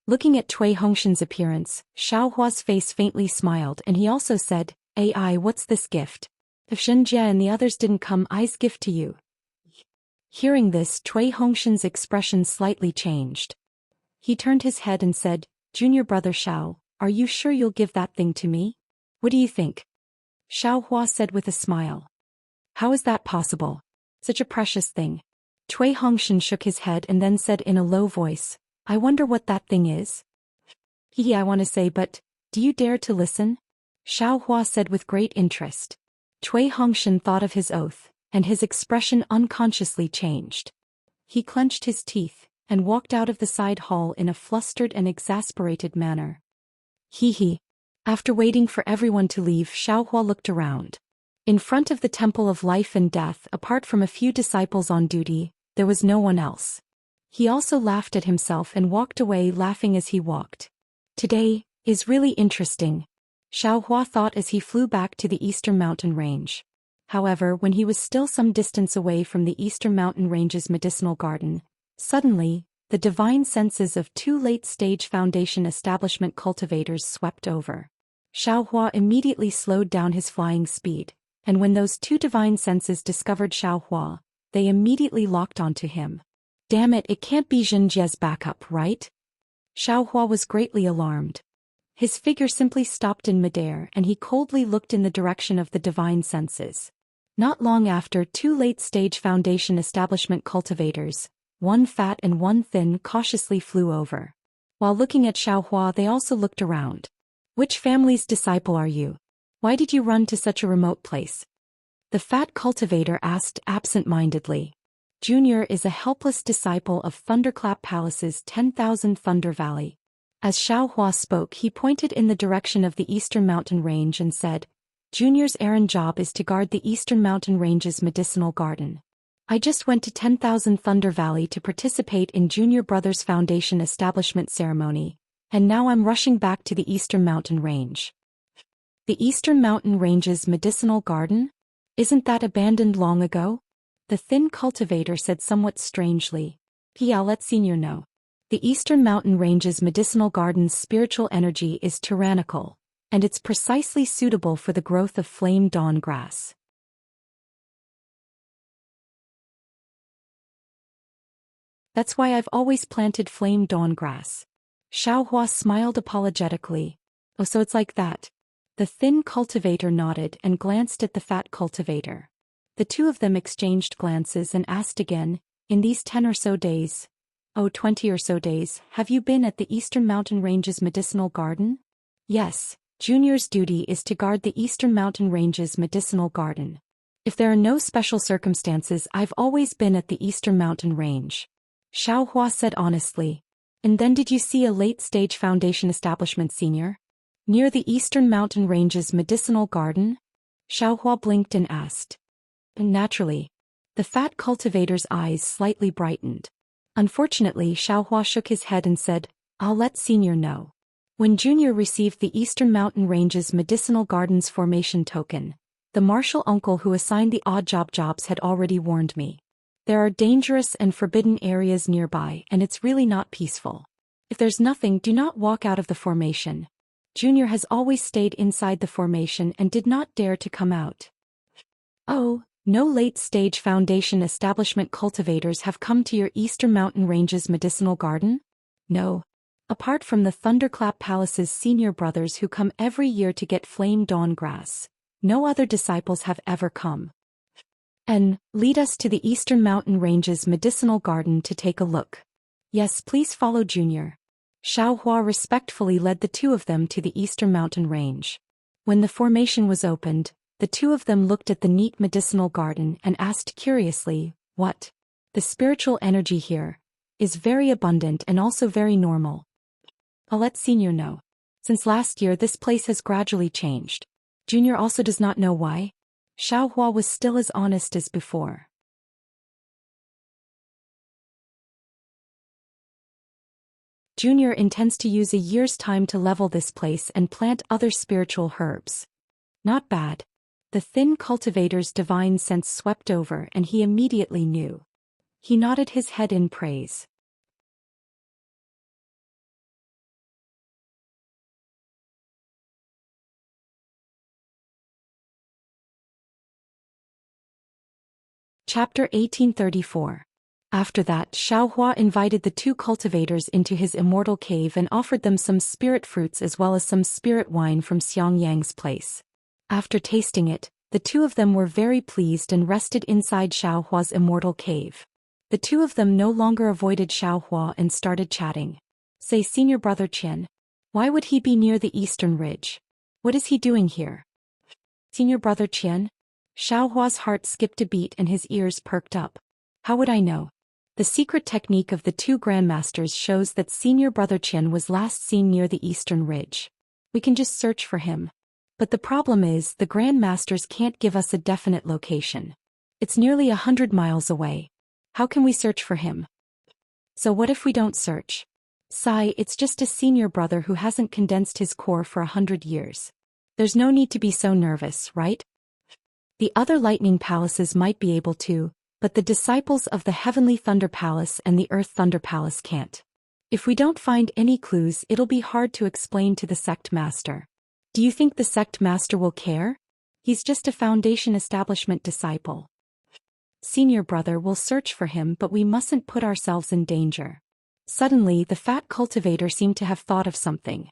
Looking at Cui Hongshan's appearance, Xiaohua's face faintly smiled and he also said, "AI, what's this gift? If Zhenjie and the others didn't come, I's gift to you." Hearing this, Cui Hongshan's expression slightly changed. He turned his head and said, "Junior brother Xiao, are you sure you'll give that thing to me? What do you think?" Xiaohua said with a smile. "How is that possible? Such a precious thing." Cui Hongshan shook his head and then said in a low voice, "I wonder what that thing is." I want to say, but do you dare to listen?" Xiaohua said with great interest. Cui Hongshan thought of his oath, and his expression unconsciously changed. He clenched his teeth and walked out of the side hall in a flustered and exasperated manner. After waiting for everyone to leave, Xiaohua looked around. In front of the Temple of Life and Death, apart from a few disciples on duty, there was no one else. He also laughed at himself and walked away laughing as he walked. "Today is really interesting," Xiaohua thought as he flew back to the Eastern Mountain Range. However, when he was still some distance away from the Eastern Mountain Range's medicinal garden, suddenly, the divine senses of 2 late-stage foundation establishment cultivators swept over. Xiaohua immediately slowed down his flying speed, and when those 2 divine senses discovered Xiaohua, they immediately locked onto him. "Damn it, it can't be Zhenjie's backup, right?" Xiaohua was greatly alarmed. His figure simply stopped in midair and he coldly looked in the direction of the divine senses. Not long after, 2 late-stage foundation establishment cultivators, one fat and one thin, cautiously flew over. While looking at Xiaohua, they also looked around. "Which family's disciple are you? Why did you run to such a remote place?" The fat cultivator asked absent-mindedly. "Junior is a helpless disciple of Thunderclap Palace's 10,000 Thunder Valley." As Xiaohua spoke, he pointed in the direction of the Eastern Mountain Range and said, "Junior's errand job is to guard the Eastern Mountain Range's medicinal garden. I just went to 10,000 Thunder Valley to participate in Junior Brothers Foundation establishment ceremony, and now I'm rushing back to the Eastern Mountain Range." "The Eastern Mountain Range's medicinal garden? Isn't that abandoned long ago?" the thin cultivator said somewhat strangely. "I'll let Senior know. The Eastern Mountain Range's medicinal garden's spiritual energy is tyrannical, and it's precisely suitable for the growth of flame dawn grass. That's why I've always planted flame dawn grass." Xiaohua smiled apologetically. "Oh, so it's like that." The thin cultivator nodded and glanced at the fat cultivator. The 2 of them exchanged glances and asked again, "In these 10 or so days, 20 or so days, have you been at the Eastern Mountain Range's medicinal garden?" "Yes, Junior's duty is to guard the Eastern Mountain Range's medicinal garden. If there are no special circumstances, I've always been at the Eastern Mountain Range," Xiaohua said honestly. "And then did you see a late-stage foundation establishment, Senior? Near the Eastern Mountain Range's medicinal garden?" Xiaohua blinked and asked. "Naturally." The fat cultivator's eyes slightly brightened. Unfortunately, Xiaohua shook his head and said, "I'll let Senior know. When Junior received the Eastern Mountain Range's medicinal garden's formation token, the martial uncle who assigned the odd jobs had already warned me. There are dangerous and forbidden areas nearby and it's really not peaceful. If there's nothing, do not walk out of the formation. Junior has always stayed inside the formation and did not dare to come out." "Oh, no late-stage foundation establishment cultivators have come to your Eastern Mountain Range's medicinal garden?" "No. Apart from the Thunderclap Palace's senior brothers who come every year to get flame dawn grass, no other disciples have ever come." "And lead us to the Eastern Mountain Range's medicinal garden to take a look." "Yes, please follow Junior." Xiaohua respectfully led the two of them to the eastern mountain range. When the formation was opened, the two of them looked at the neat medicinal garden and asked curiously, "What? The spiritual energy here is very abundant and also very normal. I'll let Senior know. Since last year this place has gradually changed. Junior also does not know why." Xiaohua was still as honest as before. Junior intends to use a year's time to level this place and plant other spiritual herbs. Not bad. The thin cultivator's divine sense swept over and he immediately knew. He nodded his head in praise. Chapter 1834. After that, Xiaohua invited the two cultivators into his immortal cave and offered them some spirit fruits as well as some spirit wine from Xiangyang's place. After tasting it, the two of them were very pleased and rested inside Xiaohua's immortal cave. The two of them no longer avoided Xiaohua and started chatting. "Say, Senior Brother Qian, why would he be near the eastern ridge? What is he doing here?" "Senior Brother Qian?" Xiaohua's heart skipped a beat and his ears perked up. "How would I know? The secret technique of the two grandmasters shows that Senior Brother Qian was last seen near the eastern ridge. We can just search for him. But the problem is the grandmasters can't give us a definite location. It's nearly 100 miles away. How can we search for him? So what if we don't search? Sai, it's just a senior brother who hasn't condensed his core for 100 years. There's no need to be so nervous, right? The other lightning palaces might be able to, but the disciples of the Heavenly Thunder Palace and the Earth Thunder Palace can't. If we don't find any clues, it'll be hard to explain to the sect master. Do you think the sect master will care? He's just a foundation establishment disciple. Senior brother will search for him, but we mustn't put ourselves in danger. Suddenly, the fat cultivator seemed to have thought of something.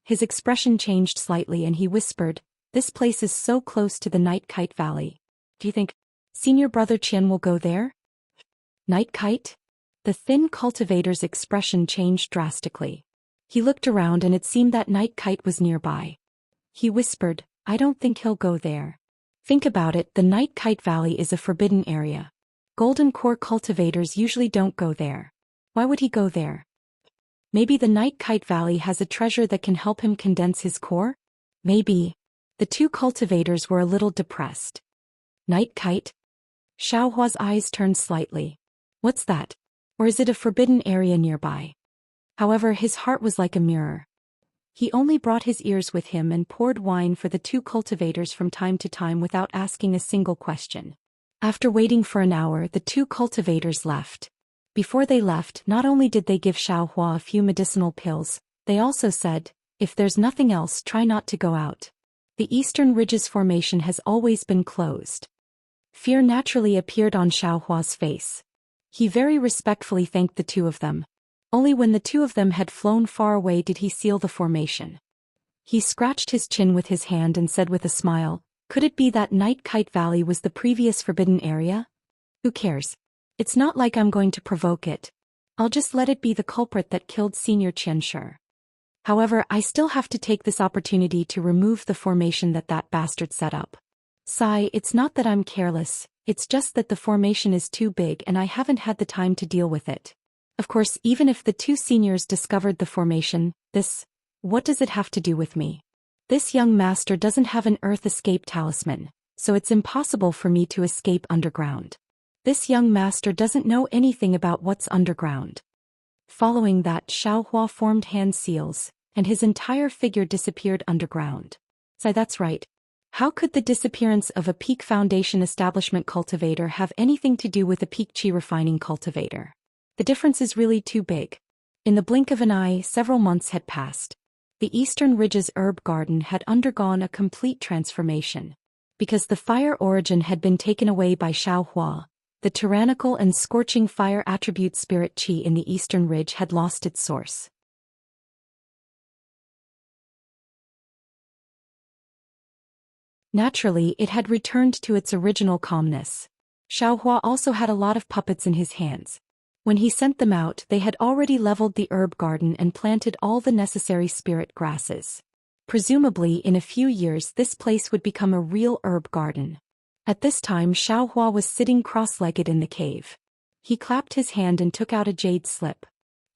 His expression changed slightly and he whispered, "This place is so close to the Night Kite Valley. Do you think Senior Brother Qian will go there?" Night Kite? The thin cultivator's expression changed drastically. He looked around and it seemed that Night Kite was nearby. He whispered, "I don't think he'll go there. Think about it, the Night Kite Valley is a forbidden area. Golden core cultivators usually don't go there. Why would he go there? Maybe the Night Kite Valley has a treasure that can help him condense his core? Maybe." The two cultivators were a little depressed. Night Kite? Xiaohua's eyes turned slightly. What's that? Or is it a forbidden area nearby? However, his heart was like a mirror. He only brought his ears with him and poured wine for the two cultivators from time to time without asking a single question. After waiting for an hour, the two cultivators left. Before they left, not only did they give Xiaohua a few medicinal pills, they also said, "If there's nothing else, try not to go out. The Eastern Ridge's formation has always been closed." Fear naturally appeared on Xiaohua's face. He very respectfully thanked the two of them. Only when the two of them had flown far away did he seal the formation. He scratched his chin with his hand and said with a smile, "Could it be that Night Kite Valley was the previous forbidden area? Who cares? It's not like I'm going to provoke it. I'll just let it be the culprit that killed Senior Qianshi. However, I still have to take this opportunity to remove the formation that bastard set up. Sai, it's not that I'm careless, it's just that the formation is too big and I haven't had the time to deal with it. Of course, even if the two seniors discovered the formation, what does it have to do with me? This young master doesn't have an earth escape talisman, so it's impossible for me to escape underground. This young master doesn't know anything about what's underground." Following that, Xiaohua formed hand seals, and his entire figure disappeared underground. Sai, that's right. How could the disappearance of a peak foundation establishment cultivator have anything to do with a peak chi refining cultivator? The difference is really too big. In the blink of an eye, several months had passed. The Eastern Ridge's herb garden had undergone a complete transformation. Because the fire origin had been taken away by Xiaohua, the tyrannical and scorching fire attribute spirit chi in the Eastern Ridge had lost its source. Naturally, it had returned to its original calmness. Xiaohua also had a lot of puppets in his hands. When he sent them out, they had already leveled the herb garden and planted all the necessary spirit grasses. Presumably, in a few years this place would become a real herb garden. At this time Xiaohua was sitting cross-legged in the cave. He clapped his hand and took out a jade slip.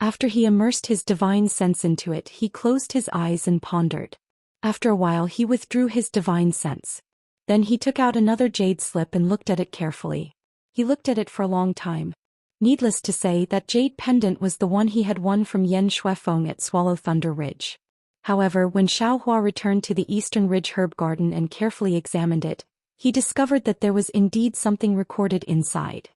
After he immersed his divine sense into it, he closed his eyes and pondered. After a while he withdrew his divine sense. Then he took out another jade slip and looked at it carefully. He looked at it for a long time. Needless to say, that jade pendant was the one he had won from Yan Shuifeng at Swallow Thunder Ridge. However, when Xiaohua returned to the Eastern Ridge herb garden and carefully examined it, he discovered that there was indeed something recorded inside.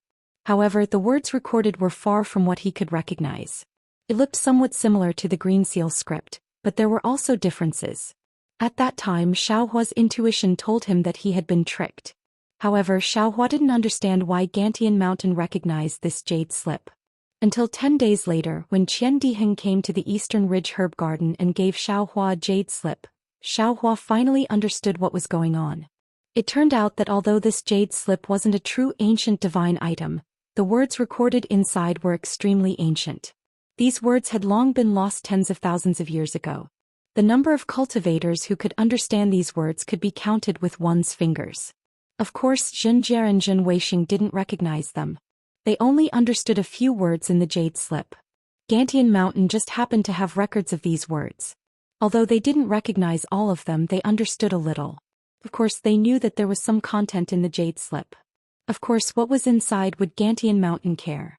However, the words recorded were far from what he could recognize. It looked somewhat similar to the Green Seal script, but there were also differences. At that time Xiaohua's intuition told him that he had been tricked. However, Xiaohua didn't understand why Gantian Mountain recognized this jade slip. Until 10 days later, when Qian Diheng came to the Eastern Ridge herb garden and gave Xiaohua a jade slip, Xiaohua finally understood what was going on. It turned out that although this jade slip wasn't a true ancient divine item, the words recorded inside were extremely ancient. These words had long been lost tens of thousands of years ago. The number of cultivators who could understand these words could be counted with one's fingers. Of course, Zhenjie and Zhen Weixing didn't recognize them. They only understood a few words in the jade slip. Gantian Mountain just happened to have records of these words. Although they didn't recognize all of them, they understood a little. Of course, they knew that there was some content in the jade slip. Of course, what was inside would Gantian Mountain care?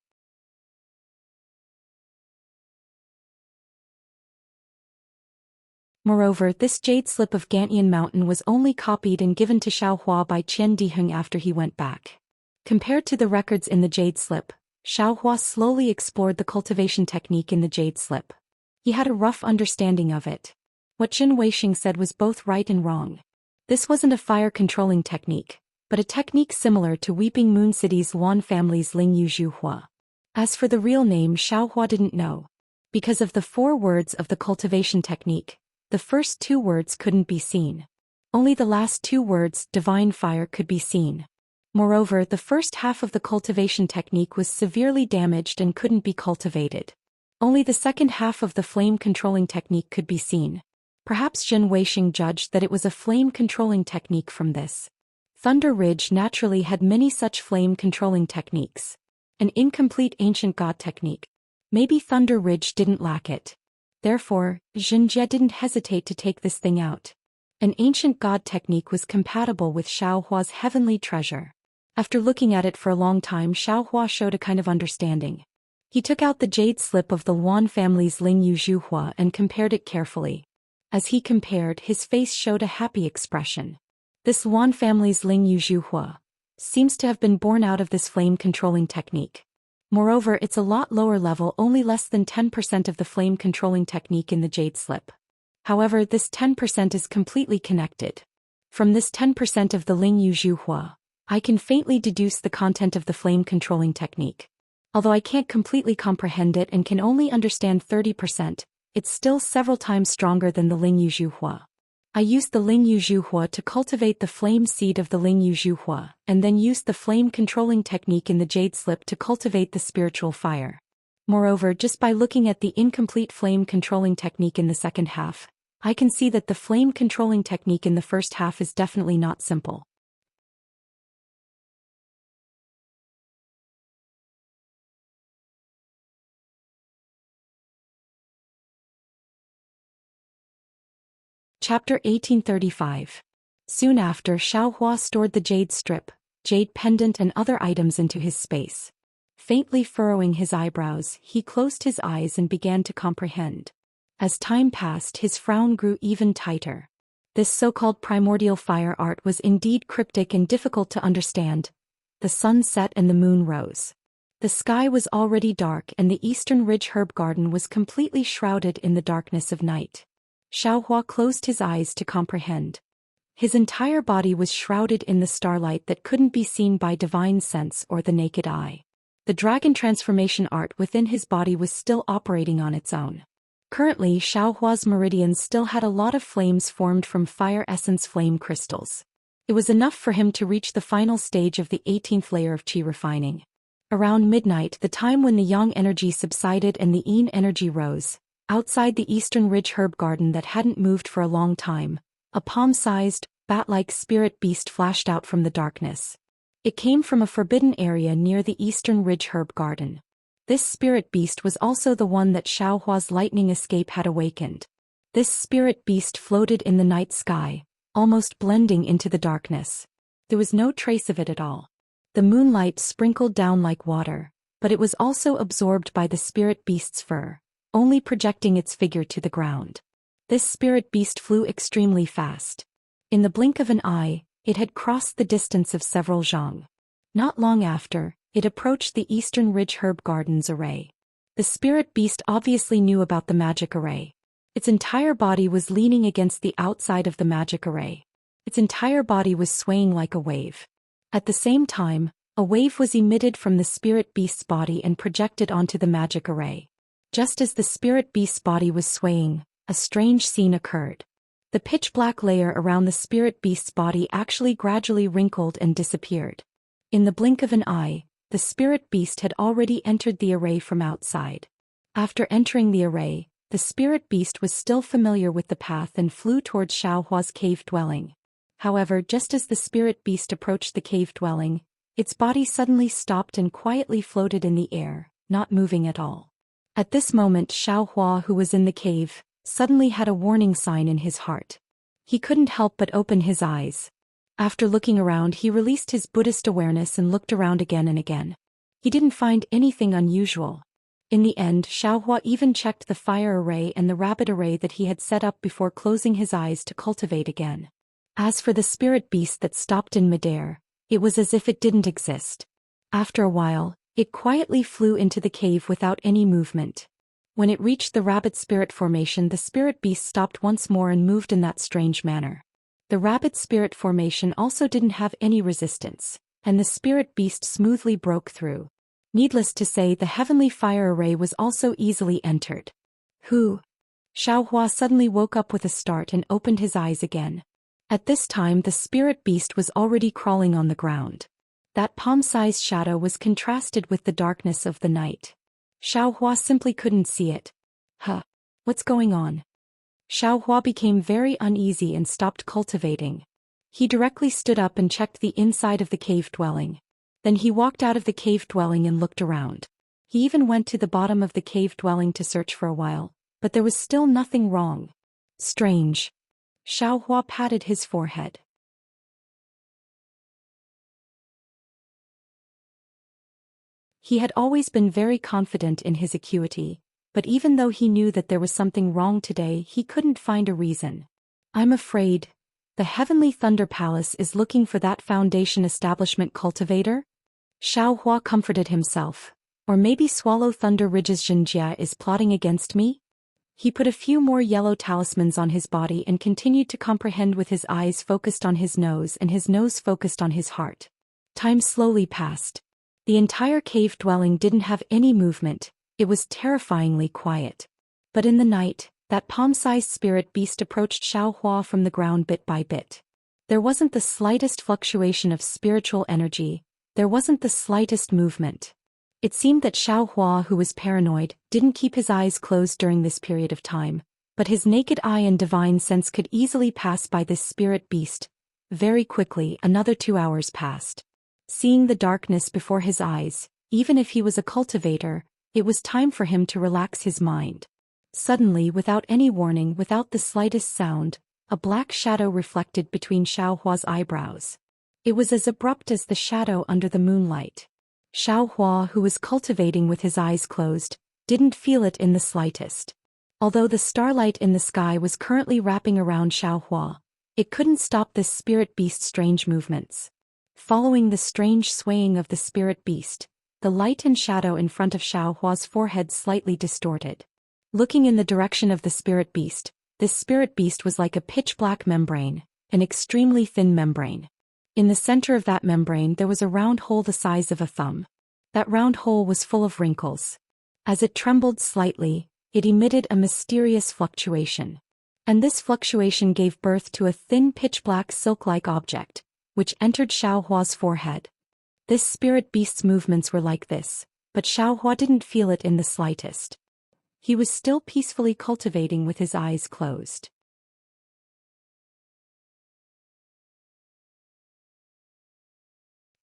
Moreover, this jade slip of Gantian Mountain was only copied and given to Xiaohua by Qian Diheng after he went back. Compared to the records in the jade slip, Xiaohua slowly explored the cultivation technique in the jade slip. He had a rough understanding of it. What Zhen Weixing said was both right and wrong. This wasn't a fire-controlling technique, but a technique similar to Weeping Moon City's Luan family's Ling Yu Zhuhua. As for the real name, Xiaohua didn't know. Because of the 4 words of the cultivation technique, the first 2 words couldn't be seen. Only the last 2 words, divine fire, could be seen. Moreover, the first half of the cultivation technique was severely damaged and couldn't be cultivated. Only the second half of the flame-controlling technique could be seen. Perhaps Zhen Weixing judged that it was a flame-controlling technique from this. Thunder Ridge naturally had many such flame-controlling techniques. An incomplete ancient god technique. Maybe Thunder Ridge didn't lack it. Therefore, Zhenjie didn't hesitate to take this thing out. An ancient god technique was compatible with Xiaohua's heavenly treasure. After looking at it for a long time, Xiaohua showed a kind of understanding. He took out the jade slip of the Luan family's Ling Yu Zhuhua and compared it carefully. As he compared, his face showed a happy expression. This Luan family's Ling Yu Zhuhua seems to have been born out of this flame-controlling technique. Moreover, it's a lot lower level, only less than 10% of the flame-controlling technique in the jade slip. However, this 10% is completely connected. From this 10% of the Ling Yu Zhuhua, I can faintly deduce the content of the flame-controlling technique. Although I can't completely comprehend it and can only understand 30%, it's still several times stronger than the Ling Yu Zhuhua. I used the Ling Yu Zhuhua to cultivate the flame seed of the Ling Yu Zhuhua, and then used the flame-controlling technique in the jade slip to cultivate the spiritual fire. Moreover, just by looking at the incomplete flame-controlling technique in the second half, I can see that the flame-controlling technique in the first half is definitely not simple. Chapter 1835. Soon after, Xiaohua stored the jade strip, jade pendant and other items into his space. Faintly furrowing his eyebrows, he closed his eyes and began to comprehend. As time passed, his frown grew even tighter. This so-called primordial fire art was indeed cryptic and difficult to understand. The sun set and the moon rose. The sky was already dark and the Eastern Ridge herb garden was completely shrouded in the darkness of night. Xiaohua closed his eyes to comprehend. His entire body was shrouded in the starlight that couldn't be seen by divine sense or the naked eye. The dragon transformation art within his body was still operating on its own. Currently, Xiaohua's meridians still had a lot of flames formed from fire essence flame crystals. It was enough for him to reach the final stage of the 18th layer of qi refining. Around midnight, the time when the yang energy subsided and the yin energy rose, outside the eastern ridge herb garden that hadn't moved for a long time, a palm-sized, bat-like spirit beast flashed out from the darkness. It came from a forbidden area near the eastern ridge herb garden. This spirit beast was also the one that Xiaohua's lightning escape had awakened. This spirit beast floated in the night sky, almost blending into the darkness. There was no trace of it at all. The moonlight sprinkled down like water, but it was also absorbed by the spirit beast's fur, only projecting its figure to the ground. This spirit beast flew extremely fast. In the blink of an eye, it had crossed the distance of several zhang. Not long after, it approached the eastern ridge herb garden's array. The spirit beast obviously knew about the magic array. Its entire body was leaning against the outside of the magic array. Its entire body was swaying like a wave. At the same time, a wave was emitted from the spirit beast's body and projected onto the magic array. Just as the spirit beast's body was swaying, a strange scene occurred. The pitch-black layer around the spirit beast's body actually gradually wrinkled and disappeared. In the blink of an eye, the spirit beast had already entered the array from outside. After entering the array, the spirit beast was still familiar with the path and flew towards Xiaohua's cave dwelling. However, just as the spirit beast approached the cave dwelling, its body suddenly stopped and quietly floated in the air, not moving at all. At this moment, Xiaohua, who was in the cave, suddenly had a warning sign in his heart. He couldn't help but open his eyes. After looking around, he released his Buddhist awareness and looked around again and again. He didn't find anything unusual. In the end, Xiaohua even checked the fire array and the rabbit array that he had set up before closing his eyes to cultivate again. As for the spirit beast that stopped in midair, it was as if it didn't exist. After a while, it quietly flew into the cave without any movement. When it reached the rabbit spirit formation, the spirit beast stopped once more and moved in that strange manner. The rabbit spirit formation also didn't have any resistance, and the spirit beast smoothly broke through. Needless to say, the heavenly fire array was also easily entered. Who? Xiaohua suddenly woke up with a start and opened his eyes again. At this time, the spirit beast was already crawling on the ground. That palm-sized shadow was contrasted with the darkness of the night. Xiaohua simply couldn't see it. Huh. What's going on? Xiaohua became very uneasy and stopped cultivating. He directly stood up and checked the inside of the cave dwelling. Then he walked out of the cave dwelling and looked around. He even went to the bottom of the cave dwelling to search for a while, but there was still nothing wrong. Strange. Xiaohua patted his forehead. He had always been very confident in his acuity, but even though he knew that there was something wrong today, he couldn't find a reason. I'm afraid the Heavenly Thunder Palace is looking for that Foundation Establishment cultivator? Xiaohua comforted himself. Or maybe Swallow Thunder Ridge's Zhenjia is plotting against me? He put a few more yellow talismans on his body and continued to comprehend with his eyes focused on his nose and his nose focused on his heart. Time slowly passed. The entire cave dwelling didn't have any movement, it was terrifyingly quiet. But in the night, that palm-sized spirit beast approached Xiaohua from the ground bit by bit. There wasn't the slightest fluctuation of spiritual energy, there wasn't the slightest movement. It seemed that Xiaohua, who was paranoid, didn't keep his eyes closed during this period of time, but his naked eye and divine sense could easily pass by this spirit beast. Very quickly, another 2 hours passed. Seeing the darkness before his eyes, even if he was a cultivator, it was time for him to relax his mind. Suddenly, without any warning, without the slightest sound, a black shadow reflected between Xiaohua's eyebrows. It was as abrupt as the shadow under the moonlight. Xiaohua, who was cultivating with his eyes closed, didn't feel it in the slightest. Although the starlight in the sky was currently wrapping around Xiaohua, it couldn't stop this spirit beast's strange movements. Following the strange swaying of the spirit beast, the light and shadow in front of Xiaohua's forehead slightly distorted. Looking in the direction of the spirit beast, this spirit beast was like a pitch-black membrane, an extremely thin membrane. In the center of that membrane there was a round hole the size of a thumb. That round hole was full of wrinkles. As it trembled slightly, it emitted a mysterious fluctuation. And this fluctuation gave birth to a thin pitch-black silk-like object, which entered Xiaohua's forehead. This spirit beast's movements were like this, but Xiaohua didn't feel it in the slightest. He was still peacefully cultivating with his eyes closed.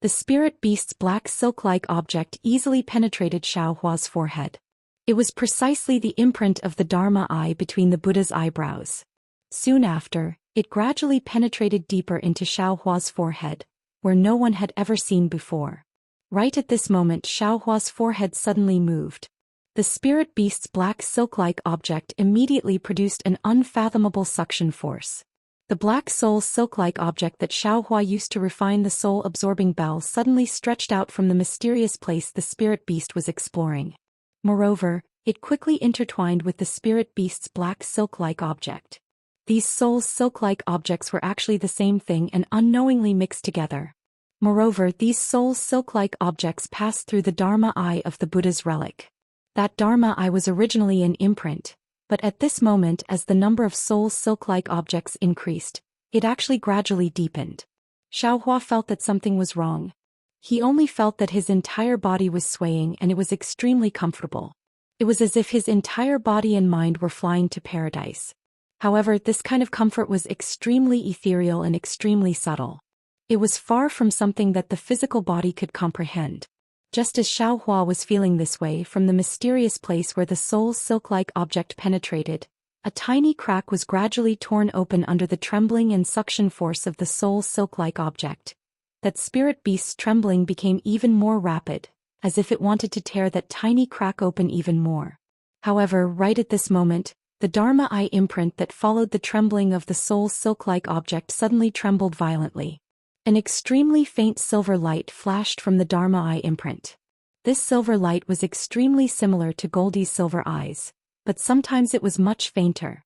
The spirit beast's black silk-like object easily penetrated Xiaohua's forehead. It was precisely the imprint of the Dharma eye between the Buddha's eyebrows. Soon after, it gradually penetrated deeper into Xiaohua's forehead, where no one had ever seen before. Right at this moment, Xiaohua's forehead suddenly moved. The spirit beast's black silk-like object immediately produced an unfathomable suction force. The black soul silk-like object that Xiaohua used to refine the soul-absorbing bell suddenly stretched out from the mysterious place the spirit beast was exploring. Moreover, it quickly intertwined with the spirit beast's black silk-like object. These soul silk-like objects were actually the same thing and unknowingly mixed together. Moreover, these soul silk-like objects passed through the Dharma eye of the Buddha's relic. That Dharma eye was originally an imprint, but at this moment, as the number of soul silk-like objects increased, it actually gradually deepened. Xiaohua felt that something was wrong. He only felt that his entire body was swaying and it was extremely comfortable. It was as if his entire body and mind were flying to paradise. However, this kind of comfort was extremely ethereal and extremely subtle. It was far from something that the physical body could comprehend. Just as Xiaohua was feeling this way from the mysterious place where the soul silk-like object penetrated, a tiny crack was gradually torn open under the trembling and suction force of the soul silk-like object. That spirit beast's trembling became even more rapid, as if it wanted to tear that tiny crack open even more. However, right at this moment, the Dharma eye imprint that followed the trembling of the soul silk-like object suddenly trembled violently. An extremely faint silver light flashed from the Dharma eye imprint. This silver light was extremely similar to Goldie's silver eyes, but sometimes it was much fainter.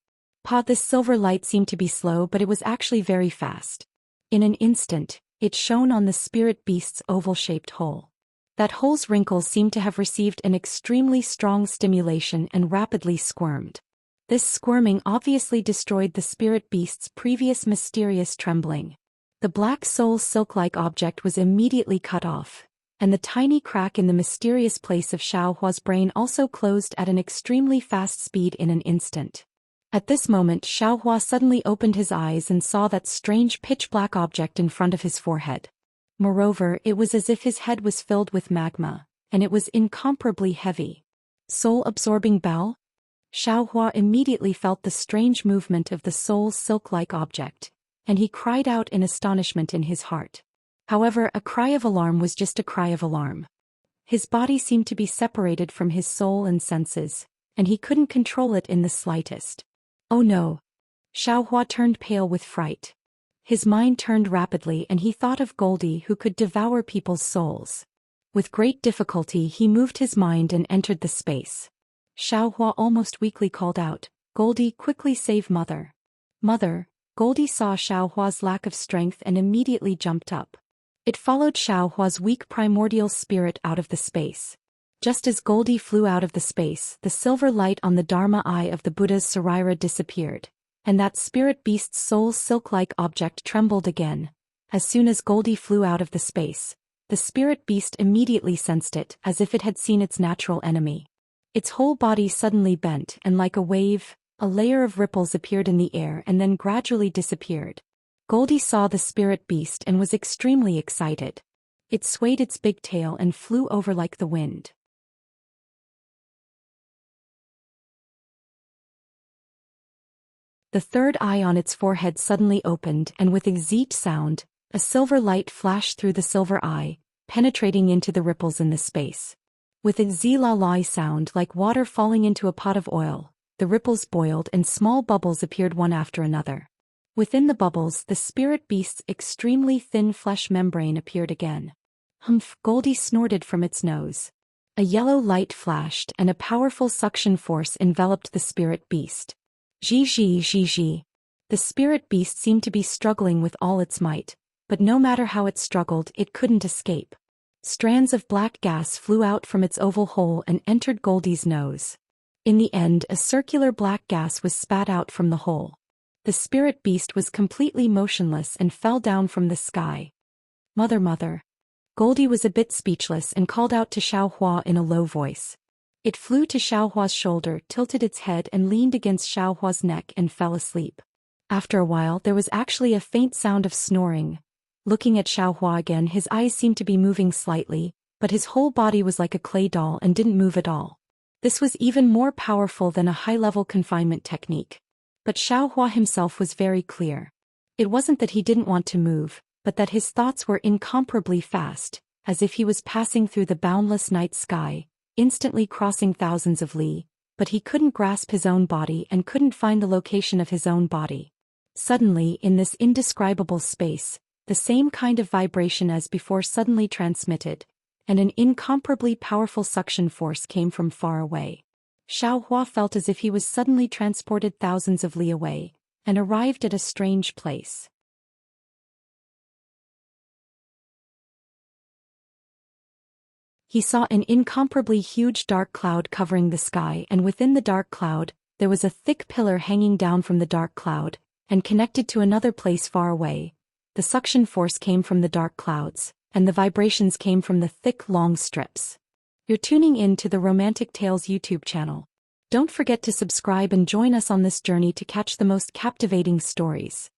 This silver light seemed to be slow, but it was actually very fast. In an instant, it shone on the spirit beast's oval-shaped hole. That hole's wrinkles seemed to have received an extremely strong stimulation and rapidly squirmed. This squirming obviously destroyed the spirit beast's previous mysterious trembling. The black soul silk-like object was immediately cut off, and the tiny crack in the mysterious place of Xiaohua's brain also closed at an extremely fast speed in an instant. At this moment, Xiaohua suddenly opened his eyes and saw that strange pitch-black object in front of his forehead. Moreover, it was as if his head was filled with magma, and it was incomparably heavy. Soul-absorbing bell? Xiaohua immediately felt the strange movement of the soul silk-like object, and he cried out in astonishment in his heart. However, a cry of alarm was just a cry of alarm. His body seemed to be separated from his soul and senses, and he couldn't control it in the slightest. Oh no! Xiaohua turned pale with fright. His mind turned rapidly and he thought of Goldie who could devour people's souls. With great difficulty he moved his mind and entered the space. Xiaohua almost weakly called out, "Goldie, quickly save Mother." "Mother." Goldie saw Xiaohua's lack of strength and immediately jumped up. It followed Xiaohua's weak primordial spirit out of the space. Just as Goldie flew out of the space, the silver light on the Dharma eye of the Buddha's Sarira disappeared, and that spirit beast's soul silk-like object trembled again. As soon as Goldie flew out of the space, the spirit beast immediately sensed it as if it had seen its natural enemy. Its whole body suddenly bent and like a wave, a layer of ripples appeared in the air and then gradually disappeared. Goldie saw the spirit beast and was extremely excited. It swayed its big tail and flew over like the wind. The third eye on its forehead suddenly opened and with a zeet sound, a silver light flashed through the silver eye, penetrating into the ripples in the space. With a zee-la-lai sound like water falling into a pot of oil, the ripples boiled and small bubbles appeared one after another. Within the bubbles, the spirit beast's extremely thin flesh membrane appeared again. Humph! Goldie snorted from its nose. A yellow light flashed and a powerful suction force enveloped the spirit beast. Zhi. The spirit beast seemed to be struggling with all its might, but no matter how it struggled, it couldn't escape. Strands of black gas flew out from its oval hole and entered Goldie's nose. In the end, a circular black gas was spat out from the hole. The spirit beast was completely motionless and fell down from the sky. Mother. Goldie was a bit speechless and called out to Xiaohua in a low voice. It flew to Xiaohua's shoulder, tilted its head and leaned against Xiaohua's neck and fell asleep. After a while there was actually a faint sound of snoring. Looking at Xiaohua again, his eyes seemed to be moving slightly, but his whole body was like a clay doll and didn't move at all. This was even more powerful than a high-level confinement technique. But Xiaohua himself was very clear. It wasn't that he didn't want to move, but that his thoughts were incomparably fast, as if he was passing through the boundless night sky, instantly crossing thousands of li, but he couldn't grasp his own body and couldn't find the location of his own body. Suddenly, in this indescribable space, the same kind of vibration as before suddenly transmitted, and an incomparably powerful suction force came from far away. Xiaohua felt as if he was suddenly transported thousands of li away, and arrived at a strange place. He saw an incomparably huge dark cloud covering the sky, and within the dark cloud, there was a thick pillar hanging down from the dark cloud, and connected to another place far away. The suction force came from the dark clouds, and the vibrations came from the thick long strips. You're tuning in to the Romantic Tales YouTube channel. Don't forget to subscribe and join us on this journey to catch the most captivating stories.